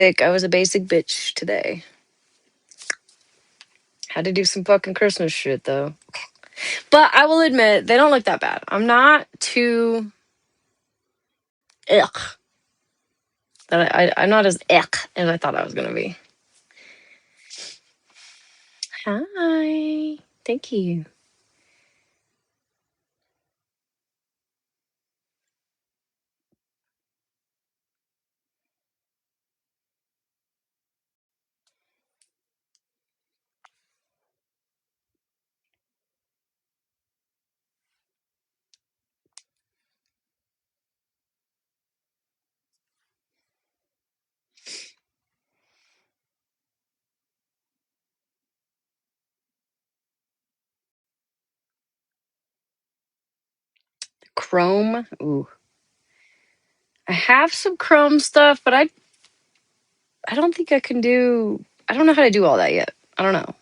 I was a basic bitch today. Had to do some fucking Christmas shit though. But I will admit, they don't look that bad. I'm not too ugh. I'm not as ugh as I thought I was gonna be. Hi. Thank you. Chrome. Ooh. I have some Chrome stuff, but I don't think I can do I don't know how to do all that yet. I don't know.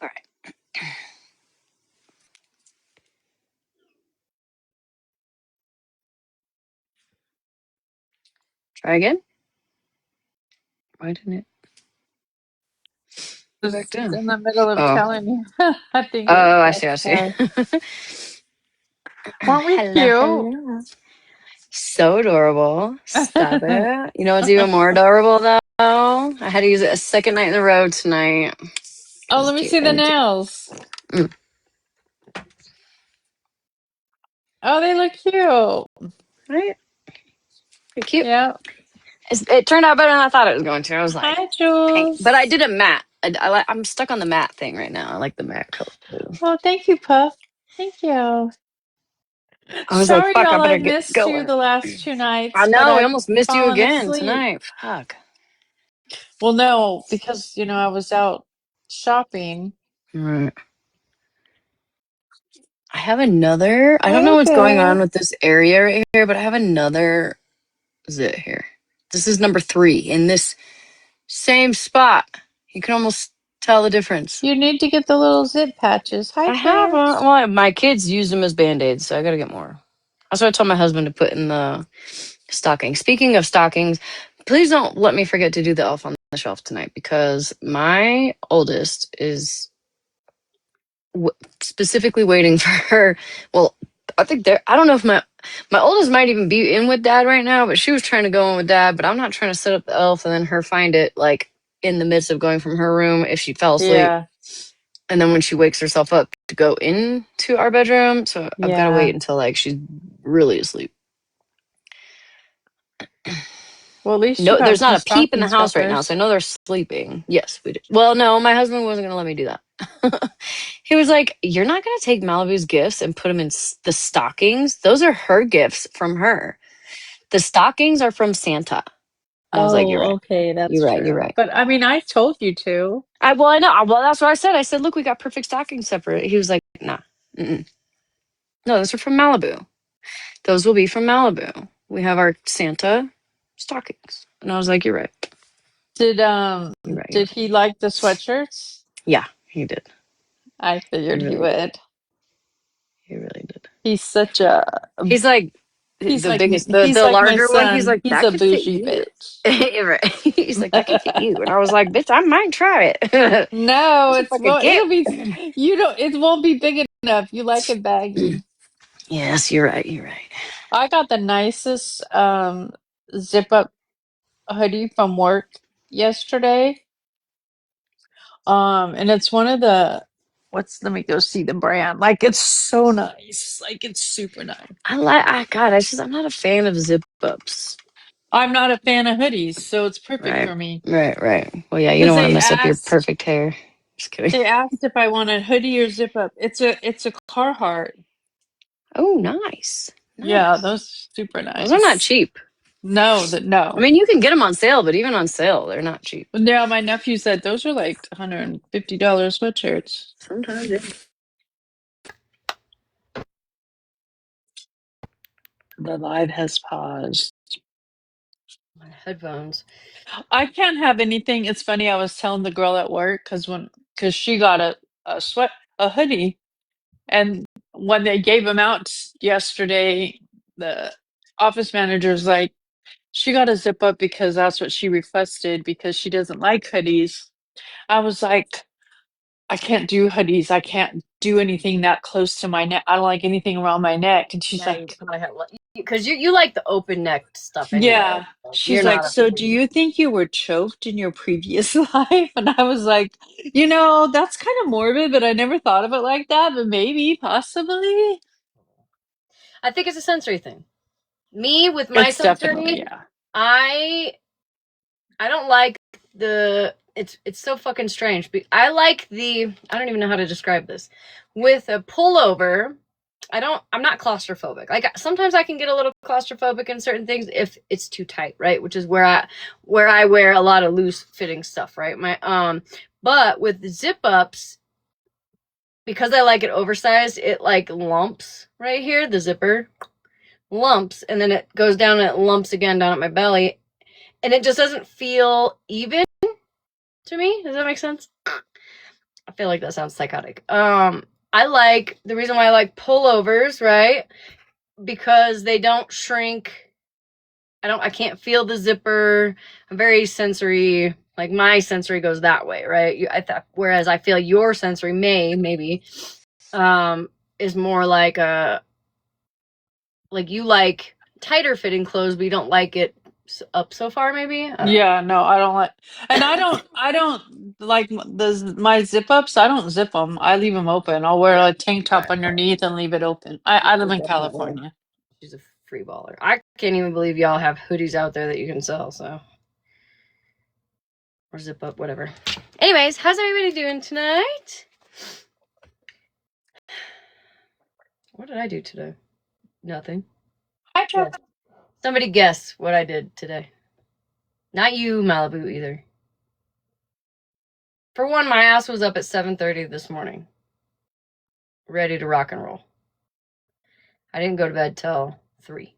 All right. Try again. Why didn't it go back down? In the middle of telling you. I think Oh, I see. Weren't we cute? Hello. So adorable. Stop it. You know what's even more adorable though? I had to use it a second night in a row tonight. Oh, let me see the nails. Mm. Oh, they look cute. Right? Pretty cute. Yeah. It turned out better than I thought it was going to. I was like, Hi, Jules. but I did a matte. I'm stuck on the matte thing right now. I like the matte color too. Oh, thank you, Puff. Thank you. I was like, Sorry, fuck, I y'all. better I get missed you going. the last 2 I nights, but know, we I've almost missed you fallen again asleep. tonight. Fuck. Well, no, because I was out shopping. Right. I have another. I don't know Hey, what's going on babe. with this area right here, but I have another zit here. This is number 3 in this same spot. You can almost tell the difference. You need to get the little zip patches. Hi, I have Terrence. well, my kids use them as band-aids, so I gotta get more. That's what I told my husband to put in the stocking. Speaking of stockings, please don't let me forget to do the elf on the shelf tonight because my oldest is specifically waiting for her. Well, I think I don't know if my oldest might even be in with dad right now, but she was trying to go in with dad. But I'm not trying to set up the elf and then her find it like in the midst of going from her room if she fell asleep. Yeah. And then when she wakes herself up to go into our bedroom, so I've got to Yeah. wait until like she's really asleep. Well, at least you No, got there's some not a peep in stocking the house right now, so stuffers. I know they're sleeping. Yes, we did. Well, no, my husband wasn't going to let me do that. He was like, "You're not going to take Malibu's gifts and put them in the stockings. Those are her gifts from her. The stockings are from Santa." And I was like, "You're Oh, right. okay, that's You're right. You're true. right." But I mean, I told you to. I know. Well, that's what I said. I said, "Look, we got perfect stockings separate." He was like, "Nah, mm-mm. No, those are from Malibu. Those will be from Malibu. We have our Santa stockings." And I was like, "You're right. Did You're right. You're did right." he like the sweatshirts? Yeah, he did. I He figured he really did. would. He really did. He's such a He's like he's the like biggest, he's the like my larger one. He's son. like, He's "That a could fit bougie you." bitch. Right. He's like, "That could fit you." And I was like, "Bitch, I might try it." No, It's a it's fucking well, gift. it'll be you don't it won't be big enough. You like it baggy. Yes, you're right. You're right. I got the nicest zip up hoodie from work yesterday. And it's one of the let me go see the brand. Like it's so nice. Like it's super nice. I'm not a fan of zip ups. I'm not a fan of hoodies, so it's perfect Right. for me. Right. Well, yeah, you don't Because want to mess up your perfect hair. Just kidding. they asked if I want a hoodie or zip up. It's a Carhartt. Oh, nice. Yeah, Nice. those are super Those are not nice. cheap. No. I mean, you can get them on sale, but even on sale, they're not cheap. Yeah, my nephew said those are like $150 sweatshirts. Sometimes, yeah. The live has paused. My headphones. I can't have anything. It's funny. I was telling the girl at work because she got a hoodie, and when they gave them out yesterday, the office manager's like, she got a zip up because that's what she requested because she doesn't like hoodies. I was like, I can't do hoodies. I can't do anything that close to my neck. I don't like anything around my neck. And she's like, because you like the open necked stuff anyway. yeah. She's like, so do you think you were choked in your previous life? And I was like, that's kind of morbid, but I never thought of it like that. But maybe, possibly. I think it's a sensory thing. Me with my It's sensory, definitely, yeah. I don't like it's so fucking strange. I like I don't even know how to describe this. With a pullover, I'm not claustrophobic. Like sometimes I can get a little claustrophobic in certain things if it's too tight, right? Which is where I wear a lot of loose fitting stuff, right? But with the zip ups, because I like it oversized, it like lumps right here, the zipper lumps, and then it goes down and it lumps again down at my belly, and it just doesn't feel even to me. Does that make sense? I feel like that sounds psychotic. The reason why I like pullovers, right? Because they don't shrink. I can't feel the zipper. I'm very sensory. Like my sensory goes that way, right? Whereas I feel your sensory maybe is more like you like tighter fitting clothes, but you don't like it up so far, maybe. Yeah, no, I don't like, and I don't like my zip ups. I don't zip them. I leave them open. I'll wear a tank top underneath and leave it open. I live in California. She's a free baller. I can't even believe y'all have hoodies out there that you can sell. So, or zip up, whatever. Anyways, how's everybody doing tonight? What did I do today? Nothing. Hi, Chuck. Somebody guess what I did today. Not you, Malibu, either. For one, my ass was up at 7:30 this morning, ready to rock and roll. I didn't go to bed till 3.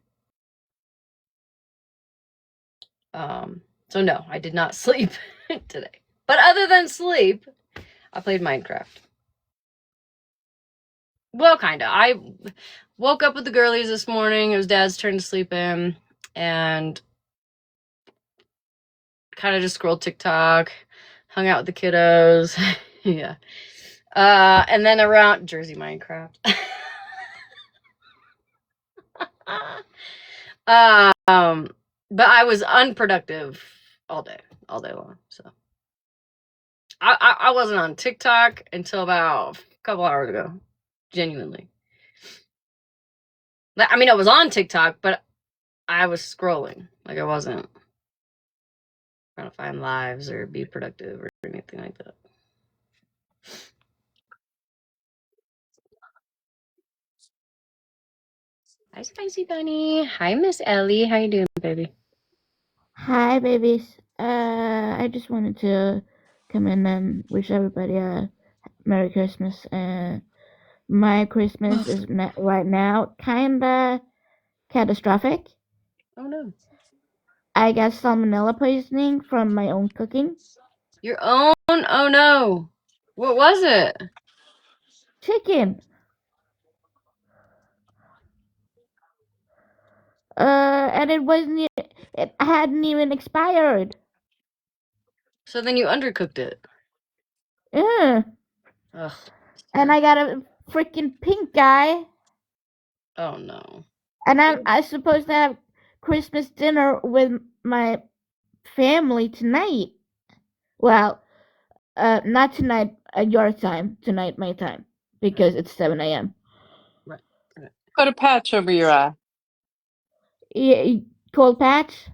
So no, I did not sleep today. But other than sleep, I played Minecraft. Well, kinda. I woke up with the girlies this morning. It was Dad's turn to sleep in, and kind of just scrolled TikTok, hung out with the kiddos. Yeah. And then around Jersey Minecraft. But I was unproductive all day long. So I wasn't on TikTok until about a couple hours ago. Genuinely. I mean, I was on TikTok, but I was scrolling. Like I wasn't trying to find lives or be productive or anything like that. Hi, Spicy Bunny. Hi, Miss Ellie. How you doing, baby? Hi, babies. I just wanted to come in and wish everybody a Merry Christmas. My Christmas is right now kinda catastrophic. Oh no. I got salmonella poisoning from my own cooking. Your own? Oh no. What was it? Chicken. And it hadn't even expired. So then you undercooked it. Yeah. Ugh. And I got a freaking pink eye. Oh no. And I'm supposed to have Christmas dinner with my family tonight. Well, Not tonight. Your time. Tonight, my time, because it's 7 a.m. Right. Right. Put a patch over your eye. Yeah, cold patch.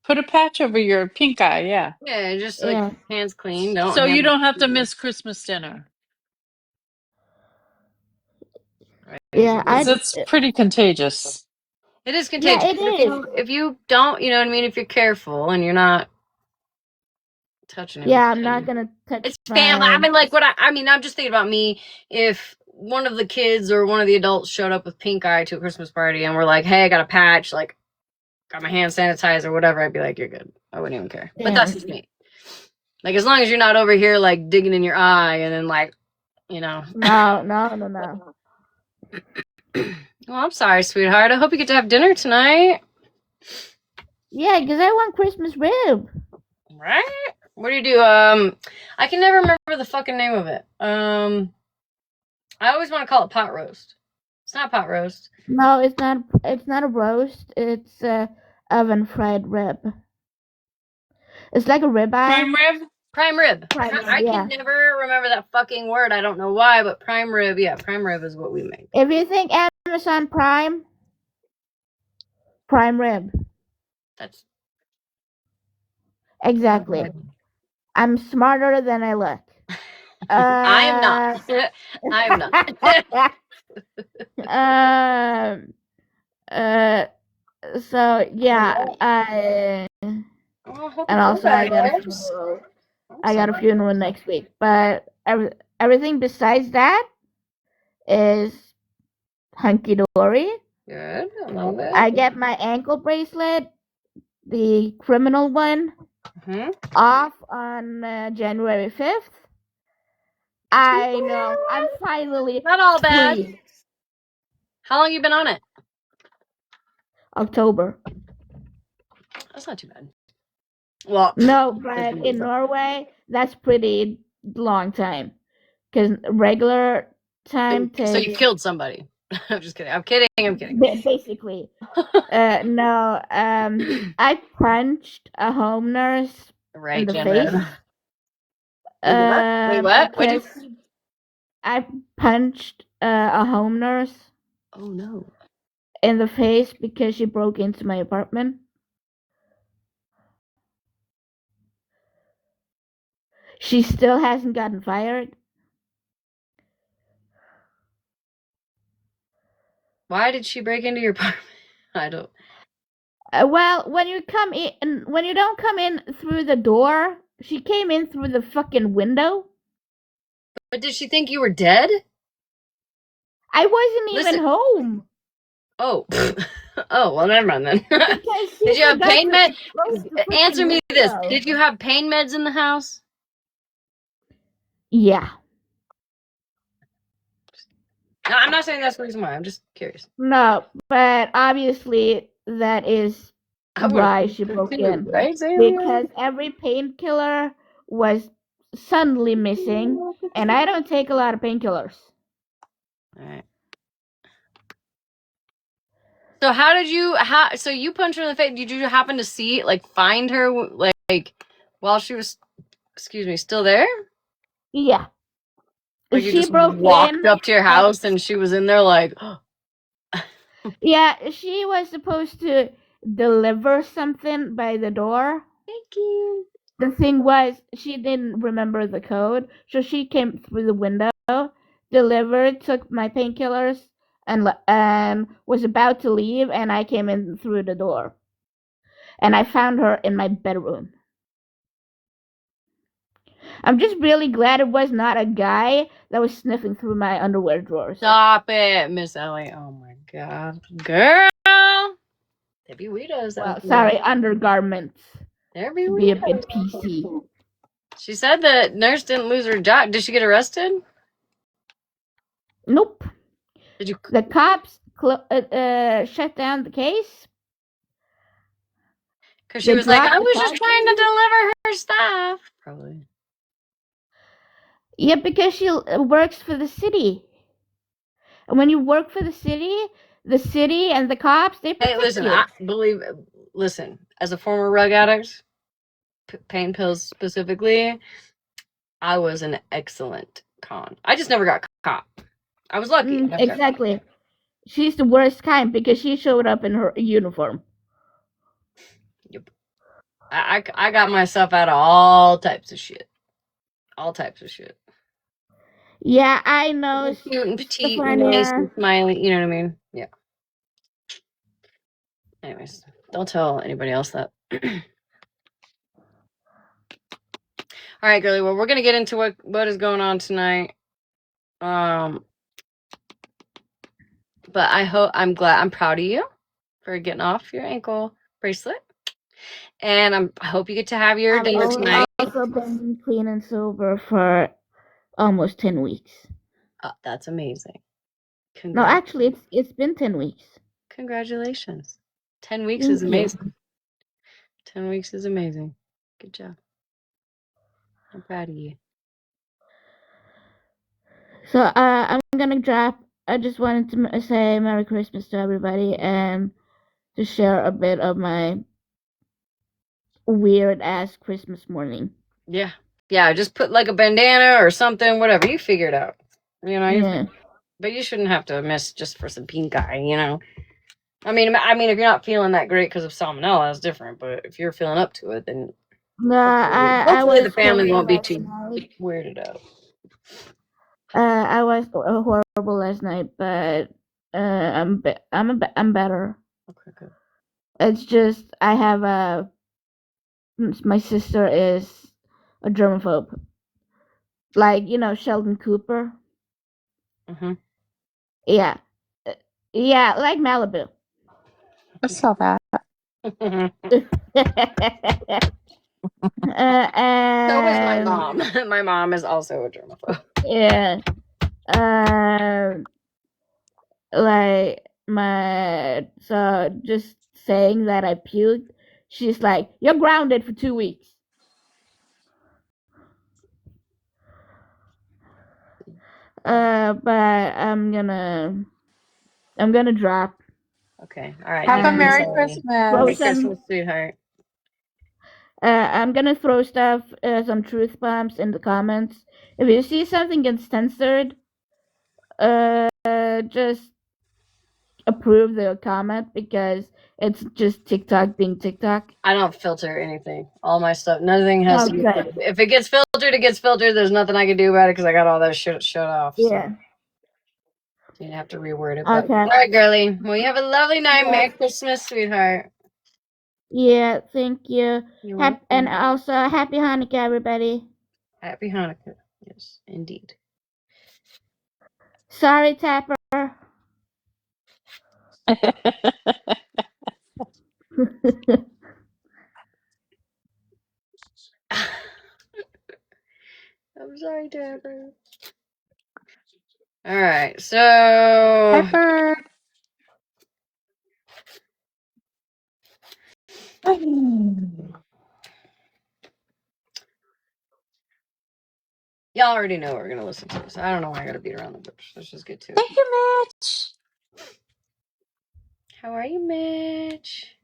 Put a patch over your pink eye, yeah. Yeah, just like Yeah. hands clean. Don't So you hand. don't have to miss Christmas dinner. Right. Yeah. Because it's pretty contagious. It is Yeah, contagious. it is. If you don't, you know what I mean. If you're careful and you're not touching Yeah, I'm everything. not gonna touch. It's family. I mean, like I mean, I'm just thinking about me. If one of the kids or one of the adults showed up with pink eye to a Christmas party and we're like, "Hey, I got a patch, like, got my hand sanitized or whatever," I'd be like, "You're good." I wouldn't even care. But Yeah. that's just me. Like, as long as you're not over here like digging in your eye and then like, you know. No. Well, I'm sorry, sweetheart. I hope you get to have dinner tonight. Yeah, because I want Christmas rib. Right? What do you do? I can never remember the fucking name of it. I always want to call it pot roast. It's not pot roast. No, it's not. It's not a roast. It's oven fried rib. It's like a ribeye. Prime rib? Prime rib. Prime rib, I yeah. can never remember that fucking word. I don't know why, but prime rib. Yeah, prime rib is what we make. If you think Amazon Prime rib. That's Exactly. I'm smarter than I look. I am not. I am not. So yeah, and also I got a funeral next week, but everything besides that is hunky dory. Good. I love it. I get my ankle bracelet, the criminal one, off on January 5th. I know. I'm finally Not all bad. free. How long you been on it? October. That's not too bad. Well, no, but in Norway, that's pretty long time. Because regular time takes... So you killed somebody. I'm just kidding. I'm kidding. Basically. No, I punched a home nurse in the face. Wait, what? I punched a home nurse. Oh, no. In the face because she broke into my apartment. She still hasn't gotten fired. Why did she break into your apartment? I don't. Well, when you don't come in through the door, she came in through the fucking window. But did she think you were dead? I wasn't even home. Oh. Oh, well, never mind then. Did you have pain meds? Answer me this. Did you have pain meds in the house? Yeah. No, I'm not saying that's the reason why. I'm just curious. No, but obviously that is why she broke in. Right? Because every painkiller was suddenly missing, and I don't take a lot of painkillers. All right. So so you punched her in the face. Did you happen to see, like, find her, like while she was, still there? Yeah. Or you just walked up to your house and she was in there, like... Yeah, she was supposed to deliver something by the door. Thank you. The thing was, she didn't remember the code, so she came through the window, delivered, took my painkillers, and was about to leave, and I came in through the door. And I found her in my bedroom. I'm just really glad it was not a guy that was sniffing through my underwear drawers. Stop it, Miss Ellie. Oh my god. Girl! There be weirdos. Well, sorry, undergarments. There be weirdos. Be a bit PC. She said the nurse didn't lose her job. Did she get arrested? Nope. The cops shut down the case? Because she was like, I was just trying to deliver her stuff. Probably. Yeah, because she works for the city. And when you work for the city and the cops, they protect you. Listen, as a former rug addict, pain pills specifically, I was an excellent con. I just never got caught. I was lucky. I never got caught. Exactly. She's the worst kind because she showed up in her uniform. Yep. I got myself out of all types of shit. All types of shit. Yeah, I know. Cute and petite and nice and Stephania. smiley. You know what I mean? Yeah. Anyways, don't tell anybody else that. All right, girly. Well, we're gonna get into what is going on tonight. But I'm proud of you for getting off your ankle bracelet, and I hope you get to have your I've dinner tonight. also been clean and sober for almost 10 weeks. That's amazing. No, actually, it's been 10 weeks. Congratulations. 10 weeks Thank is amazing. 10 weeks is amazing. Good job. I'm proud of you. So I'm gonna drop. I just wanted to say Merry Christmas to everybody and to share a bit of my weird ass Christmas morning. Yeah. Yeah, just put like a bandana or something, whatever. You figure it out. You know, Yeah. But you shouldn't have to miss just for some pink eye, you know. I mean, if you're not feeling that great because of salmonella, that's different. But if you're feeling up to it, then No, hopefully I the was family won't be horrible too last night. weirded out. I was horrible last night, but I'm better. Okay, good. It's just I have my sister is a germaphobe, like Sheldon Cooper. Mm-hmm. Yeah, yeah, like Malibu. I saw that. And So is my mom. My mom is also a germaphobe. Yeah. Like so just saying that I puked, she's like, "You're grounded for 2 weeks." But I'm gonna drop. Okay. All right. Have a Thank you, Merry Sally. Merry Christmas. Christmas, sweetheart. I'm gonna throw stuff, some truth bombs in the comments. If you see something gets censored, just approve the comment because it's just TikTok being TikTok. I don't filter anything. All my stuff, nothing has to be Okay. filtered. If it gets filtered, it gets filtered. There's nothing I can do about it because I got all that shit shut off. Yeah. So you have to reword it. But Okay. all right, girly. Well, you have a lovely night. Yeah. Merry Christmas, sweetheart. Yeah, thank you. You're welcome. And also, happy Hanukkah, everybody. Happy Hanukkah. Yes, indeed. Sorry, Tapper. I'm sorry, Deborah. All right, so Pepper. y'all already know we're gonna listen to this. I don't know why I gotta beat around the bush. Let's just get to it. Thank you, Mitch. How are you, Mitch?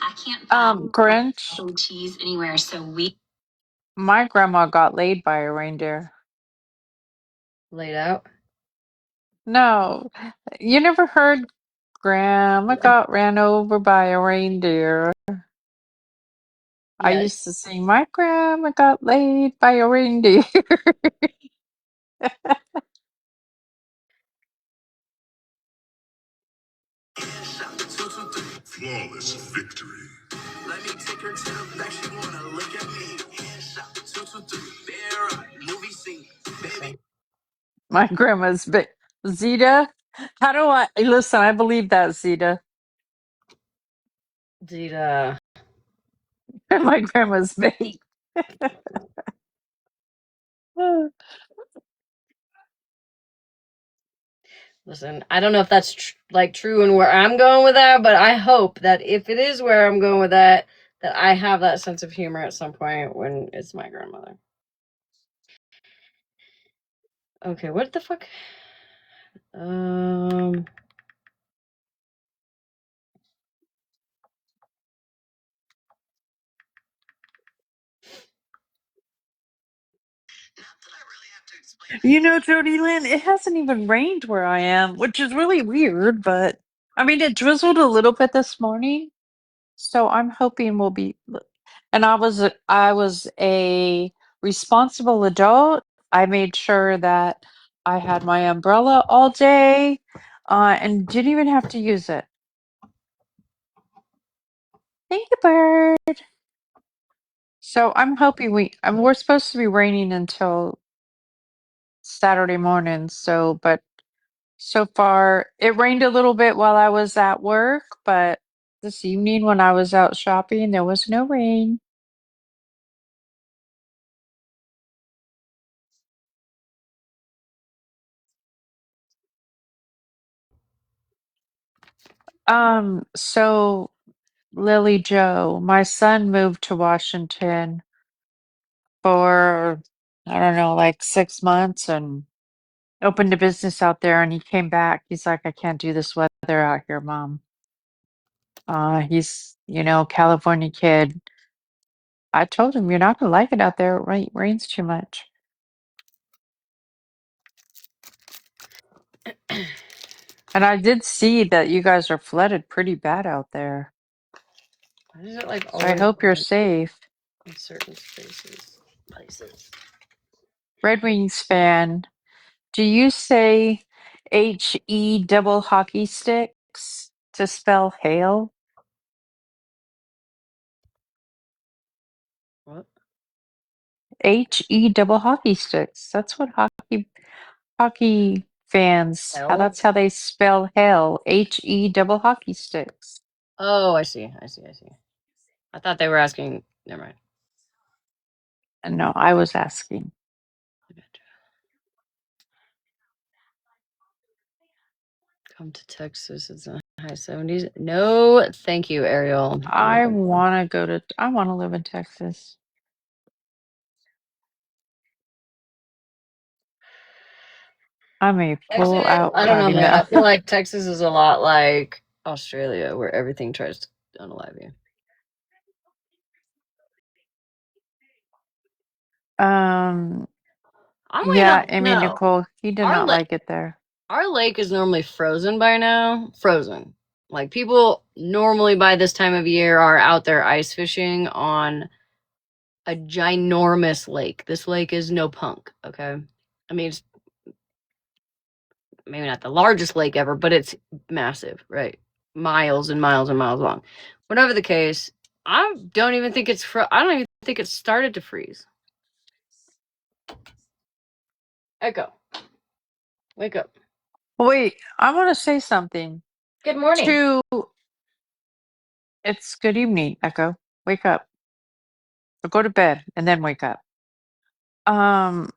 I can't find Grinch. cheese anywhere, so My grandma got laid by a reindeer. Laid out. No, you never heard Grandma got ran over by a reindeer. I Yes. used to sing, my grandma got laid by a reindeer. Flawless victory. Let me take her to the back. She wanna look at me. Headshot, 223. Bear right, movie scene. Baby. My grandma's big. Zeta, how do I listen? I believe that, Zeta. Did My grandma's big. listen, I don't know if that's true and where I'm going with that, but I hope that if it is where I'm going with that, that I have that sense of humor at some point when it's my grandmother. Okay, what the fuck? You know, Jody Lynn, it hasn't even rained where I am, which is really weird, but I mean, it drizzled a little bit this morning, so I'm hoping we'll be. And I was a responsible adult. I made sure that I had my umbrella all day, and didn't even have to use it. Thank you, bird. So I'm hoping we're supposed to be raining until Saturday morning. So, but so far it rained a little bit while I was at work, but this evening when I was out shopping, there was no rain. So Lily Joe, my son moved to Washington for, I don't know, like 6 months and opened a business out there, and he came back. He's like, I can't do this weather out here, Mom. He's, California kid. I told him, you're not gonna like it out there. It rains too much. And I did see that you guys are flooded pretty bad out there. Why is it like So I always hope you're safe. in certain places? Red Wings fan, do you say HE double hockey sticks to spell hail? What? HE double hockey sticks. That's what hockey fans, how Hell? that's how they spell hail. HE double hockey sticks. Oh, I see. I thought they were asking. Never mind. No, I was asking. I gotcha. Come to Texas. It's in the high 70s. No, thank you, Ariel. I want to live in Texas. I may Texas, pull out I don't know, Patty man. I Mel. feel like Texas is a lot like Australia, where everything tries to unalive you. I'm waiting Yeah, on Amy no. Nicole, he did Our not la- like it there. our lake is normally frozen by now. Frozen. Like people normally by this time of year are out there ice fishing on a ginormous lake. This lake is no punk, okay? I mean, it's maybe not the largest lake ever, but it's massive, right? Miles and miles and miles long. Whatever the case, I don't even think I don't even think it's started to freeze. Echo, wake up. Wait, I want to say something. Good morning. It's good evening, Echo. Wake up. Or go to bed and then wake up. Um,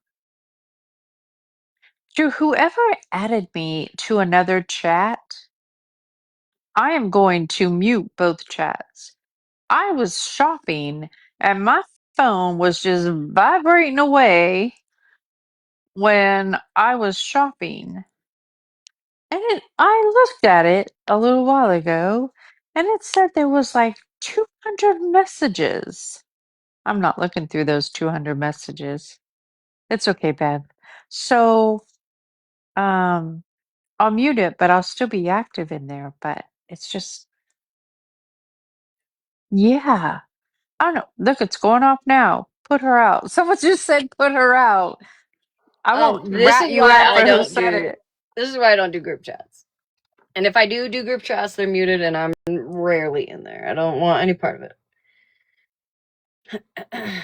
to whoever added me to another chat, I am going to mute both chats. I was shopping and my phone was just vibrating away when I was shopping. And I looked at it a little while ago and it said there was like 200 messages. I'm not looking through those 200 messages. It's okay, Bev. So, I'll mute it, but I'll still be active in there. But it's just, yeah. I don't know. Look, it's going off now. Put her out. Someone just said put her out. I won't This rat is you why out I for who don't said do. it. This is why I don't do group chats. And if I do group chats, they're muted, and I'm rarely in there. I don't want any part of it.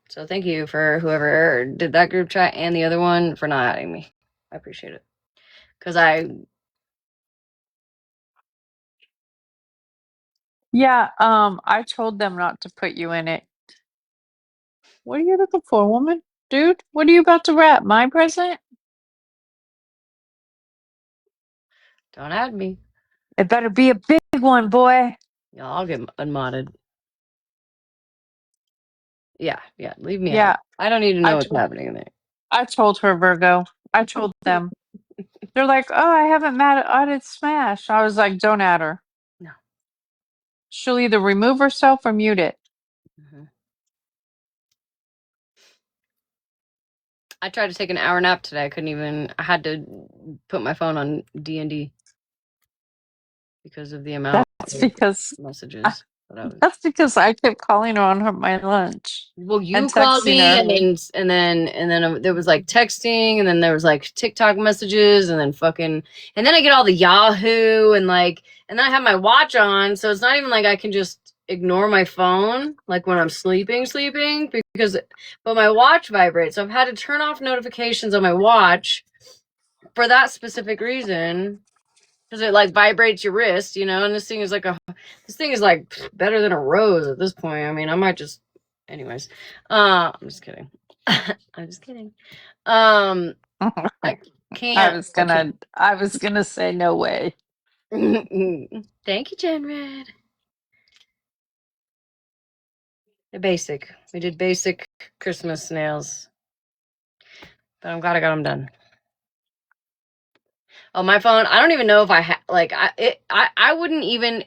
So thank you for whoever did that group chat and the other one for not adding me. I appreciate it. Because Yeah, I told them not to put you in it. What are you looking for, woman? Dude, what are you about to wrap? My present? don't add me. It better be a big one, boy. Y'all, I'll get unmodded. Yeah, leave me Yeah, out. I don't need to I know what's told happening in there. I told her, Virgo. I told them. They're like, oh, I haven't added Smash. I was like, don't add her. No. She'll either remove herself or mute it. Mm-hmm. I tried to take an hour nap today. I couldn't even. I had to put my phone on D&D because of the amount That's of because messages that I was. that's because I kept calling her on my lunch Well, you and called texting me, her. and then there was like texting, and then there was like TikTok messages, and then and then I get all the Yahoo, and then I have my watch on, so it's not even like I can just ignore my phone like when I'm sleeping, but my watch vibrates, so I've had to turn off notifications on my watch for that specific reason. Because it like vibrates your wrist, and this thing is like better than a rose at this point. I mean, I might just, anyways. I'm just kidding. I'm just kidding. I I can't. I was gonna say no way. Thank you, Jenred. Basic. We did basic Christmas nails, but I'm glad I got them done. Oh, my phone. I don't even know if I wouldn't even.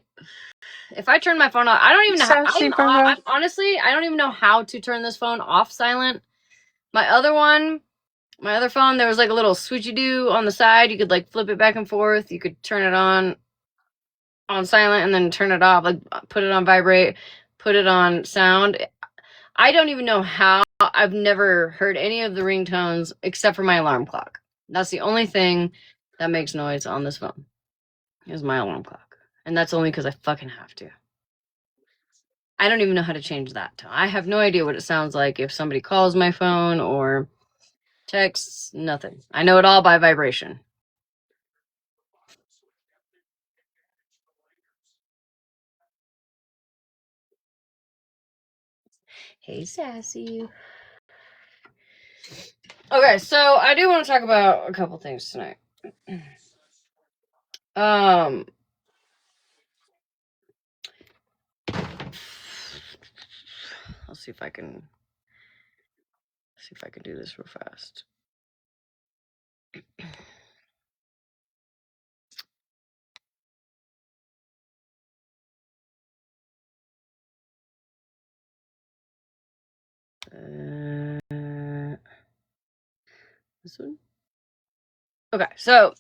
If I turn my phone off, I don't even know how. Sassy Virgo. Honestly, I don't even know how to turn this phone off silent. My other phone, there was like a little switchy do on the side. You could like flip it back and forth. You could turn it on silent and then turn it off, like put it on vibrate, put it on sound. I don't even know how. I've never heard any of the ringtones except for my alarm clock. That's the only thing that makes noise on this phone is my alarm clock. And that's only because I fucking have to. I don't even know how to change that. I have no idea what it sounds like if somebody calls my phone or texts, nothing. I know it all by vibration. Hey, Sassy. Okay, so I do want to talk about a couple things tonight. I'll see if I can do this real fast. This one. Okay, so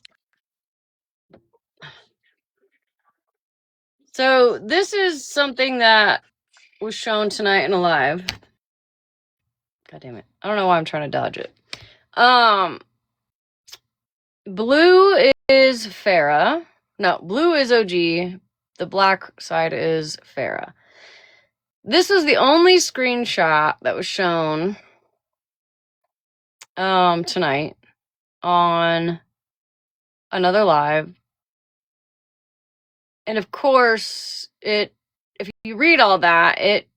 this is something that was shown tonight in a live. God damn it! I don't know why I'm trying to dodge it. Blue is Farah. No, blue is OG. The black side is Farah. This was the only screenshot that was shown tonight on another live. And of course, if you read all that, it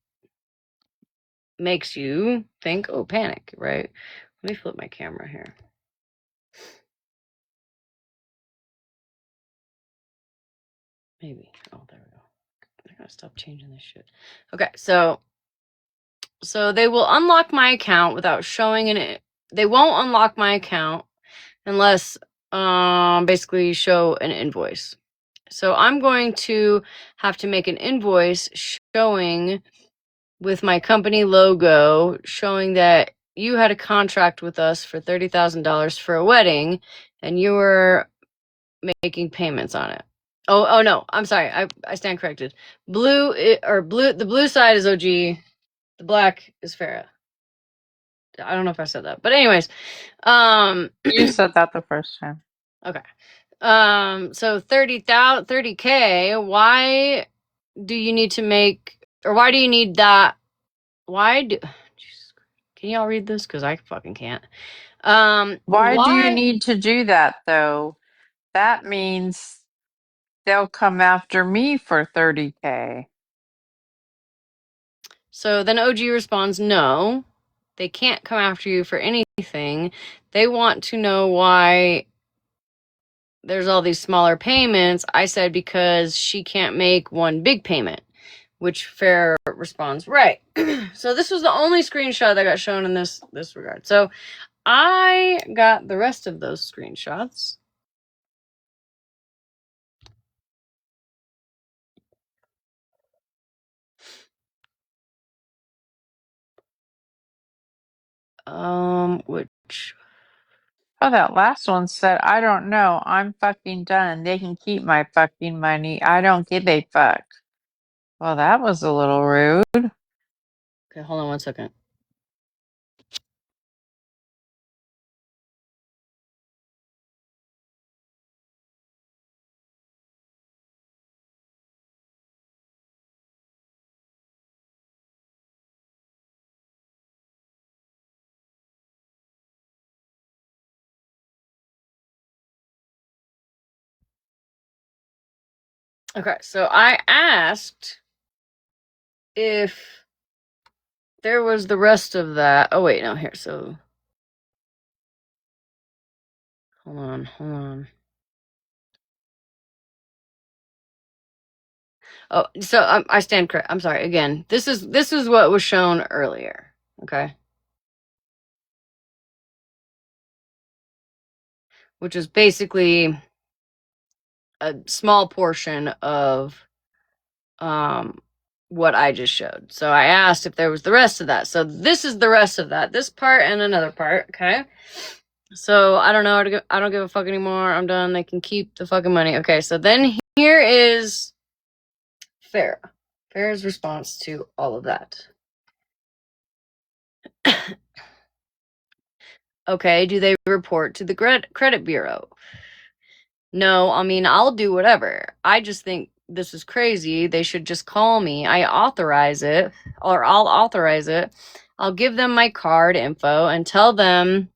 makes you think, oh, panic, right? Let me flip my camera here. Maybe. Oh, there we go. I gotta stop changing this shit. Okay, so they will unlock my account without showing it. They won't unlock my account unless basically show an invoice. So I'm going to have to make an invoice showing with my company logo, showing that you had a contract with us for $30,000 for a wedding, and you were making payments on it. Oh no, I'm sorry. I stand corrected. The blue side is OG, the black is Farah. I don't know if I said that, but anyways, You said that the first time. Okay. So 30K, why do you need to make, or why do you need that? Jesus, can y'all read this? Because I fucking can't. Why do you need to do that though? That means they'll come after me for 30K. So then OG responds, no, they can't come after you for anything. They want to know why there's all these smaller payments. I said, because she can't make one big payment, which Fair responds, right. So this was the only screenshot that got shown in this regard. So I got the rest of those screenshots. Which Oh, that last one said, I don't know. I'm fucking done. They can keep my fucking money. I don't give a fuck. Well, that was a little rude. Okay, hold on one second. Okay, so I asked if there was the rest of that. Oh wait, no, here. So hold on. Oh, so I stand correct. I'm sorry. Again, this is what was shown earlier. Okay, which is basically a small portion of what I just showed. So I asked if there was the rest of that. So this is the rest of that. This part and another part. Okay. So I don't know. I don't give a fuck anymore. I'm done. They can keep the fucking money. Okay. So then here is Farrah. Farrah's response to all of that. Okay. Do they report to the credit bureau? No. I mean, I'll do whatever. I just think this is crazy. They should just call me. I'll authorize it. I'll give them my card info and tell them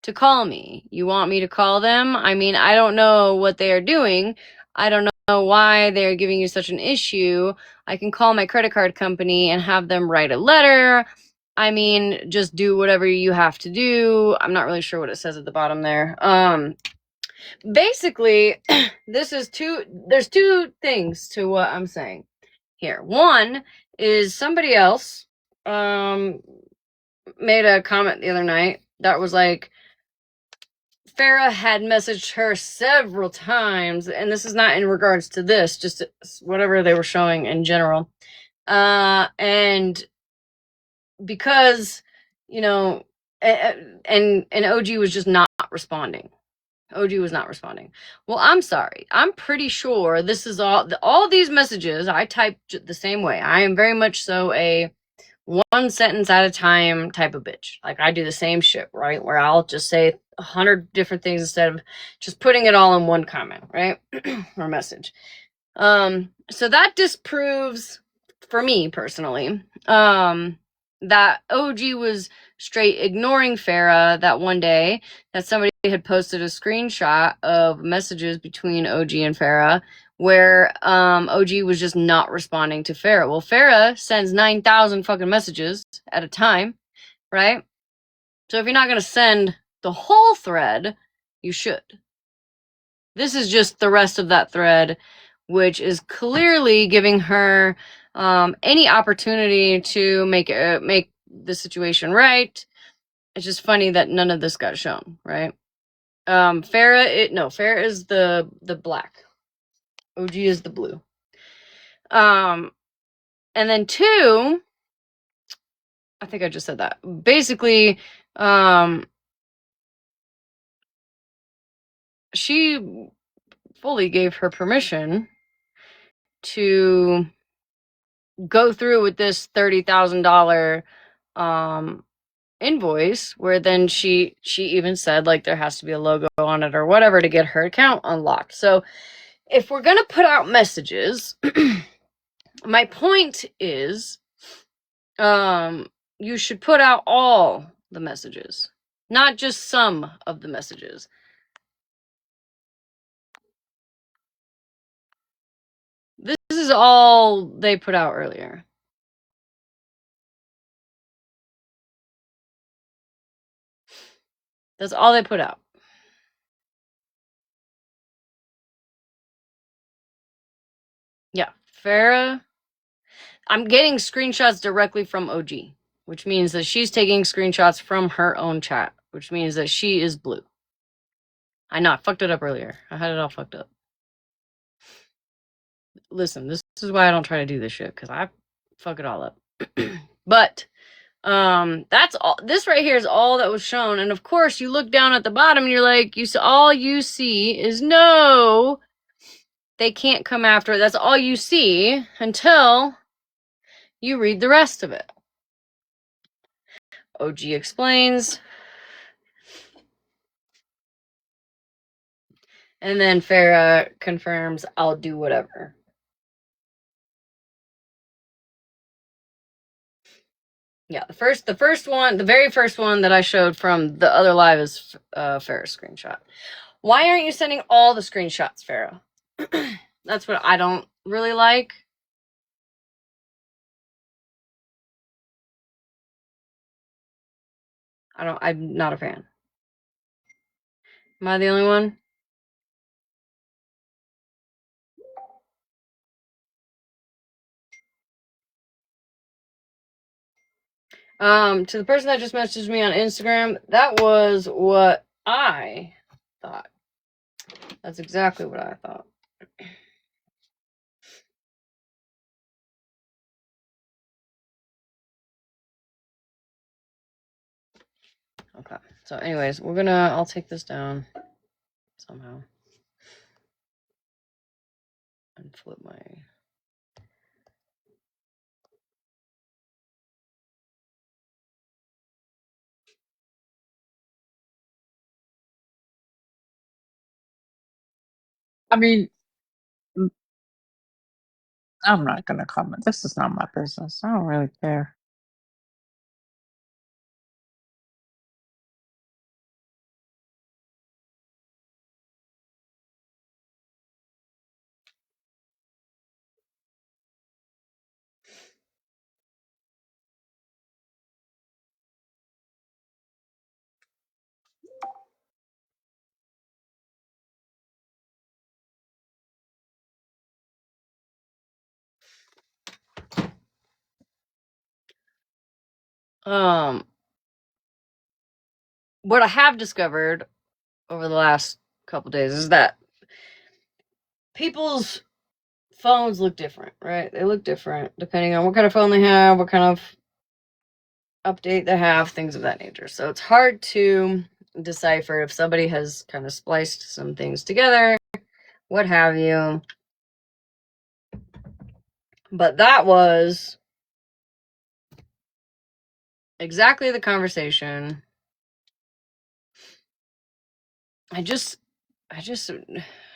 to call me. You want me to call them? I mean, I don't know what they are doing. I don't know why they're giving you such an issue. I can call my credit card company and have them write a letter. I mean, just do whatever you have to do. I'm not really sure what it says at the bottom there. Basically, there's two things to what I'm saying here. One is somebody else made a comment the other night that was like, Farrah had messaged her several times, and this is not in regards to this, just whatever they were showing in general. And because, you know, and OG was just not responding. OG was not responding. Well, I'm sorry. I'm pretty sure this is all these messages I typed the same way. I am very much so a one sentence at a time type of bitch. Like I do the same shit, right? Where I'll just say 100 different things instead of just putting it all in one comment, right? Or message. So that disproves, for me personally, that OG was straight ignoring Farrah that one day that somebody had posted a screenshot of messages between OG and Farrah where OG was just not responding to Farrah. Well, Farrah sends 9,000 fucking messages at a time, right? So if you're not going to send the whole thread, you should. This is just the rest of that thread, which is clearly giving her any opportunity to make the situation right. It's just funny that none of this got shown, right? Farrah is the black. OG is the blue. And then two, I think I just said that. Basically, she fully gave her permission to go through with this $30,000 invoice, where then she even said like there has to be a logo on it or whatever to get her account unlocked. So if we're gonna put out messages, my point is, you should put out all the messages, not just some of the messages. This is all they put out earlier. That's all they put out. Yeah, Farrah. I'm getting screenshots directly from OG, which means that she's taking screenshots from her own chat, which means that she is blue. I know, I fucked it up earlier. I had it all fucked up. Listen, this is why I don't try to do this shit, because I fuck it all up. But That's all. This right here is all that was shown. And of course, you look down at the bottom and you're like, all you see is no, they can't come after it. That's all you see until you read the rest of it. OG explains. And then Farrah confirms, I'll do whatever. Yeah, the very first one that I showed from the other live is Farrah's screenshot. Why aren't you sending all the screenshots, Farrah? That's what I don't really like. I'm not a fan. Am I the only one? To the person that just messaged me on Instagram, that was what I thought. That's exactly what I thought. Okay. So anyways, I'll take this down somehow. And flip my... I mean, I'm not gonna comment. This is not my business. I don't really care. What I have discovered over the last couple days is that people's phones look different, right? They look different depending on what kind of phone they have, what kind of update they have, things of that nature. So it's hard to decipher if somebody has kind of spliced some things together, what have you. But that was exactly the conversation. I just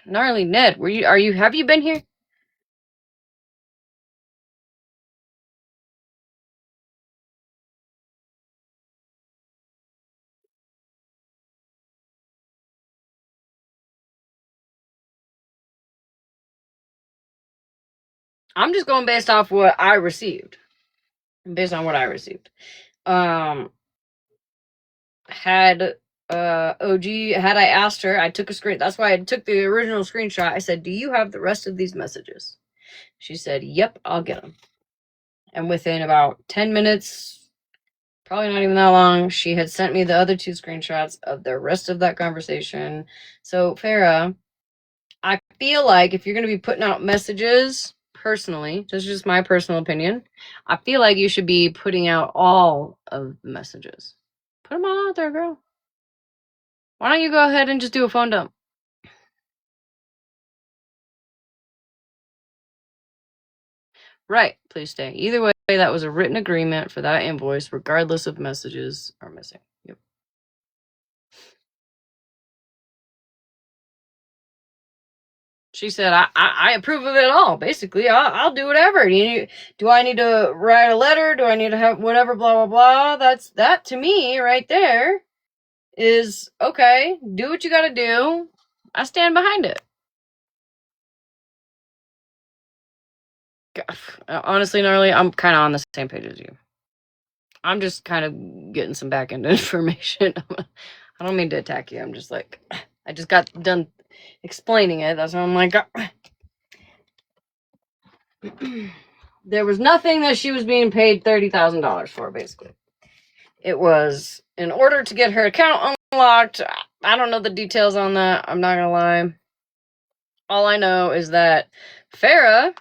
gnarly Ned, have you been here? I'm just going based off what I received. Based on what I received. Had OG, had I asked her, I took a screen. That's why I took the original screenshot. I said, "Do you have the rest of these messages?" She said, "Yep, I'll get them." And within about 10 minutes, probably not even that long, she had sent me the other 2 screenshots of the rest of that conversation. So, Farrah, I feel like if you're going to be putting out messages, personally, this is just my personal opinion, I feel like you should be putting out all of the messages. Put them all out there, girl. Why don't you go ahead and just do a phone dump? Right, please stay. Either way, that was a written agreement for that invoice, regardless of messages are missing. Yep. She said, I approve of it all. Basically, I'll do whatever. Do I need to write a letter? Do I need to have whatever, blah, blah, blah? That to me, right there, is, okay, do what you gotta do. I stand behind it. Honestly, Gnarly, I'm kind of on the same page as you. I'm just kind of getting some back end information. I don't mean to attack you. I'm just like, I just got done explaining it. That's why I'm like, there was nothing that she was being paid $30,000 for, basically. It was in order to get her account unlocked. I don't know the details on that. I'm not going to lie. All I know is that Farrah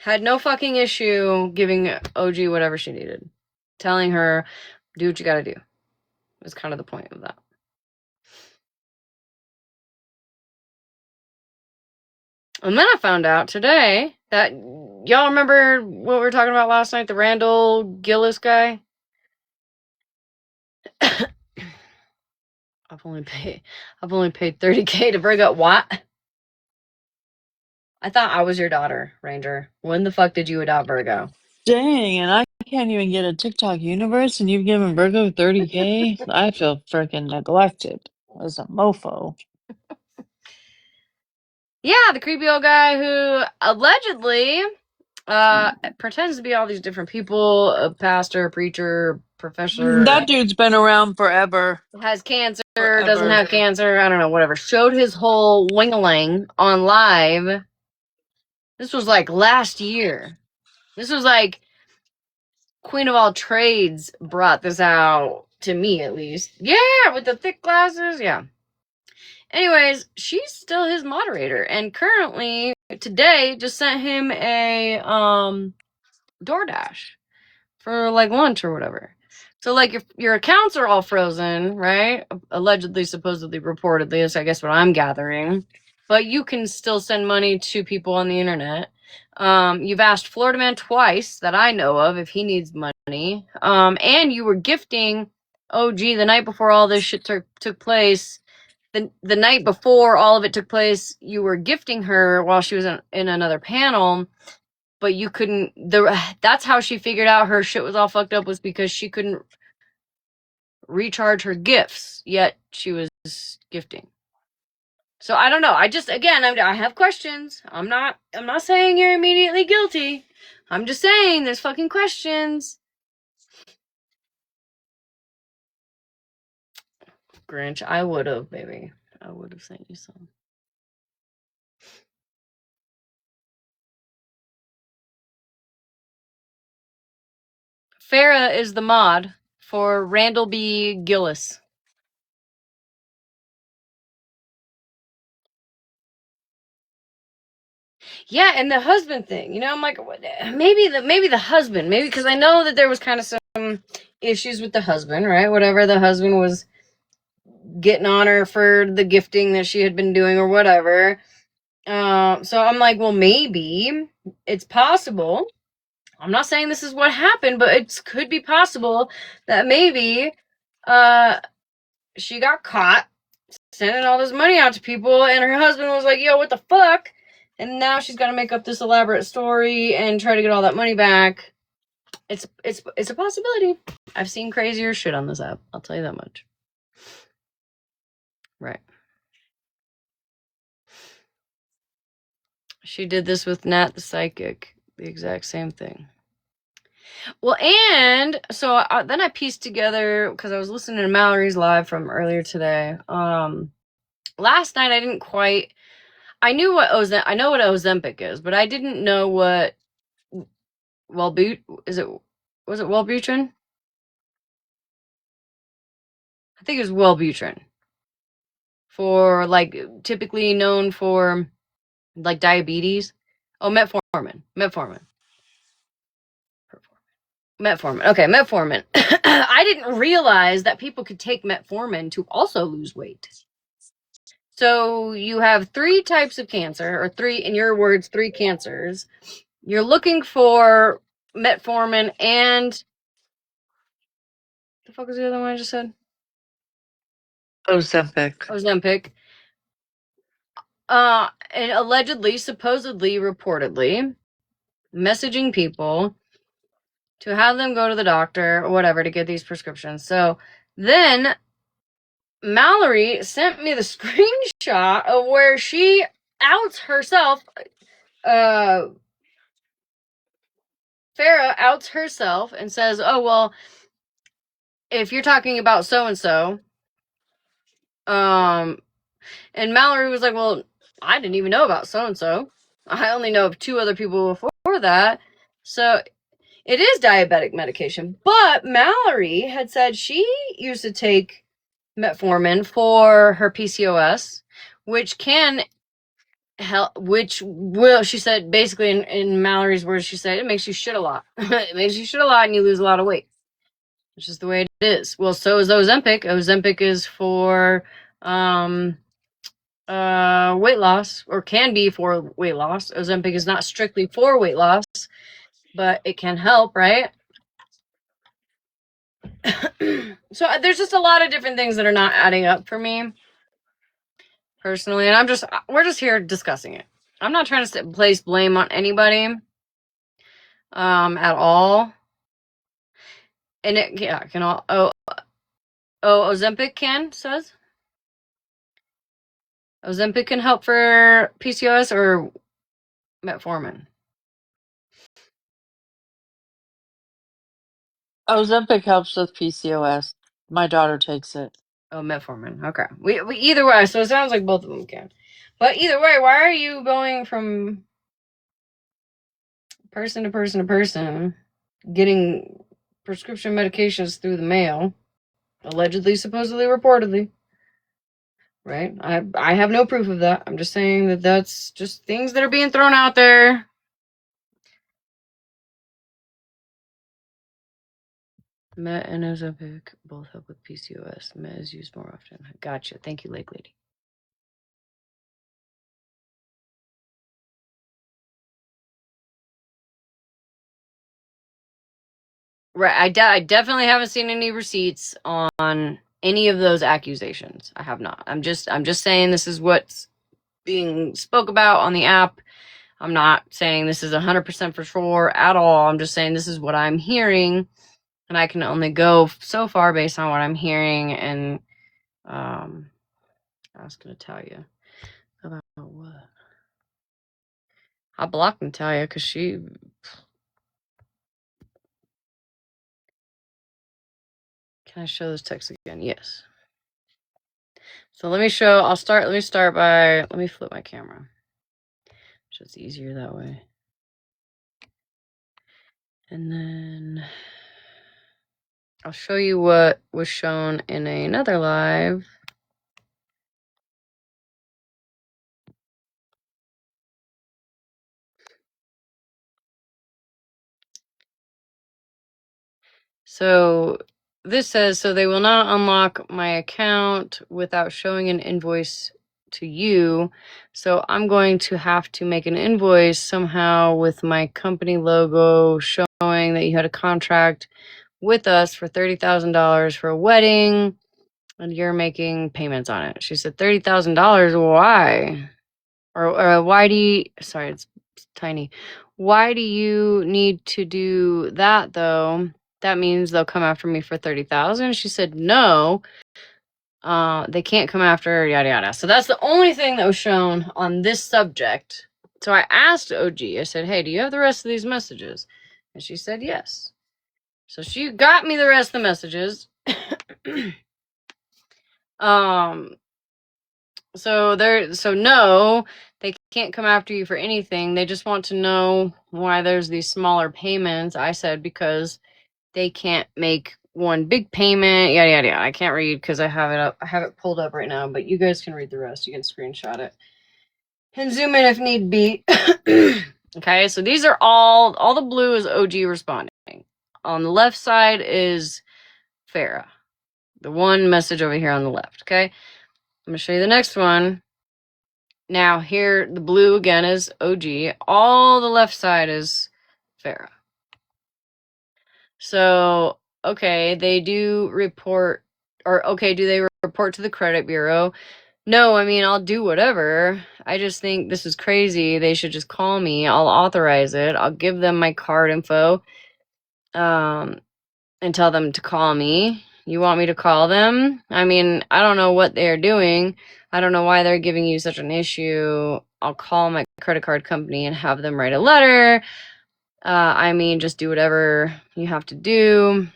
had no fucking issue giving OG whatever she needed. telling her, do what you gotta do. Was kind of the point of that. And then I found out today that y'all remember what we were talking about last night, the Randall Gillis guy? I've only paid $30K to bring up what? I thought I was your daughter, Ranger. When the fuck did you adopt Virgo? Dang, and I can't even get a TikTok universe, and you've given Virgo 30K? I feel freaking neglected as a mofo. Yeah, the creepy old guy who allegedly pretends to be all these different people, a pastor, preacher, professor, That dude's been around forever. has cancer, Forever. doesn't have cancer, I don't know, whatever. Showed his whole wing-a-ling on live. This was like last year. This was like Queen of All Trades brought this out, to me at least. Yeah, with the thick glasses, yeah. Anyways, she's still his moderator, and currently today just sent him a DoorDash for like lunch or whatever. So like if your accounts are all frozen, right? Allegedly, supposedly, reportedly is I guess what I'm gathering. But you can still send money to people on the internet. You've asked Florida Man twice that I know of if he needs money. And you were gifting OG the night before all this shit took place. The night before all of it took place, you were gifting her while she was in another panel. But you couldn't. That's how she figured out her shit was all fucked up, was because she couldn't recharge her gifts. Yet she was gifting. So I don't know. I have questions. I'm not saying you're immediately guilty. I'm just saying there's fucking questions. Grinch, I would have, baby. I would have sent you some. Farah is the mod for Randall B. Gillis. Yeah, and the husband thing. You know, I'm like, maybe the husband, maybe because I know that there was kind of some issues with the husband, right? Whatever, the husband was getting on her for the gifting that she had been doing or whatever. So I'm like, well, maybe it's possible. I'm not saying this is what happened, but it could be possible that maybe she got caught sending all this money out to people, and her husband was like, yo, what the fuck? And now she's got to make up this elaborate story and try to get all that money back. It's a possibility. I've seen crazier shit on this app. I'll tell you that much. Right. She did this with Nat the Psychic. The exact same thing. Well, and so then I pieced together, because I was listening to Mallory's live from earlier today. Last night I didn't quite. I know what Ozempic is, but I didn't know what was it Wellbutrin? I think it was Wellbutrin. For like typically known for like diabetes. Oh, metformin. Okay, metformin. I didn't realize that people could take metformin to also lose weight. So you have 3 types of cancer, or 3, in your words, 3 cancers. You're looking for metformin and the fuck was the other one I just said? Ozempic. And allegedly, supposedly, reportedly, messaging people to have them go to the doctor or whatever to get these prescriptions. So then Mallory sent me the screenshot of where she outs herself. Farah outs herself and says, oh, well, if you're talking about so-and-so, and Mallory was like, well, I didn't even know about so-and-so. I only know of 2 other people before that. So it is diabetic medication. But Mallory had said she used to take metformin for her PCOS, which can help, she said, basically in Mallory's words, she said, it makes you shit a lot. It makes you shit a lot and you lose a lot of weight. It's just the way it is. Well, so is Ozempic. Ozempic is for weight loss, or can be for weight loss. Ozempic is not strictly for weight loss, but it can help, right? So there's just a lot of different things that are not adding up for me personally, and we're just here discussing it. I'm not trying to place blame on anybody at all. And it can all Ozempic says Ozempic can help for PCOS or metformin. Ozempic helps with PCOS. My daughter takes it. Oh, metformin. Okay. We either way, so it sounds like both of them can. But either way, why are you going from person to person to person, getting prescription medications through the mail, allegedly, supposedly, reportedly? Right? I have no proof of that. I'm just saying that that's just things that are being thrown out there. Met and Ozempic both help with PCOS. Met is used more often. Gotcha. Thank you, Lake Lady. Right. I definitely haven't seen any receipts on any of those accusations. I have not. I'm just saying this is what's being spoke about on the app. I'm not saying this is 100% for sure at all. I'm just saying this is what I'm hearing, and I can only go so far based on what I'm hearing. And I was gonna tell you about what I blocked Natalia because she. Can I show this text again? Yes. So let me start by, let me flip my camera. So it's easier that way. And then I'll show you what was shown in another live. So this says, so they will not unlock my account without showing an invoice to you. So I'm going to have to make an invoice somehow with my company logo showing that you had a contract with us for $30,000 for a wedding and you're making payments on it. She said, $30,000, why? Or why do you, sorry, it's tiny. Why do you need to do that though? That means they'll come after me for 30,000. She said, no, they can't come after yada yada. So that's the only thing that was shown on this subject. So I asked OG, I said, hey, do you have the rest of these messages? And she said, yes. So she got me the rest of the messages. So no, they can't come after you for anything. They just want to know why there's these smaller payments. I said because they can't make one big payment, yada yada yada. I can't read because I have it up. I have it pulled up right now, but you guys can read the rest. You can screenshot it and zoom in if need be. Okay, so these are all the blue is OG responding. On the left side is Farah. The one message over here on the left, okay? I'm going to show you the next one. Now, here, the blue again is OG. All the left side is Farah. So, okay, they do report, or okay, do they report to the credit bureau? No, I mean, I'll do whatever. I just think this is crazy. They should just call me. I'll authorize it. I'll give them my card info and tell them to call me. You want me to call them? I mean, I don't know what they're doing. I don't know why they're giving you such an issue. I'll call my credit card company and have them write a letter. I mean, just do whatever you have to do.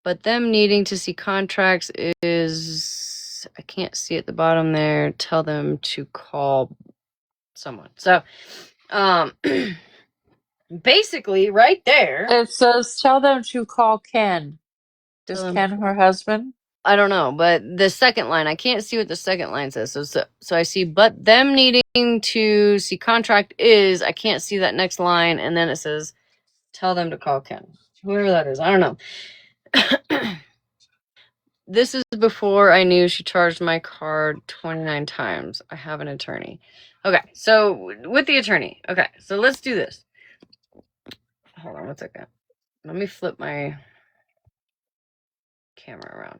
But them needing to see contracts is, I can't see at the bottom there. Tell them to call someone. So, basically, right there. It says, tell them to call Ken. Does Ken her husband? I don't know, but the second line, I can't see what the second line says. So I see, but them needing to see contract is, I can't see that next line. And then it says, tell them to call Ken. whoever that is. I don't know. This is before I knew she charged my card 29 times. I have an attorney. Okay, so with the attorney. Okay, so let's do this. Hold on one second. Let me flip my camera around.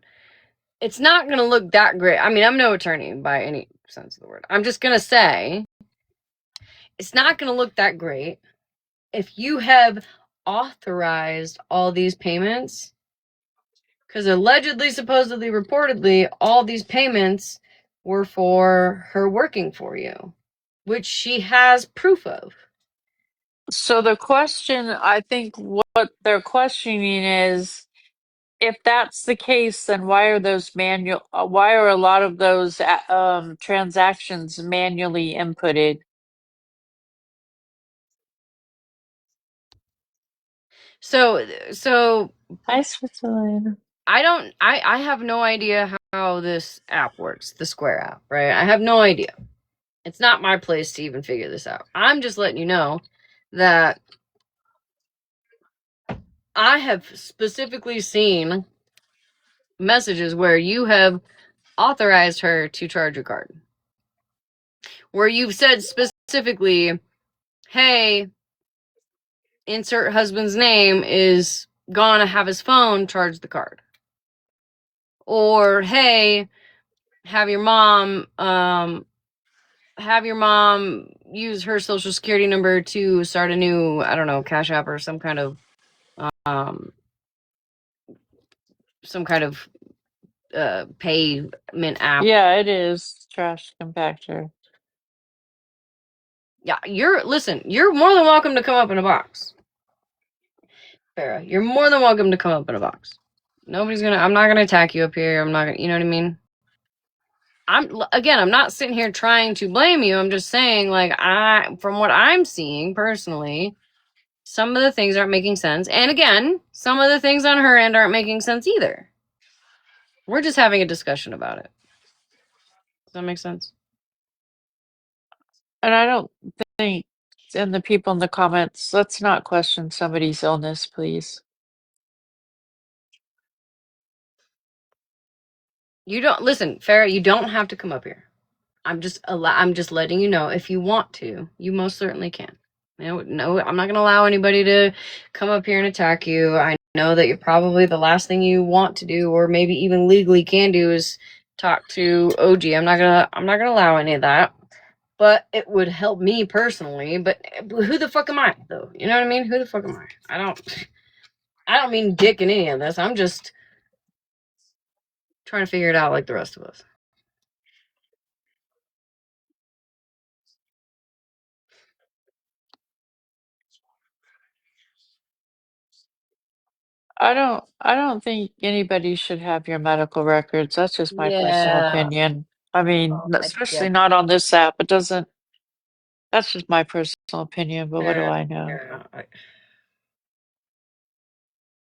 It's not going to look that great. I mean, I'm no attorney by any sense of the word. I'm just going to say it's not going to look that great if you have authorized all these payments, because allegedly, supposedly, reportedly, all these payments were for her working for you, which she has proof of. So the question, I think what they're questioning is, if that's the case, then why are those why are a lot of those transactions manually inputted? So Hi, Switzerland. I have no idea how this app works, the Square app, right? I have no idea. It's not my place to even figure this out. I'm just letting you know that I have specifically seen messages where you have authorized her to charge your card. Where you've said specifically, hey, insert husband's name is gonna have his phone charge the card. Or hey, have your mom use her social security number to start a new, I don't know, Cash App or some kind of payment app. Yeah, it is trash compactor. Yeah, you're more than welcome to come up in a box. Farrah, you're more than welcome to come up in a box. I'm not gonna attack you up here. I'm not gonna, you know what I mean? I'm not sitting here trying to blame you. I'm just saying, like, from what I'm seeing personally, some of the things aren't making sense. And again, some of the things on her end aren't making sense either. We're just having a discussion about it. Does that make sense? And I don't think, and the people in the comments, let's not question somebody's illness, please. You don't listen, Farrah, you don't have to come up here. I'm just letting you know, if you want to, you most certainly can. No, I'm not going to allow anybody to come up here and attack you. I know that you're probably the last thing you want to do, or maybe even legally can do, is talk to OG. I'm not going to allow any of that. But it would help me personally. But who the fuck am I, though? You know what I mean? Who the fuck am I? I don't mean dick in any of this. I'm just trying to figure it out like the rest of us. I don't think anybody should have your medical records. That's just my personal Yeah. opinion. I mean, Yeah. especially not on this app. It doesn't, that's just my personal opinion, but what do I know? Yeah.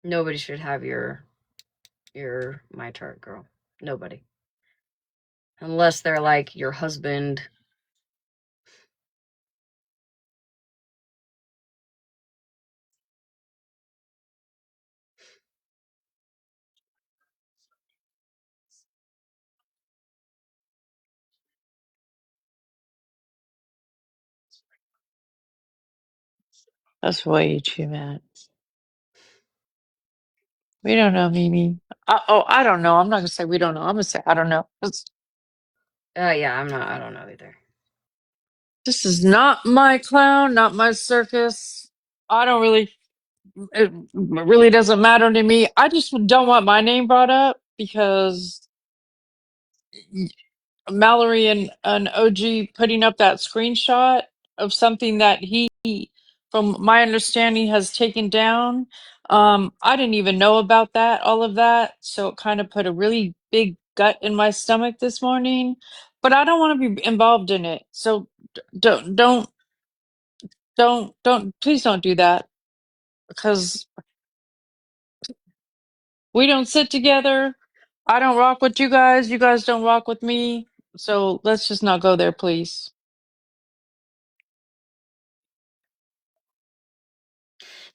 Nobody should have your my chart, girl. Nobody. Unless they're like your husband. That's way too much. We don't know, Mimi. I don't know. I'm not gonna say we don't know. I'm gonna say I don't know. Yeah, I don't know either. This is not my clown, not my circus. I don't really, it really doesn't matter to me. I just don't want my name brought up because Mallory and OG putting up that screenshot of something that he, from my understanding, has taken down. I didn't even know about that, all of that. So it kind of put a really big gut in my stomach this morning. But I don't want to be involved in it. So don't, please don't do that, because we don't sit together. I don't rock with you guys. You guys don't rock with me. So let's just not go there, please.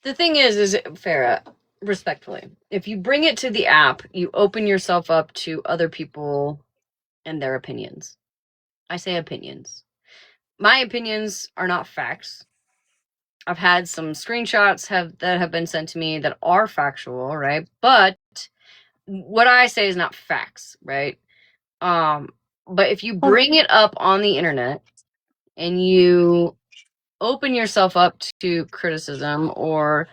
The thing is Farrah, respectfully, if you bring it to the app, you open yourself up to other people and their opinions. I say opinions. My opinions are not facts. I've had some screenshots that have been sent to me that are factual, right? But what I say is not facts, right? But if you bring it up on the internet and you open yourself up to criticism or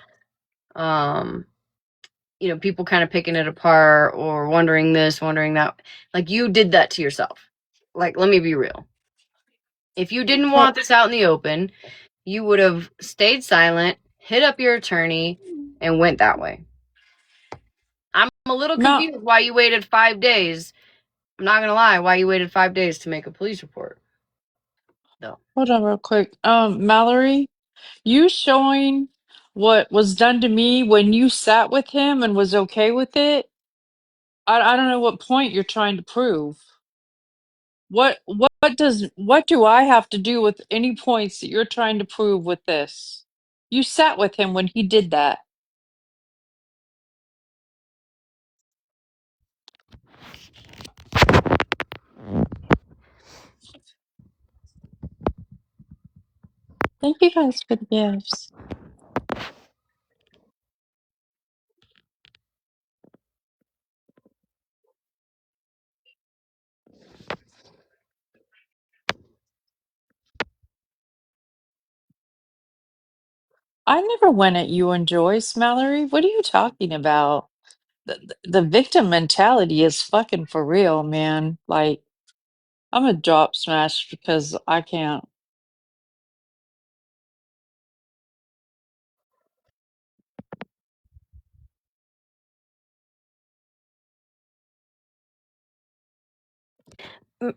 people kind of picking it apart or wondering this, wondering that, like, you did that to yourself. Like, let me be real. If you didn't want this out in the open, you would have stayed silent, hit up your attorney, and went that way. I'm a little confused why you waited 5 days. I'm not gonna lie, why you waited 5 days to make a police report. No. Hold on real quick. Mallory, you showing what was done to me when you sat with him and was okay with it? I don't know what point you're trying to prove. What do I have to do with any points that you're trying to prove with this? You sat with him when he did that. Thank you guys for the gifts. I never went at you and Joyce, Mallory. What are you talking about? The victim mentality is fucking for real, man. Like, I'm a drop smash because I can't.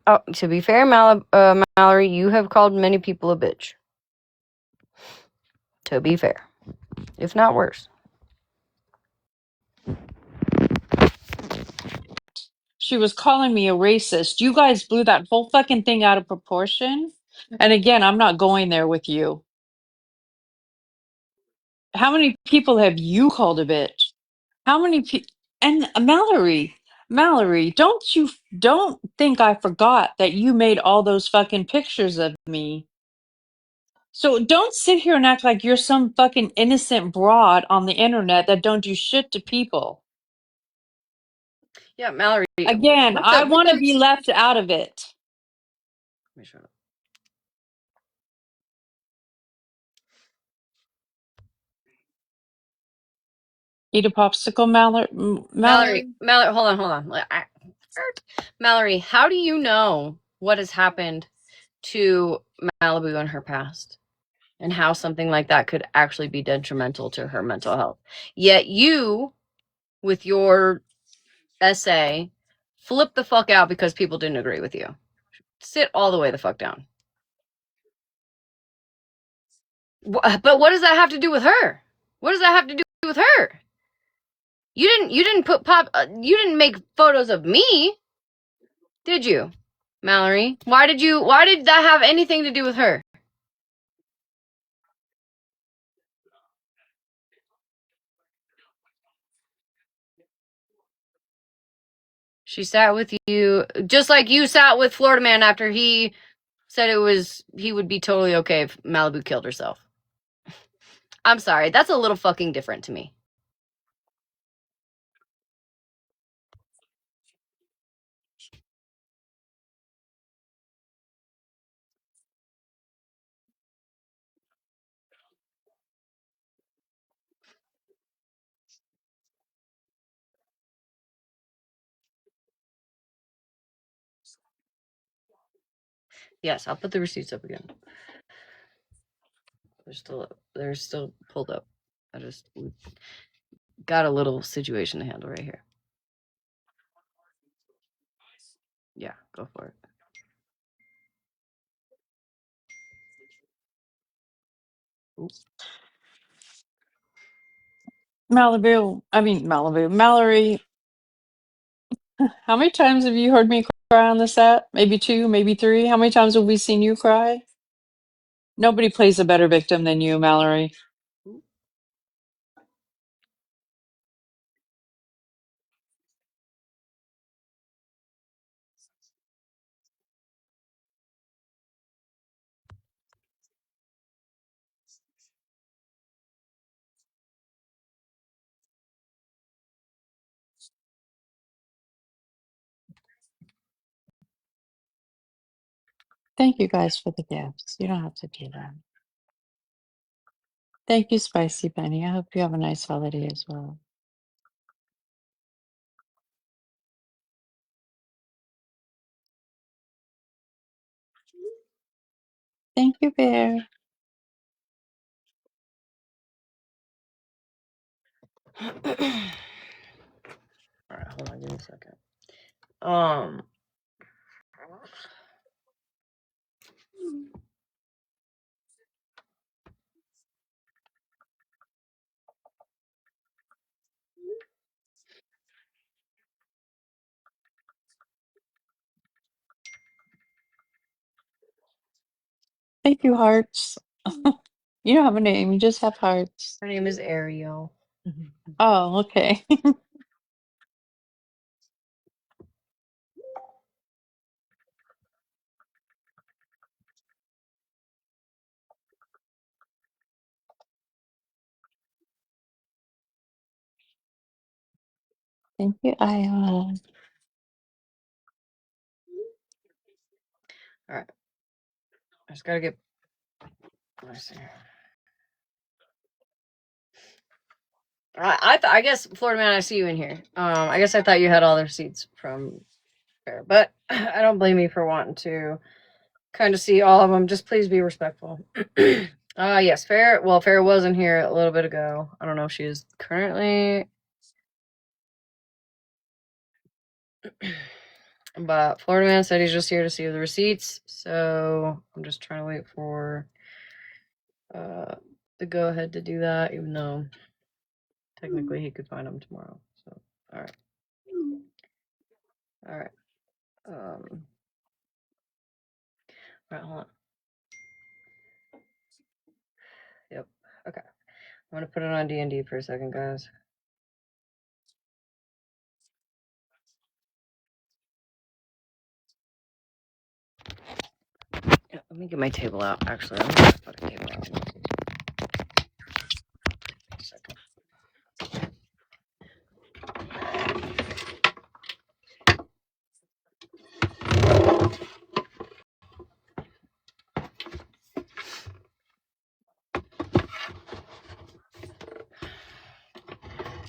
Oh, to be fair, Mallory, you have called many people a bitch. To be fair. If not worse. She was calling me a racist. You guys blew that whole fucking thing out of proportion. And again, I'm not going there with you. How many people have you called a bitch? How many people? And Mallory, don't think I forgot that you made all those fucking pictures of me. So don't sit here and act like you're some fucking innocent broad on the internet that don't do shit to people. Yeah, Mallory. Again, I want to be left out of it. Let me shut up. Eat a popsicle, Mallory, hold on. Mallory, how do you know what has happened to Malibu in her past and how something like that could actually be detrimental to her mental health? Yet you, with your essay, flip the fuck out because people didn't agree with you. Sit all the way the fuck down. But what does that have to do with her? What does that have to do with her? You didn't make photos of me, did you, Mallory? Why did that have anything to do with her? She sat with you just like you sat with Florida Man after he said he would be totally okay if Malibu killed herself. I'm sorry, that's a little fucking different to me. Yes, I'll put the receipts up again. They're still pulled up. I just got a little situation to handle right here. Yeah, go for it. Oops. Mallory, how many times have you heard me cry on this app? Maybe 2, maybe 3. How many times have we seen you cry? Nobody plays a better victim than you, Mallory. Thank you guys for the gifts. You don't have to do that. Thank you, Spicy Bunny. I hope you have a nice holiday as well. Thank you, Bear. All right, hold on, give me a second. Um, Thank you, hearts. You don't have a name, you just have hearts. her name is Ariel. Oh, okay. Thank you, Iowa. All right, I just gotta get. Let's see. I guess Florida man, I see you in here. I guess I thought you had all the receipts from Fair, but I don't blame you for wanting to kind of see all of them. Just please be respectful. Yes, Fair. Well, Fair wasn't here a little bit ago. I don't know if she is currently, but Florida man said he's just here to see the receipts. So I'm just trying to wait for the go ahead to do that, even though technically he could find them tomorrow. So all right, all right. All right, hold on. Yep. Okay. I'm gonna put it on D&D for a second, guys. Yeah, let me get my table out. Actually, I'm gonna put a table out. A second.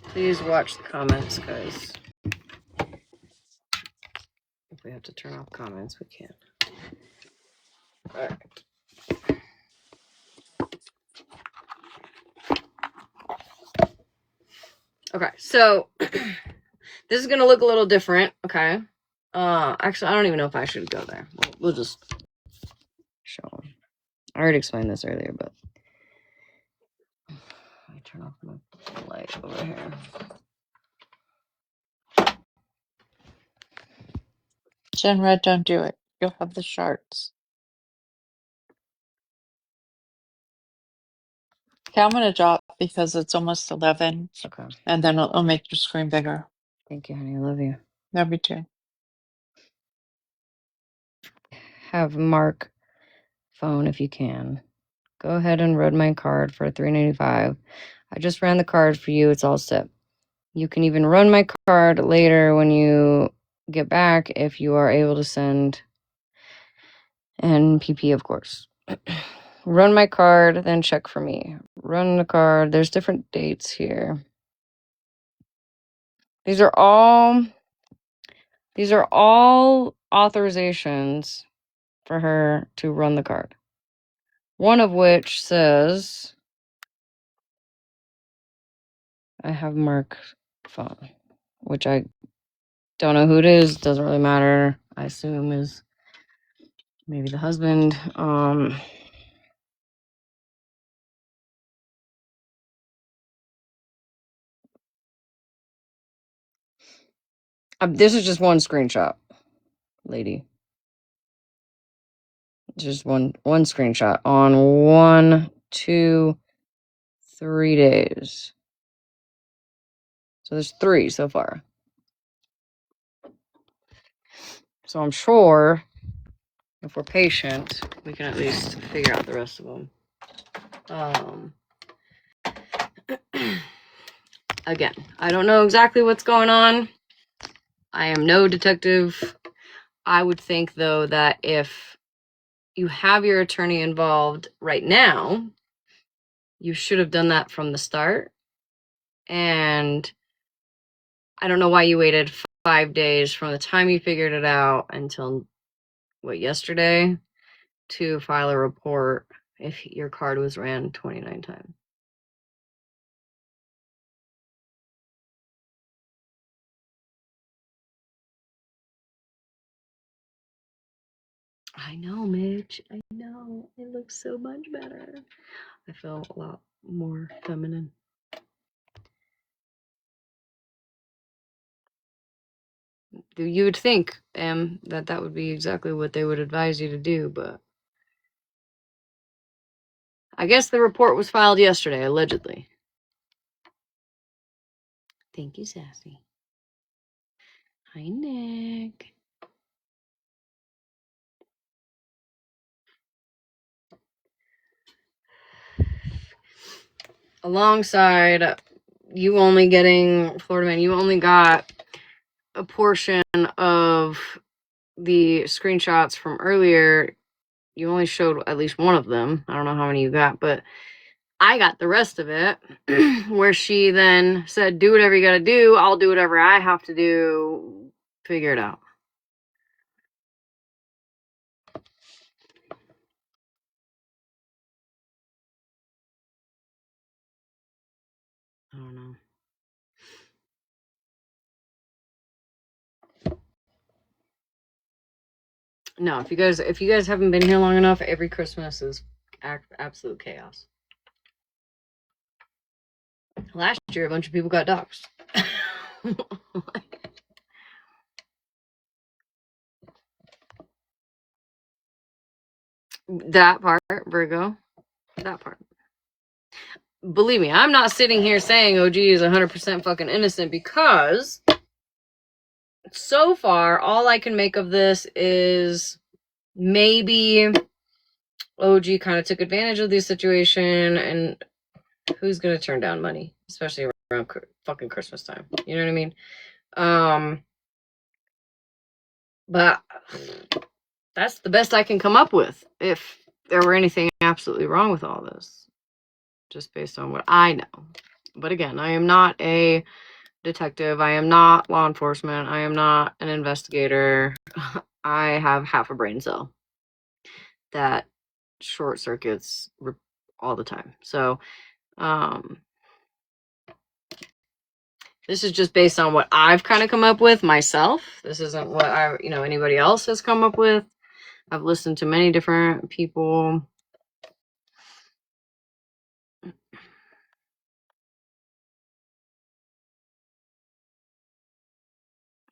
Please watch the comments, guys. If we have to turn off comments, we can. All right. Okay, so this is gonna look a little different. Okay. Actually, I don't even know if I should go there. We'll just show them. I already explained this earlier, but let me turn off my light over here. Gen Red, don't do it. You'll have the shards. Okay, I'm gonna drop because it's almost 11, Okay. and then it'll make your screen bigger. Thank you, honey. I love you. Love you too. Have Mark phone if you can. Go ahead and run my card for $3.95. I just ran the card for you. It's all set. You can even run my card later when you get back if you are able to send NPP, of course. Run my card, then check for me. Run the card. There's different dates here. These are all authorizations for her to run the card. One of which says I have Mark's phone, which I don't know who it is. Doesn't really matter. I assume is maybe the husband. This is just one screenshot, lady. Just one screenshot on 1, 2, 3 days. So there's 3 so far. So I'm sure if we're patient, we can at least figure out the rest of them. Again, I don't know exactly what's going on. I am no detective. I would think, though, that if you have your attorney involved right now. You should have done that from the start. And I don't know why you waited 5 days from the time you figured it out until, yesterday, to file a report if your card was ran 29 times. I know, Mitch. I know. It looks so much better. I feel a lot more feminine. You would think, that would be exactly what they would advise you to do, but I guess the report was filed yesterday, allegedly. Thank you, Sassy. Hi, Nick. Alongside you only getting, Florida Man, you only got a portion of the screenshots from earlier. You only showed at least one of them. I don't know how many you got, but I got the rest of it, where she then said, do whatever you gotta do. I'll do whatever I have to do. Figure it out. I don't know. No, if you guys haven't been here long enough, every Christmas is absolute chaos. Last year, a bunch of people got doxxed. That part, Virgo. That part. Believe me, I'm not sitting here saying OG is 100% fucking innocent, because so far, all I can make of this is maybe OG kind of took advantage of the situation, and who's going to turn down money, especially around fucking Christmas time? You know what I mean? But that's the best I can come up with, if there were anything absolutely wrong with all this, just based on what I know. But again, I am not a detective. I am not law enforcement. I am not an investigator. I have half a brain cell that short circuits all the time. So, this is just based on what I've kind of come up with myself. This isn't what anybody else has come up with. I've listened to many different people.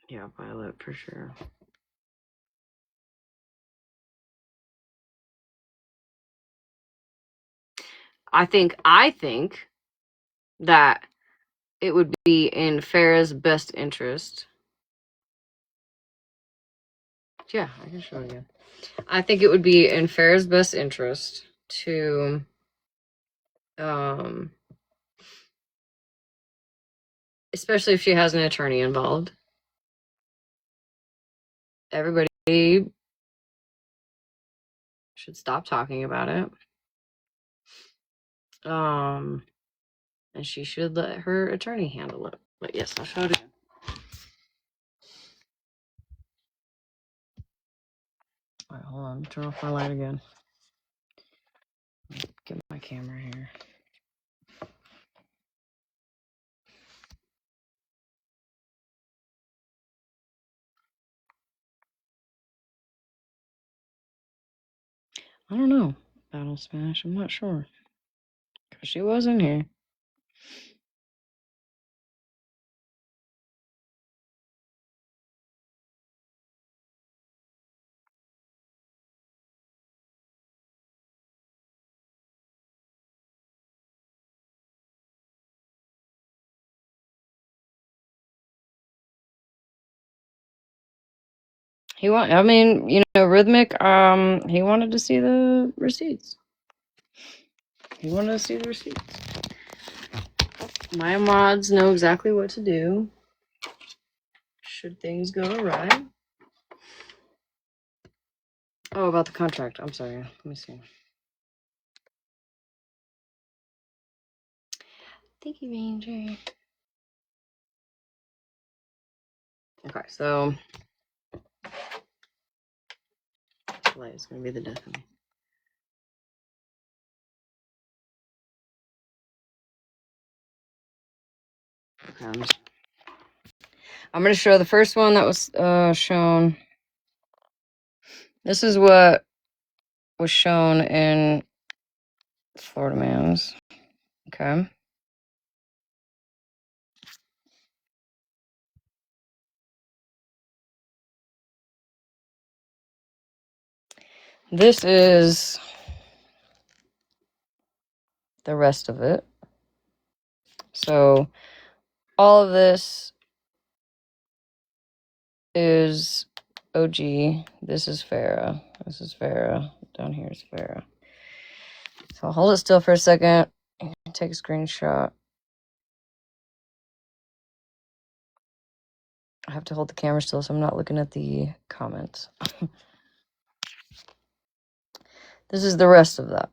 Yeah, Violet, for sure. I think that it would be in Farrah's best interest. Yeah, I can show you. I think it would be in Farrah's best interest to especially if she has an attorney involved. Everybody should stop talking about it. And she should let her attorney handle it. But yes, I'll show it again. Alright, hold on. Turn off my light again. Get my camera here. I don't know. Battle Smash. I'm not sure. Because she wasn't here. Rhythmic, he wanted to see the receipts. My mods know exactly what to do should things go awry. Oh, about the contract. I'm sorry. Let me see. Thank you, Ranger. Okay, so light is gonna be the death of me. Okay, I'm gonna show the first one that was shown. This is what was shown in Florida Man's. Okay. This is the rest of it. So all of this is OG. This is Farrah. This is Farrah. Down here is Farrah. So I'll hold it still for a second. Take a screenshot. I have to hold the camera still so I'm not looking at the comments. This is the rest of that.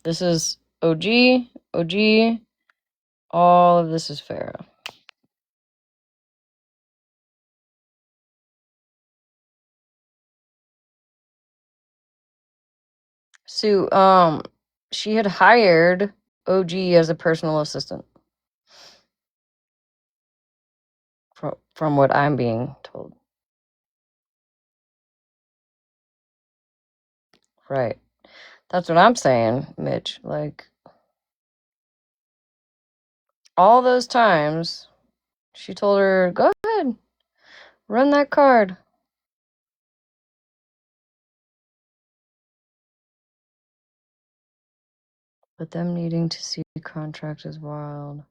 This is OG, OG. All of this is Farrah. Sue, she had hired OG as a personal assistant. From what I'm being told. Right. That's what I'm saying, Mitch. Like, all those times, she told her, go ahead, run that card. But them needing to see the contract is wild.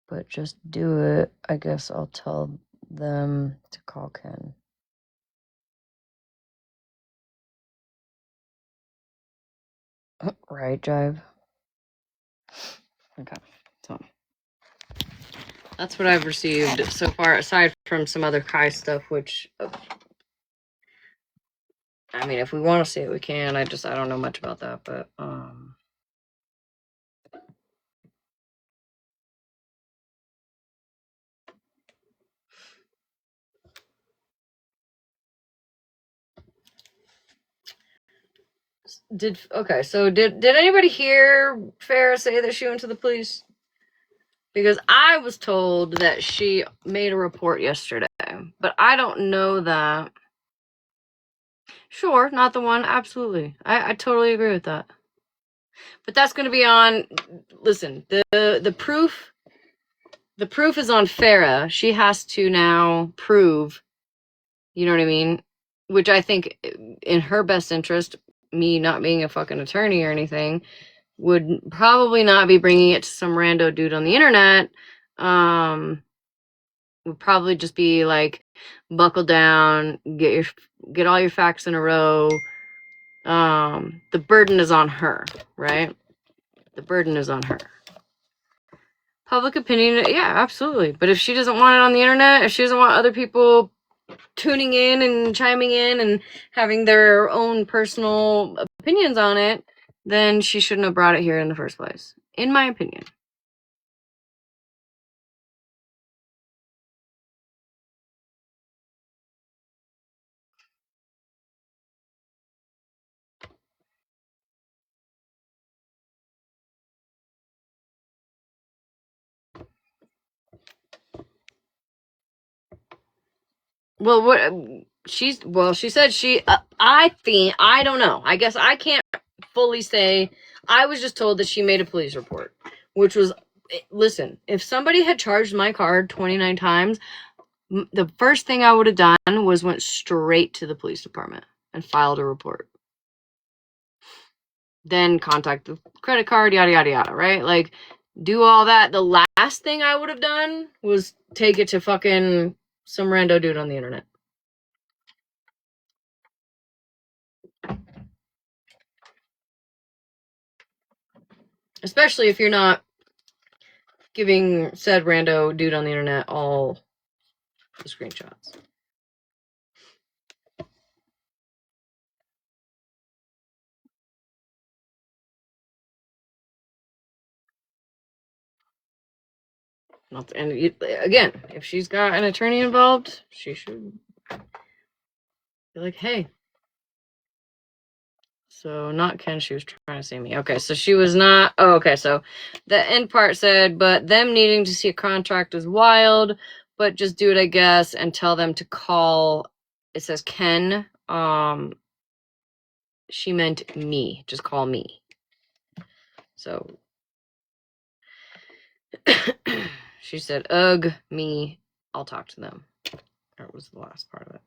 But just do it. I guess I'll tell them to call Ken. Right, Jive? Okay. So that's what I've received so far, aside from some other Kai stuff, which I mean, if we want to see it, we can. I don't know much about that, but did anybody hear Farrah say that she went to the police? Because I was told that she made a report yesterday, but I don't know that. Sure, not the one. Absolutely, I totally agree with that. But that's going to be on. Listen, the proof. The proof is on Farrah. She has to now prove. You know what I mean? Which I think, in her best interest, me not being a fucking attorney or anything, would probably not be bringing it to some rando dude on the internet. Would probably just be like, buckle down, get all your facts in a row. The burden is on her, right? The burden is on her. Public opinion, yeah, absolutely. But if she doesn't want it on the internet, if she doesn't want other people tuning in and chiming in and having their own personal opinions on it, then she shouldn't have brought it here in the first place, in my opinion. Well, she said I don't know. I guess I can't fully say. I was just told that she made a police report, which was, listen, if somebody had charged my card 29 times, the first thing I would have done was went straight to the police department and filed a report. Then contact the credit card, yada, yada, yada, right? Like, do all that. The last thing I would have done was take it to fucking some rando dude on the internet. Especially if you're not giving said rando dude on the internet all the screenshots. And again, if she's got an attorney involved, she should be like, hey. So not Ken, she was trying to say me. Okay, so she was not. Oh, okay, so the end part said, but them needing to see a contract is wild, but just do it, I guess, and tell them to call. It says Ken. She meant me. Just call me. So she said, ugh, me. I'll talk to them. That was the last part of it.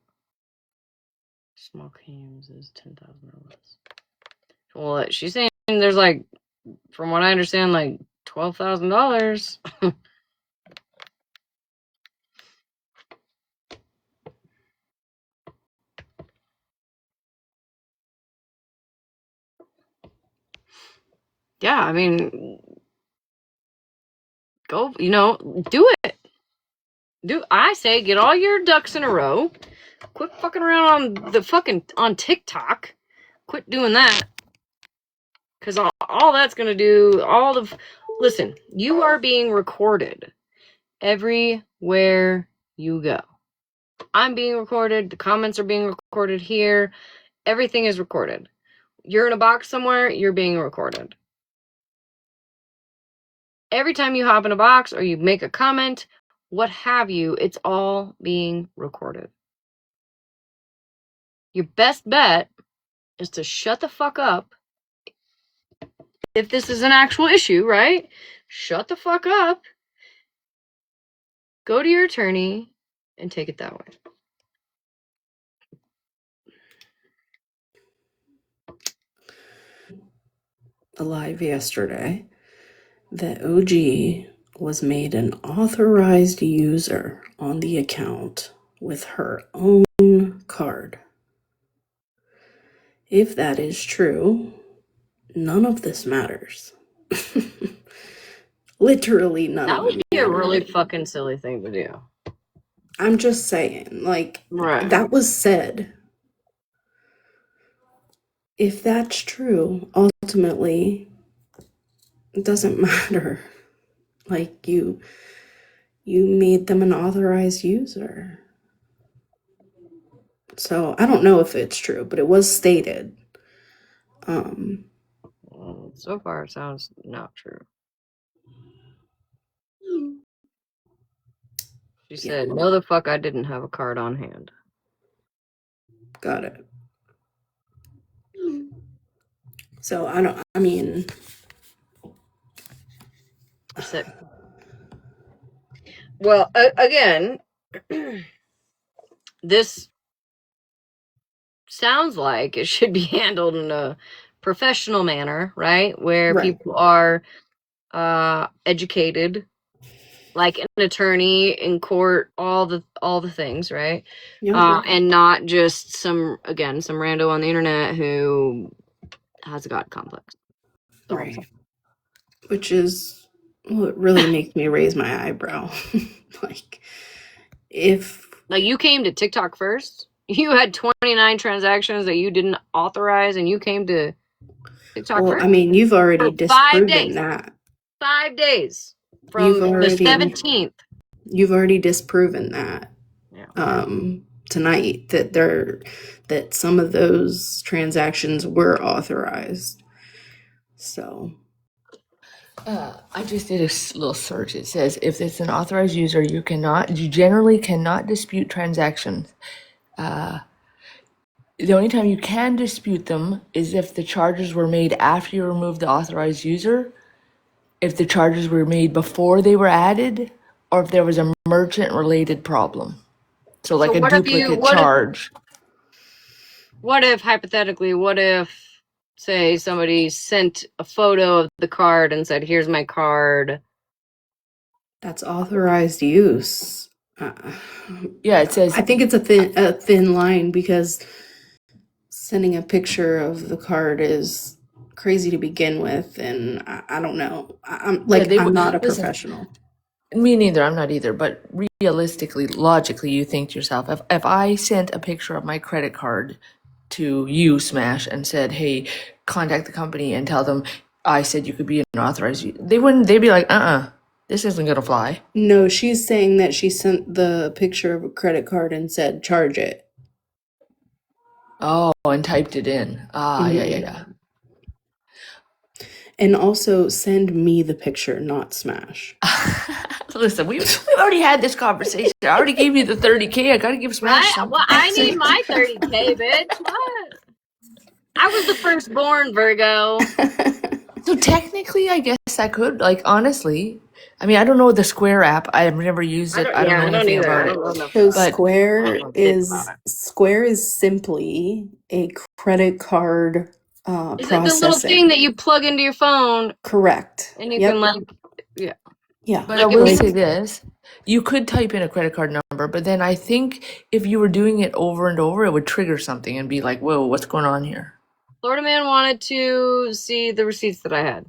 Small claims is 10,000 or less. Well, she's saying there's like, from what I understand, like $12,000. Yeah, I mean, go, do it. I say get all your ducks in a row. Quit fucking around on TikTok. Quit doing that. Because all that's going to do, listen, you are being recorded everywhere you go. I'm being recorded. The comments are being recorded here. Everything is recorded. You're in a box somewhere, you're being recorded. Every time you hop in a box or you make a comment, what have you, it's all being recorded. Your best bet is to shut the fuck up. If this is an actual issue, right? Shut the fuck up. Go to your attorney and take it that way. Live yesterday that OG was made an authorized user on the account with her own card. If that is true, none of this matters. Literally none That of would it be a matters. really fucking silly thing to do. I'm just saying, like, Right. that was said. If that's true, ultimately, it doesn't matter. Like, you made them an authorized user. So I don't know if it's true, but it was stated. So far, it sounds not true. She said, no, the fuck, I didn't have a card on hand. Got it. So I mean. She said, well, again, this sounds like it should be handled in a professional manner, right? Where Right. people are educated, like an attorney in court, all the things, right? Yeah. And not just some rando on the internet who has a god complex. Right. Which is what really makes me raise my eyebrow. Like, you came to TikTok first, you had 29 transactions that you didn't authorize, and you came to TikTok first. I mean, you've already For disproven 5 days. that. 5 days from the 17th. You've already disproven that. Yeah. Tonight that some of those transactions were authorized. So I just did a little search. It says if it's an authorized user, you generally cannot dispute transactions. The only time you can dispute them is if the charges were made after you removed the authorized user, if the charges were made before they were added, or if there was a merchant-related problem. So like a duplicate charge. What if, hypothetically, say somebody sent a photo of the card and said, here's my card? That's authorized use. Yeah, it says. I think it's a thin line, because sending a picture of the card is crazy to begin with, and I don't know. I'm not a professional. Me neither. I'm not either. But realistically, logically, you think to yourself, if I sent a picture of my credit card to you, Smash, and said, hey, contact the company and tell them I said you could be an authorized user, they'd be like, This isn't gonna fly. No, she's saying that she sent the picture of a credit card and said charge it. Oh, and typed it in. Mhm. Yeah. And also send me the picture, not Smash. Listen, we've already had this conversation. I already gave you the 30K. I gotta give Smash Right? something. Well, I need my 30K, bitch. What? I was the firstborn, Virgo. So technically, I guess I could. Like, honestly, I mean, I don't know the Square app. I've never used it. I don't know anything either. I about don't it. know So nothing But Square I don't know shit is about it. Square is simply a credit card Is it the little thing processing. that you plug into your phone Correct. and you Yep. can like, yeah. Yeah. But Like I if will you- say this. You could type in a credit card number, but then I think if you were doing it over and over, it would trigger something and be like, whoa, what's going on here? Florida man wanted to see the receipts that I had.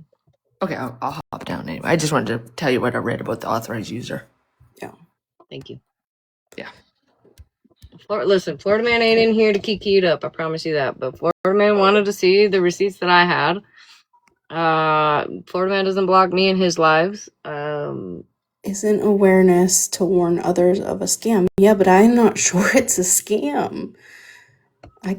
Okay, I'll hop down anyway. I just wanted to tell you what I read about the authorized user. Thank you. Yeah. Listen, Florida man ain't in here to kiki it up. I promise you that. But Florida man wanted to see the receipts that I had. Florida man doesn't block me in his lives. Isn't awareness to warn others of a scam? Yeah, but I'm not sure it's a scam. I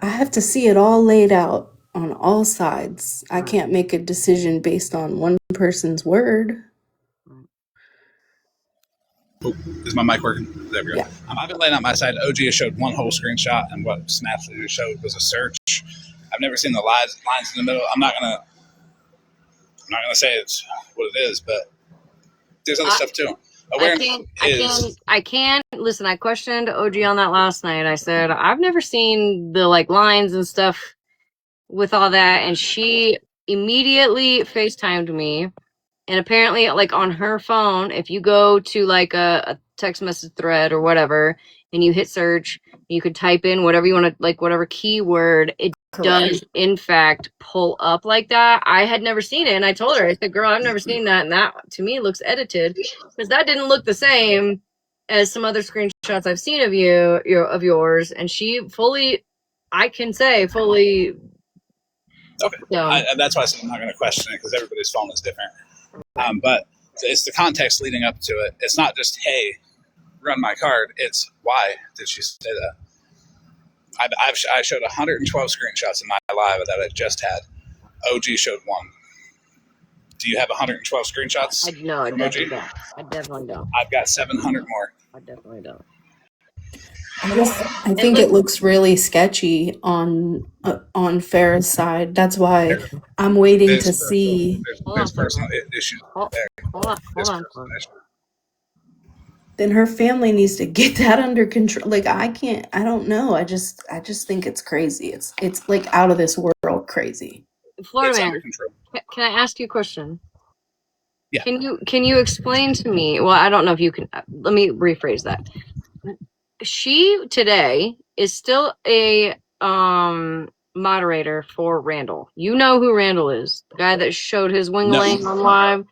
have to see it all laid out on all sides. I can't make a decision based on one person's word. Oh, is my mic working? There we go. Yeah. I've been laying out my side. OG has showed one whole screenshot, and what Smash showed was a search. I've never seen the lines in the middle. I'm not gonna say it's what it is, but there's other stuff too. I can listen. I questioned OG on that last night. I said I've never seen the like lines and stuff with all that, and she immediately FaceTimed me. And apparently, like on her phone, if you go to like a text message thread or whatever, and you hit search, you could type in whatever you want to, like whatever keyword, it does in fact pull up like that. I had never seen it, and I told her, I said, "Girl, I've never seen that, and that to me looks edited because that didn't look the same as some other screenshots I've seen of of yours." And she fully, I can say fully. Okay, that's why I said I'm not going to question it because everybody's phone is different. But it's the context leading up to it. It's not just, hey, run my card. It's why did she say that? I showed 112 screenshots in my live that I just had. OG showed one. Do you have 112 screenshots? No, I definitely don't. I definitely don't. I've got 700 more. I definitely don't. I think it looks really sketchy on Farrah's side. That's why I'm waiting to see. There's personal issues there. Hold on. Then her family needs to get that under control. Like I don't know. I just think it's crazy. It's like out of this world crazy. Florida man, can I ask you a question? Yeah. Can you explain to me? Well, I don't know if you can. Let me rephrase that. She today is still a moderator for Randall. You know who Randall is, the guy that showed his wingling on live.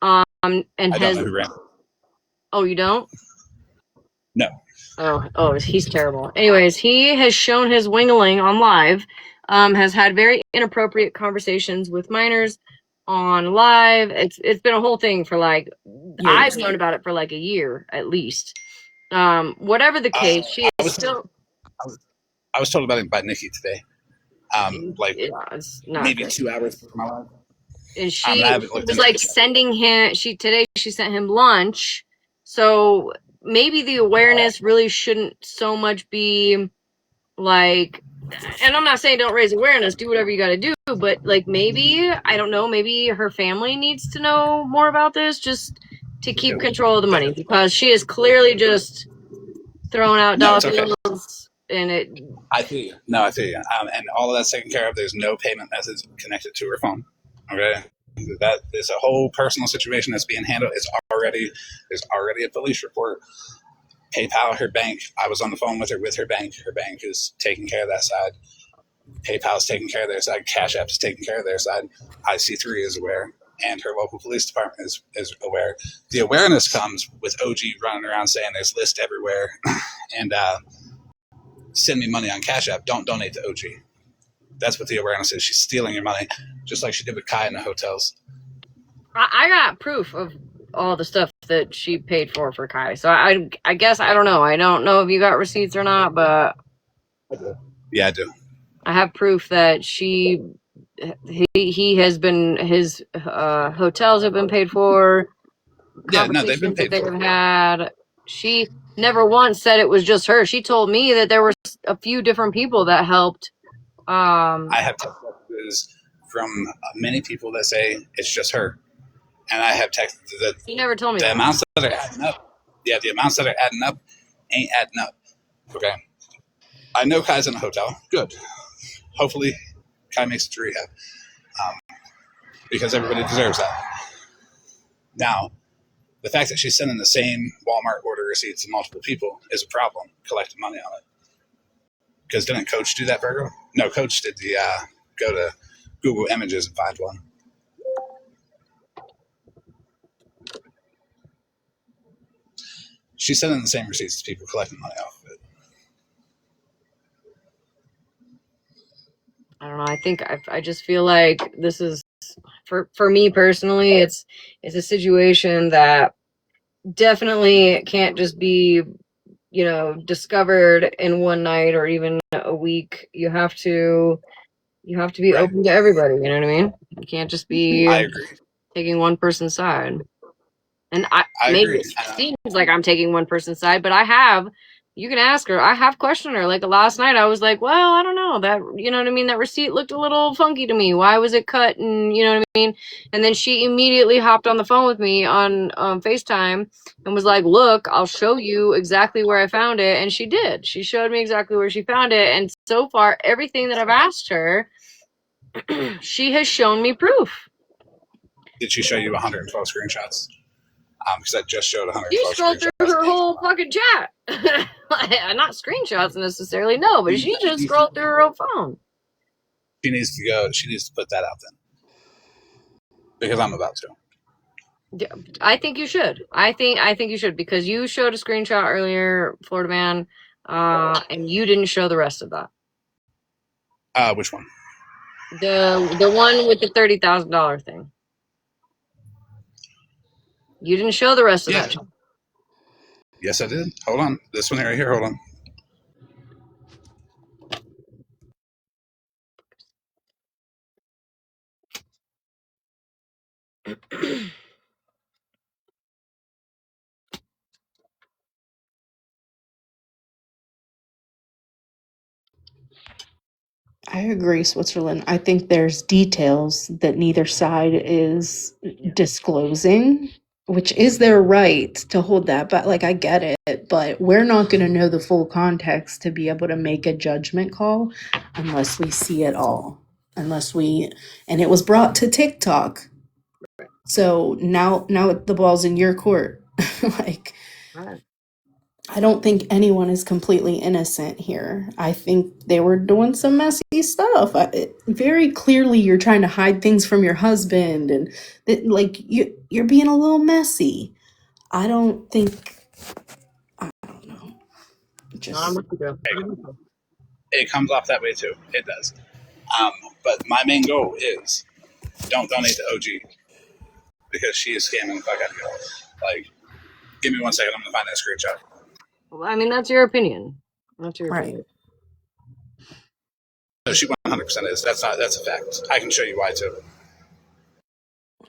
And I don't know who Randall. Oh, you don't? No. Oh, he's terrible. Anyways, he has shown his wingling on live. Has had very inappropriate conversations with minors on live. It's been a whole thing for like I've known about it for like a year at least. Whatever the case, I was told about it by Nikki today. Maybe 2 hours before my live. And she was like sending him. She sent him lunch. So maybe the awareness really shouldn't so much be like. And I'm not saying don't raise awareness. Do whatever you got to do. But like maybe I don't know. Maybe her family needs to know more about this just to keep control of the money because she is clearly just throwing out dollar bills and it. I feel you. And all of that's taken care of. There's no payment methods connected to her phone. Okay, that is a whole personal situation that's being handled. There's already a police report. PayPal, her bank. I was on the phone with her bank. Her bank is taking care of that side. PayPal is taking care of their side. Cash App is taking care of their side. IC3 is aware, and her local police department is aware. The awareness comes with OG running around saying there's lists everywhere, and send me money on Cash App. Don't donate to OG. That's what the awareness is. She's stealing your money, just like she did with Kai in the hotels. I got proof of all the stuff that she paid for Kai. So I guess I don't know. I don't know if you got receipts or not, but Yeah, I do. I have proof that he has been his hotels have been paid for. Yeah, no, they've been Conversations that paid they've for. had. She never once said it was just her. She told me that there were a few different people that helped. I have text messages from many people that say it's just her, and I have text that She never told me the that. amounts that are adding up. Yeah, the amounts that are adding up ain't adding up. Okay, I know Kai's in a hotel. Good. Hopefully, Kai makes it to rehab, because everybody deserves that. Now, the fact that she's sending the same Walmart order receipts to multiple people is a problem. Collecting money on it. Because didn't Coach do that, Virgo? No, Coach did the go to Google Images and find one. She's sending the same receipts to people collecting money off of it. I don't know. I think I just feel like this is for me personally. It's a situation that definitely can't just be discovered in one night or even a week. You have to be Right. open to everybody. You know what I mean? You can't just be I agree. taking one person's side. And I maybe agree. it seems like I'm taking one person's side, but you can ask her. I have questioned her. Like last night, I was like, well, I don't know that, you know what I mean? That receipt looked a little funky to me. Why was it cut? And you know what I mean? And then she immediately hopped on the phone with me on FaceTime and was like, look, I'll show you exactly where I found it. And she did. She showed me exactly where she found it. And so far, everything that I've asked her, she has shown me proof. Did she show you 112 screenshots? Because I just showed 112 You scrolled screenshots. through her whole fucking chat. Not screenshots necessarily, no, but she just scrolled through her whole phone. She needs to go. She needs to put that out then. Because I'm about to. Yeah, I think you should. I think you should, because you showed a screenshot earlier, Florida Man, and you didn't show the rest of that. Which one? The one with the $30,000 thing. You didn't show the rest of that. Yes, I did. Hold on. This one right here. Hold on. I agree, Switzerland. I think there's details that neither side is disclosing, which is their right to hold that. But like, I get it, but we're not going to know the full context to be able to make a judgment call unless we see it all. And it was brought to TikTok. So now the ball's in your court. Like, Right. I don't think anyone is completely innocent here. I think they were doing some messy stuff. Very clearly, you're trying to hide things from your husband, and you're being a little messy. I don't know. It comes off that way too. It does. But my main goal is don't donate to OG because she is scamming the fuck out of you. Like, give me 1 second. I'm gonna find that screenshot. Well, I mean, that's your opinion. That's your Right. opinion. No, she 100% is. That's a fact. I can show you why too.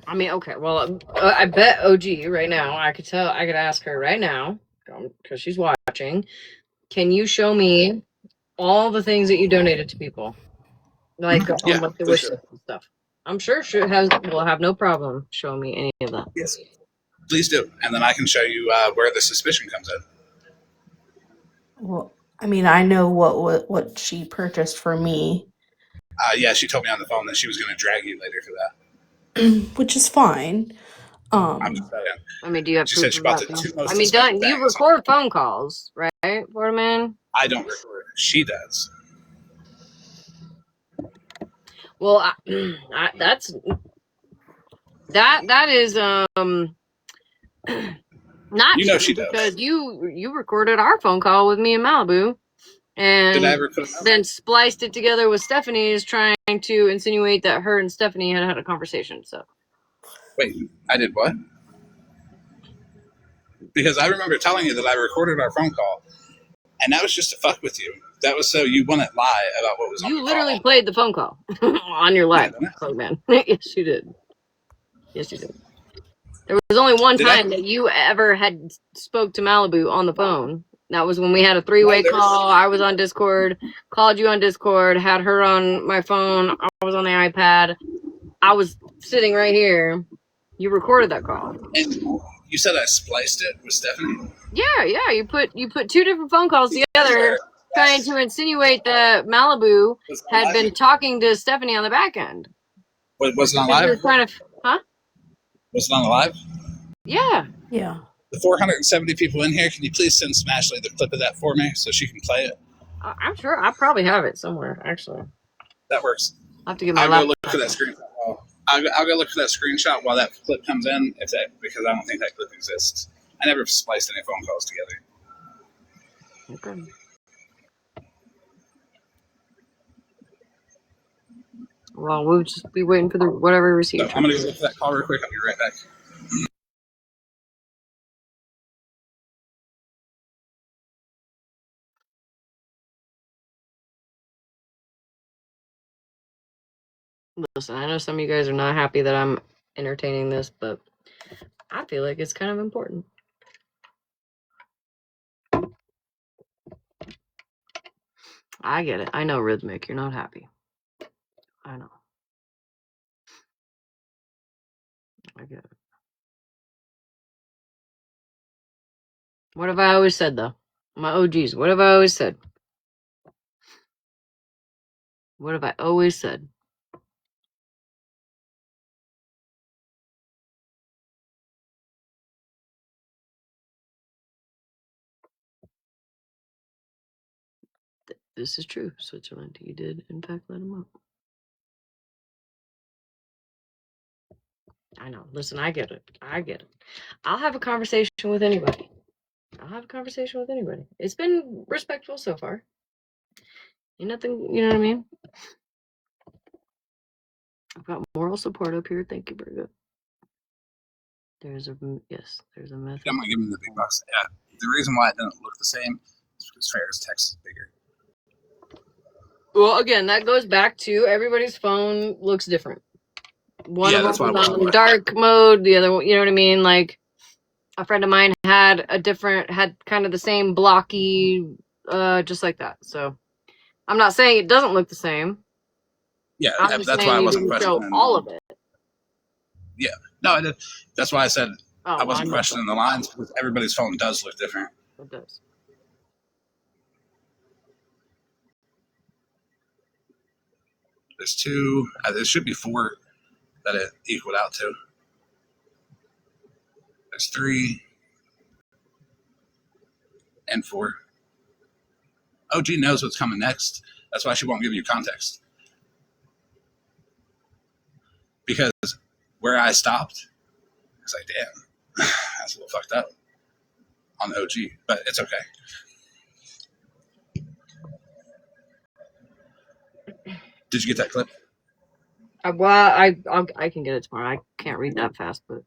I mean, okay, well, I bet OG right now, I could ask her right now, because she's watching. Can you show me all the things that you donated to people? Like, Yeah, like the for wish sure. list and stuff. I'm sure she will have no problem showing me any of that. Yes. Please do. And then I can show you where the suspicion comes in. Well, I mean, I know what she purchased for me, Yeah, she told me on the phone that she was going to drag you later for that. which is fine. I'm just saying. I mean, do you have She proof said she of bought that, the though? two most I mean, suspicious you bags. record phone calls, right, Florida Man? I don't record. She does. Well, that is not You know true, she does. because you recorded our phone call with me in Malibu, Did I and ever put them out? then spliced it together with Stephanie's, trying to insinuate that her and Stephanie had a conversation. So Wait, I did what? Because I remember telling you that I recorded our phone call, and that was just to fuck with you. That was so you wouldn't lie about what was on the You literally call. played the phone call on your live Yeah, program. Yes, you did. Yes, you did. There was only one Did I? time that you ever had spoke to Malibu on the phone. That was when we had a three-way No, there was- call. I was on Discord, called you on Discord, had her on my phone. I was on the iPad. I was sitting right here. You recorded that call. And you said I spliced it with Stephanie? Yeah. You put two different phone calls together, trying to insinuate that Malibu had been talking to Stephanie on the back end. Was it on You were live? trying to, huh? Was it on the live? Yeah. Yeah. The 470 people in here, can you please send Smashley the clip of that for me so she can play it? I'm sure I probably have it somewhere, actually. That works. I'll have to get my I'll go laptop. look for that screenshot. I'll go look for that screenshot while that clip comes in, because I don't think that clip exists. I never spliced any phone calls together. Okay. Well, we'll just be waiting for the whatever receipt. So I'm gonna go look for that call real quick. I'll be right back. Listen, I know some of you guys are not happy that I'm entertaining this, but I feel like it's kind of important. I get it. I know, Rhythmic, you're not happy. I know. I get it. What have I always said, though? My OGs, what have I always said? What have I always said? This is true, Switzerland. You did, in fact, let him up. I know. Listen, I get it. I get it. I'll have a conversation with anybody. It's been respectful so far. Nothing, you know what I mean? I've got moral support up here. Thank you, Virgo. There's a method. I'm gonna give him the big bucks. Yeah. The reason why it doesn't look the same is because Farrah's text is bigger. Well, again, that goes back to everybody's phone looks different. One of them was on dark mode, the other one, you know what I mean? Like, a friend of mine had kind of the same blocky, just like that. So, I'm not saying it doesn't look the same. Yeah, that's why I wasn't questioning all of it. Yeah, no, I did. That's why I said Oh, I wasn't questioning the lines, because everybody's phone does look different. It does. There's two. There should be four that it equaled out to. There's 3 and 4. OG knows what's coming next. That's why she won't give you context. Because where I stopped, it's like, damn, that's a little fucked up on the OG, but it's okay. Did you get that clip? Well, I can get it tomorrow. I can't read that fast, but.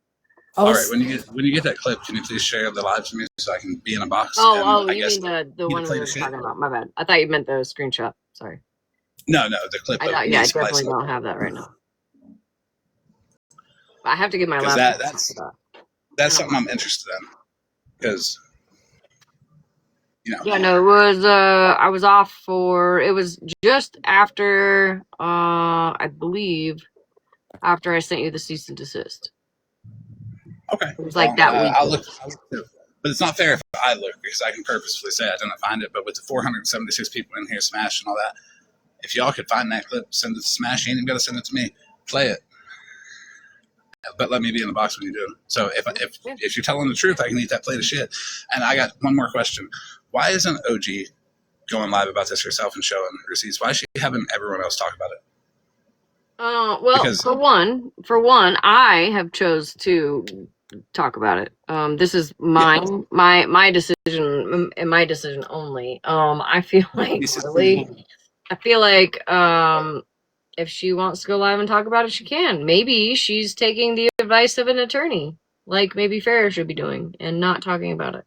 All right, when you get that clip, can you please share the live to me so I can be in a box? Oh, you mean the one we were shit? talking about? My bad. I thought you meant the screenshot. Sorry. No, the clip. I definitely don't have that right now. I have to get my laptop. That's something I'm interested in, because Yeah, no, it was I was off for, it was just after I believe after I sent you the cease and desist. Okay. It was like that week. I'll look too. But it's not fair if I look, because I can purposefully say I didn't find it. But with the 476 people in here, Smash and all that, if y'all could find that clip, send it to Smash. You ain't even got to send it to me. Play it. But let me be in the box when you do. So if you're telling the truth, I can eat that plate of shit. And I got one more question. Why isn't OG going live about this herself and showing receipts? Why is she having everyone else talk about it? Well, because for one, I have chose to talk about it. This is mine, my decision, and my decision only. I feel like if she wants to go live and talk about it, she can. Maybe she's taking the advice of an attorney, like maybe Farrah should be doing, and not talking about it.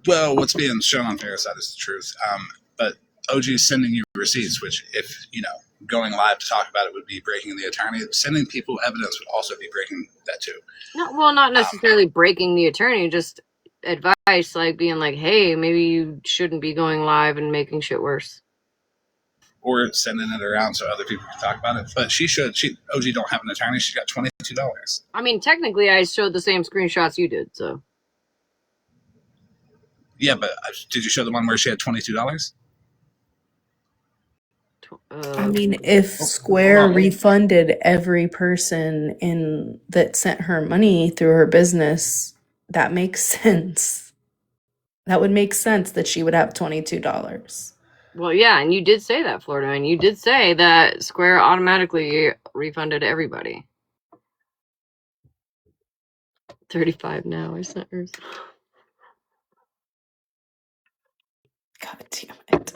Well, what's being shown on Farrah's side is the truth. But OG is sending you receipts, which if, going live to talk about it would be breaking the attorney. Sending people evidence would also be breaking that too. No, well, not necessarily breaking the attorney, just advice, like being like, hey, maybe you shouldn't be going live and making shit worse. Or sending it around so other people can talk about it. But OG don't have an attorney. She got $22. I mean, technically, I showed the same screenshots you did, so. Yeah, but did you show the one where she had $22? I mean, if Square refunded every person that sent her money through her business, that makes sense. That would make sense that she would have $22. Well, yeah, and you did say that, Florida, and you did say that Square automatically refunded everybody. 35 now, I sent hers. God damn it.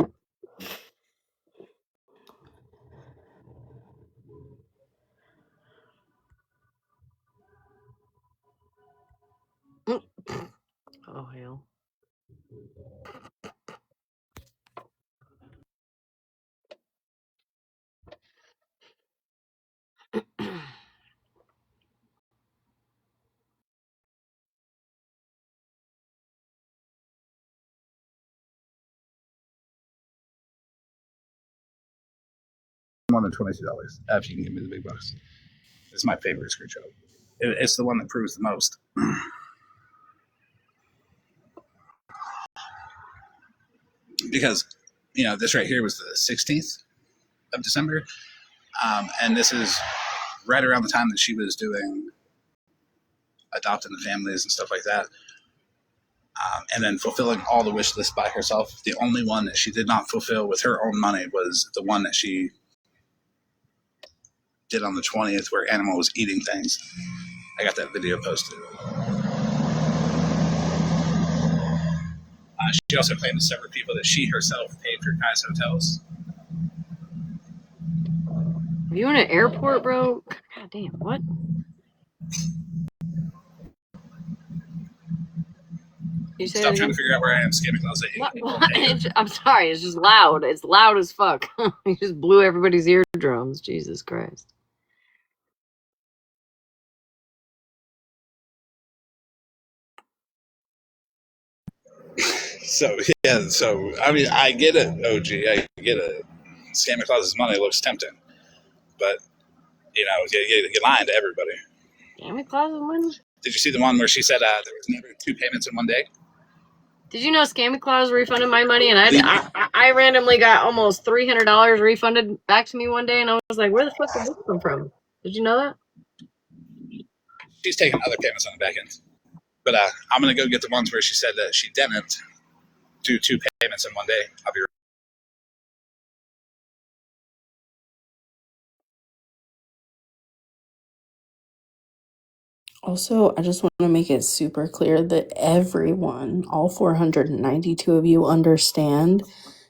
Oh, hell. More than $22. If you can give me the big bucks. It's my favorite screenshot. It's the one that proves the most. Because, this right here was the 16th of December. And this is right around the time that she was doing adopting the families and stuff like that. And then fulfilling all the wish lists by herself. The only one that she did not fulfill with her own money was the one that she did on the 20th where Animal was eating things. I got that video posted. She also claimed to several people that she herself paid for Kai's hotels. Are you in an airport, bro? God damn, what? You say Stop trying to figure out where I am. Scammy Closet. I'm sorry, it's just loud. It's loud as fuck. You just blew everybody's eardrums. Jesus Christ. So I mean, I get it, OG. I get it. Scammy Closet's money looks tempting, but you're lying to everybody. Scammy Closet money? Did you see the one where she said there was never 2 payments in one day? Did you know Scammy Claus refunded my money, and I randomly got almost $300 refunded back to me one day, and I was like, where the fuck did this come from? Did you know that? She's taking other payments on the back end. But I'm going to go get the ones where she said that she didn't do 2 payments in one day. I'll be right. Also, I just want to make it super clear that everyone, all 492 of you, understand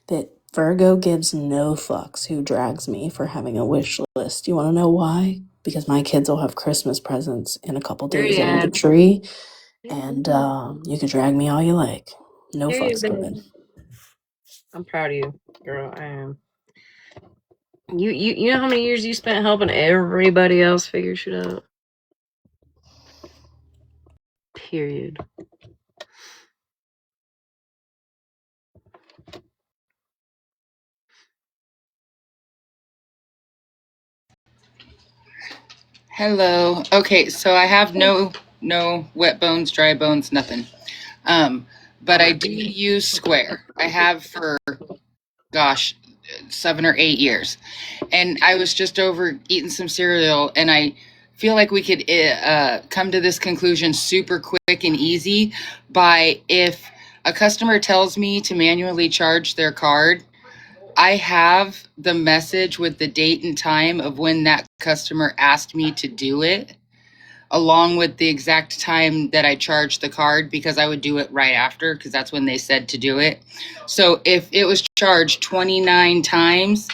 that Virgo gives no fucks who drags me for having a wish list. You want to know why? Because my kids will have Christmas presents in a couple days under the tree, and you can drag me all you like. No fucks given. I'm proud of you, girl. I am. You know how many years you spent helping everybody else figure shit out? Period. Hello. Okay, so I have no wet bones, dry bones, nothing. But I do use Square. I have for 7 or 8 years. And I was just over eating some cereal, and I feel like we could come to this conclusion super quick and easy by if a customer tells me to manually charge their card, I have the message with the date and time of when that customer asked me to do it, along with the exact time that I charged the card, because I would do it right after, because that's when they said to do it. So if it was charged 29 times,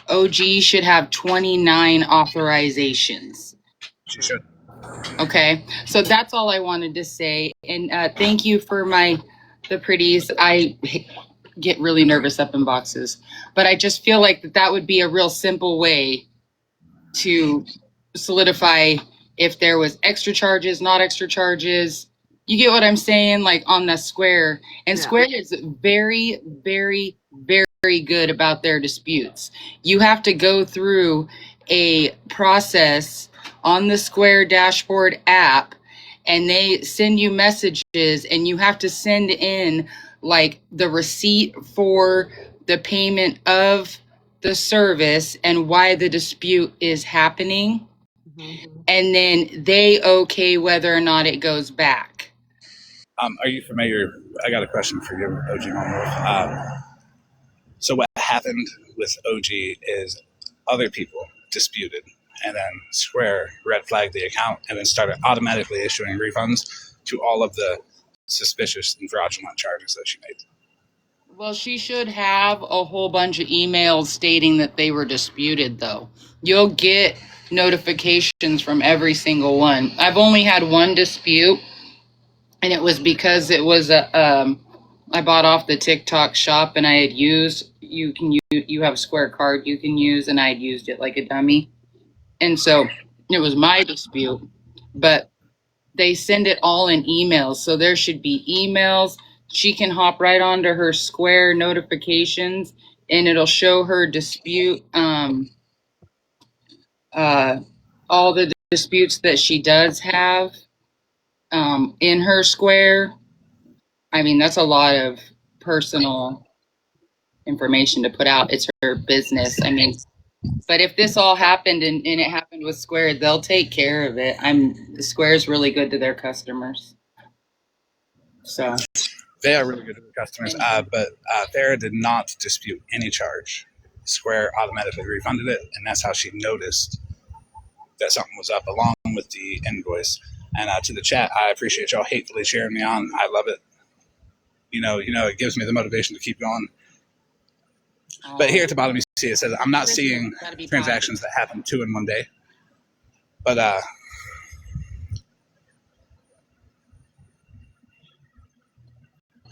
OG should have 29 authorizations. She should. Okay, so that's all I wanted to say. And thank you for the pretties. I get really nervous up in boxes, but I just feel like that would be a real simple way to solidify if there was extra charges, not extra charges. You get what I'm saying? Like on the Square. And Square is very, very, very good about their disputes. You have to go through a process on the Square dashboard app, and they send you messages, and you have to send in like the receipt for the payment of the service and why the dispute is happening. And then they okay whether or not it goes back. Are you familiar? I got a question for you, OG Mama. So what happened with OG is other people disputed, and then Square red flagged the account and then started automatically issuing refunds to all of the suspicious and fraudulent charges that she made. Well, she should have a whole bunch of emails stating that they were disputed, though. You'll get notifications from every single one. I've only had one dispute, and it was because it was I bought off the TikTok shop, and I had used, you have a Square card you can use, and I had used it like a dummy. And so it was my dispute, but they send it all in emails. So there should be emails. She can hop right onto her Square notifications, and it'll show her dispute, all the disputes that she does have in her Square. I mean, that's a lot of personal information to put out. It's her business. I mean, but if this all happened and it happened with Square, they'll take care of it. Square's really good to their customers. So they are really good to their customers. But Farrah did not dispute any charge. Square automatically refunded it, and that's how she noticed that something was up, along with the invoice. And to the chat, I appreciate y'all hatefully cheering me on. I love it. You know, it gives me the motivation to keep going. But here at the bottom, you see it says, I'm not seeing transactions that happen 2 in one day. But all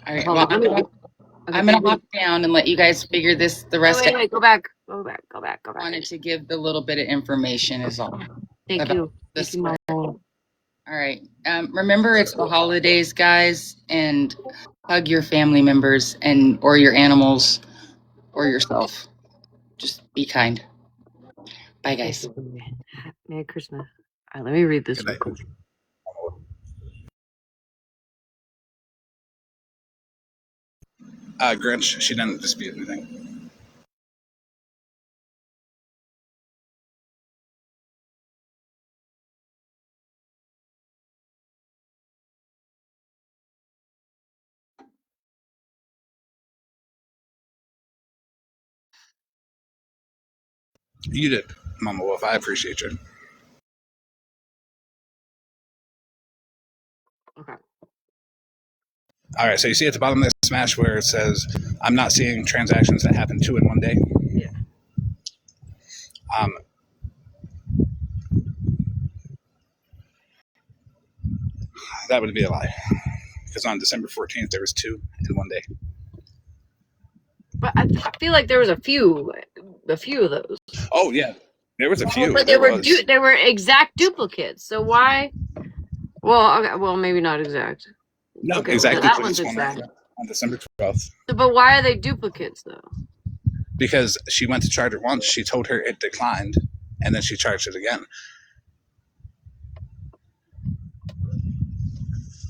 right, well, I'm gonna hop down and let you guys figure the rest out. Wait, go back. Wanted to give the little bit of information is all. Thank you. All right. Remember, it's the holidays, guys, and hug your family members or your animals or yourself. Just be kind. Bye, guys. Merry Christmas. All right, let me read this. Grinch, she didn't dispute anything. You did, Mama Wolf. I appreciate you. Okay. All right, so you see at the bottom of this smash where it says, I'm not seeing transactions that happen 2 in one day. Yeah. That would be a lie. Because on December 14th, there was 2 in one day. But I feel like there was a few of those. Oh, yeah. There was a few. But they were exact duplicates. So why? Well, okay, well, maybe not exact. No, okay, exactly. That one's exact. On December 12th. So, but why are they duplicates, though? Because she went to charge it once. She told her it declined, and then she charged it again.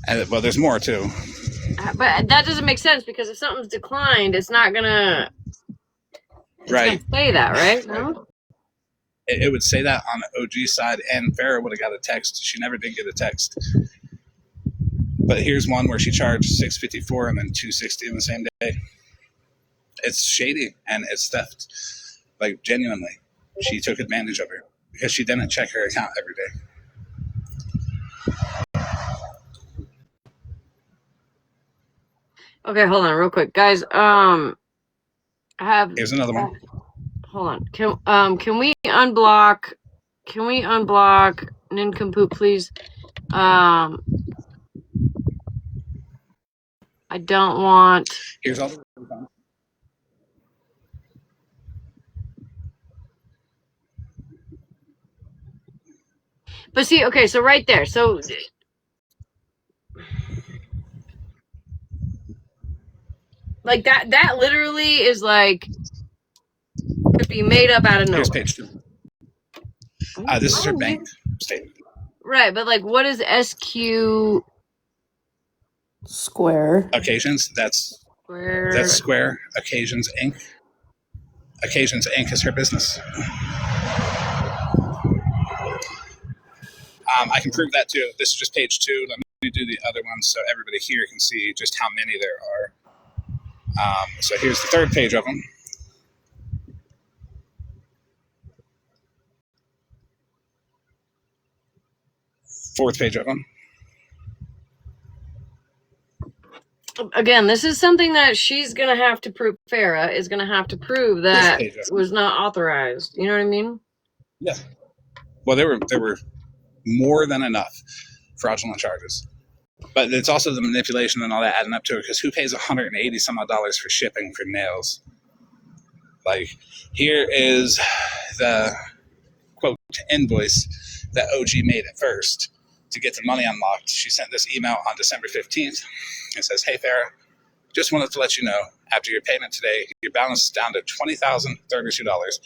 And well, there's more too. But that doesn't make sense because if something's declined, it's not gonna. Right. Gonna say that, right? No. It would say that on the OG side, and Farrah would have got a text. She never did get a text. But here's one where she charged $654 and then $260 in the same day. It's shady and it's theft. Like, genuinely, she took advantage of her because she didn't check her account every day. Okay, hold on, real quick, guys. I have. Here's another one. hold on. Can we unblock? Can we unblock Nincompoop, please? I don't want. Here's all the refunds. But see, okay, so right there, so like that literally is like could be made up out of nowhere. Here's page 2. This is her bank statement. Right, but like, what is SQ Square. Occasions, that's Square. Occasions Inc. Occasions Inc. is her business. I can prove that too. This is just page 2. Let me do the other one so everybody here can see just how many there are. So here's the third page of them. Fourth page of them. Again, this is something that she's gonna have to prove. Farrah is gonna have to prove that was not authorized. You know what I mean? Yeah. Well, there were more than enough fraudulent charges, but it's also the manipulation and all that adding up to it. Because who pays $180 some odd for shipping for nails? Like, here is the quote invoice that OG made at first to get the money unlocked. She sent this email on December 15th. It says, "Hey Farrah, just wanted to let you know, after your payment today, your balance is down to $20,032.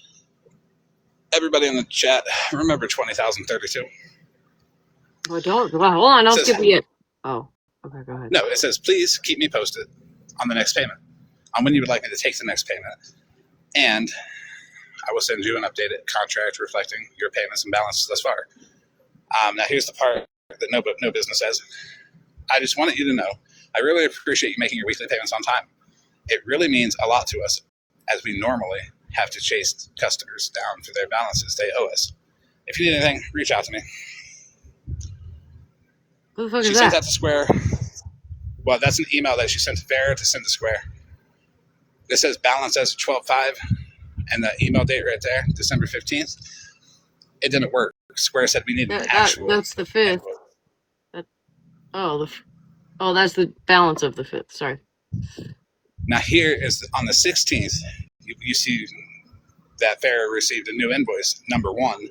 Everybody in the chat, remember $20,032? Well, don't. Well, hold on, don't skip it. Oh, okay, go ahead. No, it says, please keep me posted on the next payment, on when you would like me to take the next payment. And I will send you an updated contract reflecting your payments and balances thus far." Now, here's the part that no business says. "I just wanted you to know, I really appreciate you making your weekly payments on time. It really means a lot to us, as we normally have to chase customers down for their balances they owe us. If you need anything, reach out to me." Who the fuck She is sent that? that to Square. Well, that's an email that she sent to Farrah to send to Square. It says balance as of 12/5, and the email date right there, December 15th. It didn't work. Square said we need an actual. That's the 5th. That's the balance of the 5th. Sorry. Now here is on the 16th, you see that Farrah received a new invoice, number 1.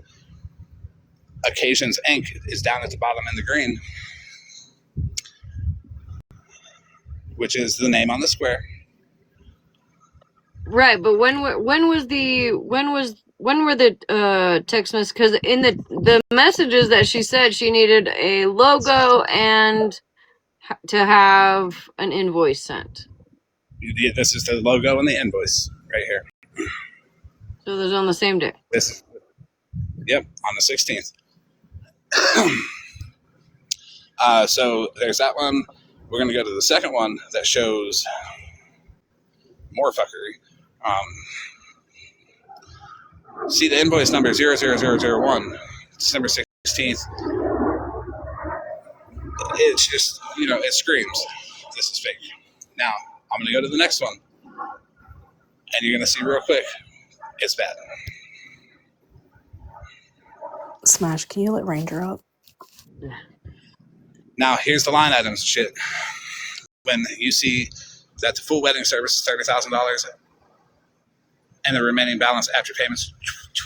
Occasions Inc. is down at the bottom in the green, which is the name on the square. Right, but when were the text messages? Because in the messages that she said she needed a logo and to have an invoice sent. This is the logo and the invoice right here. So those on the same day. Yep, on the 16th. So there's that one. We're going to go to the second one that shows more fuckery. See the invoice number 00001, December 16th. It's just, it screams, this is fake. Now, I'm going to go to the next one. And you're going to see real quick, it's bad. Smash, can you let Ranger up? Now, here's the line items shit. When you see that the full wedding service is $30,000 and the remaining balance after payments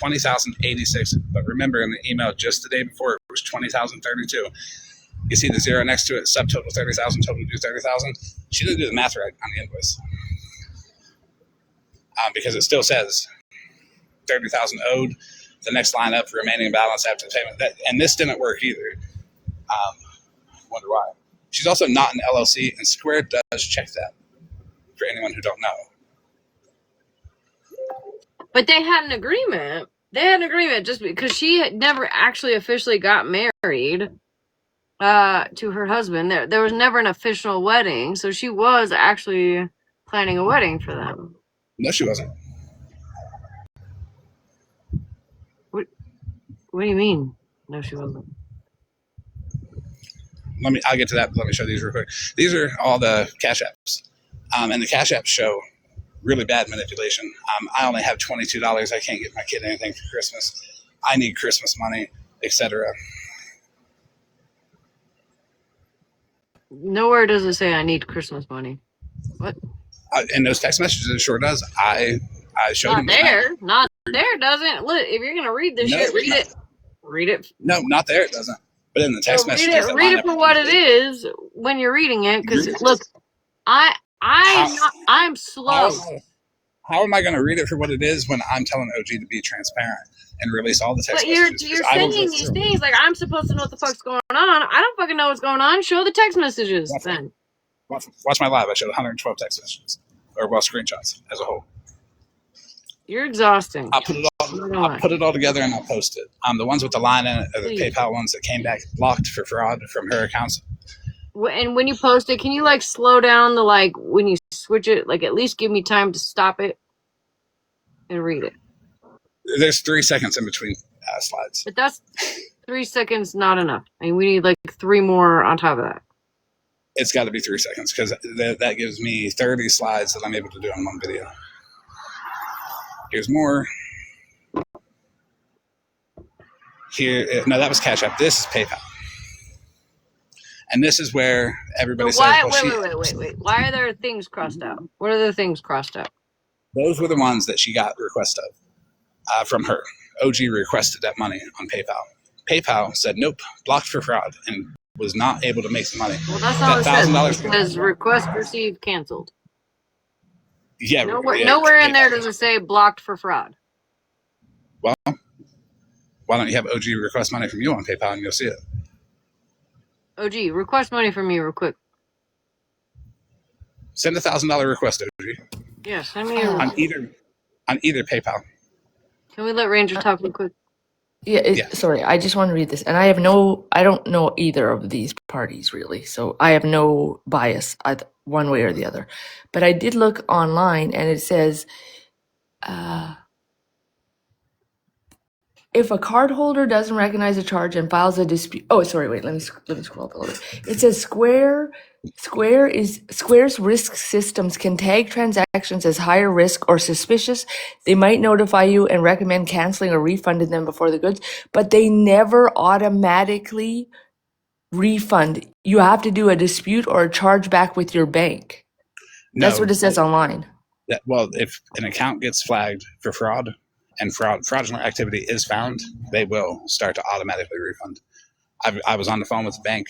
$20,086. But remember, in the email just the day before, it was $20,032. You see the zero next to it, subtotal 30,000, total due 30,000. She didn't do the math right on the invoice because it still says 30,000 owed. The next line up, remaining balance after the payment. And this didn't work either. Wonder why. She's also not an LLC, and Square does check that. For anyone who don't know. But they had an agreement. Just because she had never actually officially got married to her husband. There was never an official wedding, so she was actually planning a wedding for them. No, she wasn't. What do you mean? No, she wasn't. I'll get to that, but let me show these real quick. These are all the Cash Apps. And the Cash Apps show really bad manipulation. I only have $22. I can't get my kid anything for Christmas. I need Christmas money, etc. Nowhere does it say I need Christmas money. What? In those text messages, it sure does. I showed Not him. there. Not there. Doesn't look. If you're gonna read this No, shit, read it. Read it. No, not there. It doesn't. But in the text Read messages, it. Read it for what it is when you're reading it. Because look, I'm slow. How am I going to read it for what it is when I'm telling OG to be transparent and release all the text But messages? you're saying these things like I'm supposed to know what the fuck's going on. I don't fucking know what's going on. Show the text messages then. Watch my live. I showed 112 text messages, or well, screenshots as a whole. You're exhausting. I'll put it all together and I'll post it. The ones with the line in it are the PayPal ones that came back blocked for fraud from her accounts. And when you post it, can you like slow down the like when you switch it? Like at least give me time to stop it and read it. There's 3 seconds in between slides. But that's 3 seconds not enough. I mean, we need like 3 more on top of that. It's got to be 3 seconds because that gives me 30 slides that I'm able to do in one video. Here's more. Here, no, that was Cash App. This is PayPal. And this is where everybody So says, wait. Why are there things crossed out? What are the things crossed out? Those were the ones that she got request of from her. OG requested that money on PayPal. PayPal said, nope, blocked for fraud, and was not able to make the money. Well, that's not what it says. It says request received canceled. Yeah. Nowhere in there does it say blocked for fraud. Well, why don't you have OG request money from you on PayPal and you'll see it? OG, request money from me real quick. Send $1,000 request, OG. Yeah, send me on either PayPal. Can we let Ranger talk real quick? Yeah, sorry, I just want to read this. And I don't know either of these parties really. So I have no bias one way or the other. But I did look online and it says, if a cardholder doesn't recognize a charge and files a dispute, let me scroll up a little bit. It says Square's risk systems can tag transactions as higher risk or suspicious. They might notify you and recommend canceling or refunding them before the goods, but they never automatically refund. You have to do a dispute or a chargeback with your bank. That's what it says online. Well, if an account gets flagged for fraud and fraudulent activity is found, they will start to automatically refund. I was on the phone with the bank.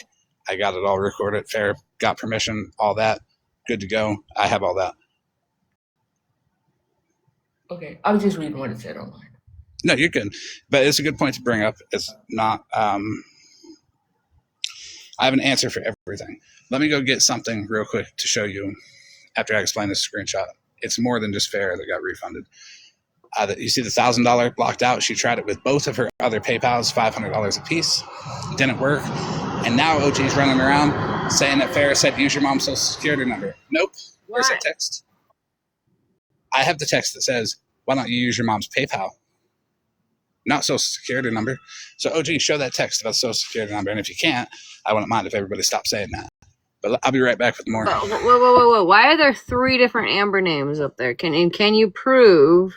I got it all recorded, fair, got permission, all that, good to go. I have all that. Okay, I was just reading what it said online. No, you're good. But it's a good point to bring up. It's not, I have an answer for everything. Let me go get something real quick to show you after I explain this screenshot. It's more than just fair that got refunded. You see the $1,000 blocked out. She tried it with both of her other PayPals, $500 a piece. Didn't work. And now OG's running around saying that Farrah said, use your mom's social security number. Nope. Where's that text? I have the text that says, why don't you use your mom's PayPal? Not social security number. So OG, show that text about social security number. And if you can't, I wouldn't mind if everybody stopped saying that. But I'll be right back with more. Whoa. Why are there 3 different Amber names up there? Can you prove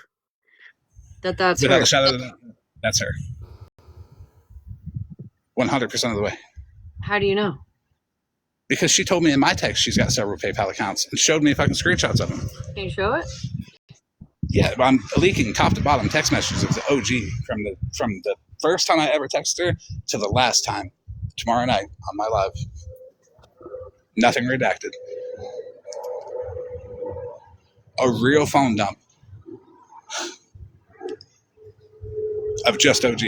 that's Without her? a shadow of a doubt, that's her. 100% of the way. How do you know? Because she told me in my text she's got several PayPal accounts and showed me fucking screenshots of them. Can you show it? Yeah, I'm leaking top to bottom text messages of the OG from the first time I ever texted her to the last time tomorrow night on my live. Nothing redacted. A real phone dump of just OG.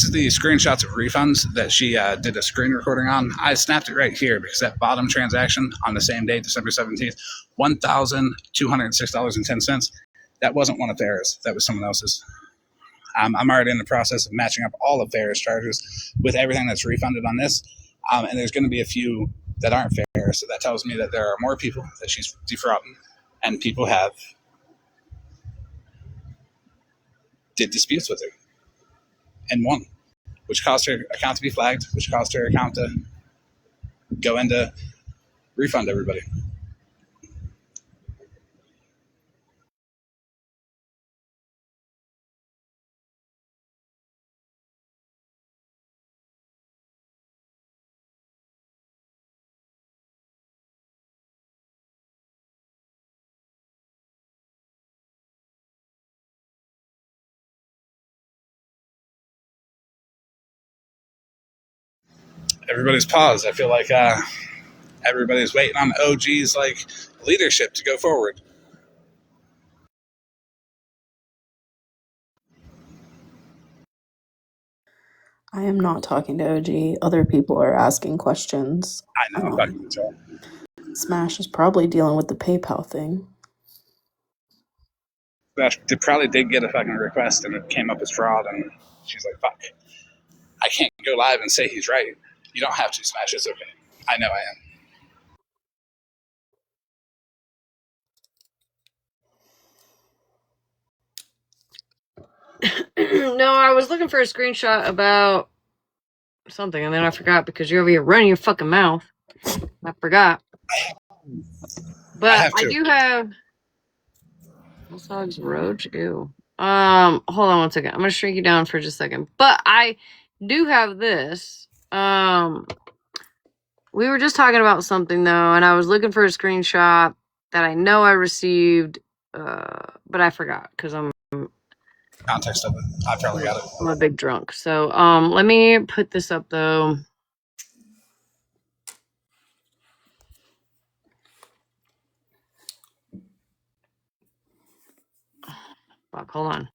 this is the screenshots of refunds that she did a screen recording on. I snapped it right here because that bottom transaction on the same day, December 17th, $1,206.10. That wasn't one of Farrah's. That was someone else's. I'm already in the process of matching up all of Farrah's charges with everything that's refunded on this. And there's going to be a few that aren't fair. So that tells me that there are more people that she's defrauding, and people did disputes with her and won, which caused her account to be flagged, which caused her account to go into refund everybody. Everybody's paused. I feel like everybody's waiting on OG's like leadership to go forward. I am not talking to OG. Other people are asking questions. I know. I'm talking to her. Smash is probably dealing with the PayPal thing. Smash probably did get a fucking request, and it came up as fraud, and she's like, fuck. I can't go live and say he's right. You don't have to, Smash. It's okay. I know I am. No, I was looking for a screenshot about something, and then I forgot because you're over here running your fucking mouth. I forgot. But I do have Hillsog's Roach. Ew. Hold on one second. I'm gonna shrink you down for just a second. But I do have this. We were just talking about something though, and I was looking for a screenshot that I know I received, but I forgot because I'm context of it. I probably got it. I'm a big drunk. So let me put this up though. Fuck, hold on.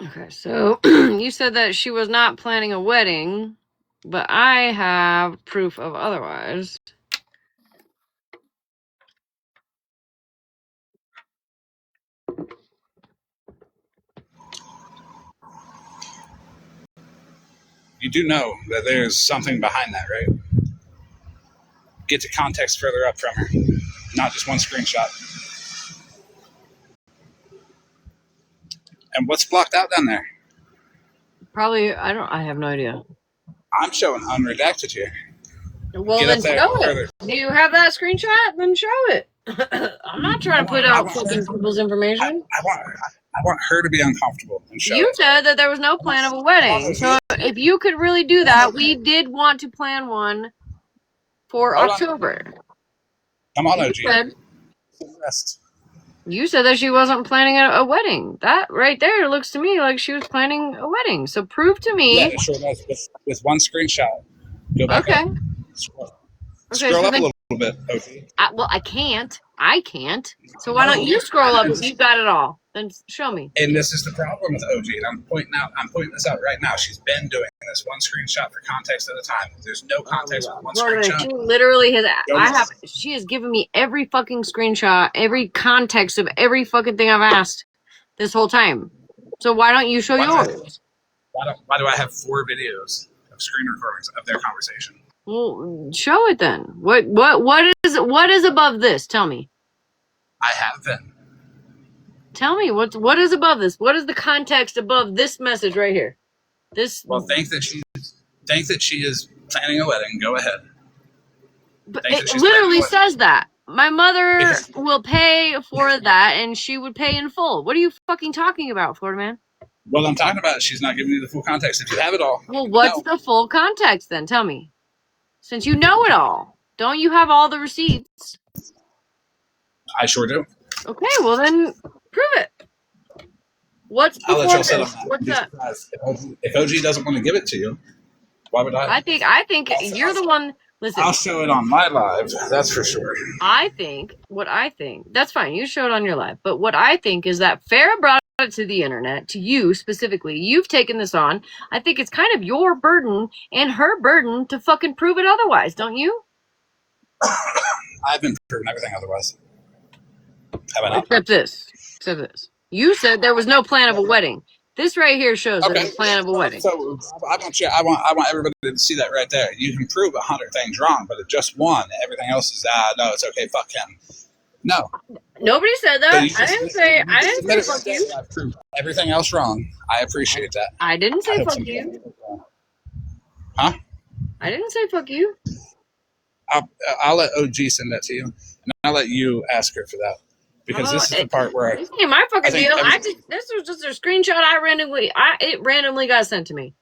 Okay, so you said that she was not planning a wedding, but I have proof of otherwise. You do know that there's something behind that, right? Get the context further up from her, not just one screenshot. And what's blocked out down there? Probably, I have no idea. I'm showing unredacted here. Well, Get then up there show further. it. Do you have that screenshot? Then show it. I'm not trying to put out fucking people's information. I want her to be uncomfortable and show You it. said that there was no plan of a wedding. So if you could really do that, we did want to plan one for October. Come on, OG. You said that she wasn't planning a wedding. That right there looks to me like she was planning a wedding. So prove to me. Yeah, it sure does. With one screenshot. Go back up. Scroll so up a little bit, OG. Well, I can't. So why don't you scroll up if you got it all? Then show me. And this is the problem with OG, and I'm pointing this out right now. She's been doing this one screenshot for context at a time. There's no context with one screenshot. She literally has. She has given me every fucking screenshot, every context of every fucking thing I've asked this whole time. So why don't you show yours? Why do I have 4 videos of screen recordings of their conversation? Well, show it then. What is above this? Tell me. I have been. Tell me what is above this? What is the context above this message right here? This. Well, think that she is planning a wedding. Go ahead. But it literally says that. My mother will pay for that, and she would pay in full. What are you fucking talking about, Florida man? Well, I'm talking about she's not giving you the full context. If you have it all. Well, what's the full context then? Tell me. Since you know it all, don't you have all the receipts? I sure do. Okay, well then prove it. What's I'll let before y'all settle this? that. What's Be that? surprised. If OG doesn't want to give it to you, why would I? I think you're the one. Listen, I'll show it on my live. That's for sure. what I think, that's fine. You show it on your live. But what I think is that Farrah brought it to the internet, to you specifically. You've taken this on. I think it's kind of your burden and her burden to fucking prove it otherwise, don't you? I've been proven everything otherwise. Have I not? Except this. You said there was no plan of a wedding. This right here shows that Okay. it's a plan of a wedding. So I want everybody to see that right there. You can prove 100 things wrong, but if just one, everything else is no, it's okay. Fuck him. No. Nobody said So that. you I didn't say fuck you. I've proved everything else wrong. I appreciate that. I didn't I say hope fuck some- you. Huh? I didn't say fuck you. I'll let OG send that to you, and I'll let you ask her for that because this is the part where This ain't my fucking think deal. This was just a screenshot it randomly got sent to me.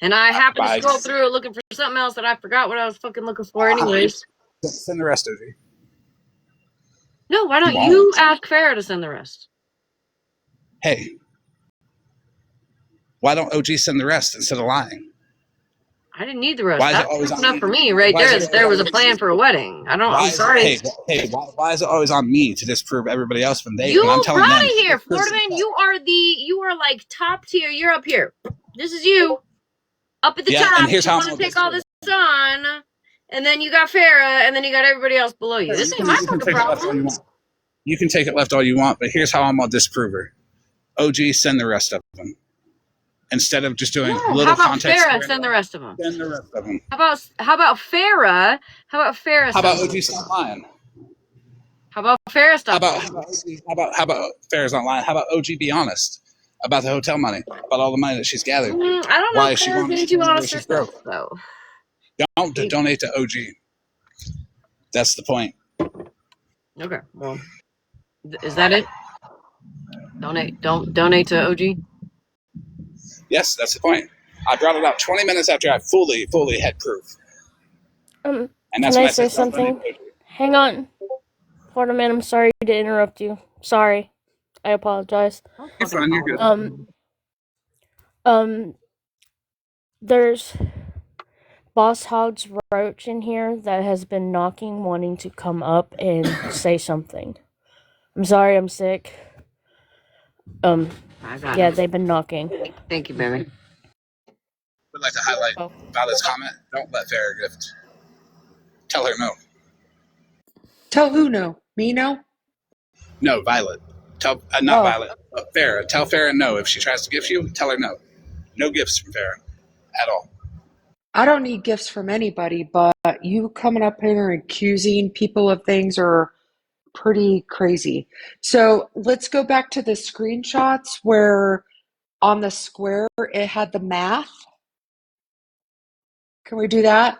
And I happened to scroll through it looking for something else that I forgot what I was fucking looking for anyways. Send the rest, OG. No, why don't you ask Farrah to send the rest? Hey, why don't OG send the rest instead of lying? I didn't need the rest. Why is it That's always proof on enough me? for me right Why is there it that there was a always- plan for a wedding. I'm sorry. Why is it always on me to disprove everybody else when You when I'm telling brought them? it here, Florida man. You are like top tier. You're up here. This is you. Up at the top. And here's you how want I'm to take all this on. And then you got Farrah, and then you got everybody else below you. This ain't my fucking problem. You can take it left all you want, but here's how I'm gonna disprove her. OG, send the rest of them. Instead of just doing No, little how about context. Farrah send the rest of them? Send the rest of them. How about Farrah? How about Farrah? How about OG stop lying? How about Farrah How stop? about Farrah's not lying? How about OG be honest about the hotel money, about all the money that she's gathered? I don't know. Why If is she Farrah's wanting being to too know honest she's herself, broke? though. Don't donate to OG. That's the point. Okay, well, is that it? Don't donate to OG. Yes, that's the point. I brought it up 20 minutes after I fully had proof. And that's Can when I say said, "Don't donate something? to OG." Hang on. Florida man, I'm sorry to interrupt you. Sorry. I apologize. You're fine, you're good. There's Boss Hogs Roach in here that has been knocking, wanting to come up and say something. I'm sorry, I'm sick. Yeah, they've been knocking. Thank you, baby. Would like to highlight Violet's comment. Don't let Farrah gift. Tell her no. Tell who no? Me no? No, Violet. Tell not Violet. Farrah. Tell Farrah no. If she tries to gift you, tell her no. No gifts from Farrah at all. I don't need gifts from anybody, but you coming up here and accusing people of things are pretty crazy. So let's go back to the screenshots where on the square it had the math. Can we do that?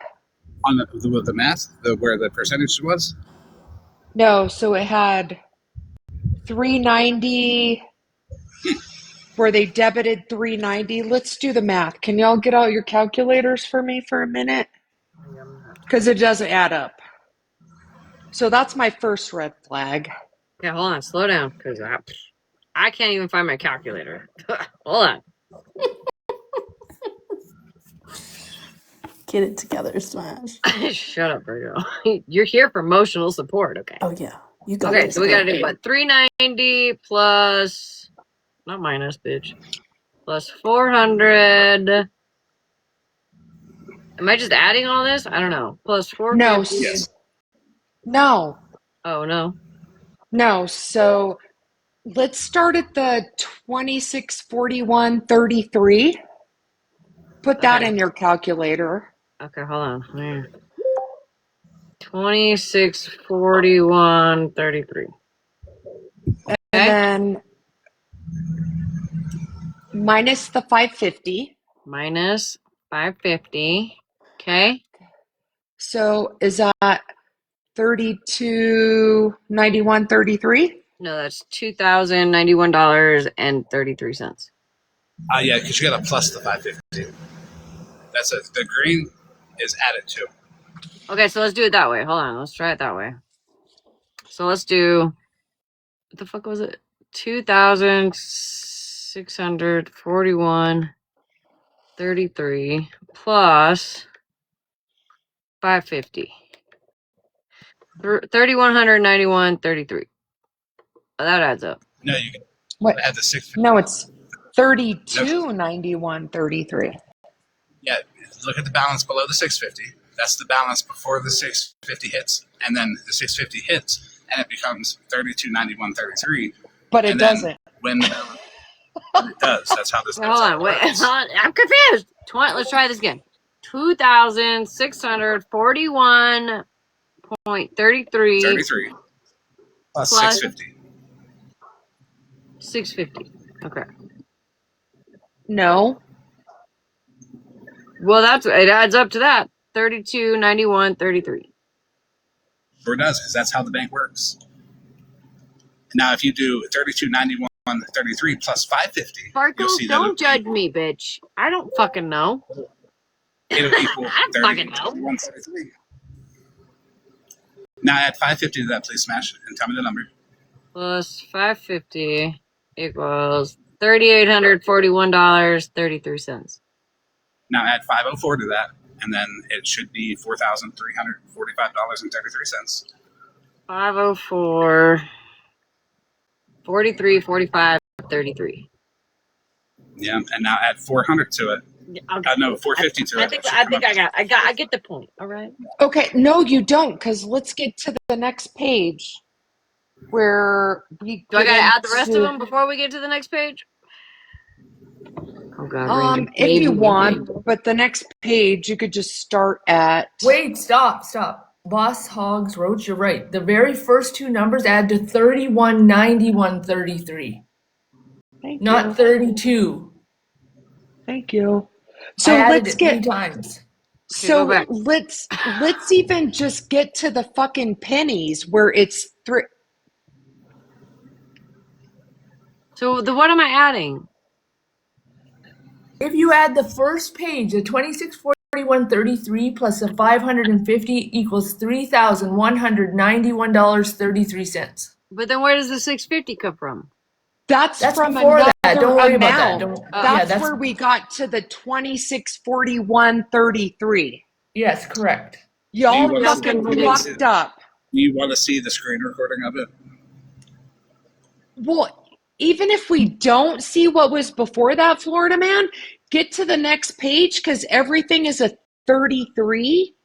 On the math, where the percentage was? No, so it had 390 where they debited 390. Let's do the math. Can y'all get out your calculators for me for a minute? Because it doesn't add up. So that's my first red flag. Okay, hold on. Slow down, because I can't even find my calculator. Hold on. Get it together, Smash. Shut up, Virgo. You're here for emotional support, okay? Oh yeah, you got Okay, this. so we gotta do what? 390 plus, not minus, bitch. Plus 400. Am I just adding all this? I don't know. Plus 450. No. Yes. No. Oh, no. No. So let's start at the 2641.33. Put that in your calculator. Okay, hold on. 2641.33. And then minus the 550. Minus 550. Okay. So is that 3291.33? No, that's $2,091.33. Yeah, because you got to plus the 550. The green is added to. Okay, so let's do it that way. Hold on, let's try it that way. So let's do, what the fuck was it? 2,006 641.33 plus 550. 3,191.33. That adds up. No, you can What? add the 650. No, it's 32.91.33. Yeah, look at the balance below the 650. That's the balance before the 650 hits, and then the 650 hits, and it becomes 32.91.33. But it doesn't. When the balance, it does. That's how this. Wait, hold on, wait, I'm confused. Let's try this again. 2,641.33 33 plus 650. 650. Okay. No. Well, it adds up to that. 32.91.33. Sure does, because that's how the bank works. Now, if you do 32.91.33 plus 550, Sparkles, you'll see don't that judge me, bitch. I don't fucking know. it'll equal I don't fucking know. 30.91.33. Now add 550 to that, please, Smash, and tell me the number. Plus 550 equals $3,841.33. Now add 504 to that, and then it should be $4,345.33. 504 43 45 33. Yeah, and now add 400 to it. No, 450 to it. I get the point. All right. Okay, no, you don't, because let's get to the next page where we Do I get gotta add the rest of into- them before we get to the next page? Oh God. if you want, but the next page you could just start at. Wait, stop. Boss Hogs Roach, you're right. The very first two numbers add to 3191.33. Thank Not you. 32. Thank you. So I added let's it get 3 times. so go back. let's even just get to the fucking pennies where it's 3. So what am I adding? If you add the first page, the 2641.33 plus the 550 equals $3,191.33. But then where does the 650 come from? That's from before another that. Don't worry about that. amount. Don't- That's where we got to the 2641.33. Yes, correct. Y'all Do you fucking want to- fucked up. Do you want to see the screen recording of it? Well, even if we don't see what was before that, Florida man, get to the next page because everything is a 33.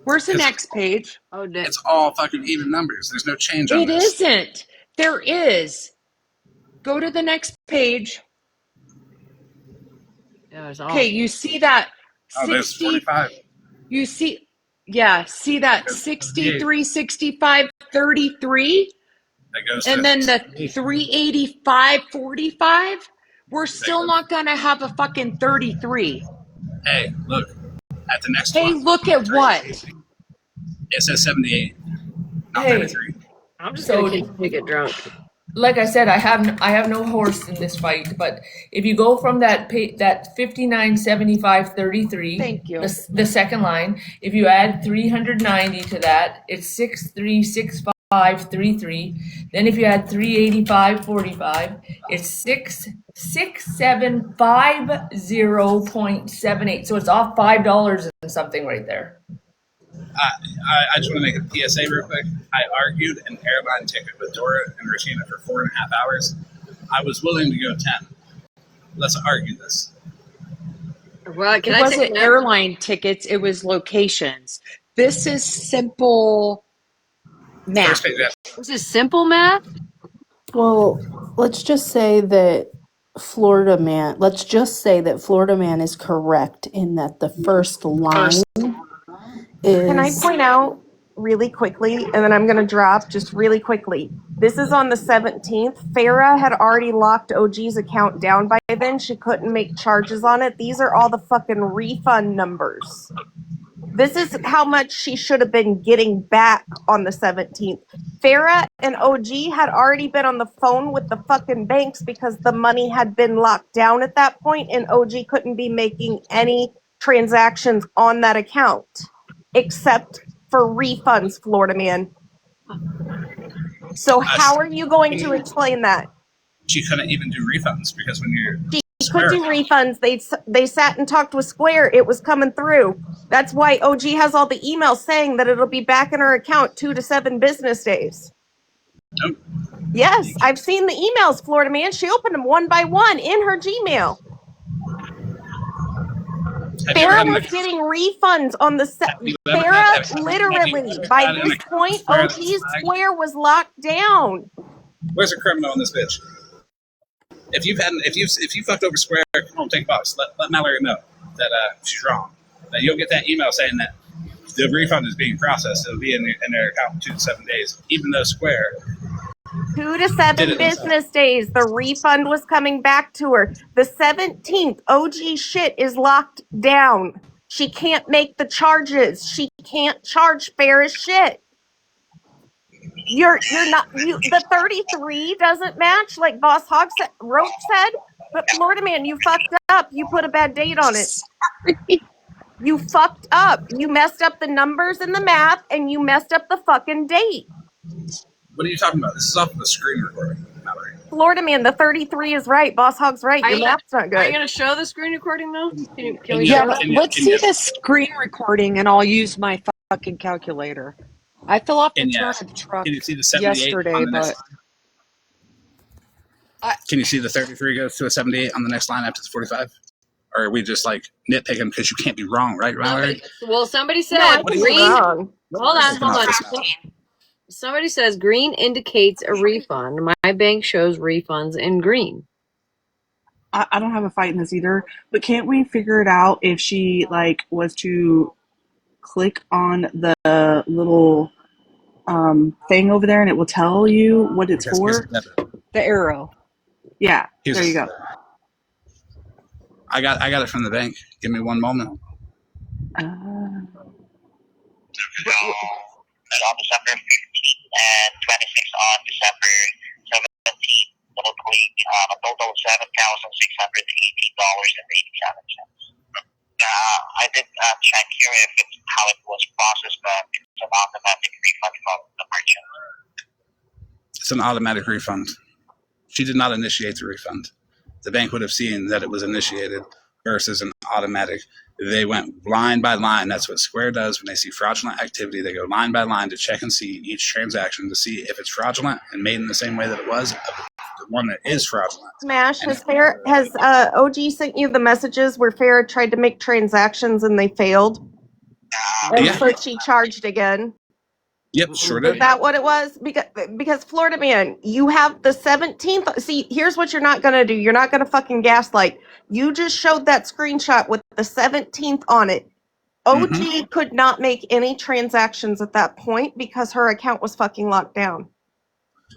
Where's the next page? Oh, It's all fucking even numbers. There's no change on It this. isn't. There is. Go to the next page. Yeah, it's all. Okay, you see that Oh, there's 60. 45. You see, yeah, see that 63, 65, 33? That goes And to then the 385, 45? We're still not going to have a fucking 33. Hey, look. At the next Hey, one. look at what? It says 78, not Hey. 33. I'm just So- gonna continue to get drunk. Like I said, I have no horse in this fight, but if you go from that 5975.33, Thank you. the second line, if you add 390 to that, it's 6365.33. Then if you add 385.45, it's 6750.78. So it's off $5 and something right there. I just want to make a PSA real quick. I argued an airline ticket with Dora and Regina for 4.5 hours. I was willing to go 10. Let's argue this. Well, It wasn't airline tickets, it was locations. This is simple math. First page, yeah. This is simple math. Well, let's just say that Florida Man is correct in that the first line Can I is point out really quickly, and then I'm going to drop just really quickly. This is on the 17th. Farah had already locked OG's account down by then. She couldn't make charges on it. These are all the fucking refund numbers. This is how much she should have been getting back on the 17th. Farah and OG had already been on the phone with the fucking banks because the money had been locked down at that point, and OG couldn't be making any transactions on that account except for refunds, Florida man. So how are you going to explain that? She couldn't even do refunds because when you're She could do refunds. They sat and talked with Square. It was coming through. That's why OG has all the emails saying that it'll be back in her account 2 to 7 business days. Nope. Yes, I've seen the emails, Florida man. She opened them one by one in her Gmail. Farrah was getting refunds on the Farrah literally by this point, OG's Square was locked down. Where's the criminal in this bitch? If you fucked over Square, come on, take a box. Let Mallory know that she's wrong. That you'll get that email saying that the refund is being processed. It'll be in their account in 2 to 7 days, even though Square 2 to 7 business days. The refund was coming back to her. The 17th, OG shit is locked down. She can't make the charges. She can't charge Farrah shit. You're not the 33 doesn't match like Boss Hog Roach said, but Florida man, you fucked up. You put a bad date on it. You fucked up. You messed up the numbers and the math, and you messed up the fucking date. What are you talking about? This is off the screen recording, Mallory. Florida man, the 33 is right. Boss Hog's right. Your math's not good. Are you going to show the screen recording though? Let's see the screen recording, and I'll use my fucking calculator. I fell off the truck Can you see the 78 yesterday, on the but next line? Can you see the 33 goes to a 78 on the next line after the 45? Or are we just like nitpicking because you can't be wrong, right, Mallory? Well, somebody said green. Hold on. Somebody says green indicates a refund. My bank shows refunds in green. I don't have a fight in this either, but can't we figure it out if she like was to click on the little thing over there and it will tell you what it's for? The arrow. Yeah, there you go. I got it from the bank. Give me one moment. On December 15th and 26th on December 17th, totaling a total of $7,618.87. I did check here if it's how it was processed, but it's an automatic refund from the merchant. It's an automatic refund. She did not initiate the refund. The bank would have seen that it was initiated versus an automatic. They went line by line. That's what Square does when they see fraudulent activity. They go line by line to check and see each transaction to see if it's fraudulent and made in the same way that it was, the one that is fraudulent. Smash, has OG sent you the messages where Farrah tried to make transactions and they failed? And so she charged again. Yep, sure did. Is that what it was? Because Florida man, you have the 17th. See, here's what you're not going to do. You're not going to fucking gaslight. You just showed that screenshot with the 17th on it. OG could not make any transactions at that point because her account was fucking locked down.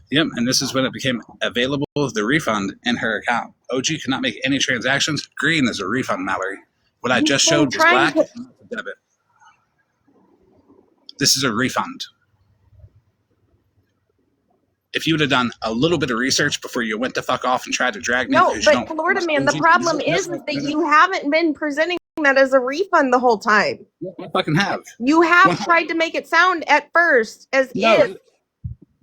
Yep, and this is when it became available, the refund in her account. OG could not make any transactions. Green is a refund, Mallory. What I just showed was black and debit. This is a refund. If you would have done a little bit of research before you went the fuck off and tried to drag me. No, but Florida man, the problem is that you haven't been presenting that as a refund the whole time. I fucking have. You have tried to make it sound at first as if.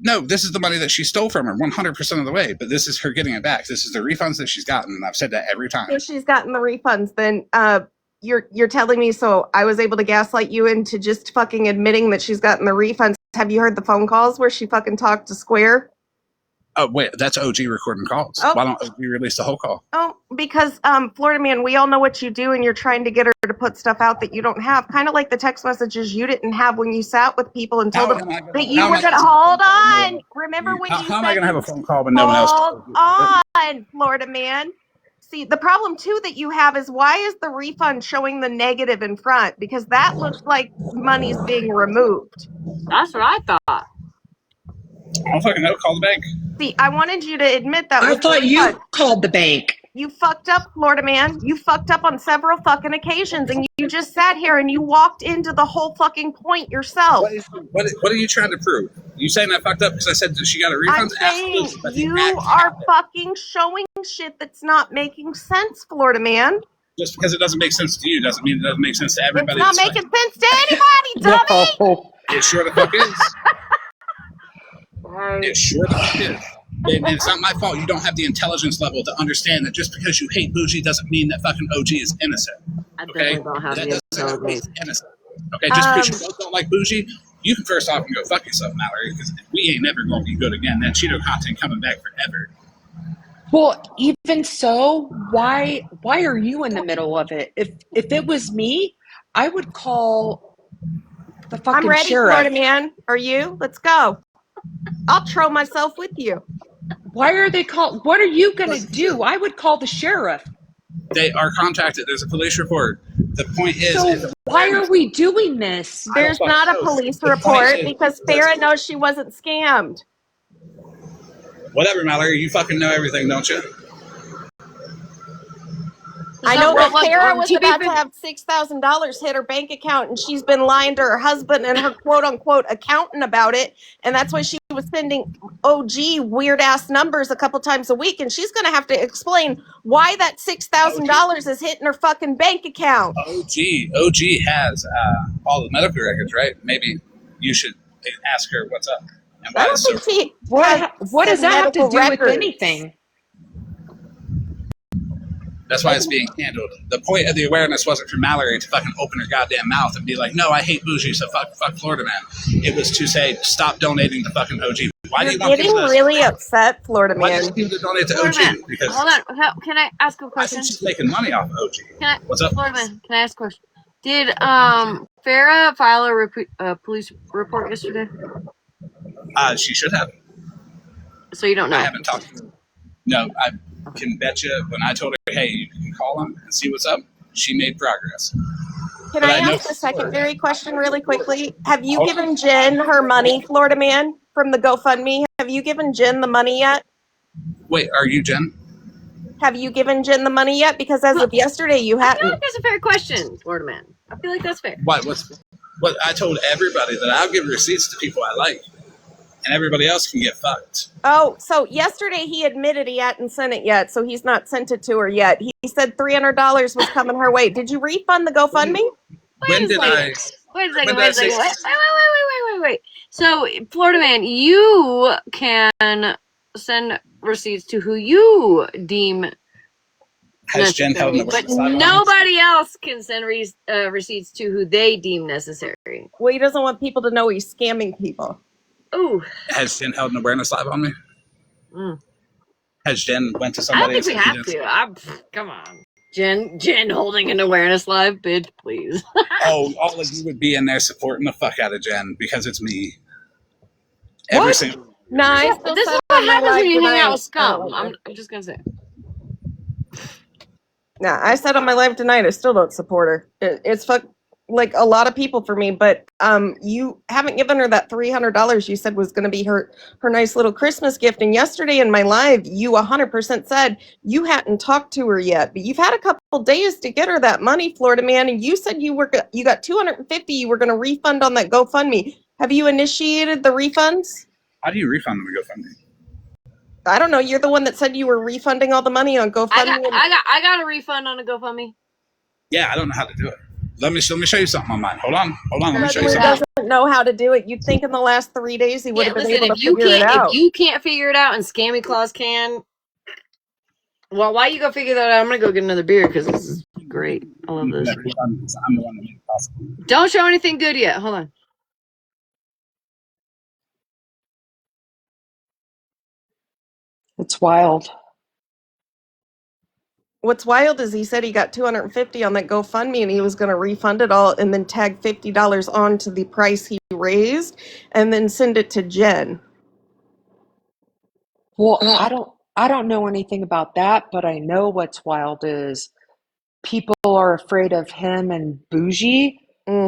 No, this is the money that she stole from her 100% of the way, but this is her getting it back. This is the refunds that she's gotten, and I've said that every time. If she's gotten the refunds, then you're telling me so I was able to gaslight you into just fucking admitting that she's gotten the refunds. Have you heard the phone calls where she fucking talked to Square? Oh, wait, that's OG recording calls. Oh. Why don't OG release the whole call? Oh, because Florida man, we all know what you do and you're trying to get her to put stuff out that you don't have. Kind of like the text messages you didn't have when you sat with people and told them that you were going to hold on. Remember when you said, how am I going to have a phone call when no one else? Hold on, Florida man. See, the problem too that you have is why is the refund showing the negative in front? Because that looks like money's being removed. That's what I thought. I don't fucking know. Call the bank. See, I wanted you to admit that. I thought you called the bank. You fucked up, Florida man. You fucked up on several fucking occasions, and you just sat here and you walked into the whole fucking point yourself. What are you trying to prove? You saying I fucked up because I said that she got a refund? I'm saying you are fucking showing shit that's not making sense, Florida man. Just because it doesn't make sense to you doesn't mean it doesn't make sense to everybody. It's not making sense to anybody, dummy. It sure the fuck is. It sure the fuck is. And it's not my fault you don't have the intelligence level to understand that just because you hate Bougie doesn't mean that fucking OG is innocent. I Okay? definitely don't have That the doesn't mean intelligence. he's innocent. Okay, just because you both don't like Bougie, you can first off and go fuck yourself, Mallory, because we ain't never going to be good again. That Cheeto content coming back forever. Well, even so, why are you in the middle of it? If it was me, I would call the I'm fucking ready, sheriff. Florida man. Are you? Let's go. I'll throw myself with you. Why are they called? What are you gonna do? I would call the sheriff. They are contacted. There's a police report. The point is, So why are we doing this? There's not a police report because Farrah knows she wasn't scammed. Whatever, Mallory, you fucking know everything, don't you? I know that like, Farrah was TB about to have $6,000 hit her bank account, and she's been lying to her husband and her quote-unquote accountant about it, and that's why she was sending OG weird-ass numbers a couple times a week, and she's going to have to explain why that $6,000 is hitting her fucking bank account. OG has all the medical records, right? Maybe you should ask her what's up. And why it's so What does that have to do with anything? That's why it's being handled. The point of the awareness wasn't for Mallory to fucking open her goddamn mouth and be like, no, I hate Bougie, so fuck Florida man. It was to say, stop donating to fucking OG. Why do you want getting people to, really upset, Florida why do you man. want people to donate to Florida OG? man, Because hold on. Can I ask a I question? think she's making money off of OG. What's up? Florida man, can I ask a question? Did Farrah file a police report yesterday? She should have. So you don't know? I haven't talked to her. No, I can bet you when I told her, hey, you can call him and see what's up, she made progress. Can But I know ask a secondary question really quickly? Have you given Jen her money, Florida man, from the GoFundMe? Have you given Jen the money yet? Wait, are you Jen? Have you given Jen the money yet? Because as of yesterday, you I feel hadn't. like that's a fair question, Florida man. I feel like that's fair. What I told everybody that I'll give receipts to people I like, and everybody else can get fucked. Oh, so yesterday he admitted he hadn't sent it yet, so he's not sent it to her yet. He said $300 was coming her way. Did you refund the GoFundMe? Wait a second. Wait. So, Florida man, you can send receipts to who you deem Has Jen held an but awareness live nobody else can send receipts to who they deem necessary. Well, he doesn't want people to know he's scamming people. Ooh. Has Jen held an awareness live on me? Mm. Has Jen went to I somebody? don't think we have to. Come on. Jen holding an awareness live, bitch, please. Oh, all of you would be in there supporting the fuck out of Jen because it's me. Every single. Nice. This is what happens when you hang out with scum. I'm just gonna say. Nah, I said on my live tonight, I still don't support her. It's like a lot of people for me, but you haven't given her that $300 you said was going to be her nice little Christmas gift. And yesterday in my live, you 100% said you hadn't talked to her yet, but you've had a couple days to get her that money, Florida man. And you said you got $250 you were going to refund on that GoFundMe. Have you initiated the refunds? How do you refund the GoFundMe? I don't know. You're the one that said you were refunding all the money on GoFundMe. I got a refund on a GoFundMe. Yeah, I don't know how to do it. Let me show you something on mine. Hold on. Let me show you He something. doesn't know how to do it. You'd think in the last 3 days he would have been able to figure it out. If you can't figure it out and Scammy Claus can, well, while you go figure that out, I'm gonna go get another beer because this is great. I love this. I'm the one that made it possible. Don't show anything good yet. Hold on. It's wild. What's wild is he said he got $250 on that GoFundMe and he was going to refund it all and then tag $50 on to the price he raised and then send it to Jen. Well, I don't know anything about that, but I know what's wild is people are afraid of him and Bougie,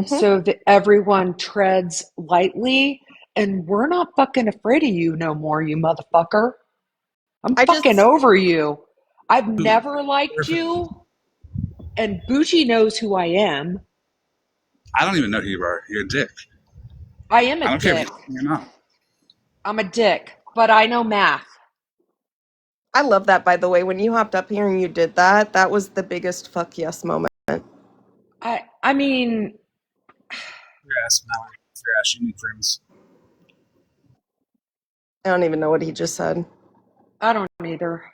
so that everyone treads lightly, and we're not fucking afraid of you no more, you motherfucker. I'm fucking over you. I've never liked you, and Bougie knows who I am. I don't even know who you are. You're a dick. I am a dick. You're not. I'm a dick, but I know math. I love that, by the way. When you hopped up here and you did that, that was the biggest fuck yes moment. I mean... Your ass, Mallory. Your ass, you need friends. I don't even know what he just said. I don't either.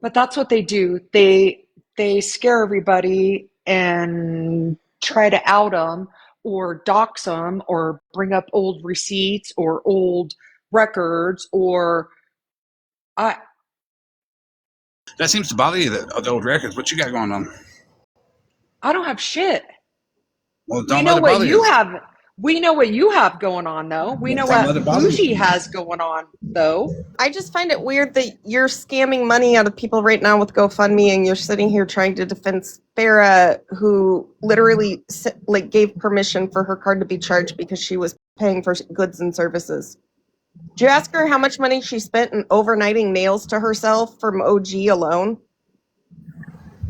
But that's what they do. They scare everybody and try to out them or dox them or bring up old receipts or old records or I That seems to bother you, the old records. What you got going on? don't have shit. Well, We don't know let it what bother you you. have. We know what you have going on, though. We know Don't let what it bother Bougie you. has going on, though. I just find it weird that you're scamming money out of people right now with GoFundMe, and you're sitting here trying to defend Farah, who literally gave permission for her card to be charged because she was paying for goods and services. Did you ask her how much money she spent in overnighting nails to herself from OG alone?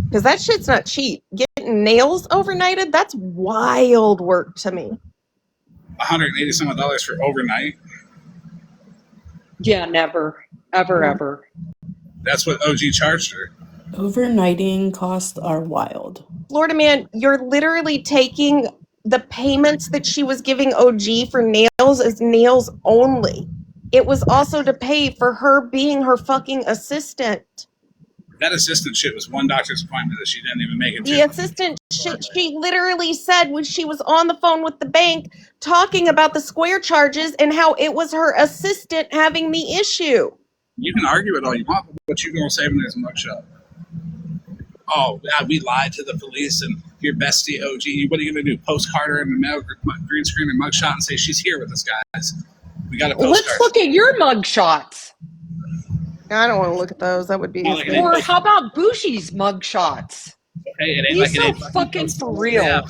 Because that shit's not cheap. Getting nails overnighted, that's wild work to me. $180 some for overnight. Yeah, never. Ever. That's what OG charged her. Overnighting costs are wild. Florida man, you're literally taking the payments that she was giving OG for nails as nails only. It was also to pay for her being her fucking assistant. That assistant shit was one doctor's appointment that she didn't even make it to. The assistant shit, she literally said when she was on the phone with the bank talking about the Square charges and how it was her assistant having the issue. You can argue it all you want, but what you gonna say when there's a mugshot? Oh, yeah, we lied to the police and your bestie OG. What are you gonna do? Post Carter in the mail, green screen and mugshot, and say she's here with us, guys. We got a postcard. Let's look at your mugshots. I don't want to look at those. That would be. Or how about Bougie's mugshots? Hey, it ain't He's like so fucking for real. Yeah.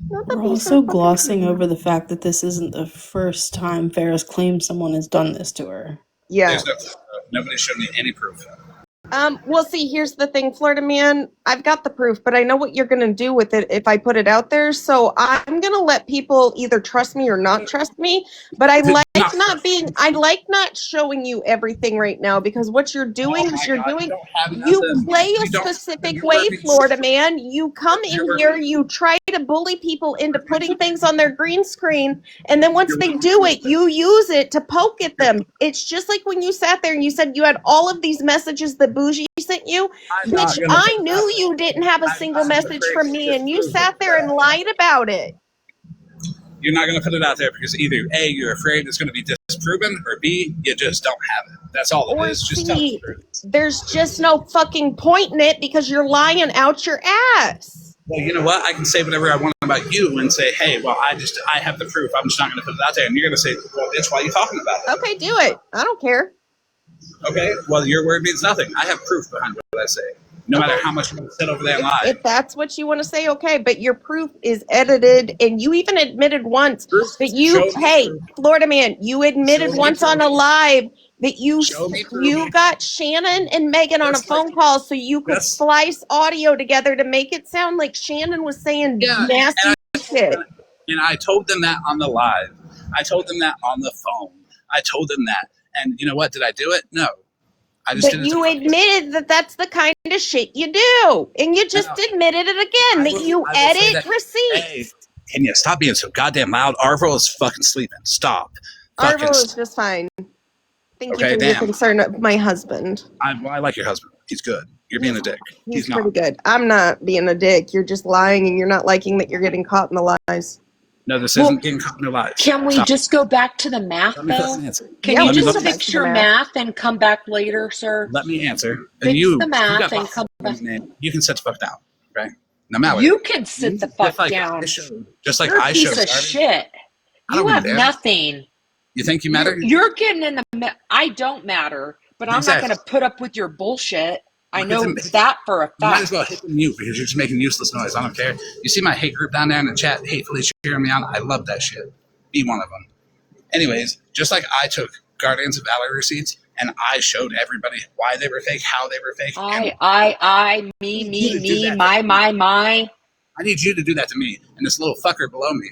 We're also glossing over the fact that this isn't the first time Farrah's claimed someone has done this to her. Yeah. Nobody showed me any proof. Well, see, here's the thing, Florida man. I've got the proof, but I know what you're going to do with it if I put it out there. So I'm going to let people either trust me or not trust me. But I like not showing you everything right now because what you're doing is you play a specific way, Florida man. You come in here, you try to bully people into putting things on their green screen, and then once they do it, you use it to poke at them. It's just like when you sat there and you said you had all of these messages that Bougie sent you. Bitch, I knew you didn't have a single message from me, and you sat there and lied about it. You're not going to put it out there because either A, you're afraid it's going to be disproven, or B, you just don't have it. That's all it is. Just tell the truth. There's just no fucking point in it because you're lying out your ass. Well, you know what? I can say whatever I want about you and say, hey, well, I have the proof. I'm just not going to put it out there. And you're going to say, well, bitch, why are you talking about it? Okay, do it. I don't care. Okay, well, your word means nothing. I have proof behind what I say. No matter how much you want to sit over there and lie. If that's what you want to say, okay, but your proof is edited, and you even admitted once that you, Florida man, you admitted once on a live that you got Shannon and Megan on a phone call so you could splice audio together to make it sound like Shannon was saying nasty shit. And I told them that on the live. I told them that on the phone. I told them that. And you know what? Did I do it? No. I just But you admitted that that's the kind of shit you do. And you just admitted it again, that you edit receipts. Hey, can you stop being so goddamn loud? Arvo is fucking sleeping. Stop. Arvo is just fine. Thank you for your concern of my husband. I like your husband. He's good. You're being a dick. He's pretty good. I'm not being a dick. You're just lying and you're not liking that you're getting caught in the lies. No, this isn't getting caught in the lies. Can we just go back to the math, though? Can you just fix your math and come back later, sir? Let me answer. Fix the math and come back. You can sit the fuck down, right? No matter. You can sit the fuck down. Just like You're I showed. You're a piece of shit. You have nothing. You think you matter? You're getting in the. I don't matter, but I'm not going to put up with your bullshit. I know that for a fact. You might as well hit the mute because you're just making useless noise. I don't care. You see my hate group down there in the chat, hatefully cheering me on? I love that shit. Be one of them. Anyways, just like I took Guardians of Valor receipts and I showed everybody why they were fake, how they were fake. My. I need you to do that to me. And this little fucker below me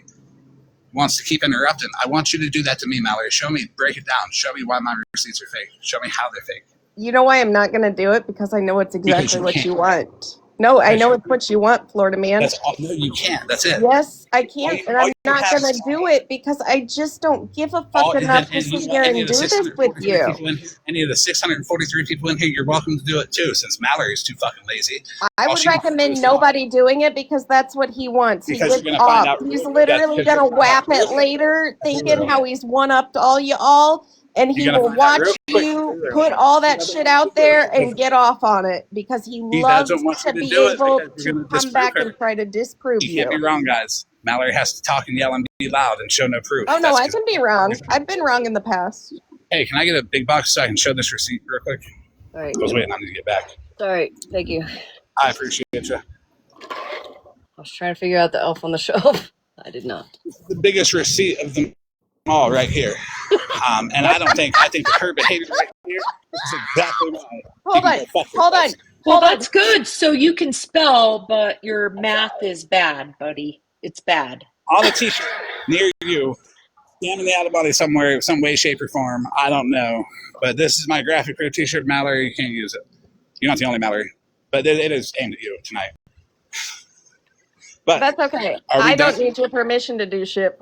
wants to keep interrupting. I want you to do that to me, Mallory. Show me, break it down. Show me why my receipts are fake. Show me how they're fake. You know why I'm not going to do it? Because I know it's exactly what you want. No, I know it's what you want, Florida man. That's all. No, you can't. That's it. Yes, I can, and all I'm you not have gonna is do it because I just don't give a all, fuck enough to and sit you here any and of the do this with 643 you. people in here, any of the 643 people in here, you're welcome to do it too. Since Mallory's too fucking lazy, I all would she wants to do recommend is talk. nobody doing it because that's what he wants. He Because gets you're gonna find off. out. He's That's literally because you're gonna gonna find out whap it real quick. later, thinking how he's one upped all you all, and he You're gonna will find out watch real quick. you put all that shit out there and get off on it because he He loves doesn't want you to to be do it able because you're to gonna come disprove back her. and try to disprove You can't be you. wrong, guys. Mallory has to talk and yell and be loud and show no proof. Oh no, That's I can be wrong. I've been wrong in the past. Hey, can I get a big box so I can show this receipt real quick? All right. I was waiting on you to get back. Sorry. Thank you. I appreciate you. I was trying to figure out the elf on the shelf. I did not. The biggest receipt of them all right here. And I think her behavior right here is exactly why. Hold on. Hold on. Well, that's good. So you can spell, but your math is bad, buddy. It's bad. On a t-shirt near you, scamming the out of body somewhere, some way, shape, or form. I don't know. But this is my graphic crew t-shirt. Mallory, you can't use it. You're not the only Mallory. But it is aimed at you tonight. But that's okay. I don't need your permission to do shit.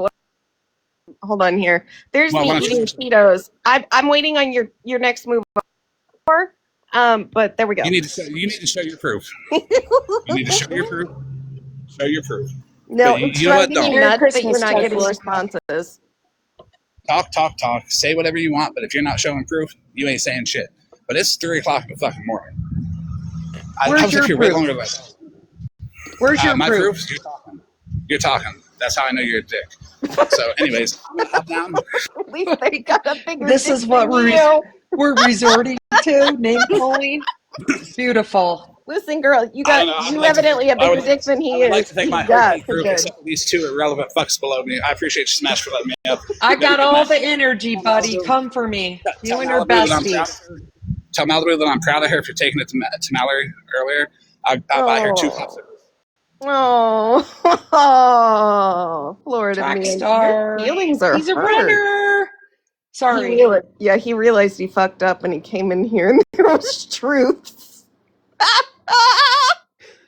Hold on here. There's me eating Cheetos. I'm waiting on your next move. But there we go. You need to show your proof. You need to show your proof. Show your proof. No, it's driving me nuts that you're not getting responses. Talk. Say whatever you want, but if you're not showing proof, you ain't saying shit. But it's 3 o'clock in the fucking morning. I was up here way longer than that. Where's your my proof? You're talking. That's how I know you're a dick. So, anyways, I'm down. At least they got a bigger. This is what we're resorting to, name calling. Beautiful. Listen, girl, you evidently have a bigger dick than he is. I'd like to thank my group, except for these two irrelevant fucks below me. I appreciate you, Smash, for letting me up. I got all the energy, buddy. Come for me. You and your besties. Tell Malibu that I'm proud of her for taking it to Mallory earlier. I buy her 2 popsicles. Oh, Florida Track man. star. Your feelings are He's a hurt. runner. Sorry. He realized he fucked up and he came in here and there was truths.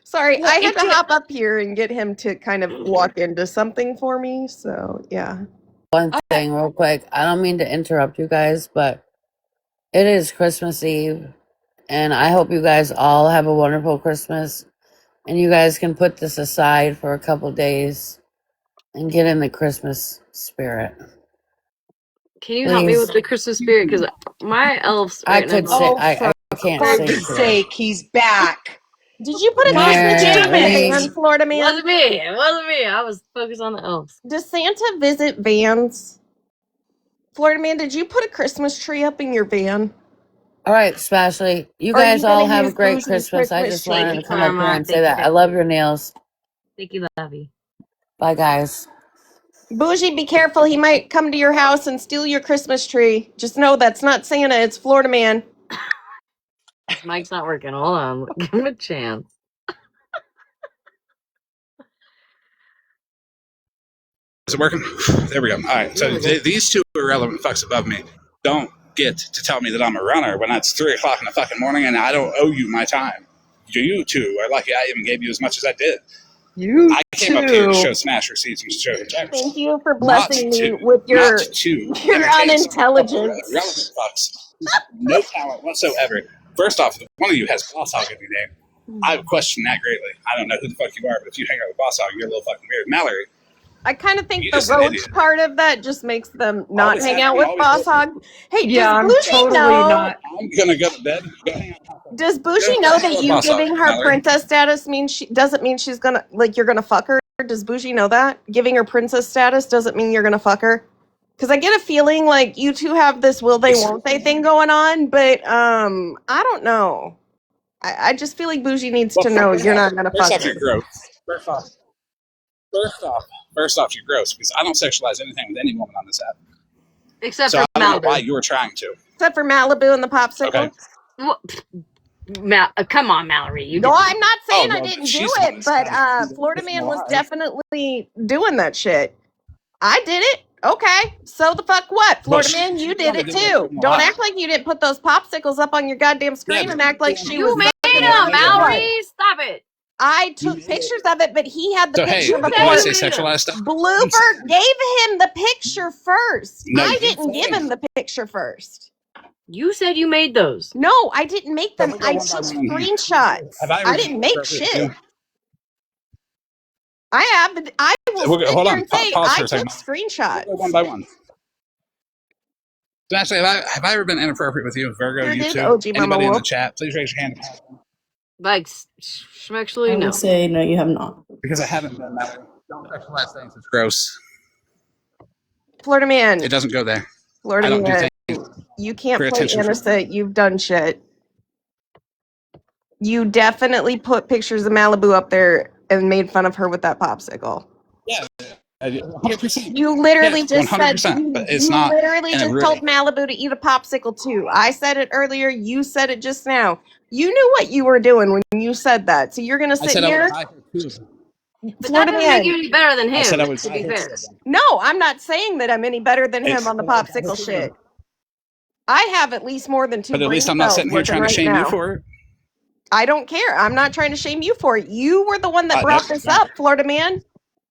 Sorry, I had to hop up here and get him to kind of walk into something for me. So, yeah. One thing real quick. I don't mean to interrupt you guys, but it is Christmas Eve. And I hope you guys all have a wonderful Christmas. And you guys can put this aside for a couple days and get in the Christmas spirit. Can you help me with the Christmas spirit? Because my elves right I can't say. For God's sake, he's back. Did you put a Christmas tree on Florida man? It wasn't me. It wasn't me. I was focused on the elves. Does Santa visit vans? Florida man, did you put a Christmas tree up in your van? All right, Spashley. You guys all have a great Christmas. I just wanted to come up here and say that. I love your nails. Thank you, Lovey. Bye, guys. Bougie, be careful. He might come to your house and steal your Christmas tree. Just know that's not Santa. It's Florida man. Mike's not working. Hold on. Give him a chance. Is it working? There we go. All right. So these two irrelevant fucks above me don't get to tell me that I'm a runner when it's 3 o'clock in the fucking morning and I don't owe you my time. You two are lucky I even gave you as much as I did. I came up here to show Smash receipts and show text. Thank you for blessing me with your unintelligence. Irrelevant fucks. No talent whatsoever. First off, one of you has Boss Hog in your name. I question that greatly. I don't know who the fuck you are, but if you hang out with Boss Hog, you're a little fucking weird. Mallory. I kind of think the roach part of that just makes them not hang out with Boss Hog. Hey, yeah, does Bougie know? I'm gonna go to bed. Does Bougie know that you giving her princess status doesn't mean she's gonna you're gonna fuck her? Does Bougie know that giving her princess status doesn't mean you're gonna fuck her? Because I get a feeling like you two have this will they won't they thing going on, but I don't know. I just feel like Bougie needs to know you're not gonna fuck her. You're gross. First off, you're gross because I don't sexualize anything with any woman on this app. Except so for I don't Malibu. know why you were trying to. Except for Malibu and the popsicle. Okay. Come on, Mallory. No, I'm not saying I didn't do it, but Florida man was definitely doing that shit. I did it. Okay. So the fuck what? Florida man, you did it too. Don't act like you didn't put those popsicles up on your goddamn screen and act like she was. You made them, Mallory. Stop it. I took pictures of it, but he had the So hey, picture when before. I say sexualized stuff, Bluebird gave him the picture first. No, I you didn't give said. him the picture first. You said you made those. No, I didn't make them. I took screenshots. Have I ever I been didn't make inappropriate with shit. you? I have. But I will We'll go- sit hold here on, and say pause for I a second. took We'll screenshots. go one by one. So actually, have I ever been inappropriate with you, Virgo? Sure You did, too. OG Mama Anybody in the Wolf. chat? Please raise your hand. Like, actually, I no. would say no, you have not. Because I haven't done that. Don't sexualize things. It's gross. Florida man. It doesn't go there. Florida I don't do man. things You can't for play attention. innocent. You've done shit. You definitely put pictures of Malibu up there and made fun of her with that popsicle. Yeah, 100%. You literally Yeah, just said 100%. But it's you not. literally in a just really- told Malibu to eat a popsicle too. I said it earlier. You said it just now. You knew what you were doing when you said that. So you're gonna I sit said I here. would buy her two of them. But that Florida doesn't make man. you any better than him. I said I would To buy be her fair. two of them. No, I'm not saying that I'm any better than him It's- on the popsicle shit. I have at least more than two. But at least brain I'm not cells sitting here working trying to right shame you now. for it. I don't care. I'm not trying to shame you for it. You were the one that brought this up, Florida man.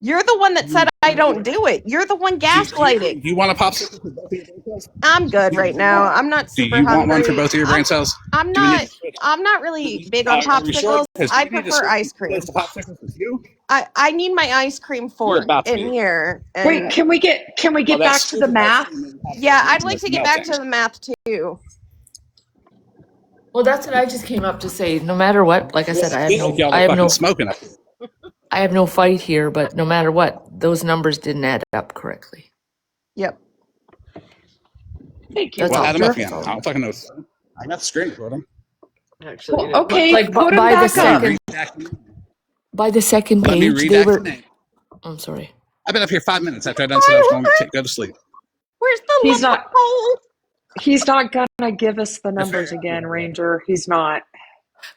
You're the one that said I don't do it. You're the one gaslighting. Do you want a popsicle? I'm good right now. I'm not Do super you hungry. want one for both of your brain cells? I'm Do we need not. to switch? I'm not really big on Are we sure? popsicles. 'Cause I we need to prefer switch ice cream. those to popsicles with you. I need my ice cream fork about to in be. here. Wait, And can we get Well, back that's to the math? yeah, I'd like to get back to the math too. Well, that's what I just came up to say. No matter what, like I said, I have no smoking. I have no fight here, but no matter what, those numbers didn't add up correctly. Yep. Thank you. That's Well, all. add them up That's again. all. I don't fucking know. I got the screen for them. Actually, Well, okay, Like put 'em by the back up. second, by the second Let me page, read they that were. name. I'm sorry. I've been up here 5 minutes after I done said I was going to go to sleep. Where's the He's little not- hole? He's not gonna give us the numbers again, Ranger. He's not.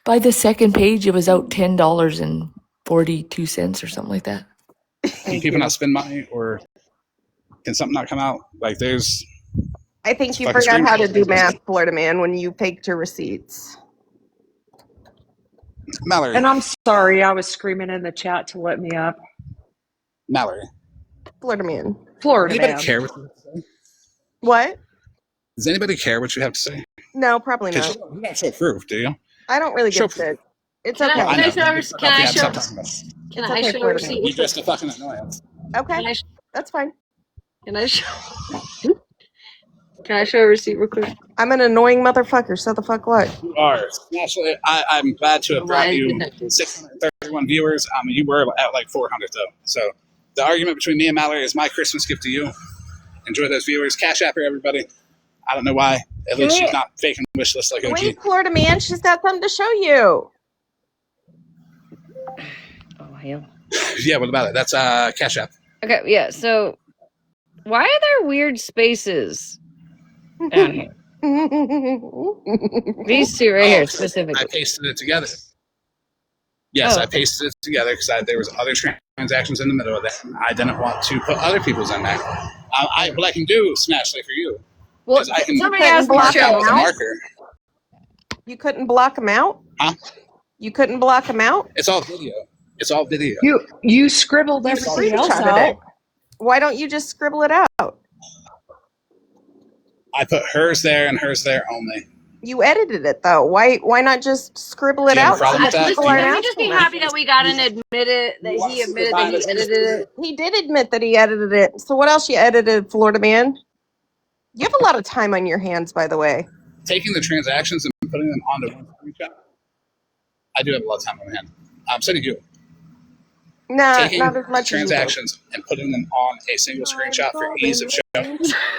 By the second page, it was out $10.42 or something like that. Can people not spend money, or can something not come out? Like there's. I think you Fucking forgot how to screen- do math, Florida man, when you faked your receipts. Mallory. And I'm sorry, I was screaming in the chat to let me up. Mallory. Florida man. Florida Anybody man. care what you have to say? What? Does anybody care what you have to say? No, probably 'Cause not. you don't show proof, do you? I don't really Show give shit. It's Can okay. I, can I know. show? Can I Yeah, show? stop talking about it. Can It's I okay, show a Florida receipt? man. You just a fucking annoyance. Okay, Can I, that's fine. can I show? Can I show a receipt real quick? I'm an annoying motherfucker. So the fuck what? You are. Actually, I'm glad to have brought Lies you detected. 631 viewers. You were at like 400 though. So the argument between me and Mallory is my Christmas gift to you. Enjoy those viewers. Cash App her, everybody. I don't know why. At least she's not faking wish list like OG. Wait, Florida man, she's got something to show you. Oh hell. Yeah, what about it? That's Cash App. Okay, yeah. So, why are there weird spaces down here? These two right here I specifically. pasted it together. Yes, Oh. I pasted it together because there was other transactions in the middle of that. I didn't want to put other people's in there. What I can do, Smashly, for you, Well, is I can somebody asked me block to them show. with a out? marker. You couldn't block them out? Huh? You couldn't block them out? It's all video. It's all video. You scribbled You everybody else screenshotted out. it. Why don't you just scribble it out? I put hers there and hers there only. You edited it though. Why not just scribble it Do you have out? a problem with that? People Listen, aren't can we just be asking happy that we got an admitted that he admitted that he edited it? He did admit that he edited it. So what else you edited, Florida man? You have a lot of time on your hands, by the way. Taking the transactions and putting them onto one screenshot. I do have a lot of time on my hand. So do you. Taking Not as much transactions and putting them on a single screenshot for ease of show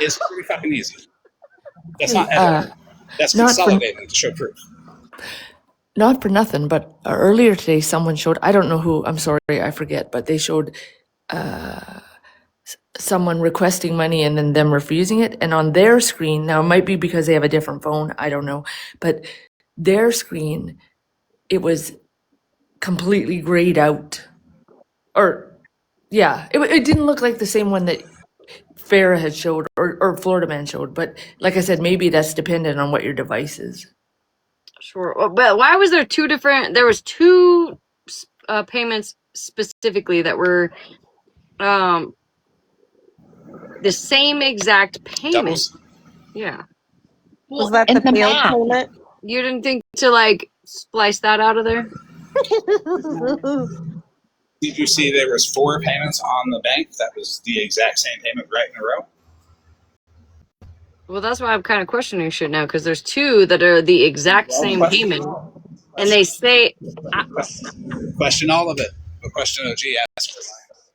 is pretty fucking easy. That's not editing. That's not for- consolidating to show proof. Not for nothing, but earlier today, someone showed, I don't know who, I'm sorry, I forget, but they showed someone requesting money and then them refusing it. And on their screen, now it might be because they have a different phone, I don't know, but their screen, it was completely grayed out. Or, yeah, it didn't look like the same one that Farrah had showed or Florida Man showed. But like I said, maybe that's dependent on what your device is. Sure, but why was there two different? There was two payments specifically that were the same exact payment. Doubles. Yeah. Was that the failed payment? You didn't think to like splice that out of there? Did you see there was 4 payments on the bank that was the exact same payment right in a row? Well, that's why I'm kind of questioning shit now, because there's 2 that are the exact same payment, and they say question all of it. The question OG asked.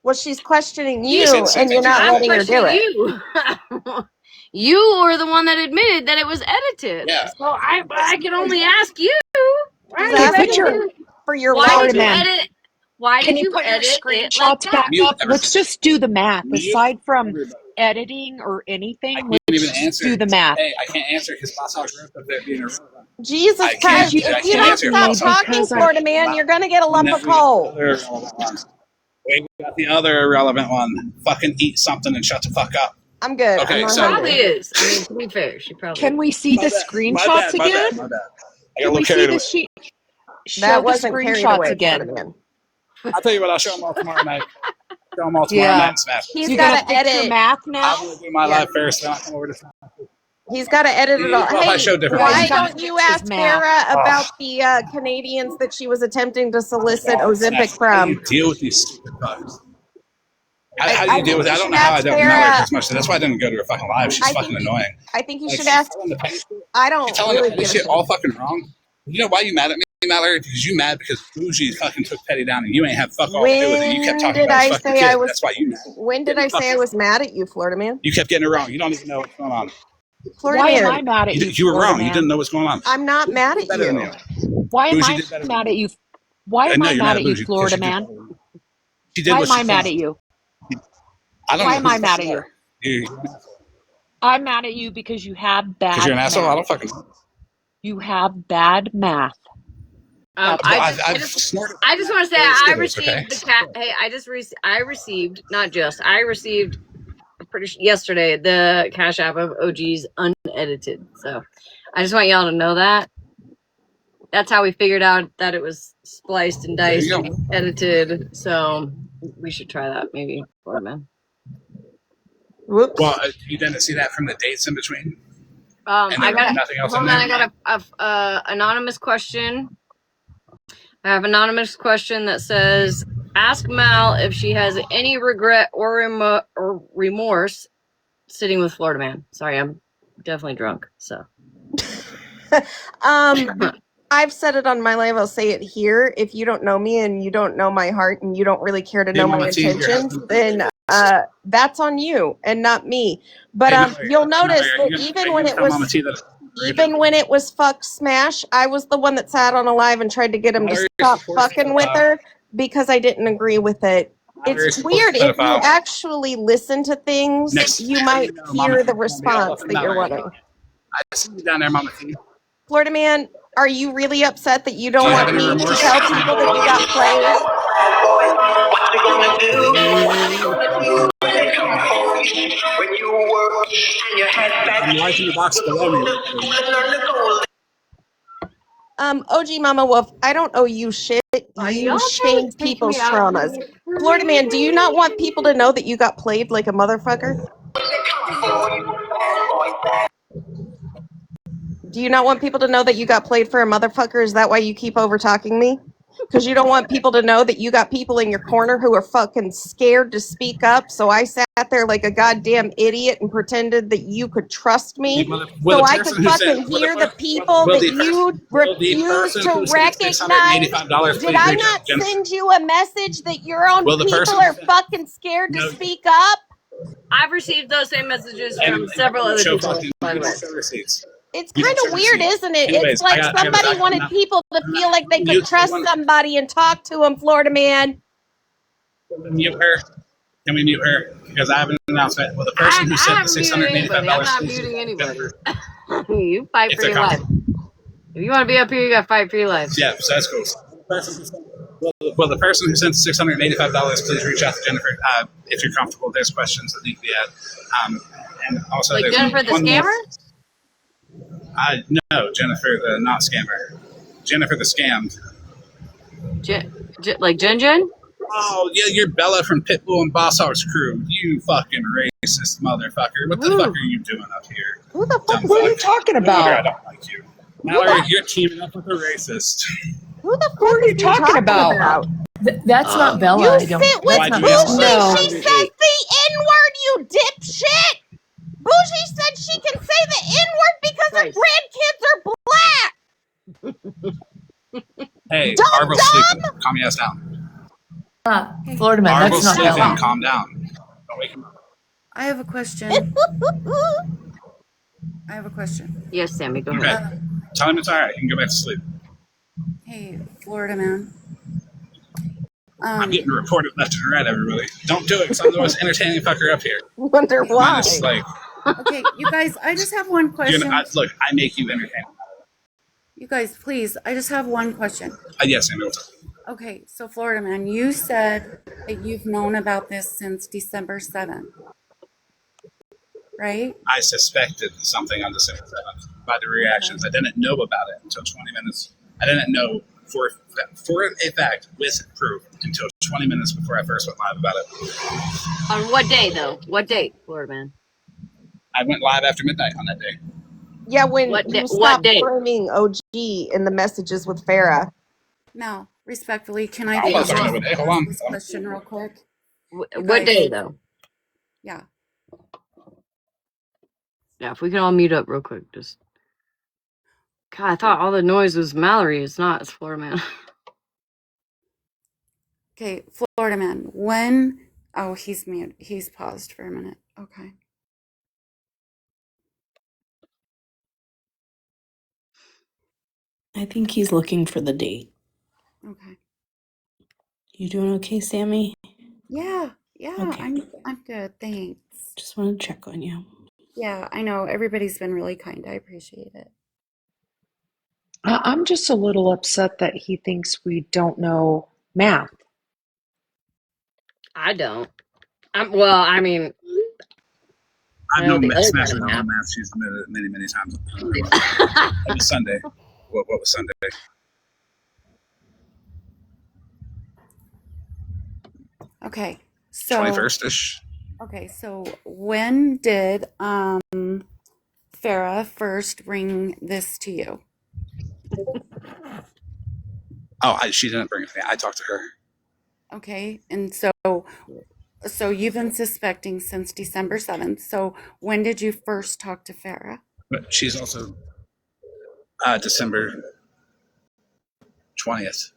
Well, she's questioning You you, said the same and you're thing. not I'm letting her do it. questioning you. You were the one that admitted that it was edited. Yeah. So I can only ask you. She's Right? asking for your Why Florida did you man. edit? Why Can did you you put your edit it screenshots like that? back Mute up? everything. Let's just do the math. Mute Aside from everybody. editing or anything, I can't let's even just answer. do the math. Hey, I can't answer because Boss Hog wrote up there being irrelevant. Jesus I can't- Christ! I If can't you don't answer stop Boss Hog. talking, because I- Florida man, you're gonna get a lump of we got coal. the other irrelevant one. We got the other irrelevant one. Fucking eat something and shut the fuck up. I'm good. Okay, I'm not so- Probably hungry. is. I mean, to be fair, she probably. Can we see the screenshots again? My bad. I got a Can we little see carried the away. sheet? Show That the wasn't carried screenshots away, again. Florida man. I'll tell you what. I'll show them all tomorrow night. Show them all tomorrow Yeah. night. And smash. He's You got gonna to fix your edit. math now? I'm gonna do my live first. Then I'll come over to. He's got to edit it all. Well, if I Hey, showed different why ones. don't you His ask math. Farah about the Canadians that she was attempting to solicit Ozempic How do you from? deal with these stupid bugs? How do you deal with it? I don't should know how I ask don't know her Farah- as much. That's why I didn't go to her fucking live. She's I fucking think- annoying. I think you Like, should she's ask. telling the petty shit. I don't She's telling really the petty give a shit shit. all fucking wrong. You know why you mad at me, Mallory? Because you mad because Bougie fucking took Petty down and you ain't have fuck all to do with it. You kept When talking did about his I fucking say kid. I was? That's why you mad. When did I say I was mad at you, Florida man? You kept getting it wrong. You don't even know what's going on. Florida Why man, am I mad at you? You were Florida wrong. You man? didn't know what's going on. I'm not mad at Better than you. you. Why am Bougie I did better than mad you. at you? Why am know I you're mad at you, Bougie because Florida she man? She did Why what am she I mad told at you? I don't Why know am who I the mad fuck at you you? are. You're I'm mad at you because you have bad because you're an asshole. I math. don't fucking know. You have bad math. That's I what- just, I I've just, snorted. I just want to say Those I Skittles, received okay? the cat. Hey, I received not just I received yesterday the Cash App of OG's unedited. So I just want y'all to know that. That's how we figured out that it was spliced and There diced you and edited. So we should try that maybe for a man. Whoops. Well, you didn't see that from the dates in between. And I there was got nothing else hold in on. there. I got a anonymous question. I have an anonymous question that says, "Ask Mal if she has any regret or remorse sitting with Florida Man." Sorry, I'm definitely drunk. So I've said it on my live. I'll say it here. If you don't know me and you don't know my heart and you don't really care to Hey, know my Mama T, your intentions, husband- then that's on you and not me. But Hey, Mallory, you'll notice Mallory, that are you even gonna when it tell Mama was T that even when it was fuck smash, I was the one that sat on a live and tried to get him to Mallory stop supports fucking with pedophile. her because I didn't agree with it. Mallory It's supports weird. If you pedophile. actually listen to things, Next you thing might know, Mama hear T's the gonna be all response up in that you're Mallory. wanting. I see you down there, Mama T. Florida man, are you really upset that you don't Do you want have any me to remorse? tell people that you got played? What you gonna do when you work and your head back? I'm liking the box below me. OG Mama Wolf, I don't owe you shit. Are You y'all trying to shamed take people's me out? traumas. Florida man, do you not want people to know that you got played like a motherfucker? Do you not want people to know that you got played for a motherfucker? Is that why you keep over talking me? Because you don't want people to know that you got people in your corner who are fucking scared to speak up. So I sat there like a goddamn idiot and pretended that you could trust me. So I could fucking hear the people that you refuse to recognize. Did I not send you a message that your own people are fucking scared to speak up? I've received those same messages from several other people. By the way. It's kind of weird, isn't it? It's like somebody wanted people to feel like they could trust somebody and talk to them, Florida man. Can we mute her? Can we mute her? Because I have an announcement. Well, the person who said the $685. I'm not muting anybody. You fight for your life. If you want to be up here, you got to fight for your life. Yeah, so that's cool. Well, the person who sent $685, please reach out to Jennifer if you're comfortable. There's questions that need to be asked. And also, Like there's Jennifer the one more- scammer? No, Jennifer the not scammer. Jennifer the scammed. Like Jen? Oh, yeah, you're Bella from Pitbull and Boss Hogs Crew. You fucking racist motherfucker. What the fuck are you doing up here? Who the fuck are you talking No wonder I about? don't like you. Mallory, you're teaming up with a racist. Who the Who are you talking about? That's not Bella. You I don't. sit with Why do That's not we have Bougie. Bella. She says the N-word, you dipshit. Bougie said she can say the N-word because her grandkids are black. Hey, Dumb Barbara's dumb. sleeping. Calm your ass down. Florida man. That's Barbara's not sleeping. Bella. Calm down. Don't wake him up. I have a question. Yes, Sammy, go Okay. ahead. Tell him it's alright. He can go back to sleep. Hey, Florida man. I'm getting reported left and right, everybody. Don't do it, because I'm the most entertaining fucker up here. Wonder why. Minus, like, Okay, you guys, I just have one question. look, I make you entertaining. You guys, please, I just have one question. Yes, I know. Okay, so Florida man, you said that you've known about this since December 7th, right? I suspected something on December 7th by the reactions. I didn't know about it until 20 minutes. I didn't know for a fact with proof until 20 minutes before I first went live about it. On what day, though? What date, Florida man? I went live after midnight on that day. Yeah, when What you day? stopped framing OG in the messages with Farrah. Now, respectfully, can I Hold on a second, ask everybody. Hold on. this question real quick? What day, though? Yeah. Yeah, if we can all mute up real quick, just. God, I thought all the noise was Mallory. It's not. It's Florida man. Okay, Florida man, when... Oh, he's mute. He's paused for a minute. Okay. I think he's looking for the date. Okay. You doing okay, Sammy? Yeah, Okay. I'm good, thanks. Just want to check on you. Yeah, I know. Everybody's been really kind. I appreciate it. I'm just a little upset that he thinks we don't know math. I don't. I mean. I've known the other Smash kind of and math. math. She's admitted it many times. It was Sunday. What was Sunday? Okay, so 21st-ish. Okay, so when did Farrah first bring this to you? She didn't bring it to me. I talked to her. Okay, and so you've been suspecting since December 7th. So when did you first talk to Farrah? But she's also December 20th.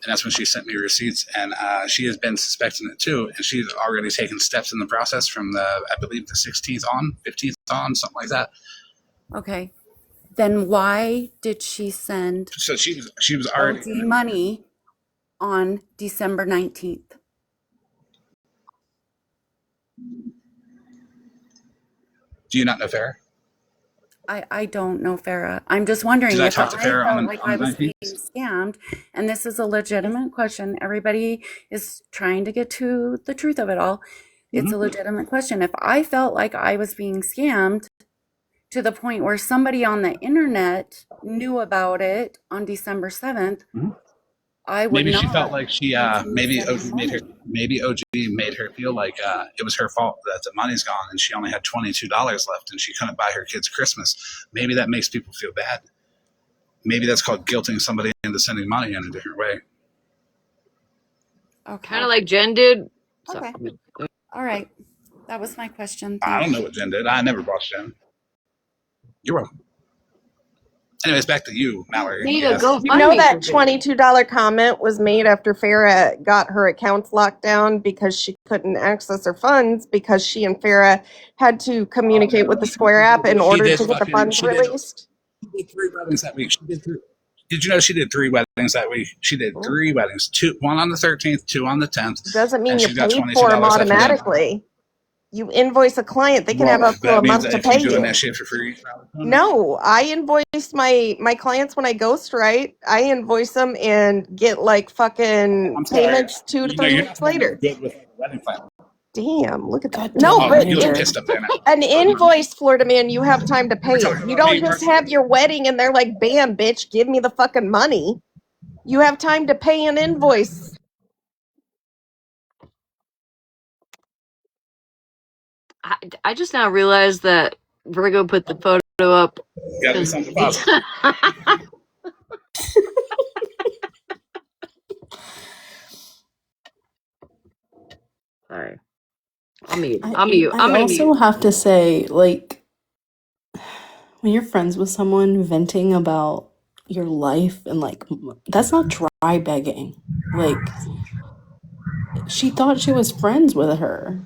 And that's when she sent me receipts. And she has been suspecting it too. And she's already taken steps in the process from I believe the 16th on, 15th on, something like that. Okay, then why did she send So she was already OG money on December 19th? Do you not know Farrah? I don't know Farrah. I'm just wondering Did I if talk to Farrah felt on like the I was 19th? being scammed, and this is a legitimate question. Everybody is trying to get to the truth of it all. It's a legitimate question. If I felt like I was being scammed to the point where somebody on the internet knew about it on December 7th, I would Maybe not. she felt like she maybe OG made her feel like it was her fault that the money's gone and she only had $22 left and she couldn't buy her kids Christmas. Maybe that makes people feel bad. Maybe that's called guilting somebody into sending money in a different way. Okay. Kind of like Jen did. Okay. All right. That was my question. I don't know what Jen did. I never bossed Jen. You're welcome. Anyways, back to you, Mallory. You know that $22 comment was made after Farrah got her accounts locked down because she couldn't access her funds because she and Farrah had to communicate with the Square app in order to get the funds released. She did 3 weddings that week. Did you know she did 3 weddings that week? She did 3 weddings. 1 on the 13th, 2 on the 10th. Doesn't mean and you she's got paid $22 for them left to them. automatically. You invoice a client, they can have up to That a means month that to if pay you're doing you. that shit for free. No, I invoice my clients when I ghostwrite. I invoice them and get like fucking payments 2 to 3 weeks later. Good with a wedding planner. Damn, look at that. No, Oh, but you look pissed up there now. an invoice, Florida man, you have time to pay it. You don't just have your wedding and they're like, bam, bitch, give me the fucking money. You have time to pay an invoice. I just now realized that Virgo put the photo up. Gotta be something positive. Sorry. I'm mute. I I'm mute. I'm gonna also mute. have to say, like, when you're friends with someone venting about your life and like that's not dry begging. Like, she thought she was friends with her.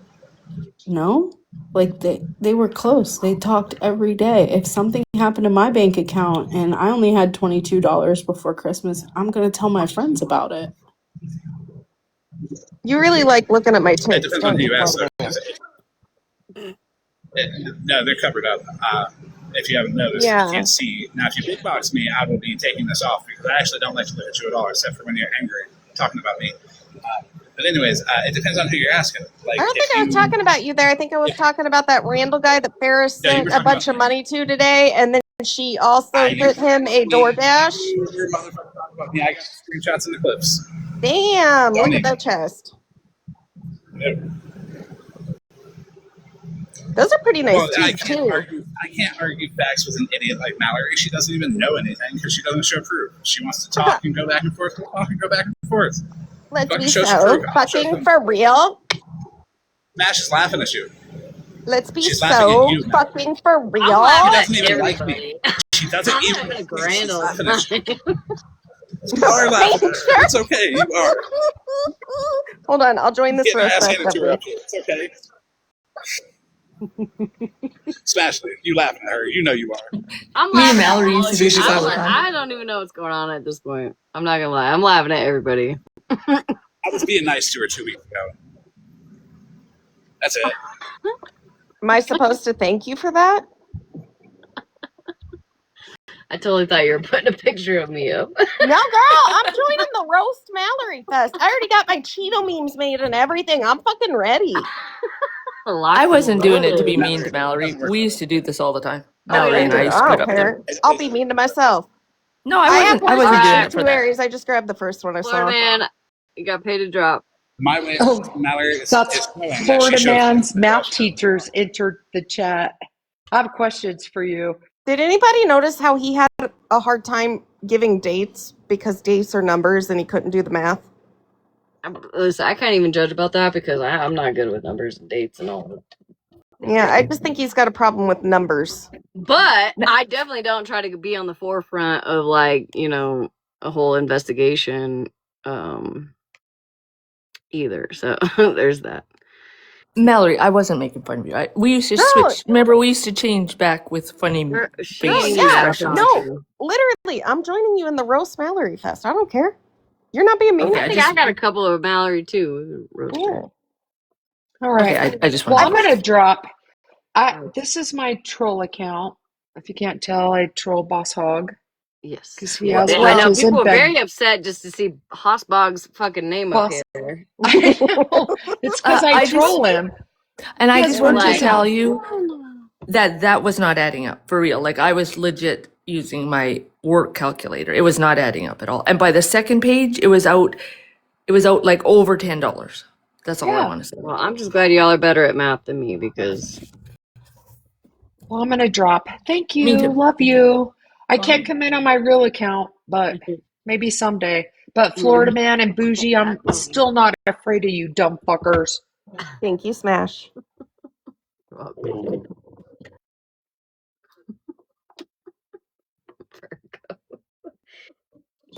No? Like they were close. They talked every day. If something happened to my bank account and I only had $22 before Christmas, I'm going to tell my friends about it. You really like looking at my It tapes, depends on don't who you, you ask, though. Florida? No, they're covered up. If you haven't noticed, you Yeah. can't see. Now, if you big box me, I will be taking this off because I actually don't like to look at you at all, except for when you're angry talking about me. But anyways, it depends on who you're asking. Like, I don't think I was talking about you there. I think I was talking about that Randall guy that Ferris No, you sent were a talking bunch about of money to today, and then she also you sent him a DoorDash. Your motherfucker talking about me. I got screenshots and the clips. Damn, look Funny. at that chest. Yep. Those are pretty nice Well, I teeth, can't too. argue facts with an idiot like Mallory. She doesn't even know anything because she doesn't show proof. She wants to talk and go back and forth, talk and go back and forth. Let's Fucking be show some so proof. I'll show fucking them. for real. Nash is laughing at you. Let's be She's laughing so at you, Matt. fucking for real. I'm laughing She doesn't at even like everybody. me. She doesn't I'm even having a like me. grand She's old laughing at you. time. You are laughing at her. It's okay. You are. Hold on, I'll join this Get my roast ass back handed to up. her. It's okay. Smashly, you laughing at her. You know you are. I'm Me and laughing at Mallory all used to of do you. this all the time. I don't even know what's going on at this point. I'm not gonna lie. I'm laughing at everybody. I was being nice to her 2 weeks ago. That's it. Am I supposed to thank you for that? I totally thought you were putting a picture of me up. No, girl, I'm joining the roast Mallory fest. I already got my Cheeto memes made and everything. I'm fucking ready. I wasn't doing it to be mean to Mallory. We used to do this all the time. Mallory and I used to put don't up care. the. I'll be mean to myself. No, I I wasn't doing have it for two that. Aries. I just grabbed the first one I Florida saw. man, you got paid to drop. My way, Oh, Mallory, is that's showing that she Florida shows man's proof. math teachers entered the chat. I have questions for you. Did anybody notice how he had a hard time giving dates because dates are numbers and he couldn't do the math? Listen, I can't even judge about that because I'm not good with numbers and dates and all that. Yeah, I just think he's got a problem with numbers. But I definitely don't try to be on the forefront of, like, you know, a whole investigation either. So there's that. Mallory, I wasn't making fun of you. We used to No. switch. Remember, we used to change back with funny She No, face yeah, expressions. no, literally, I'm joining you in the roast Mallory fest. I don't care. You're not being mean. Okay, I think I got a couple of Mallory too. Yeah. All right. Okay, I just Well, want I'm going to drop. This is my troll account. If you can't tell, I troll Boss Hog. Yes. Because he has I know witches people and were very beg. upset just to see Hossbog's fucking name up here. It's because I troll him. And I He just has wanted to witches tell and- you that was not adding up for real. Like, I was legit using my work calculator. It was not adding up at all. And by the second page, it was out like over $10. That's all I want to say. Well, I'm just glad y'all are better at math than me because. Well, I'm going to drop. Thank you. Me too. Love you. I can't come in on my real account, but maybe someday. But Florida Man and Bougie, I'm still not afraid of you dumb fuckers. Thank you, Smash.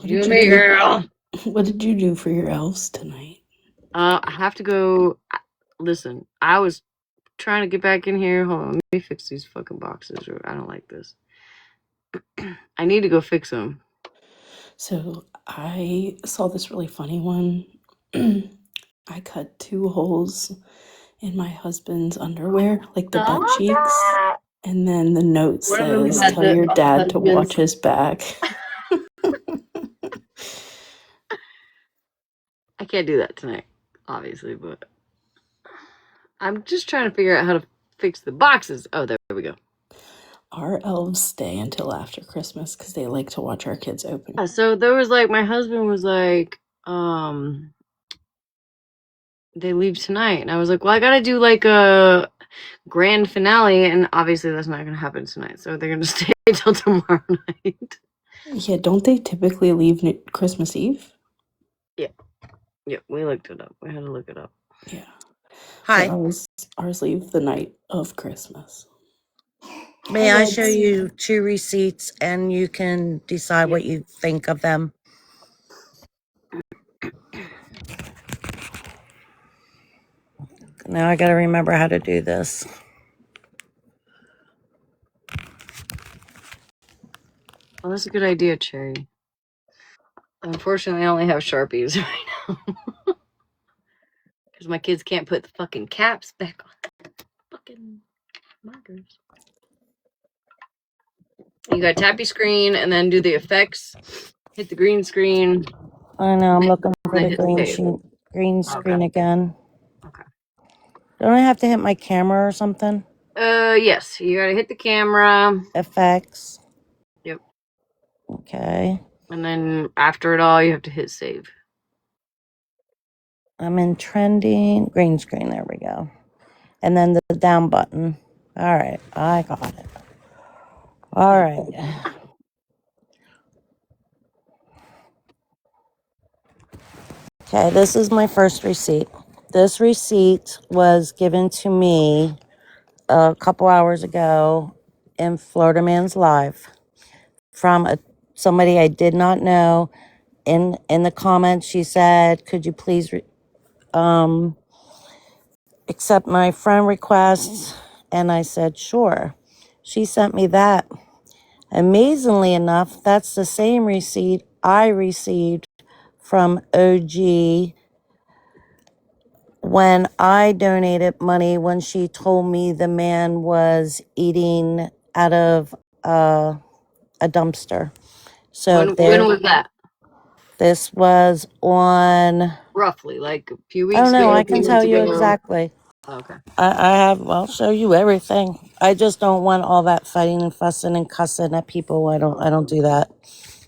You me, girl. What did you do for your elves tonight? I have to go. Listen, I was trying to get back in here. Hold on, let me fix these fucking boxes. I don't like this. I need to go fix them. So I saw this really funny one. I cut 2 holes in my husband's underwear, like the butt cheeks, and then the note says, "Tell your dad to watch his back." I can't do that tonight, obviously, but I'm just trying to figure out how to fix the boxes. Oh, there we go. Our elves stay until after Christmas because they like to watch our kids open. Yeah, so there was like my husband was like, they leave tonight, and I was like, well, I gotta do like a grand finale, and obviously that's not gonna happen tonight, so they're gonna stay till tomorrow night. Yeah, don't they typically leave Christmas Eve? Yeah, we looked it up. We had to look it up. Yeah. Hi. Ours leave the night of Christmas. May Hi, I Reds. show you 2 receipts and you can decide what you think of them? Now I gotta remember how to do this. Well, that's a good idea, Cherry. Unfortunately, I only have Sharpies right now because my kids can't put the fucking caps back on fucking markers. You got tap your screen and then do the effects. Hit the green screen. I know, I'm looking for then the hit green save. screen Okay. again. Okay. Don't I have to hit my camera or something? Yes. You gotta hit the camera. Effects. Yep. Okay. And then after it all, you have to hit save. I'm in trending. Green screen, there we go. And then the down button. All right, I got it. All right. Okay, this is my first receipt. This receipt was given to me a couple hours ago in Florida Man's Live from somebody I did not know. In the comments, she said, "Could you please accept my friend requests?" And I said, "Sure." She sent me that. Amazingly enough, that's the same receipt I received from OG when I donated money when she told me the man was eating out of a dumpster. So When was that? This was on. Roughly, like a few I weeks don't know. ago, I a few can tell months you ago. exactly. Okay. I'll show you everything. I just don't want all that fighting and fussing and cussing at people. I don't do that.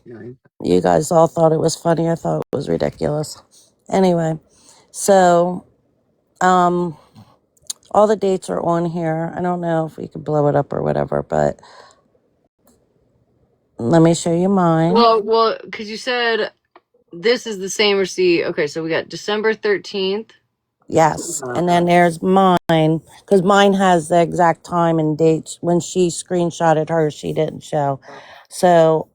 No. You guys all thought it was funny. I thought it was ridiculous. Anyway, so all the dates are on here. I don't know if we could blow it up or whatever, but let me show you mine. Well, because you said this is the same receipt. Okay, so we got December 13th. Yes, and then there's mine, because mine has the exact time and dates. When she screenshotted hers, she didn't show. So,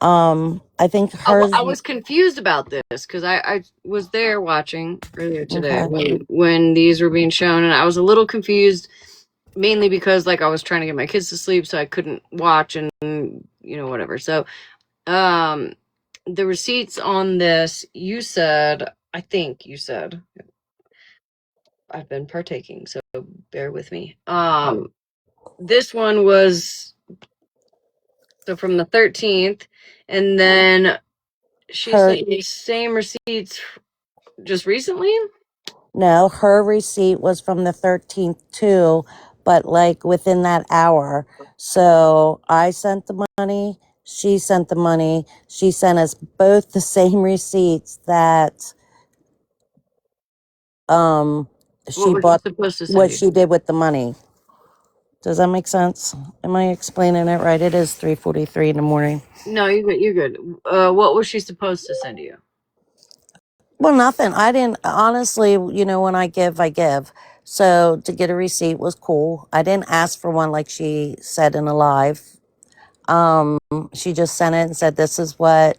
I think hers. I was confused about this because I was there watching earlier today Okay. when these were being shown, and I was a little confused, mainly because like I was trying to get my kids to sleep, so I couldn't watch and whatever. So, the receipts on this, I think you said, I've been partaking, so bear with me. This one was so from the 13th, and then she sent me same receipts just recently. No, her receipt was from the 13th too, but like within that hour. So I sent the money, she sent the money. She sent us both the same receipts that she bought, what she did with the money. Does that make sense? Am I explaining it right? It is 3:43 in the morning. No, you're good. What was she supposed to send you? Well, nothing. I didn't, honestly, when I give, I give. So to get a receipt was cool. I didn't ask for one like she said in a live. She just sent it and said, this is what,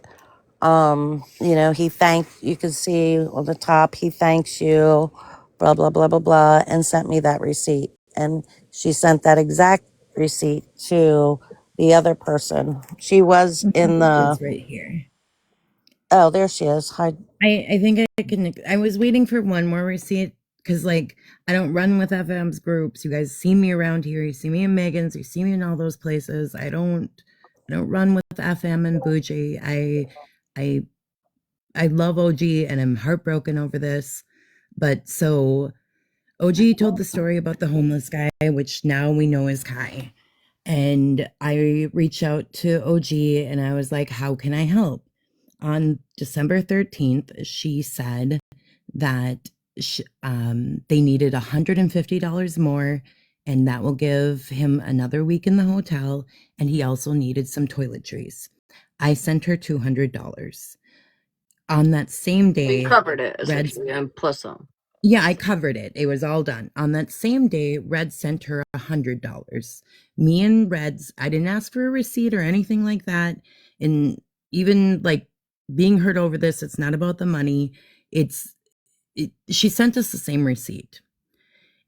you can see on the top, he thanks you, blah, blah, blah, blah, blah, and sent me that receipt. And she sent that exact receipt to the other person. She was in the. It's right here. Oh, there she is. Hi. I think I can. I was waiting for one more receipt because, I don't run with FM's groups. You guys see me around here. You see me in Megan's. You see me in all those places. I don't run with FM and Bougie. I love OG and I'm heartbroken over this. But so OG told the story about the homeless guy, which now we know is Kai. And I reached out to OG and I was like, how can I help? On December 13th, she said that they needed $150 more, and that will give him another week in the hotel. And he also needed some toiletries. I sent her $200. On that same We day, covered it Red, essentially, and plus some. yeah, I covered it. It was all done. On that same day, Red sent her $100. Me and Red's, I didn't ask for a receipt or anything like that. And even like being hurt over this, it's not about the money. She sent us the same receipt.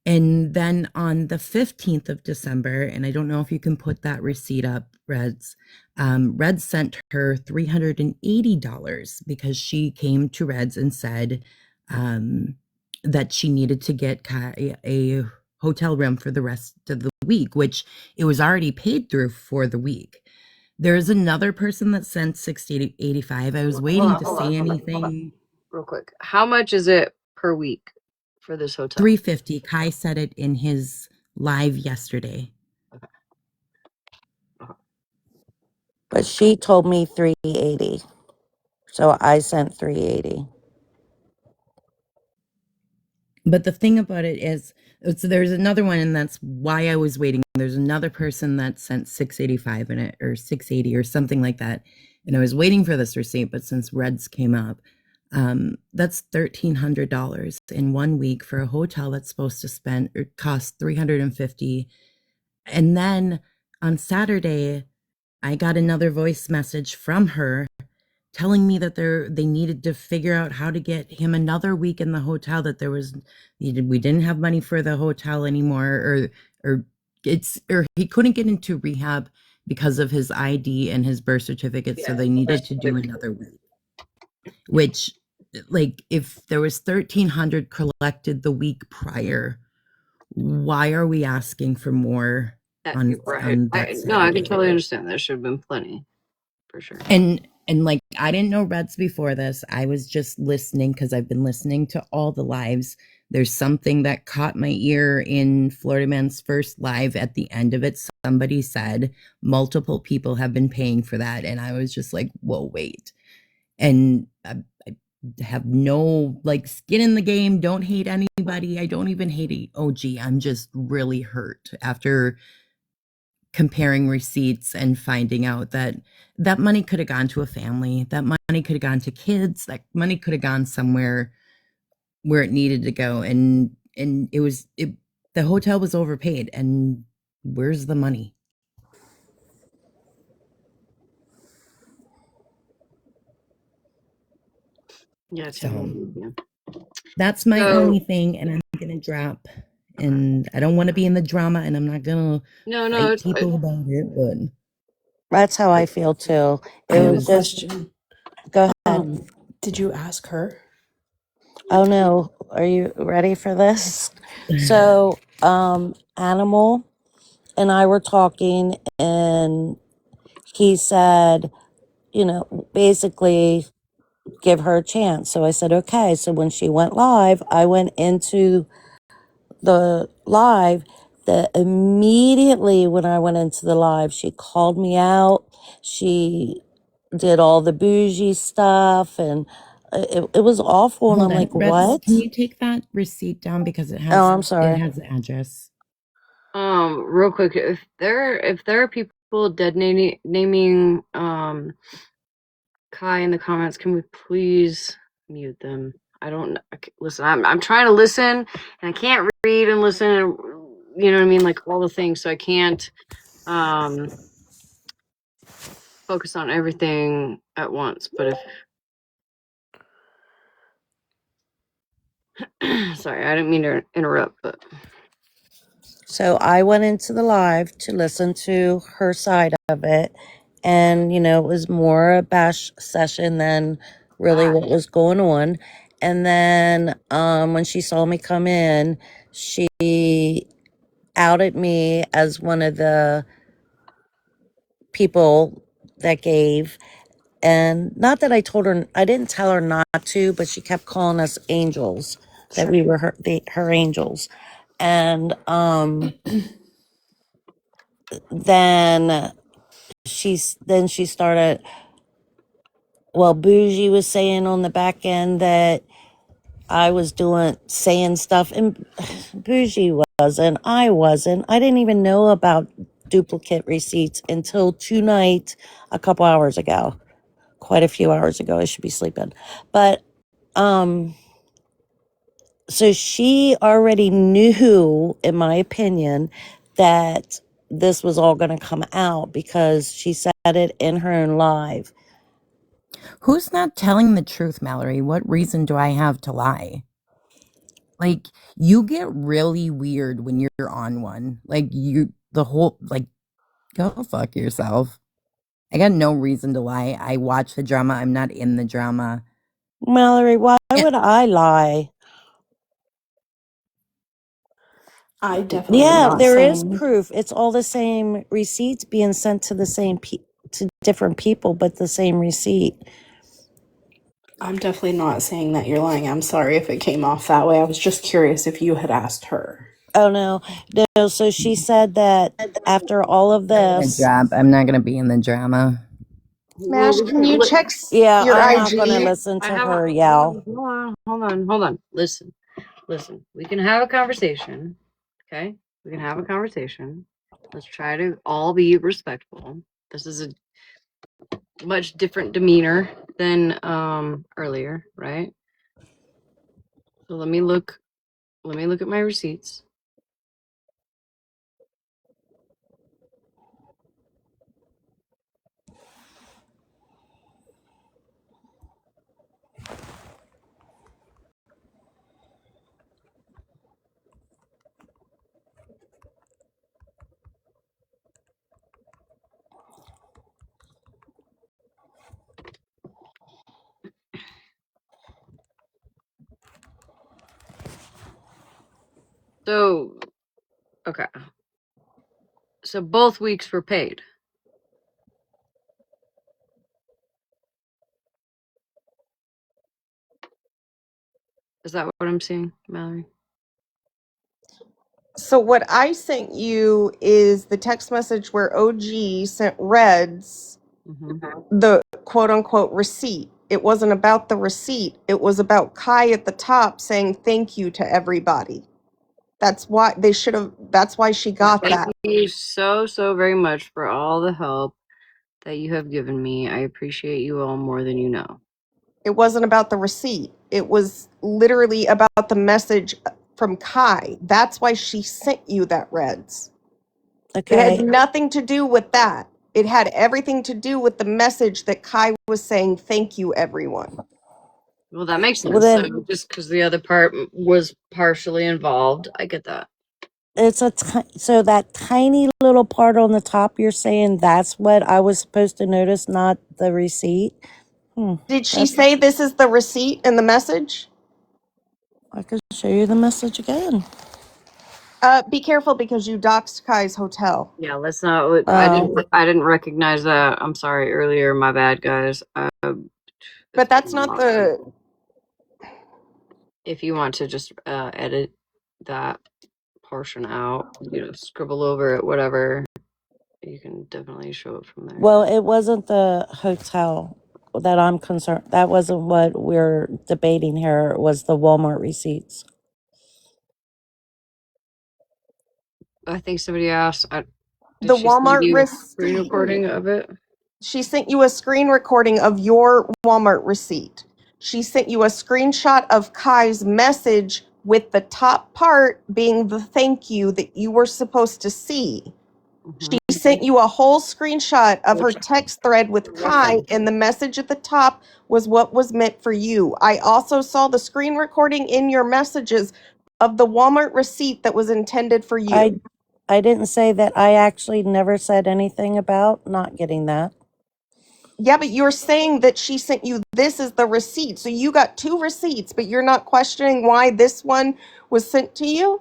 And then on the 15th of December, and I don't know if you can put that receipt up, Reds, Red sent her $380 because she came to Reds and said that she needed to get a hotel room for the rest of the week, which it was already paid through for the week. There's another person that sent $685. I was waiting to say anything. Real quick. How much is it per week for this hotel? $350. Kai said it in his live yesterday. But she told me $380. So I sent $380. But the thing about it is, so there's another one, and that's why I was waiting. There's another person that sent $685 in it, or $680 or something like that. And I was waiting for this receipt, but since Reds came up, that's $1,300 in 1 week for a hotel that's supposed to spend or cost $350. And then on Saturday, I got another voice message from her telling me that they needed to figure out how to get him another week in the hotel, that we didn't have money for the hotel anymore, or he couldn't get into rehab because of his ID and his birth certificate, so they needed to do another week. Which, like, if there was $1,300 collected the week prior, why are we asking for more on that No, I can Saturday? totally understand. There should have been plenty, for sure. And like, I didn't know Reds before this. I was just listening because I've been listening to all the lives. There's something that caught my ear in Florida Man's first live. At the end of it, somebody said multiple people have been paying for that. And I was just like, whoa, wait. And I have no like skin in the game. Don't hate anybody. I don't even hate OG. I'm just really hurt after comparing receipts and finding out that that money could have gone to a family, that money could have gone to kids, that money could have gone somewhere where it needed to go. And the hotel was overpaid, and where's the money? Yeah, So that's my only thing, and I'm gonna drop. And I don't want to be in the drama, and I'm not gonna fight people about it, but That's how I feel too. I have a question. Go ahead. Did you ask her? Oh no, are you ready for this? So, Animal and I were talking, and he said, basically give her a chance. So I said, okay. So when she went live, I went into the live. Immediately when I went into the live, she called me out. She did all the bougie stuff, and it was awful. And Hold I'm on, like, Reds, what? can you take that receipt down because it has Oh, I'm sorry. it has the address. Real quick, if there are people dead naming Kai in the comments, can we please mute them? I don't listen. I'm trying to listen, and I can't read and listen, and you know what I mean, like all the things. So I can't focus on everything at once. But if sorry, I didn't mean to interrupt, but. So I went into the live to listen to her side of it. And, it was more a bash session than really what was going on. And then when she saw me come in, she outed me as one of the people that gave. And not that I didn't tell her not to, but she kept calling us angels, that we were her angels. And then she started, well, Bougie was saying on the back end that I was saying stuff, and Bougie wasn't. I wasn't. I didn't even know about duplicate receipts until tonight, a couple hours ago. Quite a few hours ago. I should be sleeping. But, so she already knew, in my opinion, that this was all going to come out because she said it in her own live. Who's not telling the truth, Mallory? What reason do I have to lie? Like, you get really weird when you're on one. Like, go fuck yourself. I got no reason to lie. I watch the drama. I'm not in the drama. Mallory, why would I lie? I definitely am Yeah, not there is saying. proof. It's all the same receipts being sent to the same to different people, but the same receipt. I'm definitely not saying that you're lying. I'm sorry if it came off that way. I was just curious if you had asked her. Oh no. So she said that after all of this, I'm not gonna be in the drama. Smash, can you check yeah, your I'm not IG? going to listen I to have her a, yell. hold on. Listen. We can have a conversation. Okay? We can have a conversation. Let's try to all be respectful. This is a much different demeanor than earlier, right? So let me look at my receipts. So, okay. So both weeks were paid. Is that what I'm seeing, Mallory? So what I sent you is the text message where OG sent Reds the quote unquote receipt. It wasn't about the receipt. It was about Kai at the top saying thank you to everybody. That's why she got Thank that. you so very much for all the help that you have given me. I appreciate you all more than you know. It wasn't about the receipt. It was literally about the message from Kai. That's why she sent you that, Reds. It had nothing to do with that. It had everything to do with the message that Kai was saying, thank you, everyone. Well, that makes sense. Well, then, So just because the other part was partially involved, I get that. it's so that tiny little part on the top, you're saying that's what I was supposed to notice, not the receipt? Did she say this is the receipt in the message? I could show you the message again. Be careful because you doxed Kai's hotel. Yeah, let's not. I didn't recognize that. I'm sorry earlier. My bad, guys. But that's not the. If you want to just edit that portion out, scribble over it, whatever, you can definitely show it from there. Well, it wasn't the hotel that I'm concerned. That wasn't what we're debating here. It was the Walmart receipts. I think somebody asked. The Walmart receipt. Screen recording of it. She sent you a screen recording of your Walmart receipt. She sent you a screenshot of Kai's message with the top part being the thank you that you were supposed to see. She sent you a whole screenshot of her text thread with Kai, and the message at the top was what was meant for you. I also saw the screen recording in your messages of the Walmart receipt that was intended for you. I didn't say that. I actually never said anything about not getting that. Yeah, but you're saying that she sent you this as the receipt. So you got two receipts, but you're not questioning why this one was sent to you?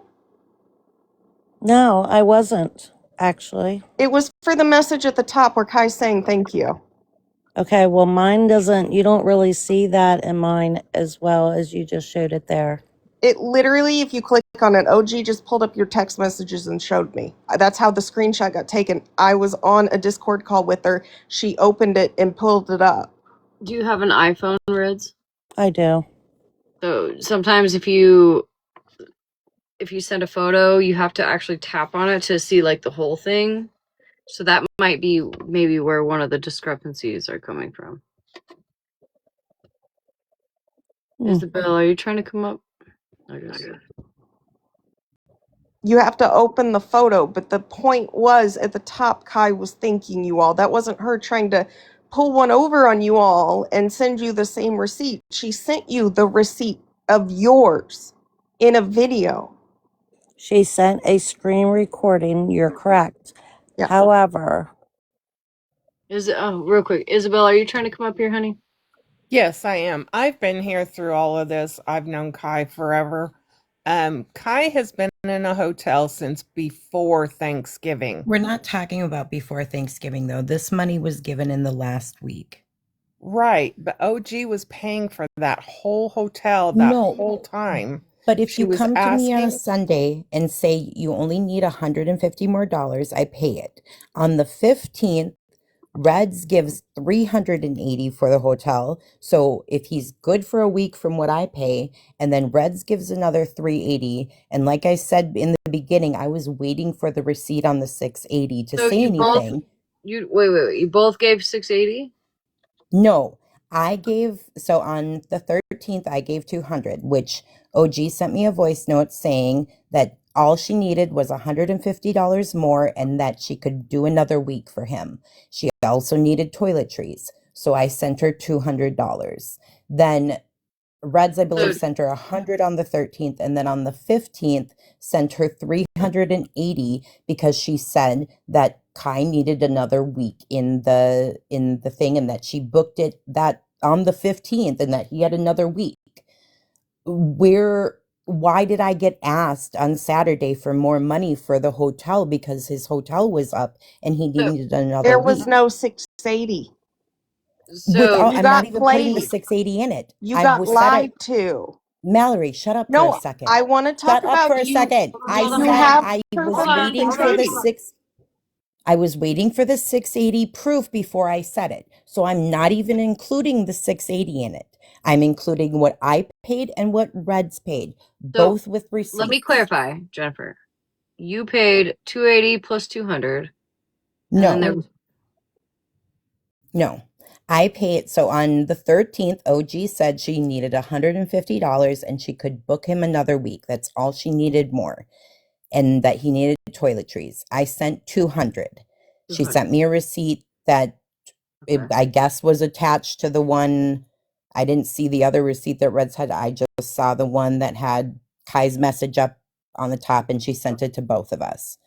No, I wasn't, actually. It was for the message at the top where Kai's saying thank you. Okay, well, mine doesn't, you don't really see that in mine as well as you just showed it there. It literally, if you click on it, OG just pulled up your text messages and showed me. That's how the screenshot got taken. I was on a Discord call with her. She opened it and pulled it up. Do you have an iPhone, Rids? I do. So sometimes if you send a photo, you have to actually tap on it to see like the whole thing. So that might be maybe where one of the discrepancies are coming from. Isabel, are you trying to come up? I guess. You have to open the photo, but the point was at the top, Kai was thanking you all. That wasn't her trying to pull one over on you all and send you the same receipt. She sent you the receipt of yours in a video. She sent a screen recording. You're correct. Yeah. However, real quick, Isabel, are you trying to come up here, honey? Yes, I am. I've been here through all of this. I've known Kai forever. Kai has been in a hotel since before Thanksgiving. We're not talking about before Thanksgiving, though. This money was given in the last week. Right, but OG was paying for that whole hotel that whole time. But if She you was come to me on a asking- Sunday and say you only need $150 more, I pay it. On the 15th, Reds gives $380 for the hotel. So if he's good for a week from what I pay, and then Reds gives another $380, and like I said in the beginning, I was waiting for the receipt on the $680 to So say you both anything. wait. You both gave $680? No, I gave, so on the 13th, I gave 200, which OG sent me a voice note saying that all she needed was $150 more and that she could do another week for him. She also needed toiletries. So I sent her $200. Then Reds, I believe, sent her 100 on the 13th, and then on the 15th sent her 380 because she said that Kai needed another week in the thing, and that she booked it that on the 15th, and that he had another week. Why did I get asked on Saturday for more money for the hotel because his hotel was up and he needed another There week? was no 680. Without, you I'm got not even putting the played. 680 in it. You I got was said lied it. to. Mallory, shut up for No, a second. I want to talk Shut up about for a you. second. I You said have I proof was of the waiting for the 680. I was waiting for the 680 proof before I said it. So I'm not even including the 680 in it. I'm including what I paid and what Reds paid, both with receipts. Let me clarify, Jennifer. You paid $280 plus $200. No. No. I paid, so on the 13th, OG said she needed $150 and she could book him another week. That's all she needed more. And that he needed toiletries. I sent 200. She sent me a receipt that I guess was attached to the one. I didn't see the other receipt that Reds had. I just saw the one that had Kai's message up on the top, and she sent it to both of us.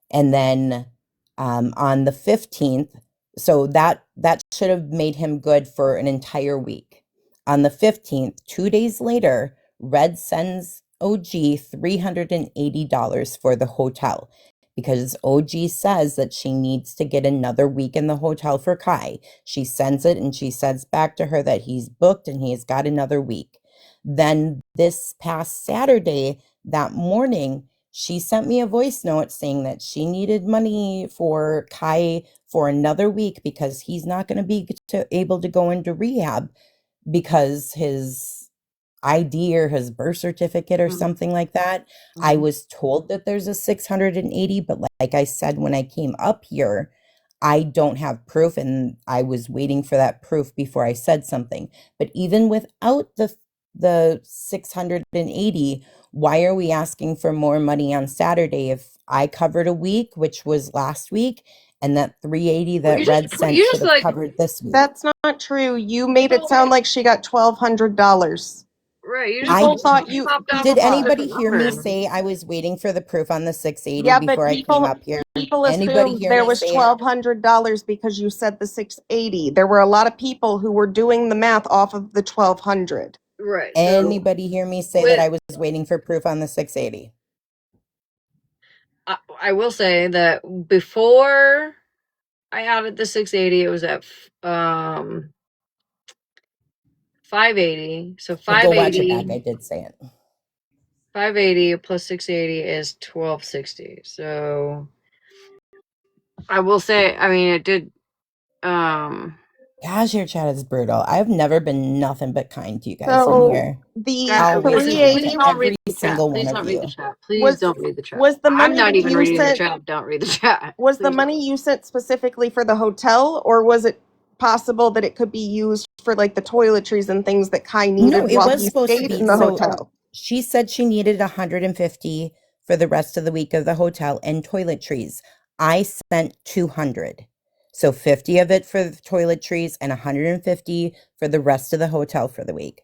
And then on the 15th, so that should have made him good for an entire week. On the 15th, 2 days later, Red sends OG $380 for the hotel because OG says that she needs to get another week in the hotel for Kai. She sends it and she says back to her that he's booked and he's got another week. Then this past Saturday, that morning, she sent me a voice note saying that she needed money for Kai for another week because he's not going to be able to go into rehab because his ID or his birth certificate or something like that. I was told that there's a 680, but like I said, when I came up here, I don't have proof and I was waiting for that proof before I said something. But even without the 680, why are we asking for more money on Saturday if I covered a week, which was last week, and that 380 that Red sent should have covered this week? That's not true. You made it sound like she got $1,200. Right. You People thought you. Did anybody hear me say I was waiting for the proof on the 680 Yeah, before but I came up here? people Anybody assumed hear there me was say it? $1,200 because you said the 680. There were a lot of people who were doing the math off of the 1,200. Right. Anybody hear me say that I was waiting for proof on the 680? I will say that before I added the 680, it was at 580. So Go watch it 580. back. I did say it. 580 plus 680 is 1260. So I will say, I mean, it did. Gosh, your chat is brutal. I've never been nothing but kind to you guys in So here. the Always Listen, kind please to don't read every the chat. single Please one don't of read the you. chat. Please was don't read the chat. was the I'm money not that even you reading the sent chat. Don't read the chat. was the Please don't. money you sent specifically for the hotel, or was it possible that it could be used for like the toiletries and things that Kai No, needed it while was he supposed to stayed be. in the So hotel? she said she needed 150 for the rest of the week of the hotel and toiletries. I sent 200. So 50 of it for the toiletries and 150 for the rest of the hotel for the week.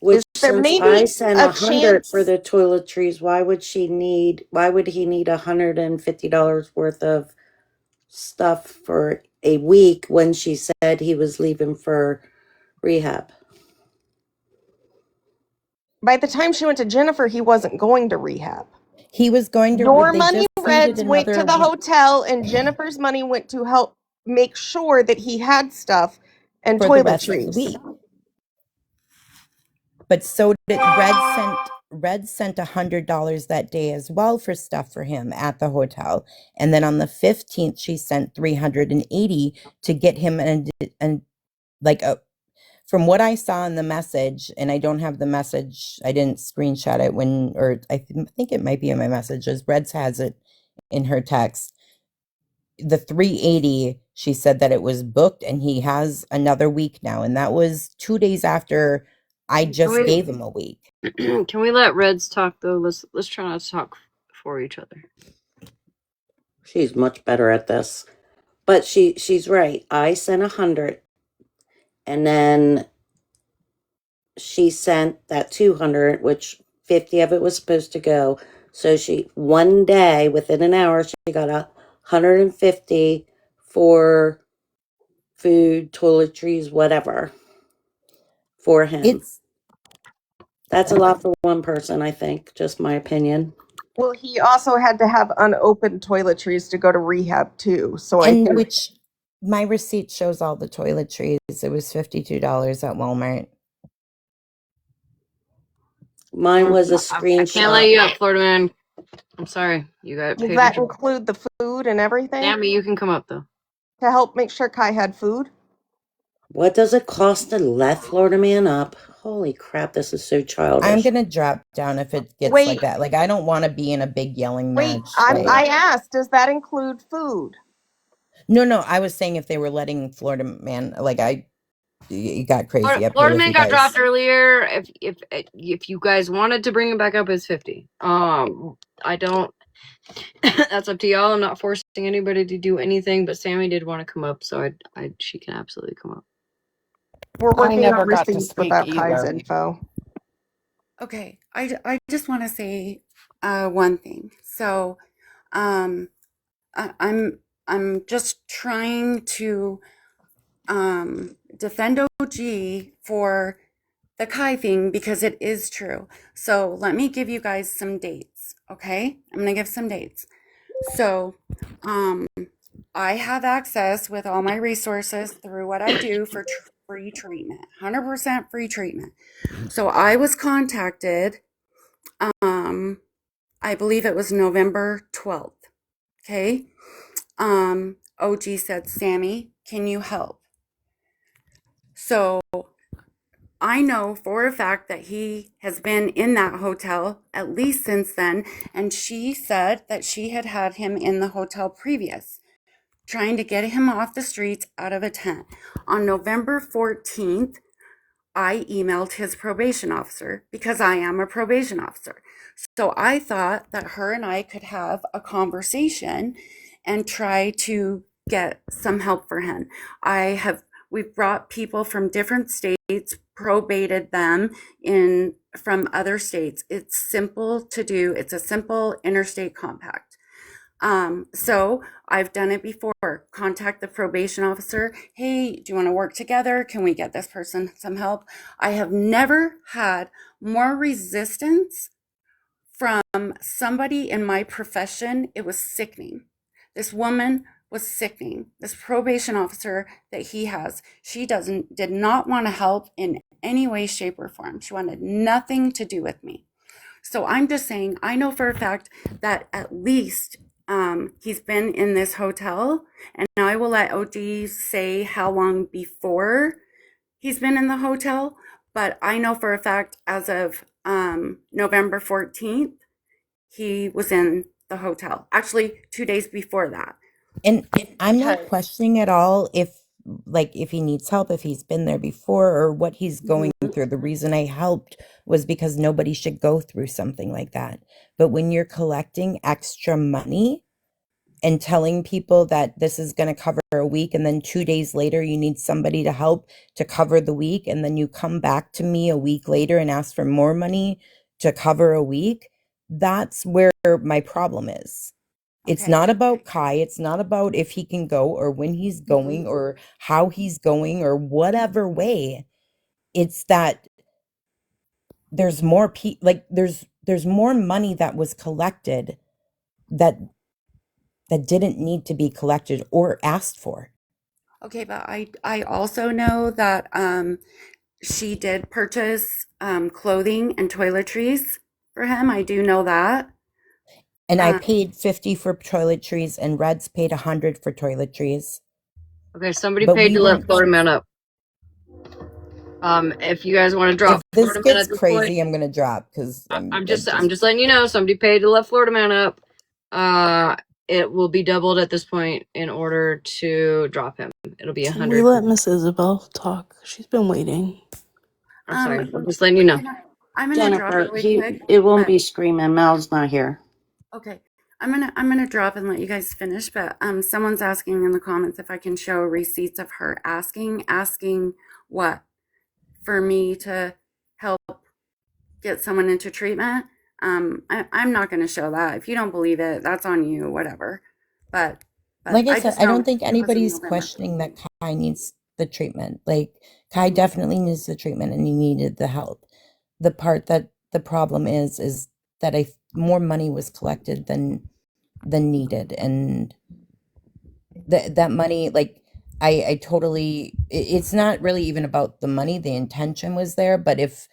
Which, There since may I be sent a 100 for chance. the toiletries, why would he need $150 worth of stuff for a week when she said he was leaving for rehab? By the time she went to Jennifer, he wasn't going to rehab. He was going to, Your they money, just needed Reds, went to another the week. hotel, and Jennifer's money went to help make sure that he had stuff and For the rest of the toiletries. week. But so did Red sent $100 that day as well for stuff for him at the hotel. And then on the 15th, she sent $380 to get him from what I saw in the message, and I don't have the message, I didn't screenshot it I think it might be in my messages. Reds has it in her text. The 380, she said that it was booked and he has another week now. And that was 2 days after I just gave him a week. Can we let Reds talk though? Let's try not to talk for each other. She's much better at this. But she's right. I sent 100, and then she sent that 200, which 50 of it was supposed to go. So one day, within an hour, she got 150 for food, toiletries, whatever, for him. That's a lot for one person, I think. Just my opinion. Well, he also had to have unopened toiletries to go to rehab too. So I think which my receipt shows all the toiletries. It was $52 at Walmart. Mine was a screenshot. I can't let you up, Florida man. I'm sorry. You got does paid. that include the food and everything? Sammy, you can come up though. To help make sure Kai had food? What does it cost to let Florida man up? Holy crap, this is so childish. I'm going to drop down if it gets like that. Like, I don't want to be in a big yelling match. I asked, does that include food? No, I was saying if they were letting Florida man, it got crazy up Florida here. man got dropped earlier. If you guys wanted to bring him back up, it's 50. I don't. That's up to y'all. I'm not forcing anybody to do anything, but Sammy did want to come up, so she can absolutely come up. We're working never on got to receipts speak without Kai's either. info. Okay, I just want to say one thing. So, I'm just trying to defend OG for the Kai thing because it is true. So let me give you guys some dates. Okay, I'm gonna give some dates. So, I have access with all my resources through what I do for free treatment, 100% free treatment. So I was contacted, I believe it was November 12th. Okay. OG said, Sammy, can you help? So I know for a fact that he has been in that hotel at least since then. And she said that she had had him in the hotel previous, trying to get him off the streets out of a tent. On November 14th, I emailed his probation officer because I am a probation officer. So I thought that her and I could have a conversation and try to get some help for him. We've brought people from different states, probated them from other states. It's simple to do. It's a simple interstate compact. So I've done it before. Contact the probation officer. Hey, do you want to work together? Can we get this person some help? I have never had more resistance from somebody in my profession. It was sickening. This woman was sickening. This probation officer that he has, she did not want to help in any way, shape, or form. She wanted nothing to do with me. So I'm just saying, I know for a fact that at least he's been in this hotel, and I will let OG say how long before he's been in the hotel, but I know for a fact as of November 14th, he was in the hotel. Actually, 2 days before that. And I'm not questioning at all if he needs help, if he's been there before, or what he's going through. The reason I helped was because nobody should go through something like that. But when you're collecting extra money and telling people that this is going to cover a week, and then 2 days later you need somebody to help to cover the week, and then you come back to me a week later and ask for more money to cover a week, that's where my problem is. It's not about Kai. It's not about if he can go or when he's going or how he's going or whatever way. It's that there's more there's more money that was collected that didn't need to be collected or asked for. Okay, but I also know that she did purchase clothing and toiletries for him. I do know that. And I paid $50 for toiletries, and Red's paid $100 for toiletries. Okay, somebody But paid we to let weren't- Florida Man up. If you guys want to drop If this Florida Man gets at this crazy, point, I'm gonna drop because I'm just letting you know. Somebody paid to let Florida Man up. It will be doubled at this point in order to drop him. It'll be Can we 100. let Miss Isabel talk? She's been waiting. I'm sorry. I'm just letting you know. I'm gonna drop Jennifer, really quick. it won't be screaming. Mel's not here. Okay. I'm gonna drop and let you guys finish, but someone's asking in the comments if I can show receipts of her asking what? For me to help get someone into treatment. I'm not gonna show that. If you don't believe it, that's on you, whatever. But like I said, just I know don't think it was in anybody's November. questioning that Kai needs the treatment. Like, Kai definitely needs the treatment and he needed the help. The part that the problem is that more money was collected than needed, and that money, like, I totally, it's not really even about the money. The intention was there, but if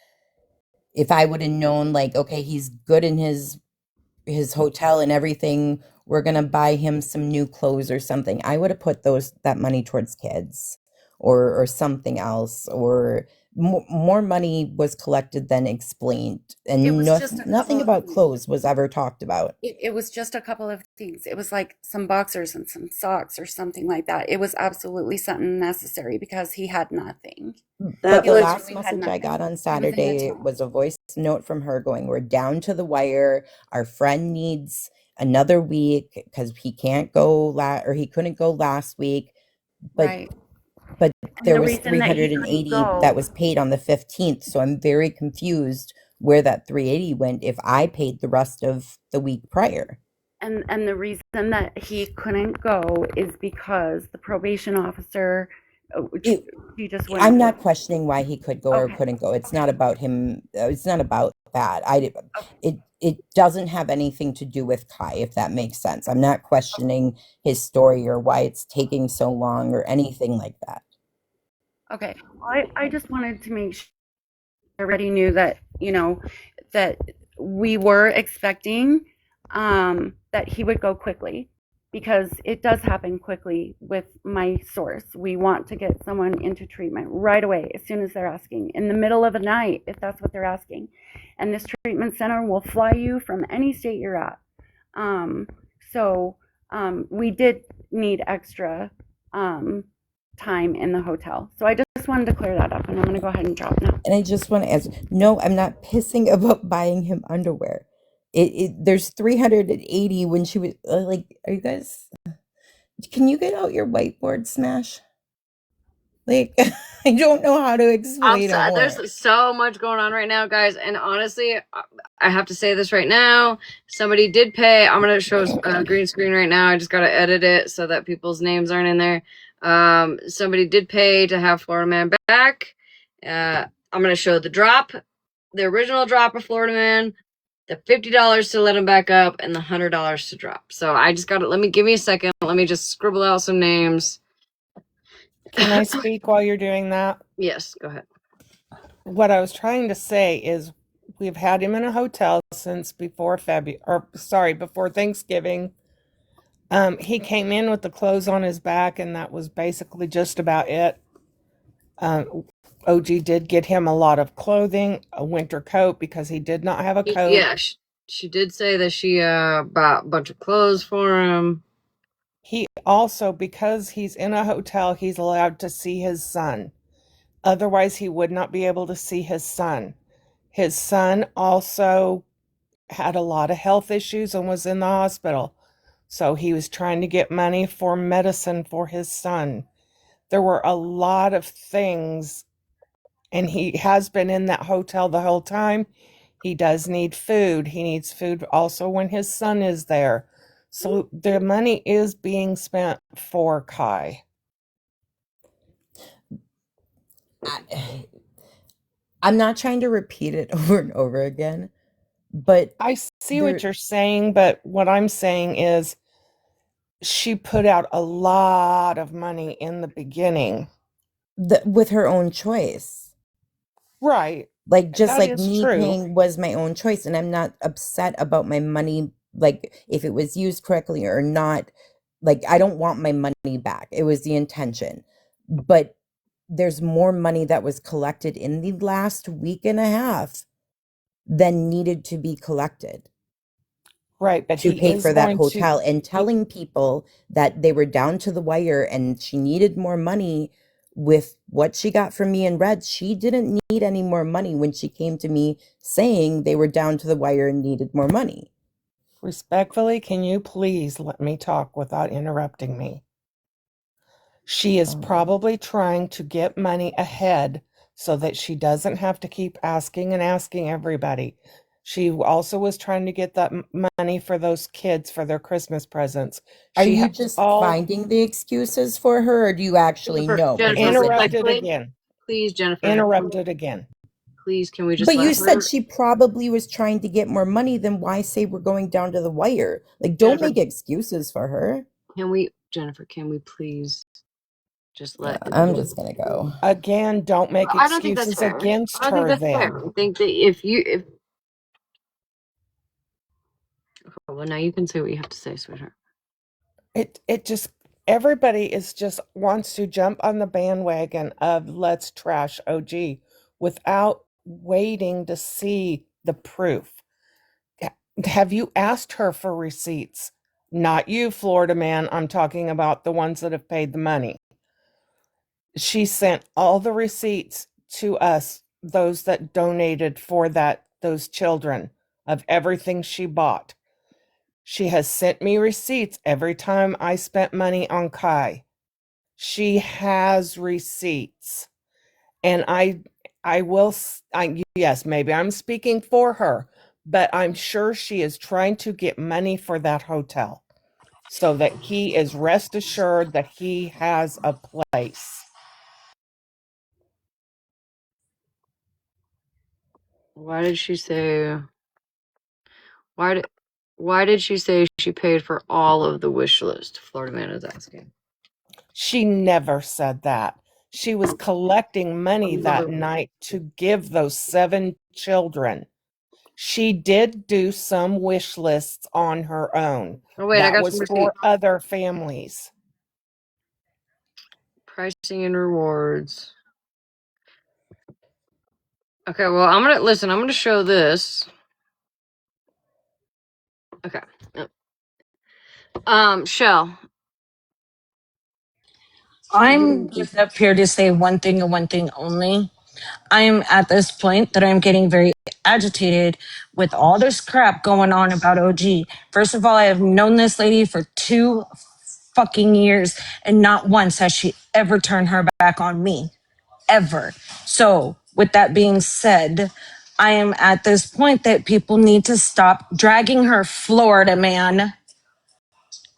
I would have known, like, okay, he's good in his hotel and everything, we're gonna buy him some new clothes or something, I would have put that money towards kids or something else, or more money was collected than explained, and It was just a nothing couple about of clothes was ever talked about. It was just a couple of things. It was like some boxers and some socks or something like that. It was absolutely something necessary because he had nothing. But He the literally last had message I nothing. got on He was in Saturday hotel. was a voice note from her going, "We're down to the wire. Our friend needs another week because he can't go or he couldn't go last week." But Right. but And there the was reason that he couldn't 380 go, that was paid on the 15th. So I'm very confused where that 380 went if I paid the rest of the week prior. and the reason that he couldn't go is because the probation officer, he just wouldn't I'm do not it. questioning why he could go or Okay. couldn't go. It's not about him. It's not about that. It doesn't have anything to do with Kai, if that makes sense. I'm not questioning his story or why it's taking so long or anything like that. Okay. I just wanted to make sure everybody knew that, that we were expecting that he would go quickly, because it does happen quickly with my source. We want to get someone into treatment right away as soon as they're asking, in the middle of the night, if that's what they're asking. And this treatment center will fly you from any state you're at. We did need extra time in the hotel. So I just wanted to clear that up, and I'm going to go ahead and drop now. And I just want to answer, no, I'm not pissing about buying him underwear. There's 380 when she was like, are you guys, can you get out your whiteboard, Smash? Like, I don't know how to explain it more. There's so much going on right now, guys. And honestly, I have to say this right now. Somebody did pay. I'm going to show a green screen right now. I just got to edit it so that people's names aren't in there. Somebody did pay to have Florida Man back. I'm going to show the drop, the original drop of Florida Man, the $50 to let him back up, and the $100 to drop. So I just got to, give me a second. Let me just scribble out some names. Can I speak while you're doing that? Yes, go ahead. what I was trying to say is we've had him in a hotel since before before Thanksgiving. He came in with the clothes on his back, and that was basically just about it. OG did get him a lot of clothing, a winter coat because he did not have a coat. Yeah, she did say that she bought a bunch of clothes for him. He also, because he's in a hotel, he's allowed to see his son. Otherwise, he would not be able to see his son. His son also had a lot of health issues and was in the hospital. So he was trying to get money for medicine for his son. There were a lot of things, and he has been in that hotel the whole time. He does need food. He needs food also when his son is there. So the money is being spent for Kai. I'm not trying to repeat it over and over again, but I see what you're saying, but what I'm saying is she put out a lot of money in the beginning. With her own choice. Right. Like, just That like is me true. paying was my own choice, and I'm not upset about my money, like if it was used correctly or not. Like, I don't want my money back. It was the intention. But there's more money that was collected in the last week and a half than needed to be collected. Right, but to he pay is for that going hotel, to and telling people that they were down to the wire and she needed more money with what she got from me and Red. She didn't need any more money when she came to me saying they were down to the wire and needed more money. Respectfully, can you please let me talk without interrupting me? She is probably trying to get money ahead so that she doesn't have to keep asking and asking everybody. She also was trying to get that money for those kids for their Christmas presents. Are She you has just all finding the excuses for her, or do you actually know? Jennifer, interrupted again. Please, Jennifer. Interrupted again. Please, can we just But let you her? said she probably was trying to get more money. Then why say we're going down to the wire? Like, don't make excuses for her. Can we, Jennifer, can we please just let I'm just gonna go. Again, don't make I don't think that's excuses fair. against I don't her think that's then. fair. I think that if okay, well, now you can say what you have to say, sweetheart. It just, everybody is just wants to jump on the bandwagon of let's trash OG without waiting to see the proof. Have you asked her for receipts? Not you, Florida man. I'm talking about the ones that have paid the money. She sent all the receipts to us, those that donated for those children, of everything she bought. She has sent me receipts every time I spent money on Kai. She has receipts. And yes, maybe I'm speaking for her, but I'm sure she is trying to get money for that hotel so that he is rest assured that he has a place. Why did she say? Why did she say she paid for all of the wish list? Florida man is asking. She never said that. She was collecting money that night to give those 7 children. She did do some wish lists on her own. Oh wait, that I got was some for receipts. other families. Pricing and rewards. Okay, well, I'm gonna show this. Okay. Shell. I'm just up here to say one thing and one thing only. I am at this point that I'm getting very agitated with all this crap going on about OG. First of all, I have known this lady for 2 fucking years, and not once has she ever turned her back on me. Ever. So, with that being said, I am at this point that people need to stop dragging her Florida man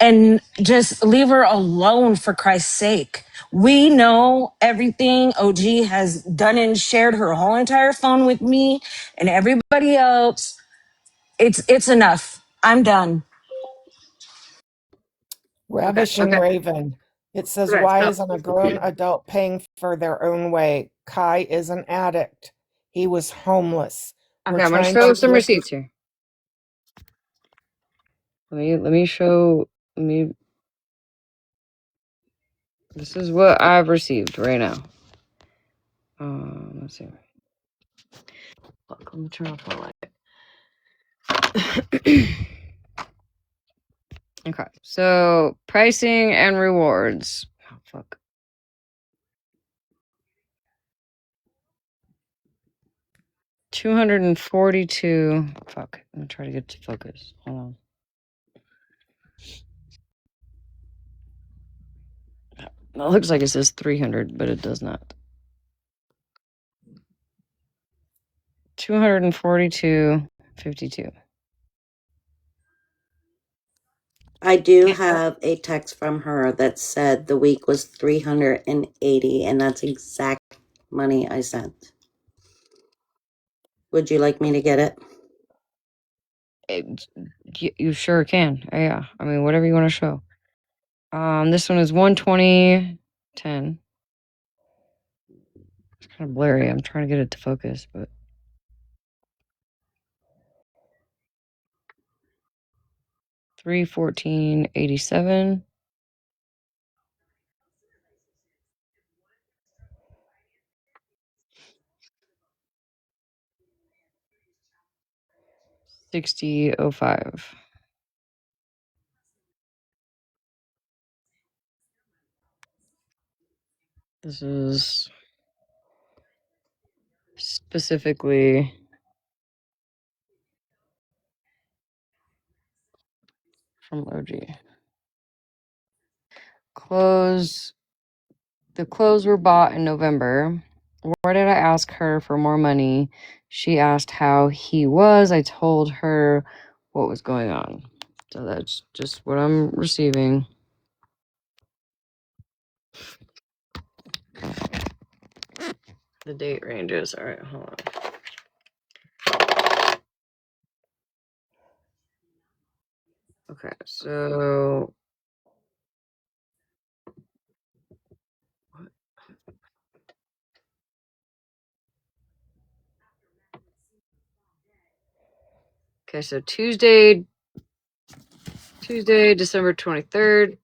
and just leave her alone, for Christ's sake. We know everything OG has done and shared her whole entire phone with me and everybody else. It's enough. I'm done. Ravishing Raven. It says, Okay, why so- isn't a grown adult paying for their own way? Kai is an addict. He was homeless. Okay, We're I'm gonna trying show to some look. receipts here. Let me show me. This is what I've received right now. Let's see. Look, let me turn off my light. Okay, so pricing and rewards. Oh, fuck. $242. Fuck. I'm gonna try to get to focus. Hold on. It looks like it says 300, but it does not. 242.52. I do have a text from her that said the week was 380, and that's exact money I sent. Would you like me to get it? You sure can. Yeah. I mean, whatever you want to show. This one is 120.10. It's kind of blurry. I'm trying to get it to focus, but 314.87. $60.05. This is specifically from OG. Clothes. The clothes were bought in November. Where did I ask her for more money? She asked how he was. I told her what was going on. So that's just what I'm receiving. The date ranges. All right, hold on. Okay, so Tuesday, December 23rd,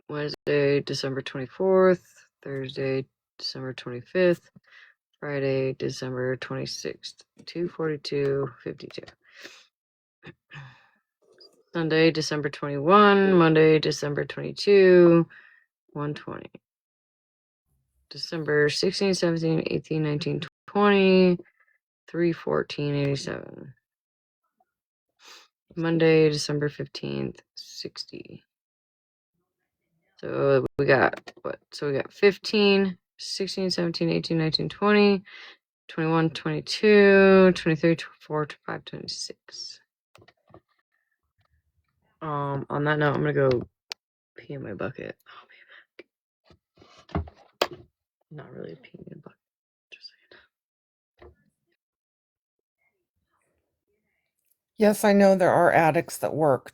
Wednesday, December 24th, Thursday, December 25th, Friday, December 26th, 242.52. Sunday, December 21, Monday, December 22, 120. December 16, 17, 18, 19, 20, 314.87. Monday, December 15th, 60. So we got what? So we got 15, 16, 17, 18, 19, 20, 21, 22, 23, 24, 25, 26. On that note, I'm gonna go pee in my bucket. Not really peeing in a bucket. Just saying. Yes, I know there are addicts that work.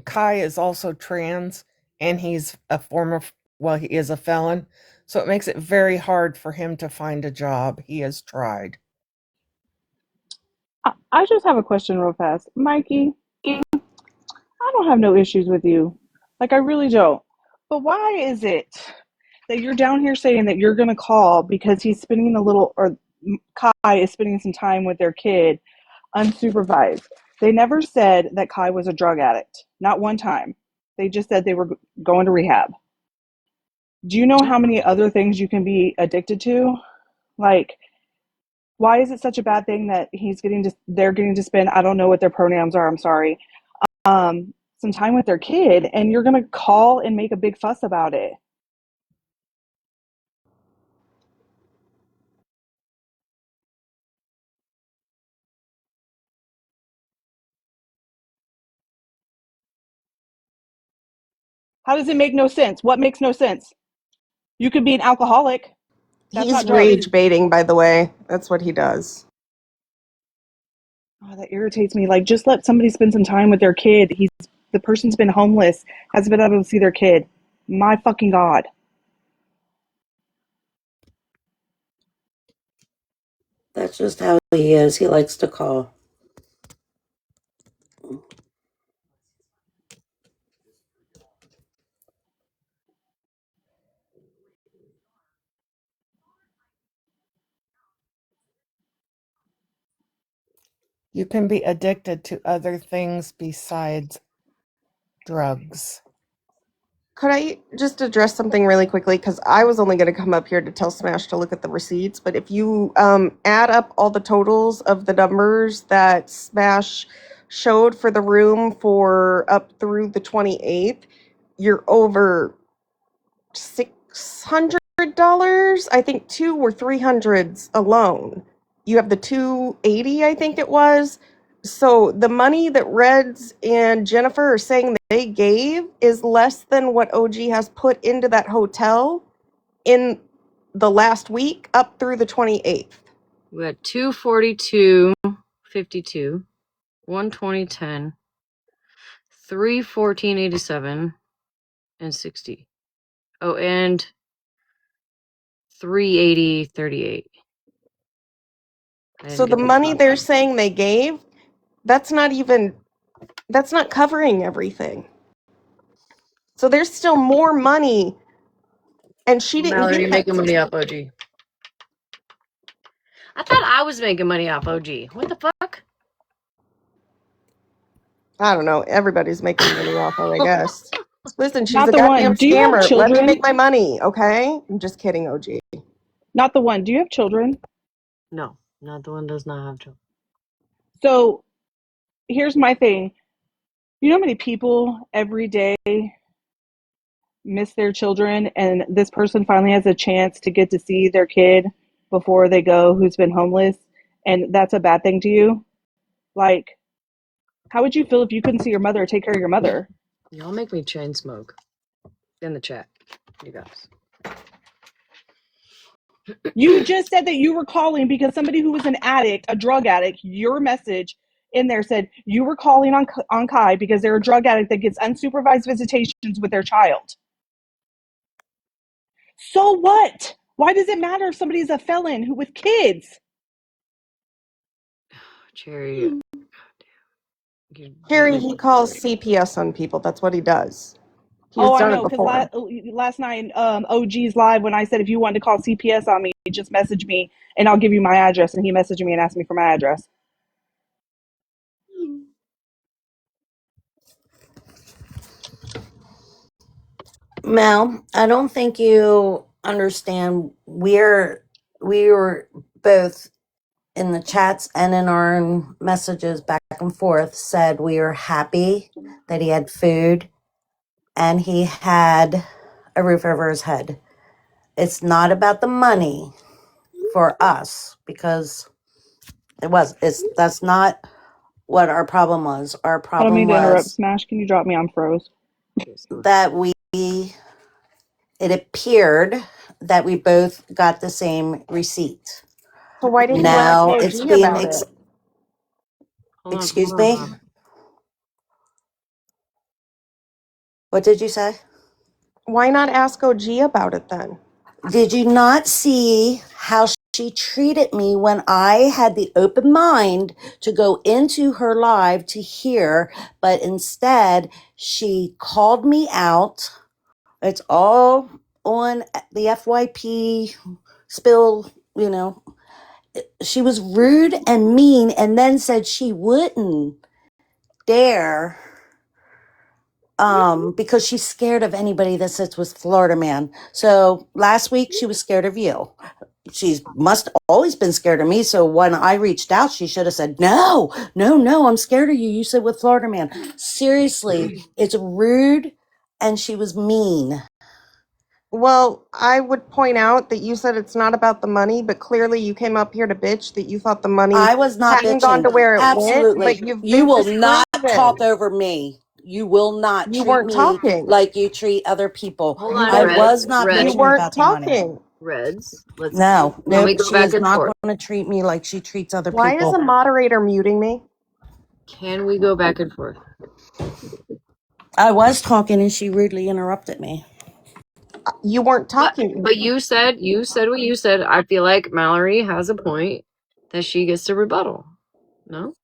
Kai is also trans, and he's he is a felon. So it makes it very hard for him to find a job. He has tried. I just have a question real fast. Mikey, I don't have no issues with you. Like, I really don't. But why is it that you're down here saying that you're going to call because he's spending Kai is spending some time with their kid unsupervised? They never said that Kai was a drug addict. Not one time. They just said they were going to rehab. Do you know how many other things you can be addicted to? Like, why is it such a bad thing that they're getting to spend, I don't know what their pronouns are, I'm sorry, some time with their kid, and you're going to call and make a big fuss about it? How does it make no sense? What makes no sense? You could be an alcoholic. That's He's not drugs. rage baiting, by the way. That's what he does. Oh, that irritates me. Like, just let somebody spend some time with their kid. The person's been homeless, hasn't been able to see their kid. My fucking God. That's just how he is. He likes to call. You can be addicted to other things besides drugs. Could I just address something really quickly? Because I was only going to come up here to tell Smash to look at the receipts. But if you add up all the totals of the numbers that Smash showed for the room for up through the 28th, you're over $600. I think 2 or 300s alone. You have the 280, I think it was. So the money that Reds and Jennifer are saying that they gave is less than what OG has put into that hotel in the last week up through the 28th. We had 242.52, 120.10, 314.87, and 60. Oh, and 380.38. So the money they're saying they gave, that's not covering everything. So there's still more money, and she didn't Mallory, get you're that. making money off OG. I thought I was making money off OG. What the fuck? I don't know. Everybody's making money off her, I guess. Listen, she's Not a the one. goddamn Do you have scammer. Let me children? make my money, okay? I'm just kidding, OG. Not the one. Do you have children? No, not the one does not have children. So here's my thing. You know how many people every day miss their children, and this person finally has a chance to get to see their kid before they go who's been homeless, and that's a bad thing to you? Like, how would you feel if you couldn't see your mother or take care of your mother? Y'all make me chain smoke. In the chat, you guys. You just said that you were calling because somebody who was an addict, a drug addict, your message in there said you were calling on Kai because they're a drug addict that gets unsupervised visitations with their child. So what? Why does it matter if somebody's a felon who with kids? Cherry. Harry, he calls CPS on people. That's what he does. He's Oh, I done it know, because before. last night, OG's live, when I said if you wanted to call CPS on me, just message me and I'll give you my address. And he messaged me and asked me for my address. Mel, I don't think you understand. We were both in the chats and in our messages back and forth said we were happy that he had food and he had a roof over his head. It's not about the money for us because that's not what our problem was. Our I don't problem mean to interrupt. was Smash, can you drop me on froze? that it appeared that we both got the same receipt. So why didn't you ask Now OG it's being about it? excuse me. What did you say? Why not ask OG about it then? Did you not see how she treated me when I had the open mind to go into her live to hear, but instead she called me out. It's all on the FYP spill, you know. She was rude and mean and then said she wouldn't dare because she's scared of anybody that sits with Florida Man. So last week she was scared of you. She must always been scared of me. So when I reached out, she should have said, no, I'm scared of you. You sit with Florida Man. Seriously, it's rude and she was mean. Well, I would point out that you said it's not about the money, but clearly you came up here to bitch that you thought the money I was not hadn't bitching. gone to where it Absolutely. went, but you've You been will not disproven. talk over me. You will not You treat weren't me talking. like you treat other people. Hold You on, I weren't- was not Reds. You bitching weren't about the money. talking. Reds. Let's No, Can we nope. go She back is and not forth? going to treat me like she treats other Why is people. a moderator muting me? Can we go back and forth? I was talking and she rudely interrupted me. You weren't talking. But you said what you said. I feel like Mallory has a point. that she gets to rebuttal. No?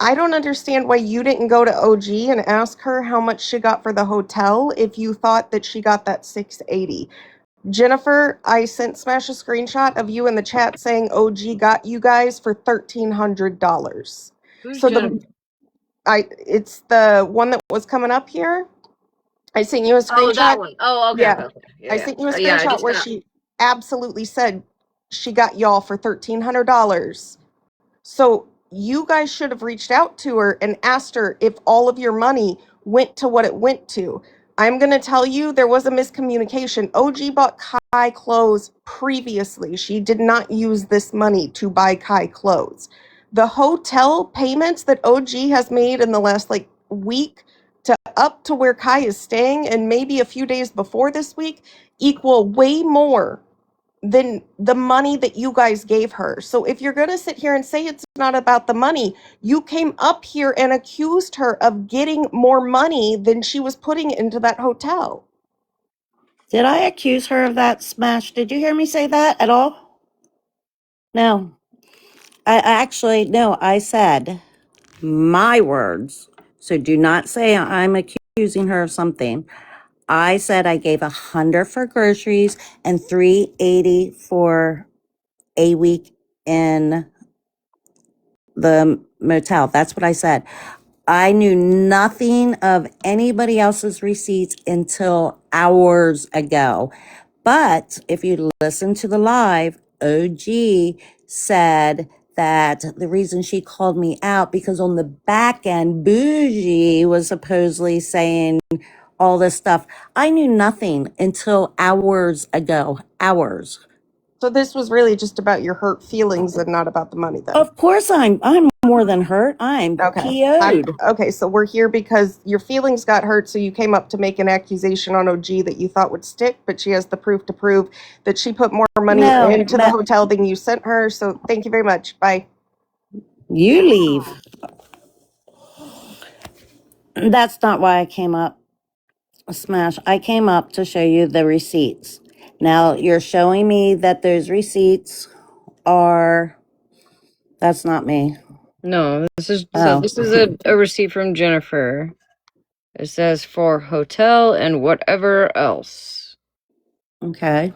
I don't understand why you didn't go to OG and ask her how much she got for the hotel if you thought that she got that $680. Jennifer, I sent Smash a screenshot of you in the chat saying OG got you guys for $1,300. Who's So Jennifer? it's the one that was coming up here. I sent you a screenshot. Oh, that one. Oh, okay. Yeah. Okay. Yeah, I yeah. sent you a Yeah, I screenshot just where got. she absolutely said she got y'all for $1,300. So you guys should have reached out to her and asked her if all of your money went to what it went to. I'm going to tell you there was a miscommunication. OG bought Kai clothes previously. She did not use this money to buy Kai clothes. The hotel payments that OG has made in the last week to up to where Kai is staying and maybe a few days before this week equal way more than the money that you guys gave her. So if you're going to sit here and say it's not about the money, you came up here and accused her of getting more money than she was putting into that hotel. Did I accuse her of that, Smash? Did you hear me say that at all? No. I said my words. So do not say I'm accusing her of something. I said I gave $100 for groceries and $380 for a week in the motel. That's what I said. I knew nothing of anybody else's receipts until hours ago. But if you listen to the live, OG said that the reason she called me out because on the back end, Bougie was supposedly saying all this stuff. I knew nothing until hours ago. Hours. So this was really just about your hurt feelings and not about the money then. Of course I'm more than hurt. I'm PO'd. Okay, so we're here because your feelings got hurt, so you came up to make an accusation on OG that you thought would stick, but she has the proof to prove that she put more money into the hotel than you sent her. So thank you very much. Bye. You leave. That's not why I came up. Smash. I came up to show you the receipts. Now you're showing me that those receipts are. That's not me. No, this is Oh. this is a receipt from Jennifer. It says for hotel and whatever else. Okay.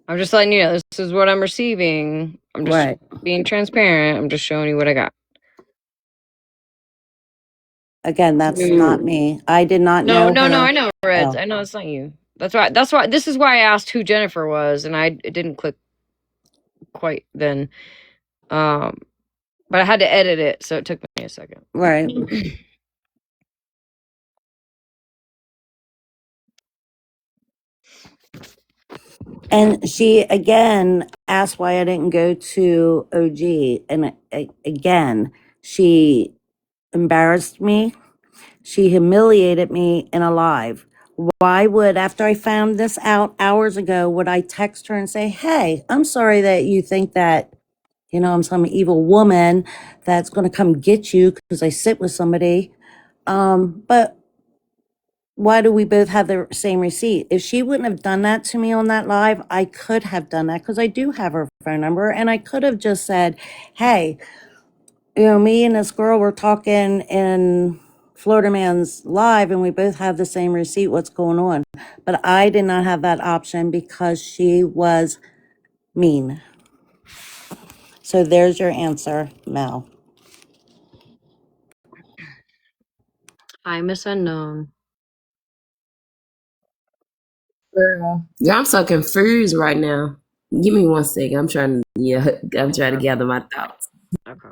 I'm just letting you know this is what I'm receiving. I'm just being transparent. I'm just showing you what I got. Again, that's not me. I did not know. No, her. I know, Reds. Oh. I know it's not you. That's why. This is why I asked who Jennifer was, and it didn't click quite then. But I had to edit it, so it took me a second. Right. And she again asked why I didn't go to OG. And again, she embarrassed me. She humiliated me in a live. Why would, after I found this out hours ago, would I text her and say, hey, I'm sorry that you think that, I'm some evil woman that's going to come get you because I sit with somebody. But why do we both have the same receipt? If she wouldn't have done that to me on that live, I could have done that because I do have her phone number. And I could have just said, hey, me and this girl were talking in Florida Man's live and we both have the same receipt. What's going on? But I did not have that option because she was mean. So there's your answer, Mel. Hi, Miss Unknown. Girl. Yeah, I'm so confused right now. Give me 1 second. I'm trying to gather my thoughts. Okay.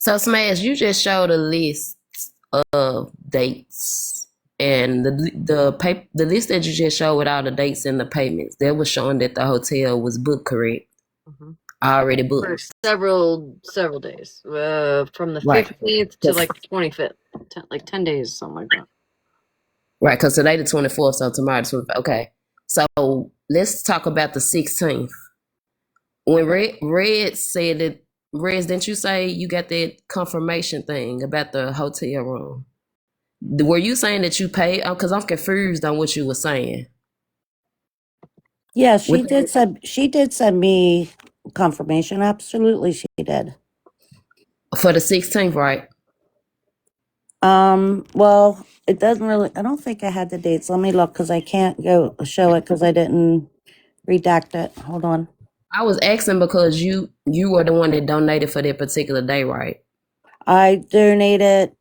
So Smash, you just showed a list of dates, and the list that you just showed with all the dates and the payments, that was showing that the hotel was booked, correct? Already booked. For several days. From the Right. 15th to like the 25th. 10 days, something like that. Right, because today the 24th, so tomorrow the 25th. Okay. So let's talk about the 16th. When Red said that, Reds, didn't you say you got that confirmation thing about the hotel room? Were you saying that you paid? Because I'm confused on what you were saying. Yeah, With she did send me confirmation. Absolutely, she did. for the 16th, right? Well, it doesn't really, I don't think I had the dates. Let me look because I can't go show it because I didn't redact it. Hold on. I was asking because you were the one that donated for that particular day, right? I donated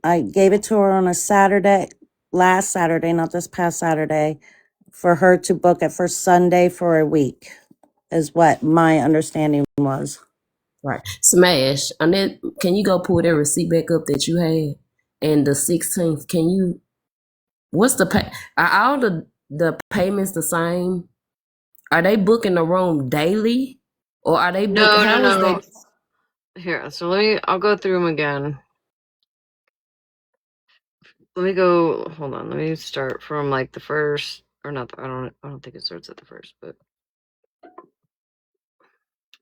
I gave it to her on a Saturday, last Saturday, not this past Saturday, for her to book it for Sunday for a week, is what my understanding was. Right. Smash. And then can you go pull that receipt back up that you had? And the 16th, what's the pay? Are all the payments the same? Are they booking the room daily? Or are they booking, No. Here, so I'll go through them again. Let me go, hold on, let me start from like the first, or not, I don't think it starts at the first, but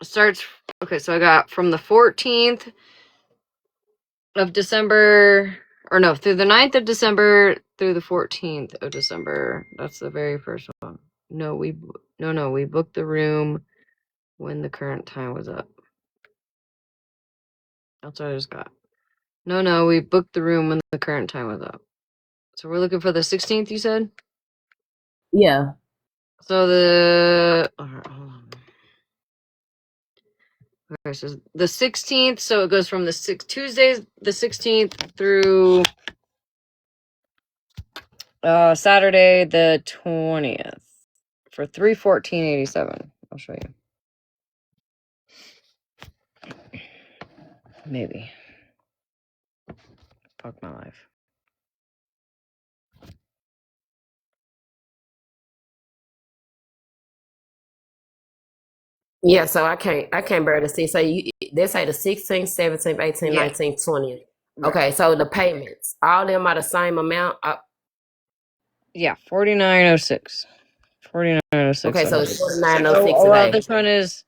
it starts, okay, so I got from the 14th of December, or no, through the 9th of December through the 14th of December. That's the very first one. No, we booked the room when the current time was up. That's what I just got. No, we booked the room when the current time was up. So we're looking for the 16th, you said? Yeah. So alright, hold on. Okay, so the 16th, so it goes from Tuesdays the 16th through Saturday the 20th for 314.87. I'll show you. Maybe. Fuck my life. Yeah, so I can't barely see. So they say the 16th, 17th, 18th, Yeah. 19th, 20th. Right. Okay, so the payments, all them are the same amount. Yeah, 49.06. 49.06. Okay, so it's So, 49.06 a well, day. this one is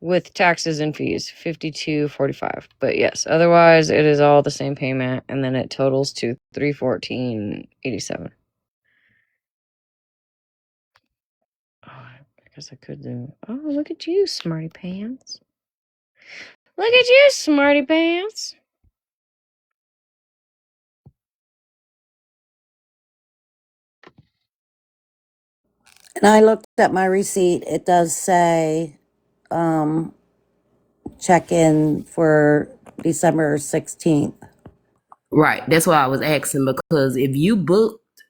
with taxes and fees, 52.45. But yes, otherwise it is all the same payment, and then it totals to 314.87. Oh, I guess I could do. Oh, look at you, smarty pants! Look at you, smarty pants! And I looked at my receipt. It does say check in for December 16th. Right, that's why I was asking, because if you booked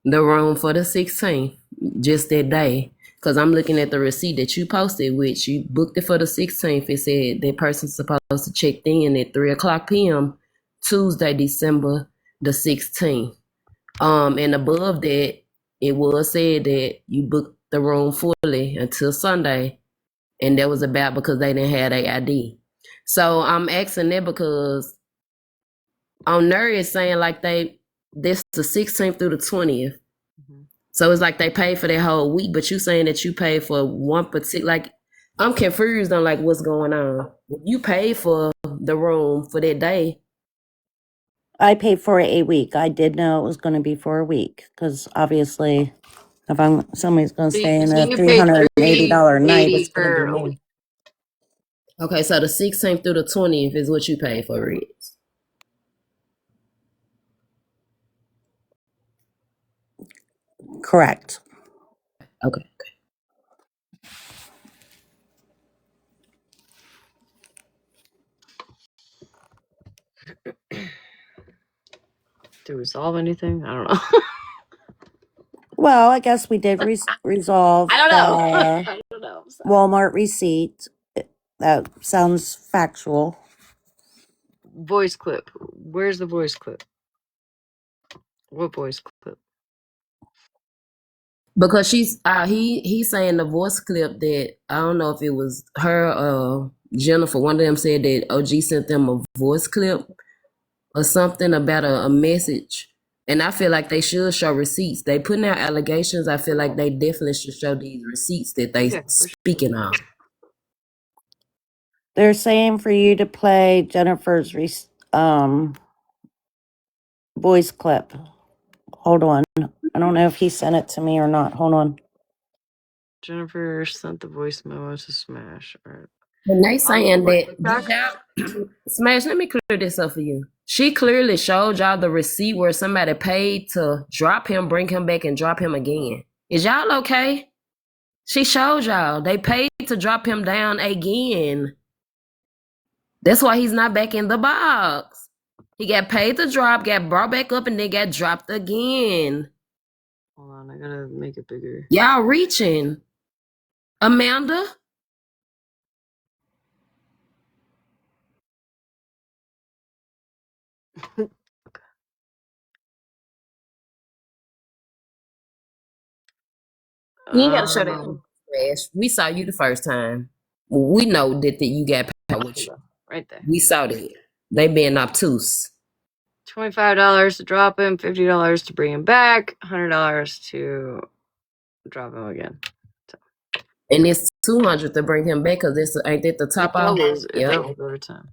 the room for the 16th, just that day, because I'm looking at the receipt that you posted, which you booked it for the 16th. It said that person's supposed to check in at 3:00 p.m. Tuesday, December the 16th. And above that, it was said that you booked the room fully until Sunday, and that was about because they didn't have their ID. So I'm asking that because on there it's saying like this the 16th through the 20th. So it's like they pay for that whole week, but you saying that you pay for one particular, like, I'm confused on like what's going on. You paid for the room for that day. I paid for a week. I did know it was going to be for a week because obviously, if somebody's going to stay in a you paid $380 night, $380 it's going to for be a me. week. Okay, so the 16th through the 20th is what you pay for it. Correct. Okay. Do we solve anything? I don't know. Well, I guess we did resolve I don't know. the I don't know. I'm sorry. Walmart receipt. That sounds factual. Voice clip. Where's the voice clip? What voice clip? Because he's saying the voice clip that I don't know if it was her or Jennifer. One of them said that OG sent them a voice clip or something about a message. And I feel like they should show receipts. They putting out allegations. I feel like they definitely should show these receipts that they speaking on. They're saying for you to play Jennifer's voice clip. Hold on. I don't know if he sent it to me or not. Hold on. Jennifer sent the voice memo to Smash. All right. And they saying What, that did y'all Smash, let me clear this up for you. She clearly showed y'all the receipt where somebody paid to drop him, bring him back, and drop him again. Is y'all okay? She showed y'all. They paid to drop him down again. That's why he's not back in the box. He got paid to drop, got brought back up, and then got dropped again. Hold on, I gotta make it bigger. Y'all reaching. Amanda? You ain't gotta show that. Smash. We saw you the first time. We know that you got power with you. Right there. We saw that. They being obtuse. $25 to drop him, $50 to bring him back, $100 to drop him again. And it's 200 to bring him back because this ain't at the top off. It Yep. doubles over time.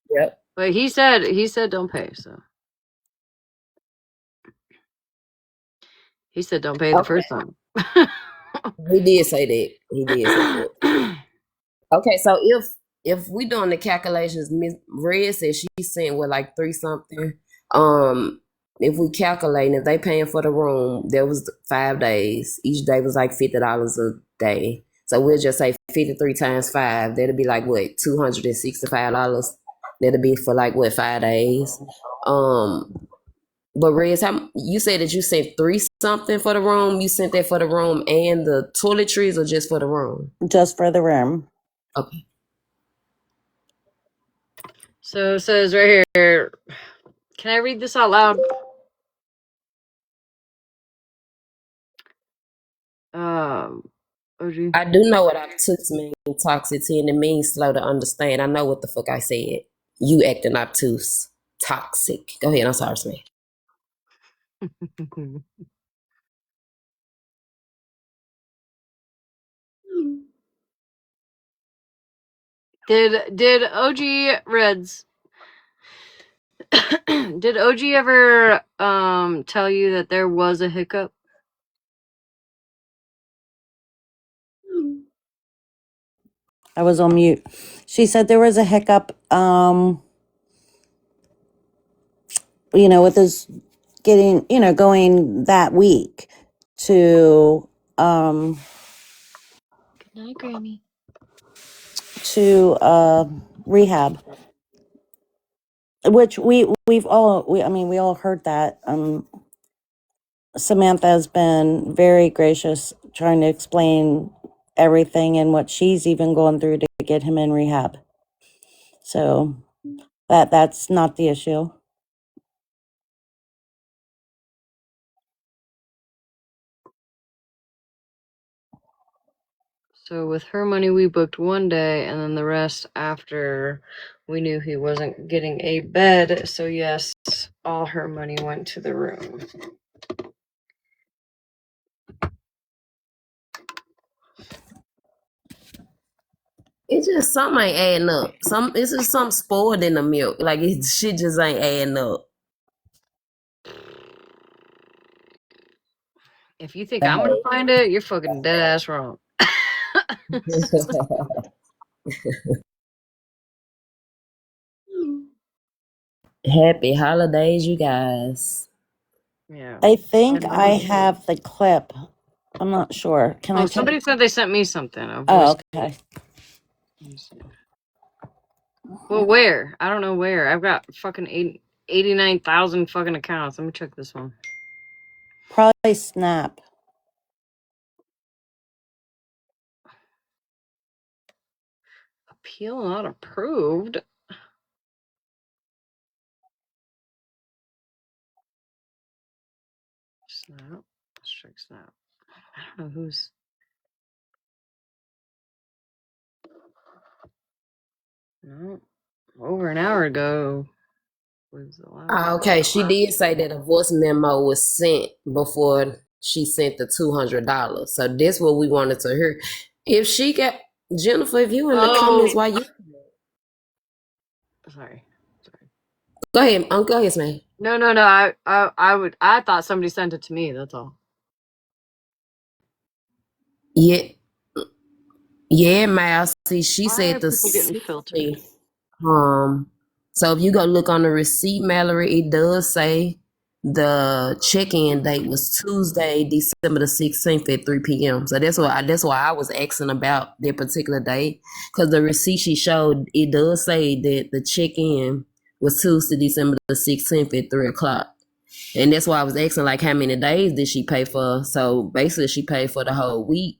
Yep. But he said don't pay, so. He said don't pay the first time. He did say that. He did say that. Okay, so if we doing the calculations, Miss Red said she sent with like 3 something. If we calculate, if they paying for the room, there was 5 days. Each day was like $50 a day. So we'll just say 53 times 5. That'll be like what, $265. That'll be for like what, 5 days. But Rez, you said that you sent 3 something for the room. You sent that for the room and the toiletries, or just for the room? Just for the room. Okay. So it says right here. Can I read this out loud? OG. I do know what obtuse means, toxicity, and it means slow to understand. I know what the fuck I said. You acting obtuse. Toxic. Go ahead, I'm sorry, Smash. Did OG Reds did OG ever tell you that there was a hiccup? I was on mute. She said there was a hiccup, with us getting, going that week to, Good night, Grammy. to rehab, which we all heard that. Samantha has been very gracious trying to explain everything and what she's even going through to get him in rehab. So that's not the issue. So with her money, we booked 1 day, and then the rest after we knew he wasn't getting a bed. So yes, all her money went to the room. It's just something ain't adding up. It's just something spoiled in the milk. Like shit just ain't adding up. If you think I'm gonna find it, you're fucking dead ass wrong. Happy holidays, you guys. Yeah. I think I have the clip. I'm not sure. Can I? Somebody said they sent me something. Oh, okay. Well, where? I don't know where. I've got fucking 89,000 fucking accounts. Let me check this one. Probably Snap. Appeal not approved. Snap. Let's check Snap. I don't know who's. No. Over an hour ago was the last. Okay, she did say that a voice memo was sent before she sent the $200. So this what we wanted to hear. If she got Jennifer, if you in the comments, why you? Sorry. Go ahead, go ahead, man. No. I thought somebody sent it to me. That's all. Yeah, yeah, Mal. See, she Why are said the people getting filtered? 60th. So if you go look on the receipt, Mallory, it does say the check-in date was Tuesday, December the 16th at 3 p.m. So that's why I was asking about that particular day, because the receipt she showed, it does say that the check-in was Tuesday, December the 16th at 3 o'clock. And that's why I was asking, like, how many days did she pay for? So basically, she paid for the whole week.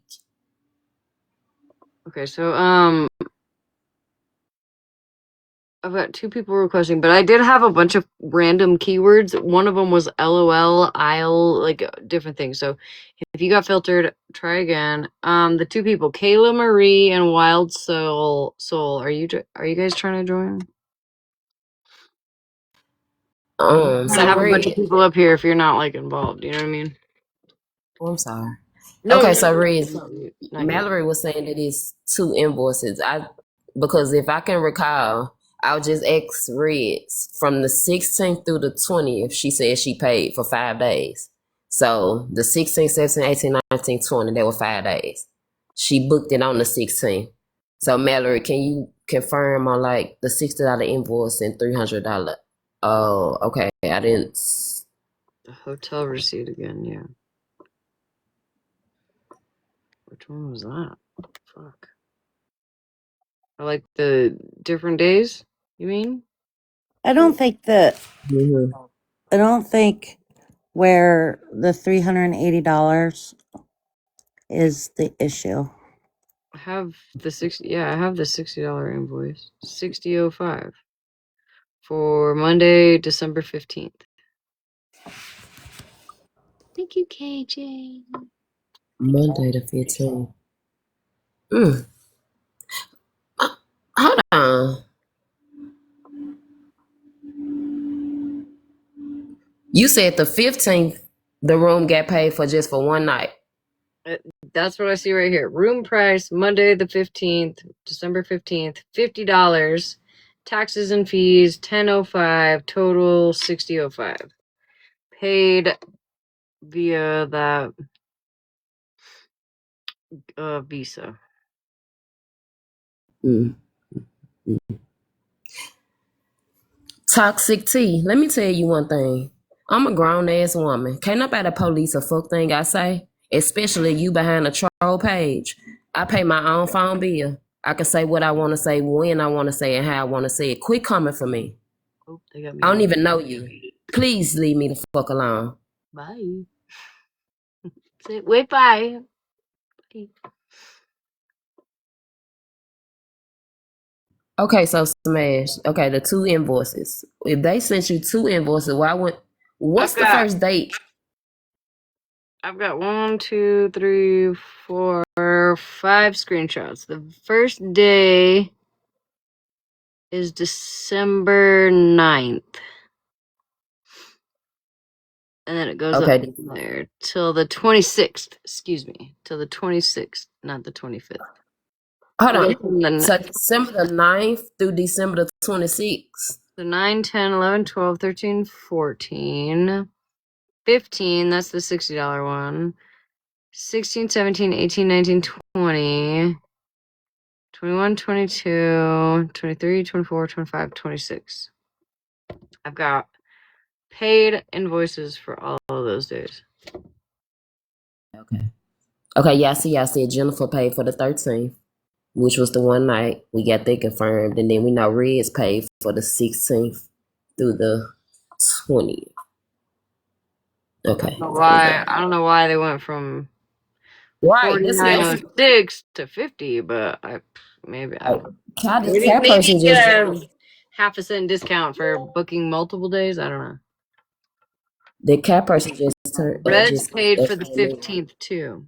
Okay, so I've got two people requesting, but I did have a bunch of random keywords. One of them was LOL, I'll, like different things. So if you got filtered, try again. The two people, Kayla Marie and Wild Soul, are you guys trying to join? I So have a bunch of Red, people up here if you're not like involved. You know what I mean? oh, I'm sorry. No, Okay, you're so not. Red, Not you. Mallory was saying that it's 2 invoices. Because if I can recall, I'll just ask Reds from the 16th through the 20th. She said she paid for 5 days. So the 16th, 17th, 18th, 19th, 20th, they were 5 days. She booked it on the 16th. So Mallory, can you confirm on like the $60 invoice and $300? Oh, okay. I didn't. The hotel receipt again, yeah. Which one was that? Fuck. I like the different days, you mean? I don't think that, Mhm. I don't think where the $380 is the issue. I have the I have the $60 invoice. 6005 for Monday, December 15th. Thank you, KJ. Monday the 15th. Hold on. You said the 15th, the room got paid for just for one night. That's what I see right here. Room price, Monday the 15th, December 15th, $50. Taxes and fees, $10.05. Total, $60.05. Paid via that Visa. Toxic T. Let me tell you one thing. I'm a grown ass woman. Can't nobody police a fuck thing I say, especially you behind a troll page. I pay my own phone bill. I can say what I want to say, when I want to say, and how I want to say it. Quit coming for me. Oh, they got me. I don't even know you. Please leave me the fuck alone. Bye. Say, wait, bye. Bye. Okay, so Smash. Okay, the 2 invoices. If they sent you 2 invoices, what's the first date? I've got 1, 2, 3, 4, 5 screenshots. The first day is December 9th. And then it goes up Okay. from there till the 26th. Excuse me. Till the 26th, not the 25th. Hold Okay, on. So December the 9th through December the 26th. So 9, 10, 11, 12, 13, 14, 15. That's the $60 one. 16, 17, 18, 19, 20, 21, 22, 23, 24, 25, 26. I've got paid invoices for all of those days. Okay, yeah, I said Jennifer paid for the 13th, which was the one night. We got that confirmed. And then we know Red's paid for the 16th through the 20th. Okay. I don't know why they went from Right, 49.06 to 50, but maybe this cat person get just a half a cent discount for booking multiple days. I don't know. the cat person just turned. Red's paid for the 15th too.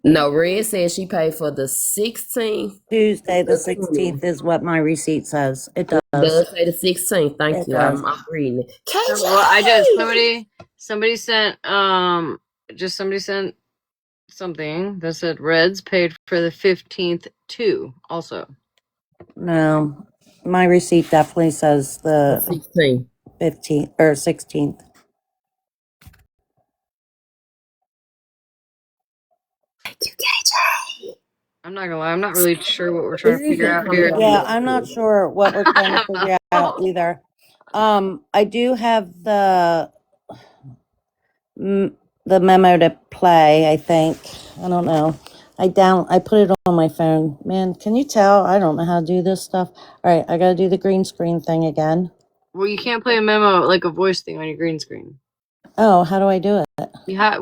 No, Red said she paid for the 16th. Tuesday the 16th is what my receipt says. It does. It does say the 16th. Thank It you. does. I'm reading it. Well, somebody sent something that said Reds paid for the 15th too. Also, No, my receipt definitely says the 16th. 15th or 16th. I'm not gonna lie, I'm not really sure what we're trying to If you figure can out come here. down Yeah, next I'm not week. sure what we're trying to figure out either. I do have the memo to play, I think. I don't know. I put it on my phone. Man, can you tell? I don't know how to do this stuff. All right, I got to do the green screen thing again. Well, you can't play a memo like a voice thing on your green screen. Oh, how do I do it?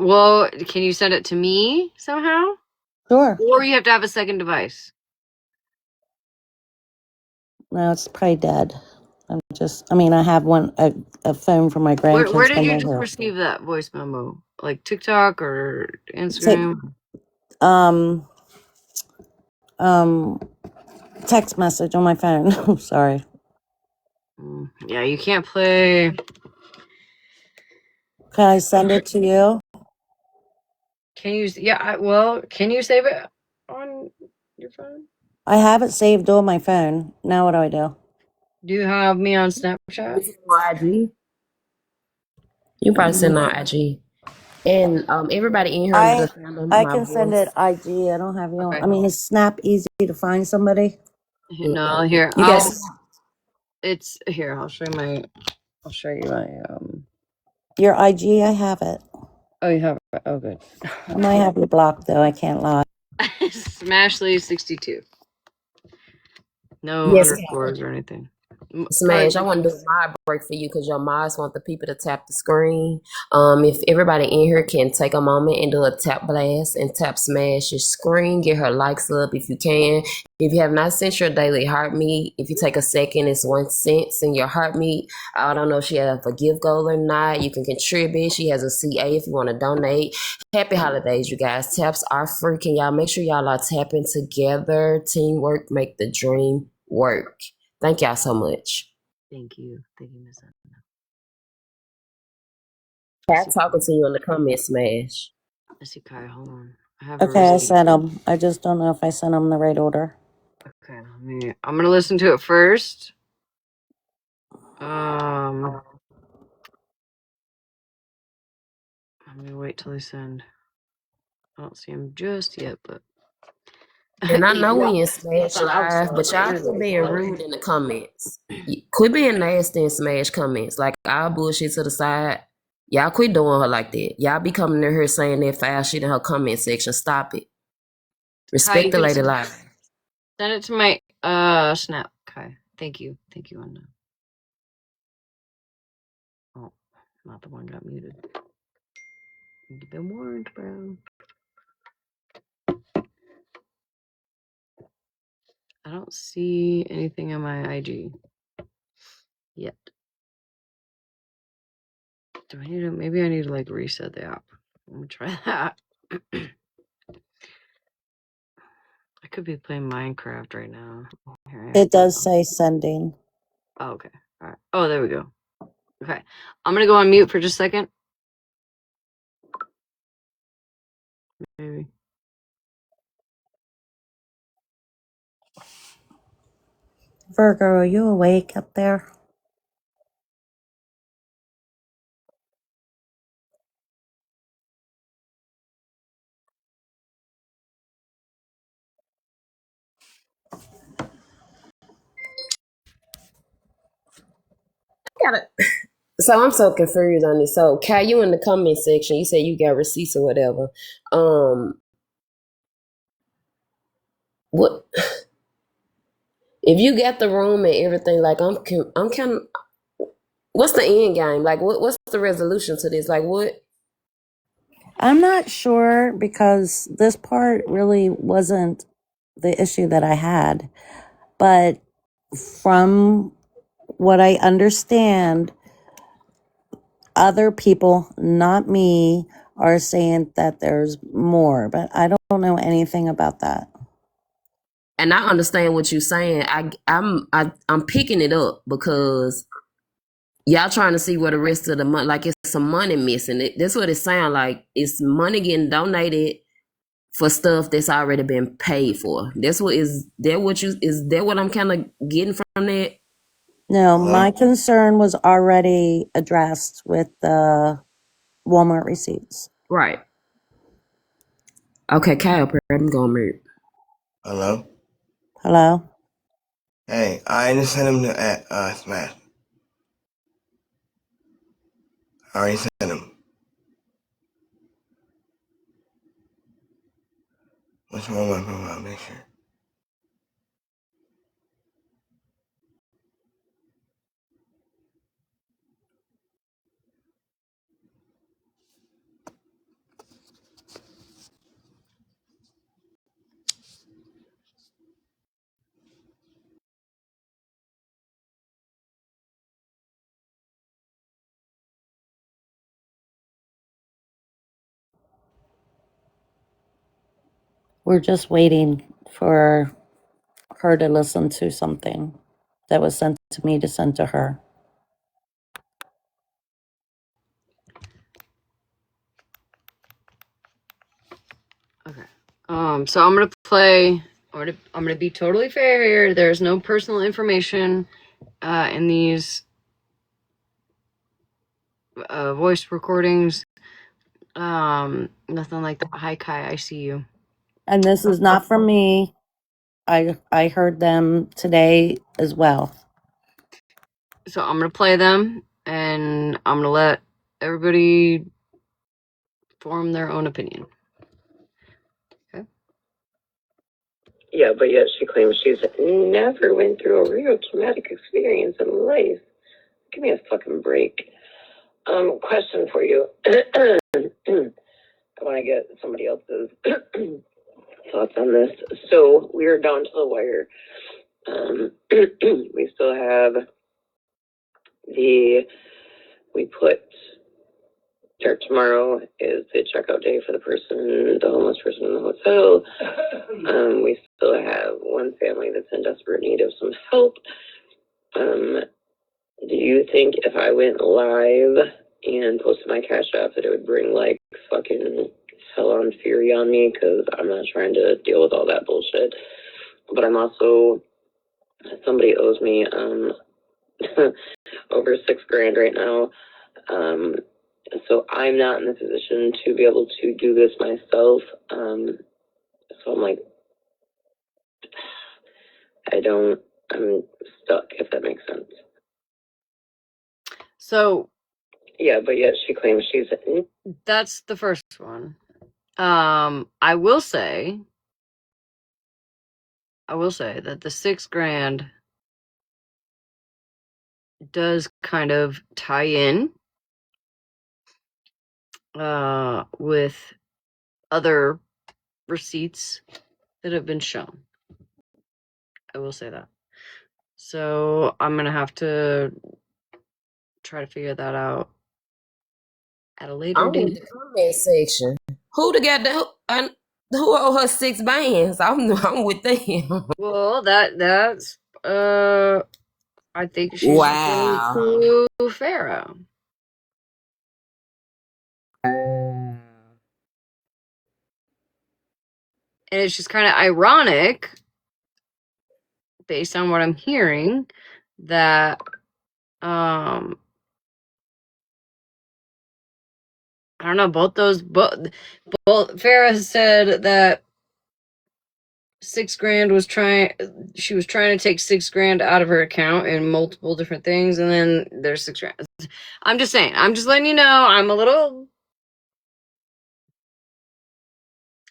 Well, can you send it to me somehow? Sure. Or you have to have a second device. No, it's probably dead. I have a phone from my Where grandkids did when you they're just here. receive that voice memo? Like TikTok or Say, Instagram? text message on my phone. Sorry. Yeah, you can't play. Can I send it to you? Can you? Yeah. Well, can you save it on your phone? I have it saved on my phone. Now what do I do? Do you have me on Snapchat? On IG. You probably send on IG. And everybody in here under the sound of I my can send it voice. IG. I don't have you on. Okay. Is Snap easy to find somebody? No, here. You guys, It's here. I'll show you my. your IG, I have it. Oh, you have it. Oh, good. I might have you blocked though. I can't lie. Smashly62. No Yes, underscores or anything. Smash, I want to do a mod break for you because your mods want the people to tap the screen. If everybody in here can take a moment and do a tap blast and tap smash your screen, get her likes up if you can. If you have not sent your daily heartmeat, if you take a second, it's 1 cent in your heartmeat. I don't know if she has a gift goal or not. You can contribute. She has a CA if you want to donate. Happy holidays, you guys. Taps are free. Can y'all make sure y'all are tapping together? Teamwork make the dream work. Thank y'all so much. Thank you, Miss Anna. Cat talking to you in the comments, Smash. Let's see, Kai. Hold on. I have a Okay, I receipt. sent them. I just don't know if I sent them in the right order. Okay, I'm gonna listen to it first. Let me wait till they send. I don't see them just yet, but. And I know we in Smash Live, but y'all quit being rude in the comments. Quit being nasty in Smash comments. Like, all bullshit to the side. Y'all quit doing her like that. Y'all be coming in here saying that foul shit in her comment section. Stop it. Respect the lady live. Send it to my Snap, Kai. Thank you, Anna. Oh, not the one got muted. You've been warned, bro. I don't see anything on my IG yet. Do I need to? Maybe I need to like reset the app. Let me try that. I could be playing Minecraft right now. It does say sending. Oh, okay. All right. Oh, there we go. Okay. I'm gonna go on mute for just a second. Maybe. Virgo, are you awake up there? Got it. So I'm so confused on this. So, Kai, you in the comment section, you said you got receipts or whatever. What if you got the room and everything? Like, I'm kind of. What's the end game? Like, what's the resolution to this? Like, what? I'm not sure because this part really wasn't the issue that I had. But from what I understand, other people, not me, are saying that there's more, but I don't know anything about that. And I understand what you're saying. I'm picking it up because y'all trying to see where the rest of the money, like it's some money missing. That's what it sounds like. It's money getting donated for stuff that's already been paid for. That's what is that what I'm kind of getting from that? No, Hello? my concern was already addressed with the Walmart receipts. Right. Okay, Kyle, I'm going mute. Hello? Hello? Hey, I just sent him to Smash. I already sent him. What's wrong with my profile? Make sure. We're just waiting for her to listen to something that was sent to me to send to her. Okay. So I'm gonna play. I'm gonna be totally fair here. There's no personal information in these voice recordings. Nothing like that. Hi Kai, I see you. And this is not from me. I heard them today as well. So I'm gonna play them, and I'm gonna let everybody form their own opinion. Okay. Yeah, but yet she claims she's never went through a real traumatic experience in life. Give me a fucking break. Question for you. I want to get somebody else's thoughts on this. So we're down to the wire. We still have we put tomorrow is the checkout day for the homeless person in the hotel. We still have one family that's in desperate need of some help. Do you think if I went live and posted my Cash App that it would bring like fucking hell on fury on me? Because I'm not trying to deal with all that bullshit. But I'm also, somebody owes me over $6,000 right now. So I'm not in the position to be able to do this myself. So I'm like, I'm stuck, if that makes sense. So yeah, but yet she claims she's. That's the first one. I will say that the $6,000 does kind of tie in with other receipts that have been shown. I will say that. So I'm gonna have to try to figure that out at a later I'm in date. the comment section. Who owe her $6,000? I'm with them. Well, that's I think she's referring Wow. to Farah. And it's just kind of ironic, based on what I'm hearing, that I don't know, both Farah said that $6,000 she was trying to take $6,000 out of her account in multiple different things, and then there's $6,000. I'm just saying, I'm just letting you know, I'm a little,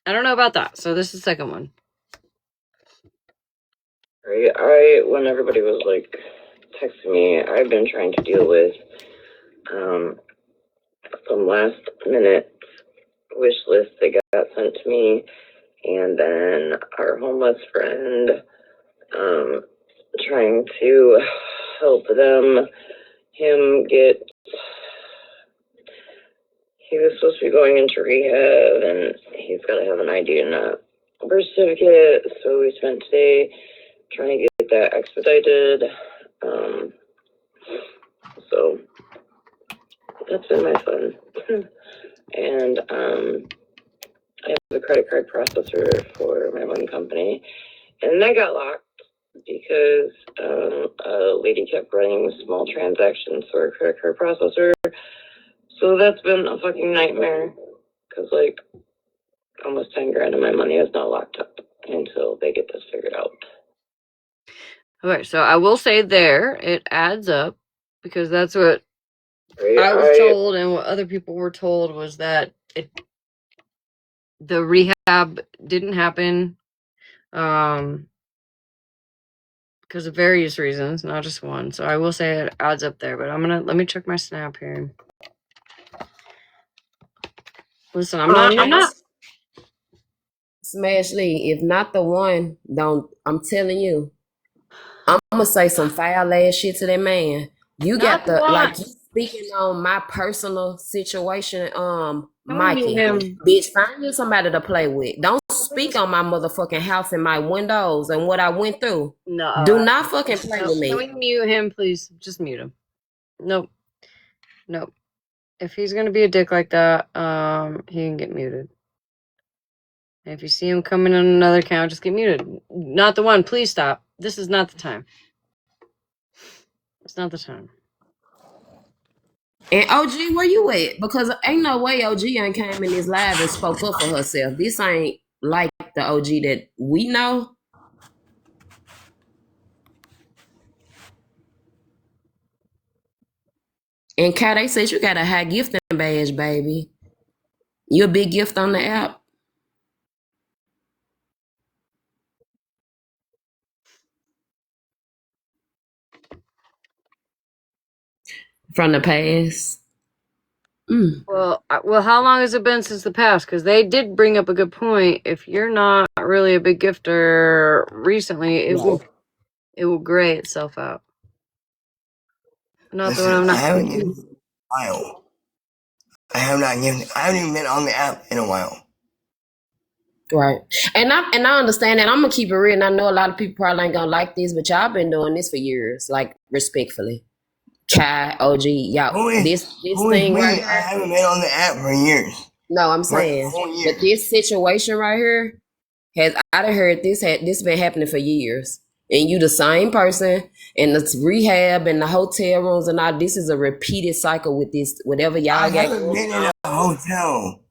I don't know about that. So this is the second one. Right. When everybody was like texting me, I've been trying to deal with some last minute wish list that got sent to me, and then our homeless friend trying to help he was supposed to be going into rehab, and he's got to have an ID and a birth certificate, so we spent today trying to get that expedited. So that's been my fun. And I have a credit card processor for my one company, and that got locked because a lady kept running small transactions for a credit card processor. So that's been a fucking nightmare because like almost 10 grand of my money is not locked up until they get this figured out. Okay, so I will say there it adds up because that's what I was told, and what other people were told was that the rehab didn't happen because of various reasons, not just one. So I will say it adds up there, but let me check my snap here. Listen, I'm not Smash Lee, if not the one, don't. I'm telling you, I'm gonna say some foul ass shit to that man. You got the like you speaking on my personal situation, Mikey. Bitch, find you somebody to play with. Don't speak on my motherfucking house and my windows and what I went through. No. Do not fucking play with me. Can we mute him, please? Just mute him. Nope. If he's gonna be a dick like that, he can get muted. And if you see him coming on another account, just get muted. Not the one. Please stop. This is not the time. It's not the time. And OG, where you at? Because ain't no way OG ain't came in this live and spoke up for herself. This ain't like the OG that we know. And Kai, they said you got a high gifting badge, baby. You a big gift on the app. From the past. Well, how long has it been since the past? Because they did bring up a good point. If you're not really a big gifter recently, it will gray itself out. Not the one I'm not. I haven't given in a while. I haven't even been on the app in a while. Right. And I understand that. I'm gonna keep it real, and I know a lot of people probably ain't gonna like this, but y'all been doing this for years, like respectfully. Kai, OG, y'all this thing right here. I haven't been on the app for years. No, I'm saying but this situation right here I done heard this been happening for years. And you the same person, and the rehab and the hotel rooms and all. This is a repeated cycle with this, whatever y'all I got. haven't been in a hotel.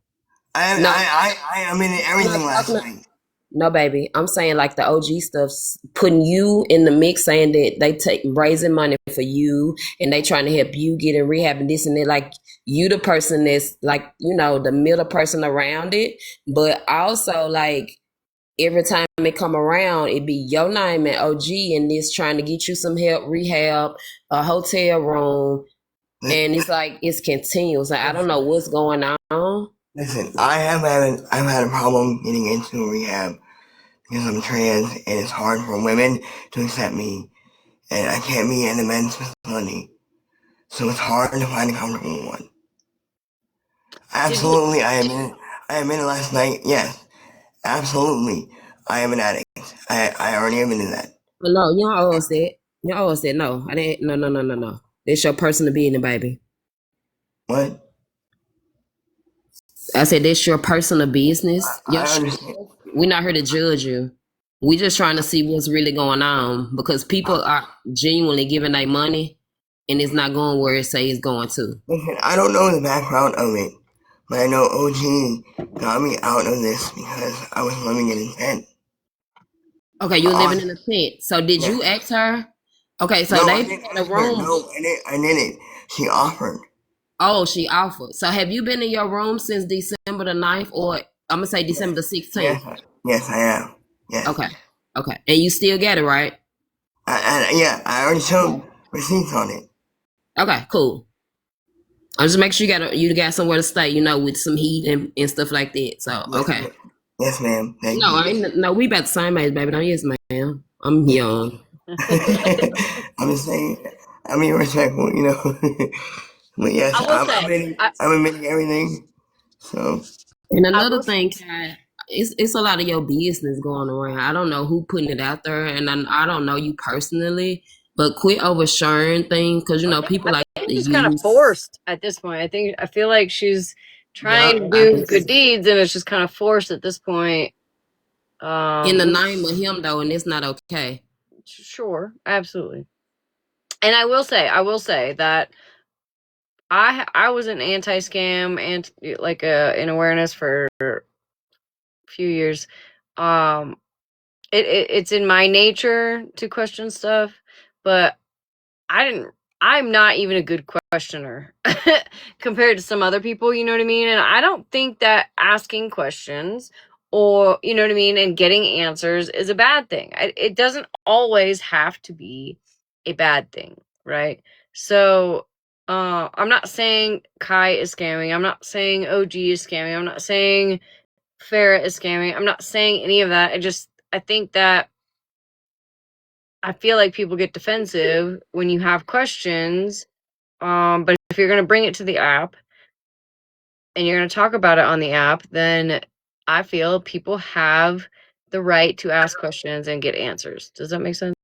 I am in everything last night. No, baby. I'm saying like the OG stuff's putting you in the mix, saying that they raising money for you and they trying to help you get in rehab and this and that. Like you the person that's like, the middle person around it. But also like every time it come around, it be your name and OG and this trying to get you some help, rehab, a hotel room. And it's like, it's continuous. Like, I don't know what's going on. Listen, I've had a problem getting into rehab because I'm trans and it's hard for women to accept me, and I can't be in a men's facility, so it's hard to find a comfortable one. Absolutely, I am in last night. Yes, absolutely, I am an addict. I already am into that. But no, you don't owe us that. You don't owe us that. No, I didn't. No. That's your personal business, baby. What? I said that's your personal business. I understand. We're not here to judge you. We just trying to see what's really going on because people are genuinely giving their money and it's not going where it say it's going to. Listen, I don't know the background of it, but I know OG got me out of this because I was living in a tent. Okay, you were living in a tent. So did you ask her? Okay, so No, they I in didn't the ask her. room. No, I didn't. She offered. Oh, she offered. So have you been in your room since December the 9th or I'm going to say December the 16th? Yes, I am. Yes. Okay. And you still get it, right? I already showed receipts on it. Okay, cool. I'll just make sure you got somewhere to stay, with some heat and stuff like that. So, okay. Yes, ma'am. Thank you. No, we about the same age, baby. Don't yes, ma'am. I'm young. I'm just saying, I'm being respectful, But yes, I'm admitting everything. So. And another thing, Kai, it's a lot of your business going around. I don't know who putting it out there, and I don't know you personally, but quit oversharing things because people like it's kind of forced at this point. I feel like she's trying to do good deeds, and it's just kind of forced at this point. In the name of him, though, and it's not okay. Sure, absolutely. And I will say that I was an anti-scam and like in awareness for a few years. It's in my nature to question stuff, but I'm not even a good questioner compared to some other people, you know what I mean? And I don't think that asking questions or, you know what I mean, and getting answers is a bad thing. It doesn't always have to be a bad thing, right? So, I'm not saying Kai is scamming. I'm not saying OG is scamming. I'm not saying Farrah is scamming. I'm not saying any of that. I think that I feel like people get defensive when you have questions. But if you're going to bring it to the app and you're going to talk about it on the app, then I feel people have the right to ask questions and get answers. Does that make sense?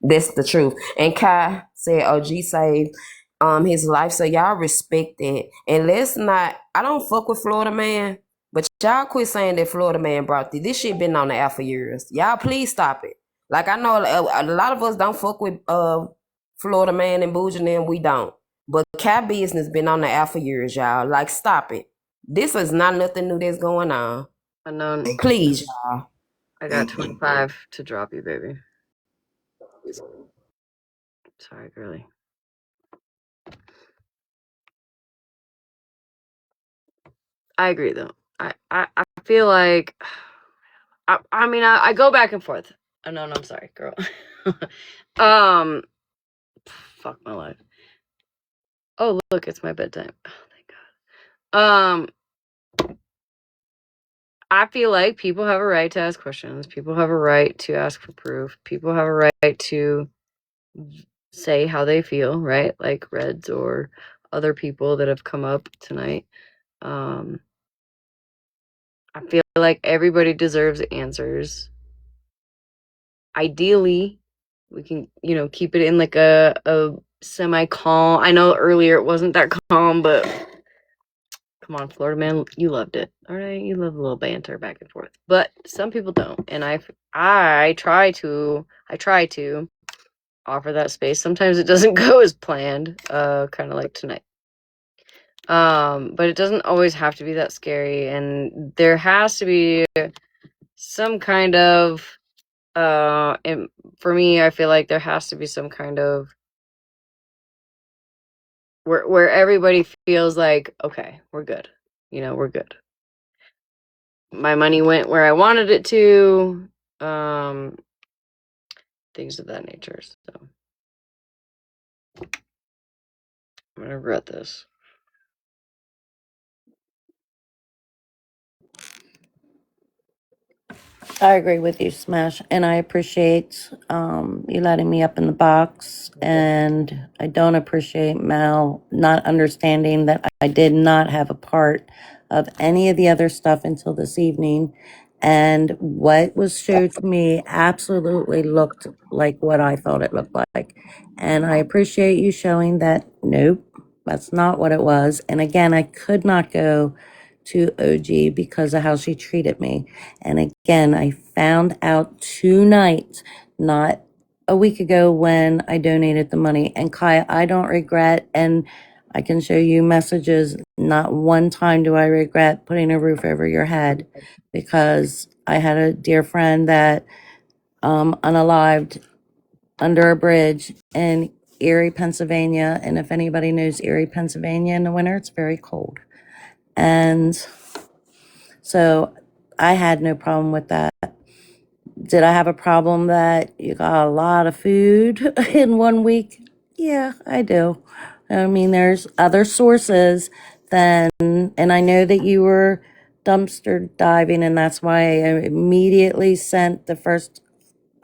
That's the truth. And Kai said OG saved his life, so y'all respect that. And let's not, I don't fuck with Florida Man, but y'all quit saying that Florida Man brought this. This shit been on the app for years. Y'all please stop it. Like I know a lot of us don't fuck with Florida Man and Bougie and them, we don't. But Kai business been on the app for years, y'all. Like stop it. This is not nothing new that's going on. Unknown. Please, y'all. I got 25 to drop you, baby. Sorry, girly. I agree, though. I feel like I mean I go back and forth. Oh, no, I'm sorry, girl. Fuck my life. Oh, look, it's my bedtime. Oh, thank God. I feel like people have a right to ask questions. People have a right to ask for proof. People have a right to say how they feel, right? Like Reds or other people that have come up tonight. I feel like everybody deserves answers. Ideally, we can, keep it in like a semi-calm. I know earlier it wasn't that calm, but come on, Florida Man, you loved it. All right, you love a little banter back and forth. But some people don't, and I try to offer that space. Sometimes it doesn't go as planned, kind of like tonight. But it doesn't always have to be that scary, and there has to be some kind of and for me, I feel like there has to be some kind of where everybody feels like, okay, we're good. We're good. My money went where I wanted it to. Things of that nature. So I'm gonna regret this. I agree with you, Smash, and I appreciate you letting me up in the box. And I don't appreciate Mal not understanding that I did not have a part of any of the other stuff until this evening. And what was showed to me absolutely looked like what I thought it looked like. And I appreciate you showing that, nope, that's not what it was. And again, I could not go to OG because of how she treated me. And again, I found out tonight, not a week ago when I donated the money. And Kai, I don't regret, and I can show you messages. Not one time do I regret putting a roof over your head, because I had a dear friend that unalived under a bridge in Erie, Pennsylvania. And if anybody knows Erie, Pennsylvania in the winter, it's very cold. And so I had no problem with that. Did I have a problem that you got a lot of food in 1 week? Yeah, I do. I mean, there's other sources than, and I know that you were dumpster diving, and that's why I immediately sent the first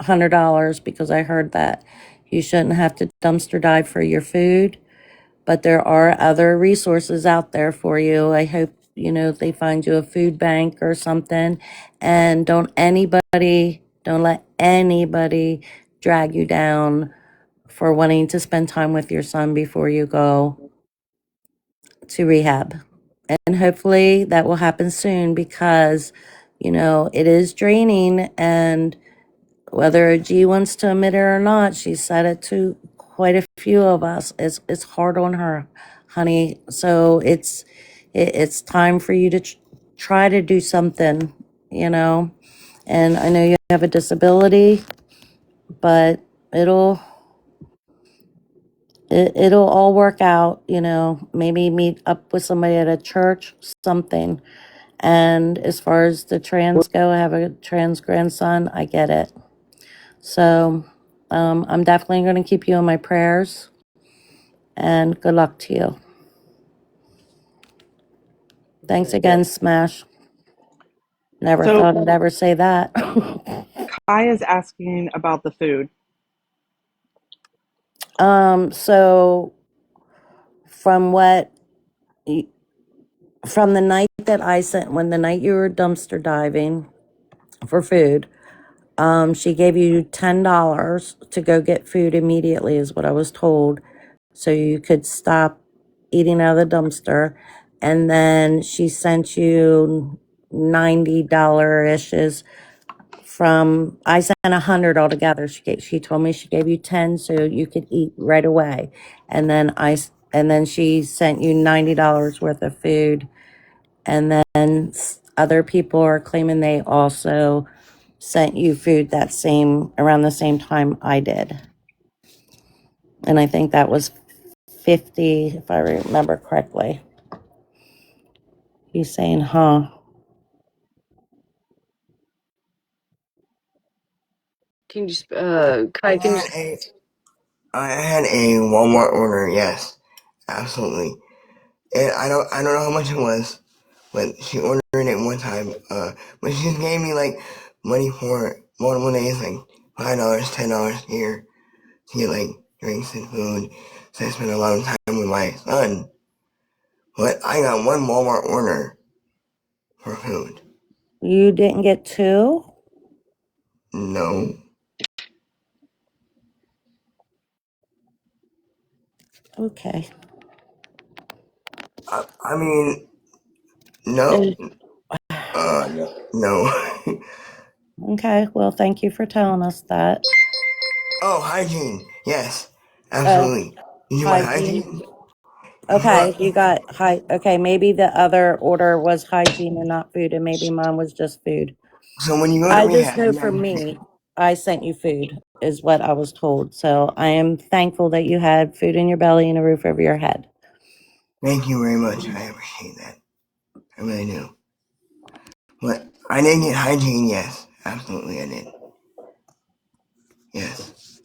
$100, because I heard that you shouldn't have to dumpster dive for your food. But there are other resources out there for you. I hope, they find you a food bank or something. And don't let anybody drag you down for wanting to spend time with your son before you go to rehab. And hopefully that will happen soon, because, it is draining. And whether OG wants to admit it or not, she said it to quite a few of us. It's hard on her, honey. So it's time for you to try to do something, you know. And I know you have a disability, but it'll all work out, you know. Maybe meet up with somebody at a church, something. And as far as the trans go, I have a trans grandson. I get it. So I'm definitely going to keep you in my prayers. And good luck to you. Thanks again, Smash. Never So thought I'd ever say that. Kai is asking about the food. So from from the night that I sent, when the night you were dumpster diving for food, she gave you $10 to go get food immediately, is what I was told, so you could stop eating out of the dumpster. And then she sent you $90-ishes from, I sent 100 altogether. She told me she gave you 10 so you could eat right away. And then she sent you $90 worth of food. And then other people are claiming they also sent you food around the same time I did. And I think that was 50, if I remember correctly. He's saying, huh? Can you just, Kai, can you, I had a Walmart order, yes, absolutely. And I don't know how much it was, but she ordered it one time. But she just gave me like money for multiple days, like $5, $10 here to get like drinks and food. So I spent a lot of time with my son. But I got one Walmart order for food. You didn't get 2? No. Okay. I mean, no. No. Okay, well, thank you for telling us that. Oh, hygiene. Yes, absolutely. You want hygiene? Okay, you got okay, maybe the other order was hygiene and not food, and maybe mine was just food. So when you go to I just rehab, know for me, I sent you food, is what I was told. So I am thankful that you had food in your belly and a roof over your head. Thank you very much. I appreciate that. I really do. But I did get hygiene, yes. Absolutely, I did. Yes.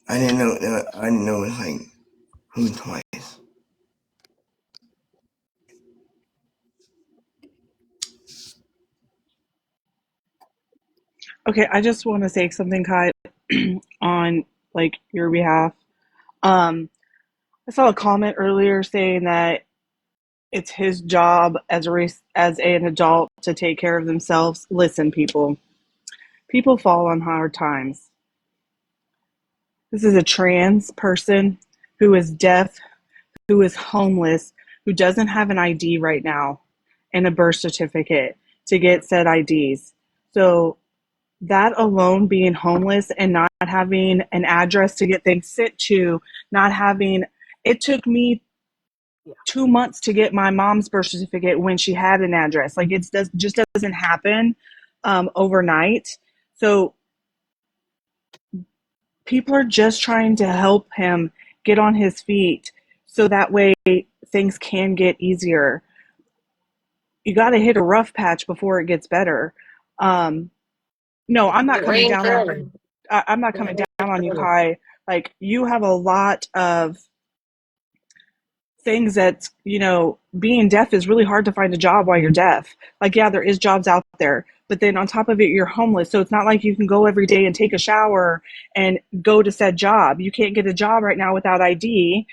I didn't know it was like food twice. Okay, I just want to say something, Kai, on like your behalf. I saw a comment earlier saying that it's his job as an adult to take care of themselves. Listen, people fall on hard times. This is a trans person who is deaf, who is homeless, who doesn't have an ID right now and a birth certificate to get said IDs. So that alone, being homeless and not having an address to get things sent to, it took me 2 months to get my mom's birth certificate when she had an address. Like just doesn't happen overnight. So people are just trying to help him get on his feet so that way things can get easier. You got to hit a rough patch before it gets better. No, I'm not coming down on. I'm not coming down on you, Kai. Like, you have a lot of things that, being deaf is really hard to find a job while you're deaf. Like, yeah, there is jobs out there, but then on top of it, you're homeless. So it's not like you can go every day and take a shower and go to said job. You can't get a job right now without ID.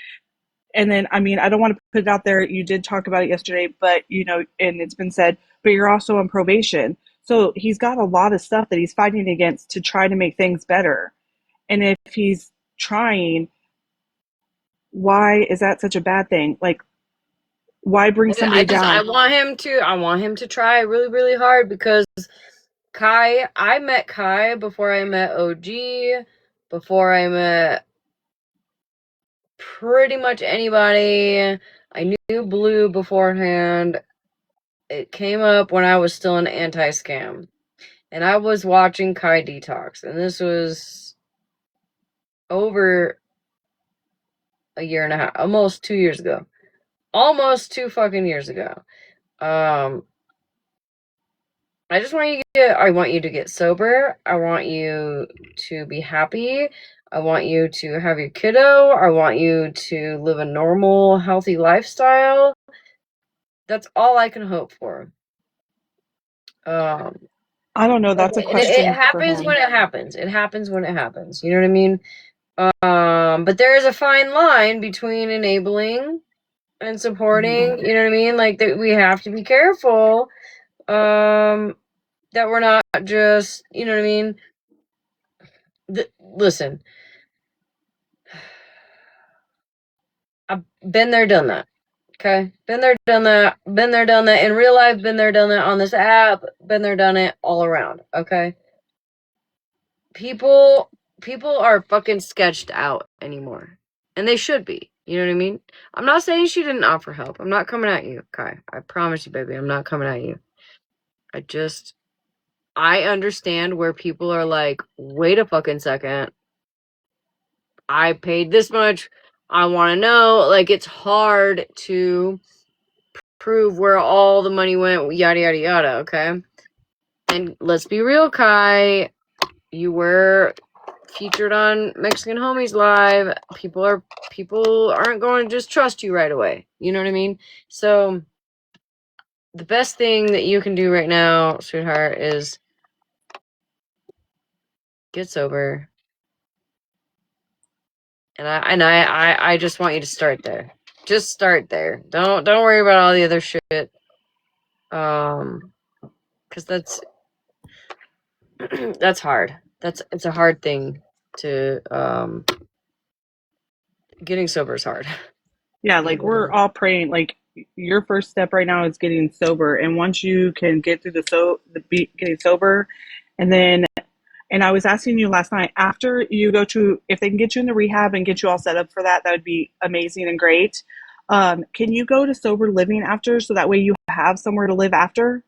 And then, I mean, I don't want to put it out there. You did talk about it yesterday, but, and it's been said, but you're also on probation. So he's got a lot of stuff that he's fighting against to try to make things better. And if he's trying, why is that such a bad thing? Like, why bring somebody down? I want him to try really, really hard, because Kai, I met Kai before I met OG, before I met pretty much anybody. I knew Blue beforehand. It came up when I was still an anti-scam. And I was watching Kai Detox, and this was over a year and a half, almost 2 years ago. Almost 2 fucking years ago. I just want I want you to get sober. I want you to be happy. I want you to have your kiddo. I want you to live a normal, healthy lifestyle. That's all I can hope for. I don't know. That's a It question for happens him. when it happens. It happens when it happens. You know what I mean? But there is a fine line between enabling and supporting. You know what I mean? Like that, we have to be careful. That we're not just, you know what I mean? Listen, I've been there, done that. Okay? Been there, done that. Been there, done that. In real life, been there, done that. On this app, been there, done it all around. Okay? People are fucking sketched out anymore. And they should be. You know what I mean? I'm not saying she didn't offer help. I'm not coming at you, Kai. I promise you, baby. I'm not coming at you. I understand where people are like, wait a fucking second. I paid this much. I want to know. Like, it's hard to prove where all the money went, yada, yada, yada, okay? And let's be real, Kai. You were featured on Mexican Homies Live. People aren't going to just trust you right away. You know what I mean? So, the best thing that you can do right now, sweetheart, is get sober. And I just want you to start there. Just start there. Don't worry about all the other shit. Because that's hard. It's a hard thing to getting sober is hard. Yeah, like we're all praying. Like your first step right now is getting sober, and once you can get through getting sober, and I was asking you last night, after you go to, if they can get you in the rehab and get you all set up for that, that would be amazing and great. Can you go to sober living after, so that way you have somewhere to live after?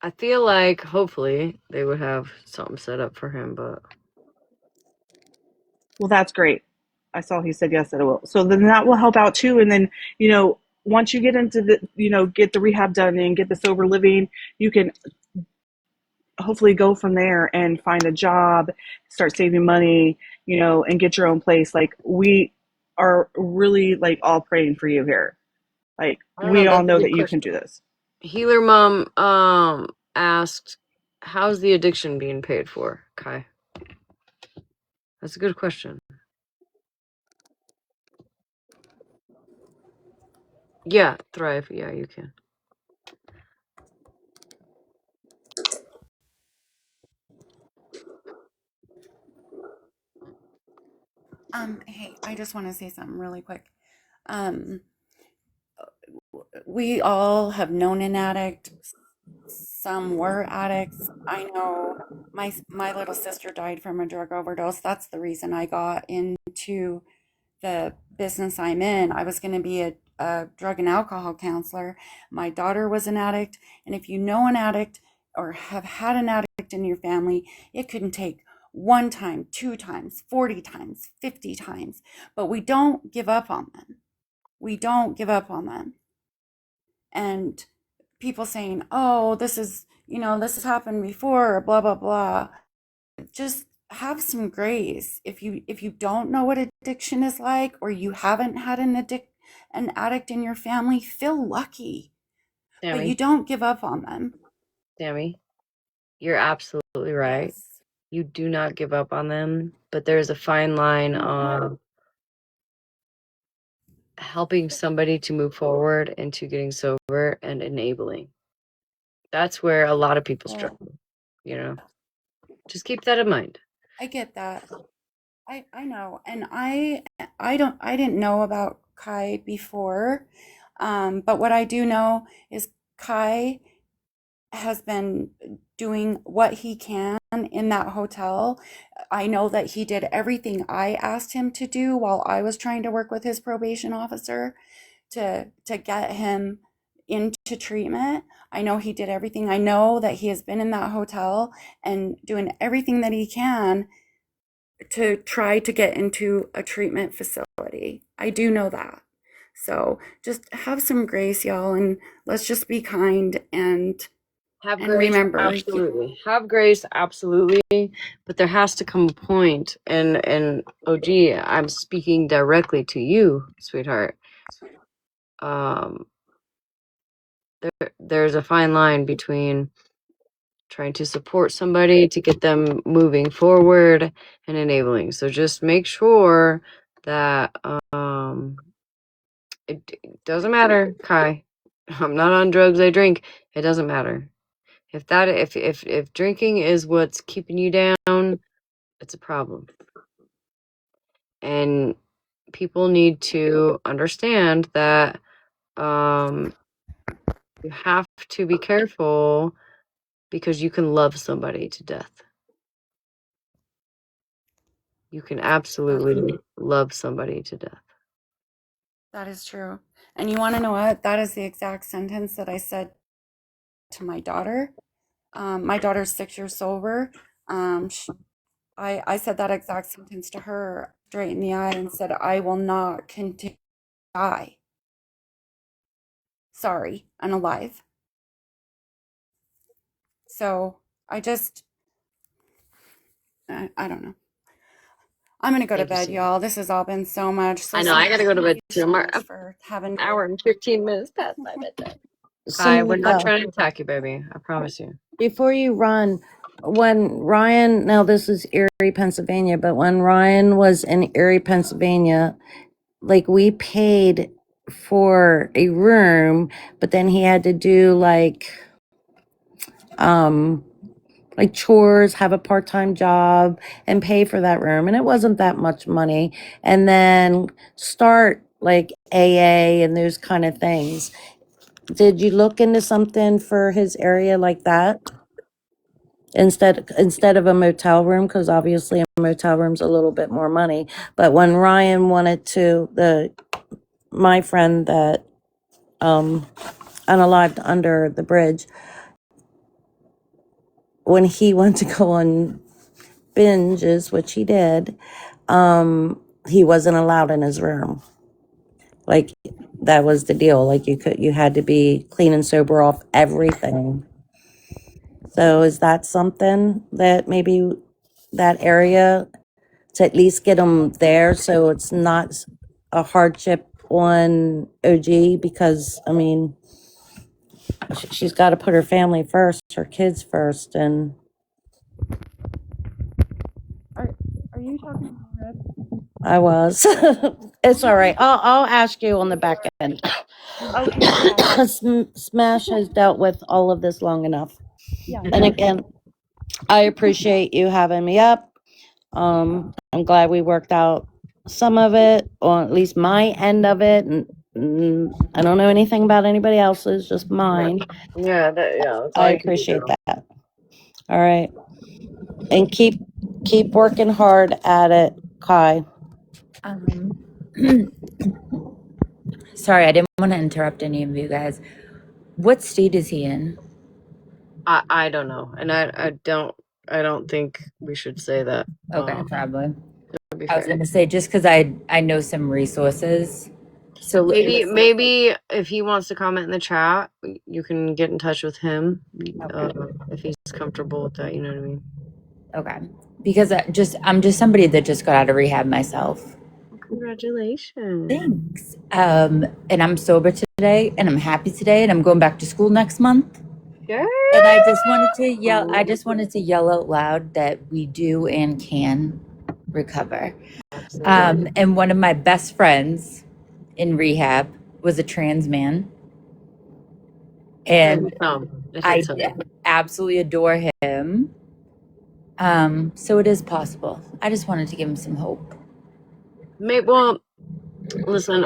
I feel like hopefully they would have something set up for him, but Well, that's great. I saw he said yes, that it will. So then that will help out too. And then, once you get into get the rehab done and get the sober living, you can hopefully go from there and find a job, start saving money, and get your own place. Like we are really like all praying for you here. Like I don't we know. all That's a know good that you question. can do this. Healer Mom asked, "How's the addiction being paid for, Kai?" That's a good question. Yeah, Thrive. Yeah, you can. Hey, I just want to say something really quick. Um, we all have known an addict. Some were addicts. I know my little sister died from a drug overdose. That's the reason I got into the business I'm in. I was going to be a drug and alcohol counselor. My daughter was an addict, and if you know an addict or have had an addict in your family, it couldn't take 1 time, 2 times, 40 times, 50 times, but we don't give up on them. We don't give up on them. And people saying, "Oh, this has happened before," or blah blah blah. Just have some grace. If you don't know what addiction is like, or you haven't had an addict in your family, feel lucky. But you Sammy, don't give up on them. Sammy, you're absolutely right. Yes. You do not give up on them, but there's a fine line on helping somebody to move forward into getting sober and enabling. That's where a lot of people Well, struggle. Just keep that in mind. I get that. I know, and I didn't know about Kai before, but what I do know is Kai has been doing what he can in that hotel. I know that he did everything I asked him to do while I was trying to work with his probation officer to get him into treatment. I know he did everything. I know that he has been in that hotel and doing everything that he can to try to get into a treatment facility. I do know that. So just have some grace, y'all, and let's just be kind and Have and grace, remember. absolutely. Have grace, absolutely. But there has to come a point, and OG, I'm speaking directly to you, sweetheart. There's a fine line between trying to support somebody to get them moving forward and enabling. So just make sure that it doesn't matter, Kai. I'm not on drugs, I drink. It doesn't matter. If drinking is what's keeping you down, it's a problem. And people need to understand that you have to be careful because you can love somebody to death. You can absolutely love somebody to death. That is true. And you want to know what? That is the exact sentence that I said to my daughter. My daughter's 6 years sober. I said that exact sentence to her straight in the eye and said, I will not continue to die. Sorry, unalive. So I don't know. I'm going to go to bed, y'all. This has all been so much. So I know, I gotta go to bed too. so much for having an hour and 15 minutes past my bedtime. So I would not Mika, try to attack you, baby. I promise you. before you run, when Ryan, now this is Erie, Pennsylvania, but when Ryan was in Erie, Pennsylvania, like we paid for a room, but then he had to do like chores, have a part-time job, and pay for that room. And it wasn't that much money. And then start like AA and those kind of things. Did you look into something for his area like that? Instead of a motel room, because obviously a motel room's a little bit more money. But when Ryan wanted to, my friend that unalived under the bridge, when he went to go on binges, which he did, he wasn't allowed in his room. Like that was the deal. Like you had to be clean and sober off everything. So is that something that maybe that area to at least get them there so it's not a hardship on OG? Because I mean, she's got to put her family first, her kids first, and Are you talking about Rip? I was. It's all right. I'll ask you on the back end. Okay, yeah. Smash has dealt with all of this long enough. Yeah. And again, I appreciate you having me up. I'm glad we worked out some of it, or at least my end of it. And I don't know anything about anybody else's, just mine. Yeah, that's all I you can do, appreciate girl. that. All right. And keep working hard at it, Kai. Sorry, I didn't want to interrupt any of you guys. What state is he in? I don't know, and I don't think we should say that. Okay, probably. To be I was fair. going to say just because I know some resources. So Maybe if he wants to comment in the chat, you can get in touch with him if he's comfortable with that. You know what I mean? Okay, because I'm just somebody that just got out of rehab myself. Congratulations. Thanks. And I'm sober today, and I'm happy today, and I'm going back to school next month. Yeah. And I just wanted to yell out loud that we do and can recover. And one of my best friends in rehab was a trans man. And I absolutely adore him. So it is possible. I just wanted to give him some hope. Well, listen,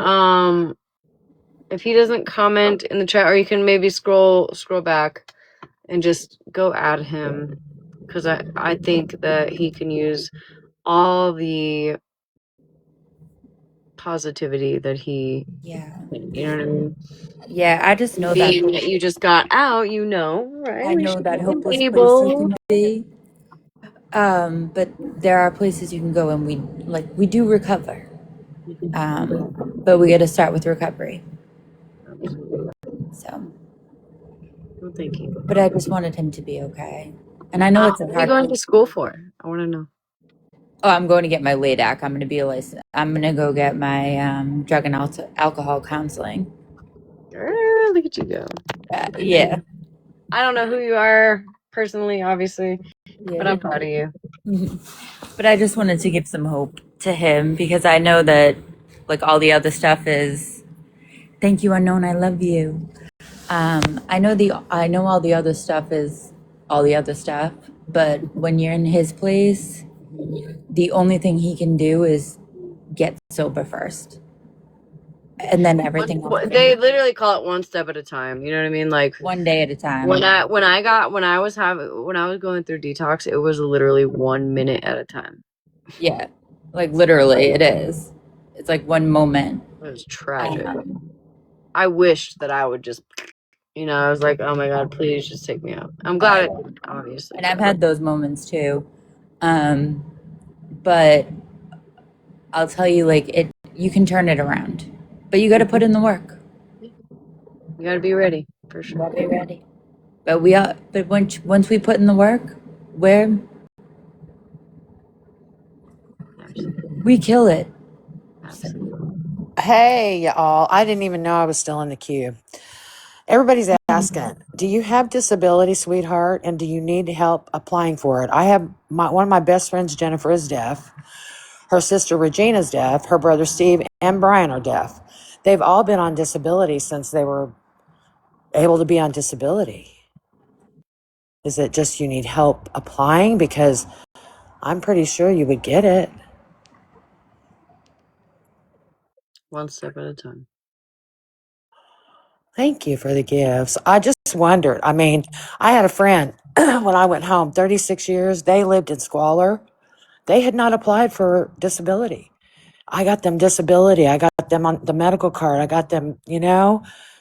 if he doesn't comment in the chat, or you can maybe scroll back and just go at him, because I think that he can use all the positivity that he, Yeah. you know what I mean? Yeah, I just know that Being that you just got out, right? I We know should that be hopeless place you able. can be. But there are places you can go and we do recover. But we got to start with recovery. Absolutely. So, Well, thank you. but I just wanted him to be okay. And I know it's a What are you hard going to place. school for? I want to know. Oh, I'm going to get my LADAC. I'm going to be a license. I'm going to go get my drug and alcohol counseling. Girl, look at you go. Yeah. I don't know who you are personally, obviously, but Yeah. I'm proud of you. But I just wanted to give some hope to him because I know that like all the other stuff is thank you unknown, I love you. I know all the other stuff is all the other stuff, but when you're in his place, the only thing he can do is get sober first. And then everything else They literally call it one step at a time. You know what I mean? Like one day at a time. when I was going through detox, it was literally 1 minute at a time. Yeah. Like literally it is. It's like one moment. It was tragic. I wished that I would just, I was like, oh my God, please just take me out. I'm glad it, obviously. And I've had those moments too. But I'll tell you, you can turn it around, but you got to put in the work. You got to be ready for sure. Be ready. But once we put in the work, we kill it. Hey, y'all. I didn't even know I was still in the queue. Everybody's asking, do you have disability, sweetheart? And do you need help applying for it? I have one of my best friends, Jennifer, is deaf. Her sister, Regina's deaf. Her brother, Steve, and Brian are deaf. They've all been on disability since they were able to be on disability. Is it just you need help applying? Because I'm pretty sure you would get it. One step at a time. Thank you for the gifts. I just wondered. I mean, I had a friend when I went home, 36 years, they lived in squalor. They had not applied for disability. I got them disability. I got them on the medical card. I got them,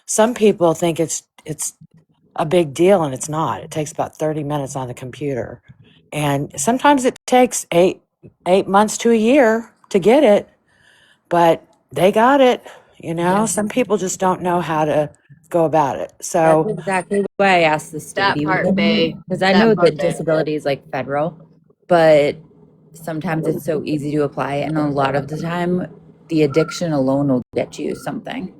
some people think it's a big deal and it's not. It takes about 30 minutes on the computer. And sometimes it takes eight months to a year to get it, but they got it, Yeah. Some people just don't know how to go about it. So That's exactly why I asked the state. That part, bae. Because I That know part, that bae. disability is like federal, but sometimes it's so easy to apply. And a lot of the time, the addiction alone will get you something.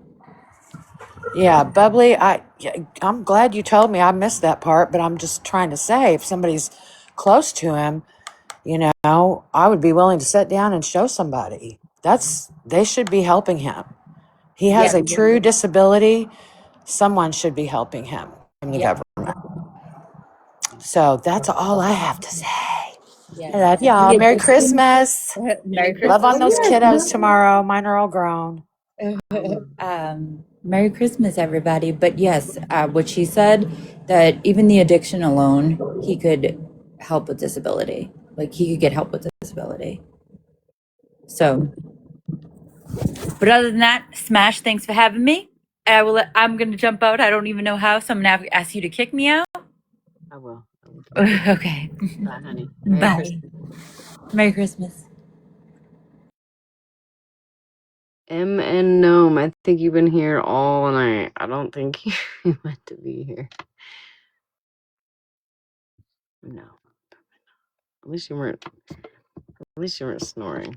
yeah, Bubbly, I'm glad you told me. I missed that part, but I'm just trying to say if somebody's close to him, I would be willing to sit down and show somebody. They should be helping him. He has a true disability. Someone should be helping him from the government. So that's all I have to say. Yeah. I love y'all. Merry Christmas. Merry Love on those Christmas. kiddos tomorrow. Mine are all grown. Merry Christmas, everybody. But yes, what she said, that even the addiction alone, he could help with disability. Like he could get help with disability. So, but other than that, Smash, thanks for having me. I'm going to jump out. I don't even know how, so I'm going to ask you to kick me out. I will. Okay. Bye, honey. Merry Bye. Christmas. Merry Christmas. And Gnome, I think you've been here all night. I don't think you meant to be here. No. At least you weren't snoring.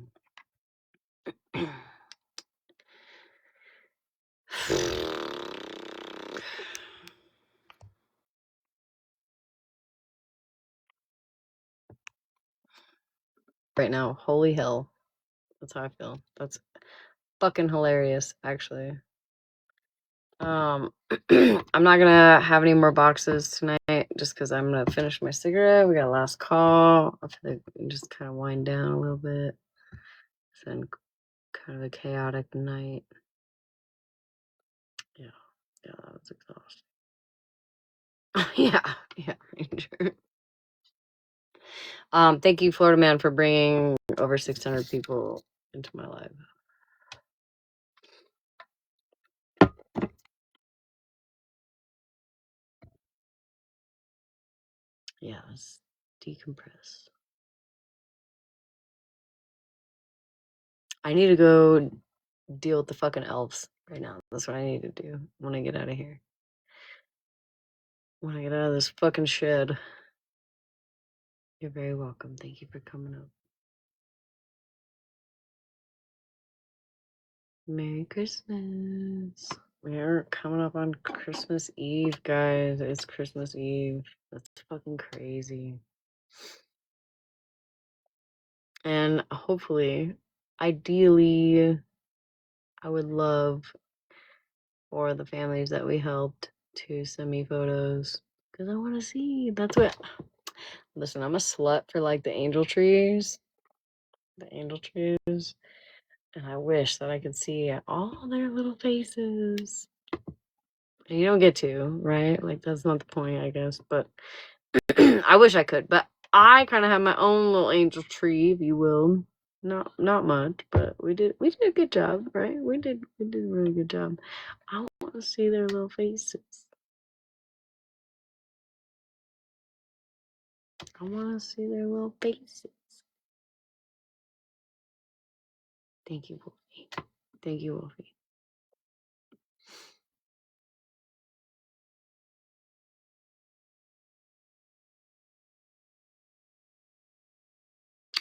Right now, holy hell. That's how I feel. That's fucking hilarious, actually. I'm not gonna have any more boxes tonight just because I'm gonna finish my cigarette. We got a last call. I feel like we can just kind of wind down a little bit. It's been kind of a chaotic night. Yeah, that was exhausting. Yeah, Ranger. Thank you, Florida Man, for bringing over 600 people into my life. Yeah, let's decompress. I need to go deal with the fucking elves right now. That's what I need to do when I get out of here. When I get out of this fucking shed. You're very welcome. Thank you for coming up. Merry Christmas. We're coming up on Christmas Eve, guys. It's Christmas Eve. That's fucking crazy. And hopefully, ideally, I would love for the families that we helped to send me photos because I want to see. That's what. Listen, I'm a slut for like the angel trees. The angel trees. And I wish that I could see all their little faces. And you don't get to, right? Like, that's not the point, I guess. But I wish I could. But I kind of have my own little angel tree, if you will. Not much, but we did a good job, right? We did a really good job. I want to see their little faces. I want to see their little faces. Thank you, Wolfie. Thank you, Wolfie.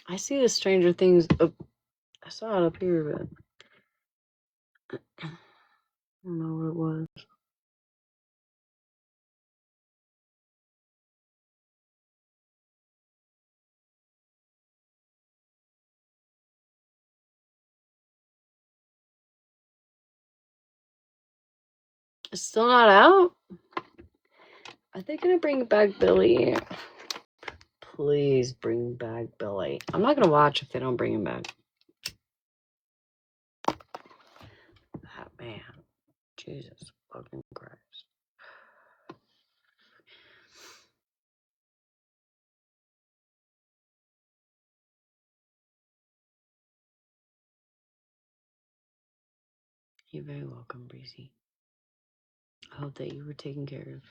I see the Stranger Things. I saw it up here, but I don't know what it was. It's still not out? Are they gonna bring back Billy? Please bring back Billy. I'm not gonna watch if they don't bring him back. Oh, man. Jesus fucking Christ. You're very welcome, Breezy. I hope that you were taken care of.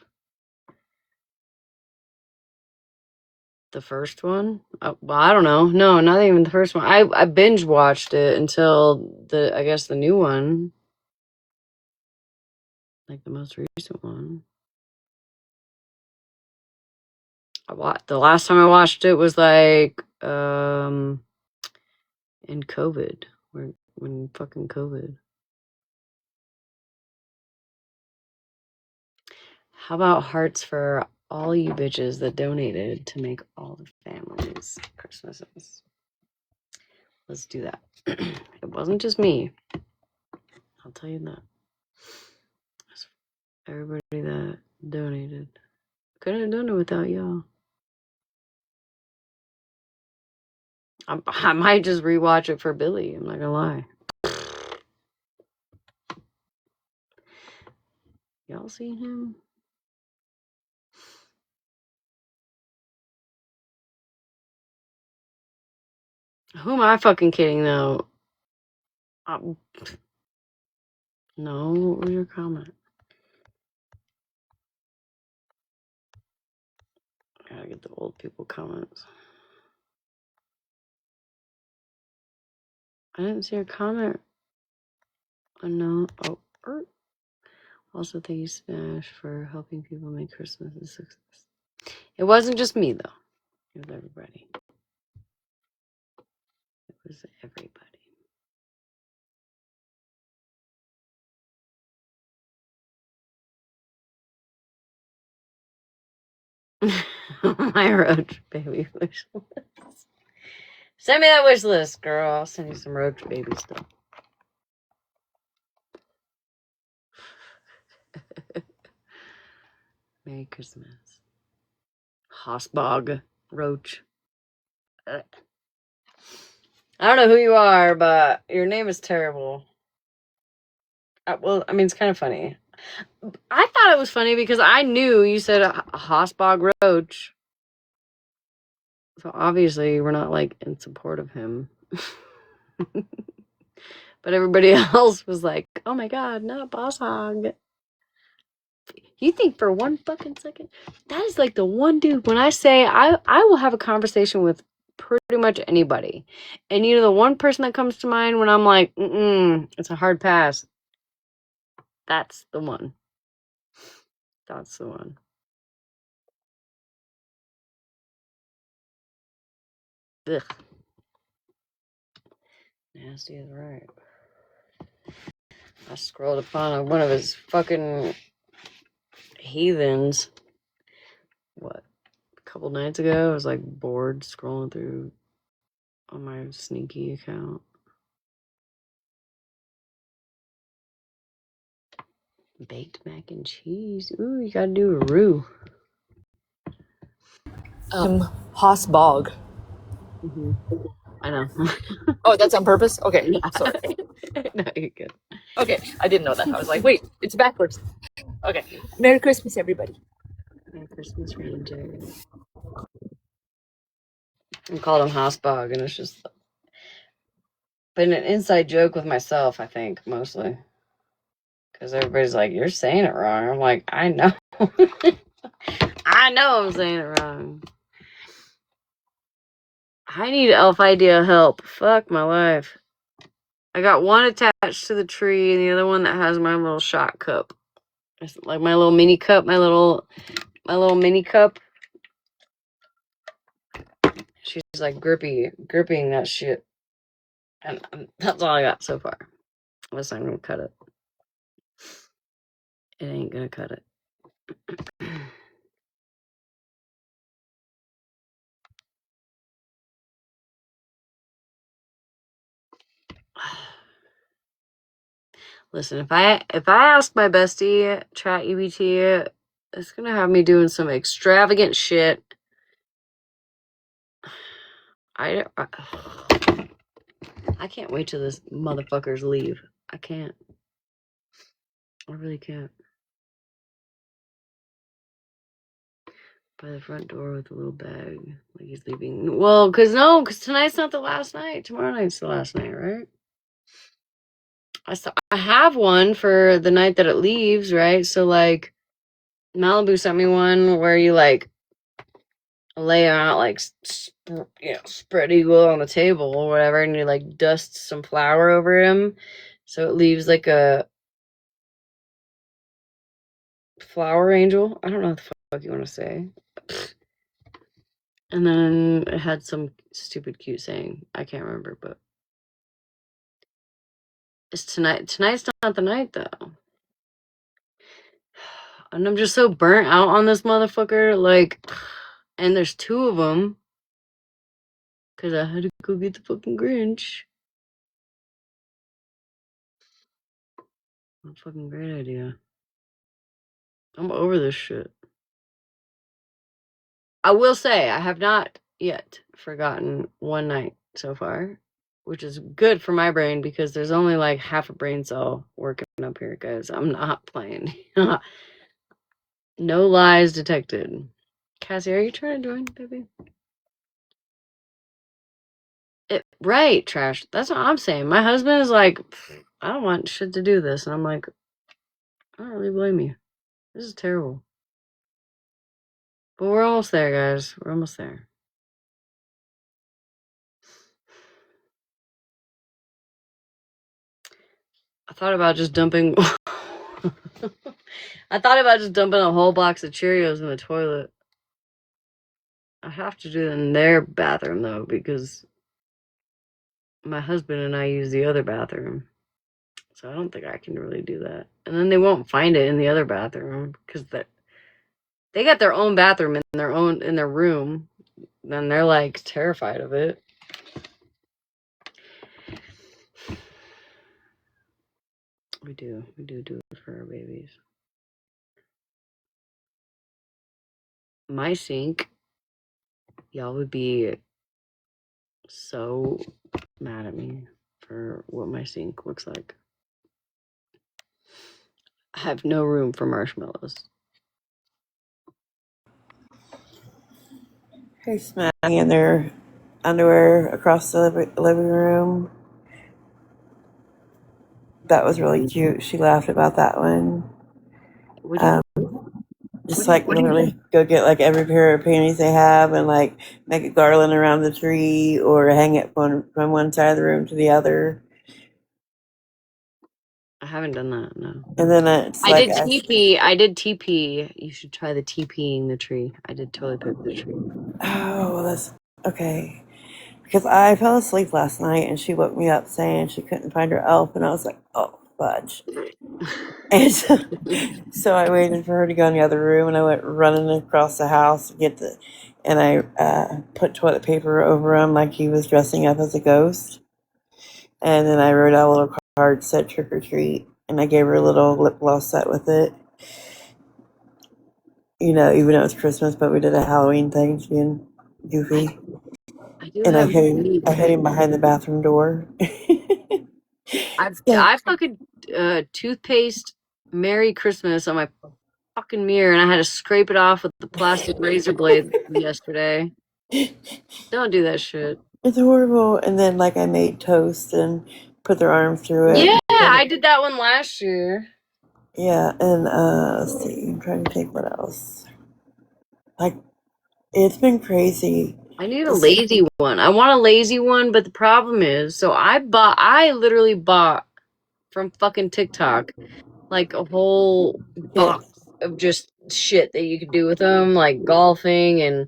The first one? Well, I don't know. No, not even the first one. I binge watched it until I guess the new one. Like the most recent one. The last time I watched it was like in COVID. When fucking COVID. How about hearts for all you bitches that donated to make all the families Christmases? Let's do that. It wasn't just me. I'll tell you that. It's everybody that donated. Couldn't have done it without y'all. I might just rewatch it for Billy. I'm not gonna lie. Y'all seen him? Who am I fucking kidding though? No, what was your comment? I gotta get the old people comments. I didn't see a comment. Oh no. Oh, also thank you, Smash, for helping people make Christmas a success. It wasn't just me though. It was everybody. It was everybody. My roach baby wish list. Send me that wish list, girl. I'll send you some roach baby stuff. Merry Christmas. Hossbog roach. I don't know who you are, but your name is terrible. Well, I mean, it's kind of funny. I thought it was funny because I knew you said a Hossbog Roach. So obviously we're not like in support of him. But everybody else was like, oh my god, not Boss Hog. You think for one fucking second? That is like the one dude, when I say I will have a conversation with pretty much anybody. And you know the one person that comes to mind when I'm like, it's a hard pass. That's the one. That's the one. Ugh. Nasty is right. I scrolled upon one of his fucking heathens. What? A couple nights ago, I was like bored scrolling through on my sneaky account. Baked mac and cheese. Ooh, you gotta do a roux. Hossbog. I know. Oh, that's on purpose? Okay, Yeah. sorry. No, you're good. Okay, I didn't know that. I was like, wait, it's backwards. Okay, Merry Christmas, everybody. Merry Christmas, Ranger. I called him Hossbog, and it's just been an inside joke with myself, I think, mostly. Because everybody's like, you're saying it wrong. I'm like, I know. I know I'm saying it wrong. I need elf idea help. Fuck my life. I got one attached to the tree and the other one that has my little shot cup. It's like my little mini cup, my little mini cup. She's like gripping that shit. And that's all I got so far. Unless I'm gonna cut it. It ain't gonna cut it. Listen, if I ask my bestie ChatGPT, it's gonna have me doing some extravagant shit. I can't wait till this motherfuckers leave. I can't. I really can't. By the front door with a little bag, like he's leaving. Well, cause tonight's not the last night. Tomorrow night's the last night, right? I have one for the night that it leaves, right? So like, Malibu sent me one where you like lay out like spread eagle on the table or whatever, and you like dust some flour over him, so it leaves like a flower angel. I don't know what the fuck you want to say. And then it had some stupid cute saying. I can't remember, but it's tonight. Tonight's not the night though. And I'm just so burnt out on this motherfucker. Like, and there's two of them. Because I had to go get the fucking Grinch. What a fucking great idea. I'm over this shit. I will say, I have not yet forgotten one night so far, which is good for my brain because there's only like half a brain cell working up here, guys. I'm not playing. No lies detected. Cassie, are you trying to join, baby? Right, trash. That's what I'm saying. My husband is like, I don't want shit to do this. And I'm like, I don't really blame you. This is terrible. But we're almost there, guys. We're almost there. I thought about just dumping I thought about just dumping a whole box of Cheerios in the toilet. I have to do it in their bathroom though, because my husband and I use the other bathroom. So I don't think I can really do that. And then they won't find it in the other bathroom because they got their own bathroom in their room. And they're like terrified of it. We do it for our babies. My sink, y'all would be so mad at me for what my sink looks like. have no room for marshmallows. Hey, smacking in their underwear across the living room. That was really cute. She laughed about that one. Just like literally go get like every pair of panties they have and like make a garland around the tree or hang it from one side of the room to the other. I haven't done that, no. And then it's I like did TP. I did TP. You should try the TPing the tree. I did toilet paper the tree. oh, that's okay. Because I fell asleep last night and she woke me up saying she couldn't find her elf, and I was like, oh fudge. And so I waited for her to go in the other room, and I went running across the house to get and I put toilet paper over him like he was dressing up as a ghost. And then I wrote out a little card that said trick or treat, and I gave her a little lip gloss set with it. You know, even though it's Christmas, but we did a Halloween thing, just being goofy. And I hid him behind the bathroom door. I fucking toothpaste Merry Christmas on my fucking mirror, and I had to scrape it off with the plastic razor blade yesterday. Don't do that shit. It's horrible. And then like I made toast and put their arm through it. Yeah, I did that one last year. Yeah, and let's see, I'm trying to think what else. Like, it's been crazy. I need a lazy one. I want a lazy one, but the problem is, so I literally bought from fucking TikTok like a whole box of just shit that you could do with them, like golfing and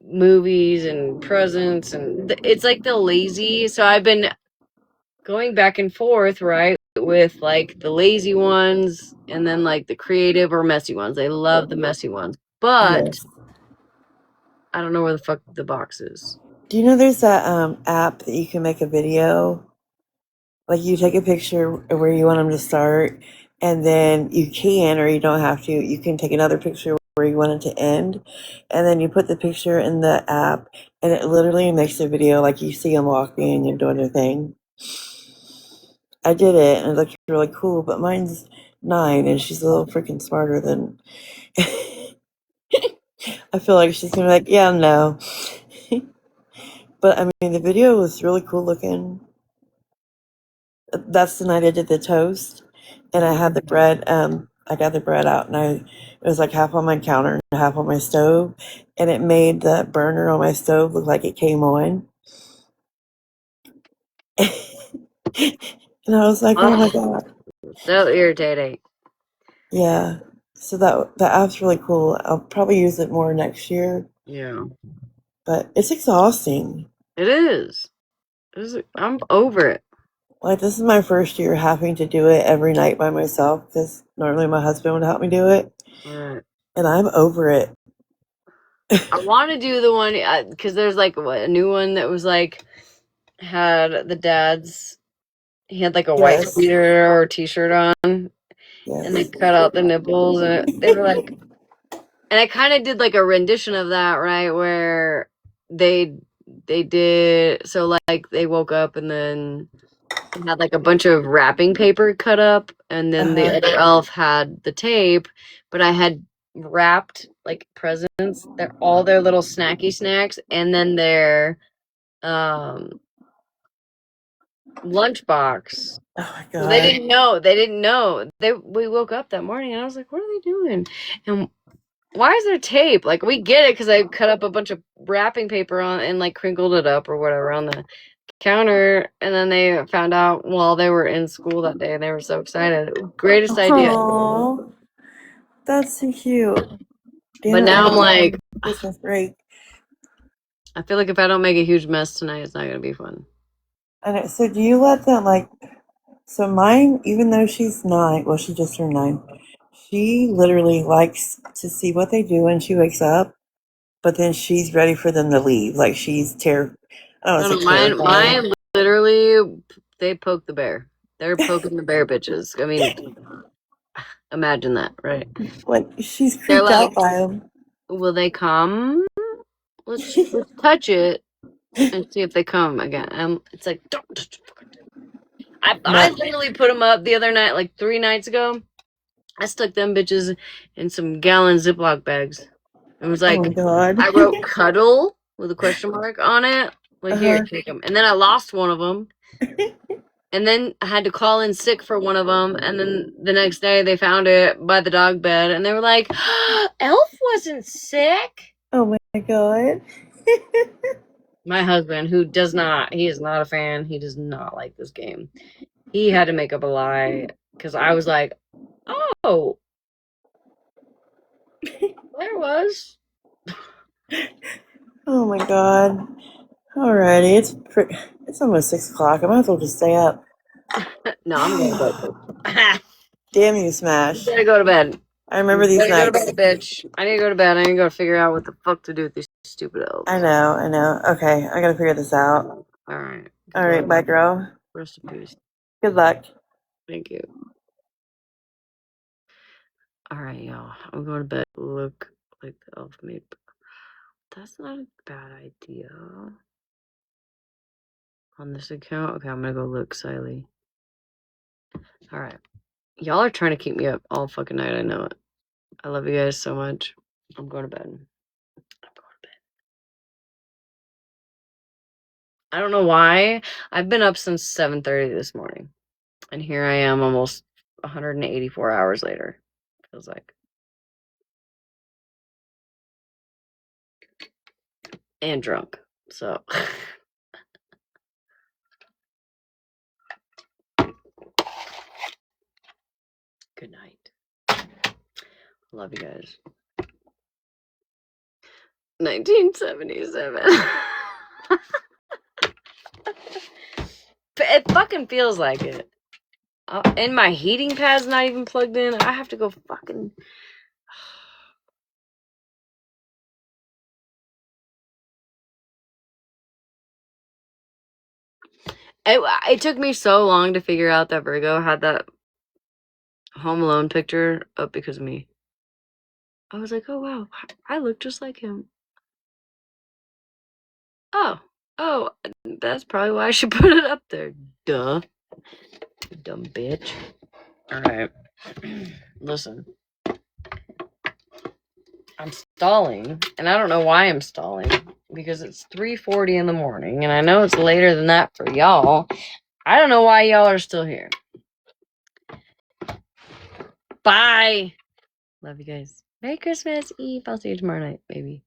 movies and presents, and it's like the lazy. So I've been going back and forth, right, with like the lazy ones and then like the creative or messy ones. I love the messy ones, but I don't know where the fuck the box is. Do you know there's that app that you can make a video? Like you take a picture of where you want them to start, and then you can, or you don't have to, you can take another picture where you want it to end, and then you put the picture in the app, and it literally makes the video like you see them walking and doing their thing. I did it, and it looked really cool, but mine's 9, and she's a little freaking smarter than... I feel like she's gonna be like, yeah, no. But, I mean, the video was really cool looking. That's the night I did the toast, and I had the bread, I got the bread out, and it was like half on my counter and half on my stove, and it made the burner on my stove look like it came on. And I was like, oh my God. So irritating. Yeah. So that app's really cool. I'll probably use it more next year. Yeah. But it's exhausting. It is. I'm over it. Like, this is my first year having to do it every night by myself, because normally my husband would help me do it. Right. And I'm over it. I want to do the one because there's like a new one that was like had the dad's. He had like a white sweater or t-shirt on, and they cut out the nipples, and they were like, and I kind of did like a rendition of that, right, where they did so like they woke up and then had like a bunch of wrapping paper cut up, and then the other elf had the tape, but I had wrapped like presents, all their little snacky snacks, and then their lunchbox. Oh my God. So they didn't know. We woke up that morning and I was like, what are they doing? And why is there tape? Like, we get it because I cut up a bunch of wrapping paper on and like crinkled it up or whatever on the counter, and then they found out while they were in school that day and they were so excited. Greatest idea. Aww. That's so cute. But now I'm like, Christmas break. I feel like if I don't make a huge mess tonight, it's not going to be fun. Okay, so do you let them like? So mine, even though she's 9, well, she just turned 9. She literally likes to see what they do when she wakes up, but then she's ready for them to leave. Like she's terrified. Mine literally, they poke the bear. They're poking the bear bitches. I mean, imagine that, right? Like she's creeped out by them. Will they come? Let's touch it and see if they come again. It's like, don't touch it. I literally put them up the other night, like 3 nights ago. I stuck them bitches in some gallon Ziploc bags. It was Oh like, my god. I wrote cuddle with a question mark on it. Like, here, Uh-huh. take them. And then I lost one of them. And then I had to call in sick for one of them. And then the next day they found it by the dog bed. And they were like, Elf wasn't sick. Oh my god. My husband, who does not, he is not a fan. He does not like this game. He had to make up a lie because I was like, oh, there was. Oh my god. Alrighty, it's almost 6 o'clock. I might as well just stay up. No, I'm going to bed. Damn you, Smash. You gotta go to bed. I remember these Gotta go to nights. bed, bitch. I need to go to bed. I need to go figure out what the fuck to do with these stupid elves. I know. Okay, I gotta figure this out. Alright. Alright, bye, girl. Rest in peace. Good luck. Thank you. Alright, y'all. I'm going to bed. Look like the elf made. That's not a bad idea. On this account? Okay, I'm gonna go look silently. Alright. Y'all are trying to keep me up all fucking night. I know it. I love you guys so much. I'm going to bed. I don't know why. I've been up since 7:30 this morning. And here I am almost 184 hours later. Feels like. And drunk. So good night. Love you guys. 1977. It fucking feels like it. And my heating pad's not even plugged in. I have to go fucking. It took me so long to figure out that Virgo had that Home Alone picture up because of me. I was like, oh wow, I look just like him. Oh, that's probably why I should put it up there. Duh. Dumb bitch. Alright. Listen. I'm stalling, and I don't know why I'm stalling, because it's 3:40 in the morning, and I know it's later than that for y'all. I don't know why y'all are still here. Bye! Love you guys. Merry Christmas Eve. I'll see you tomorrow night, baby.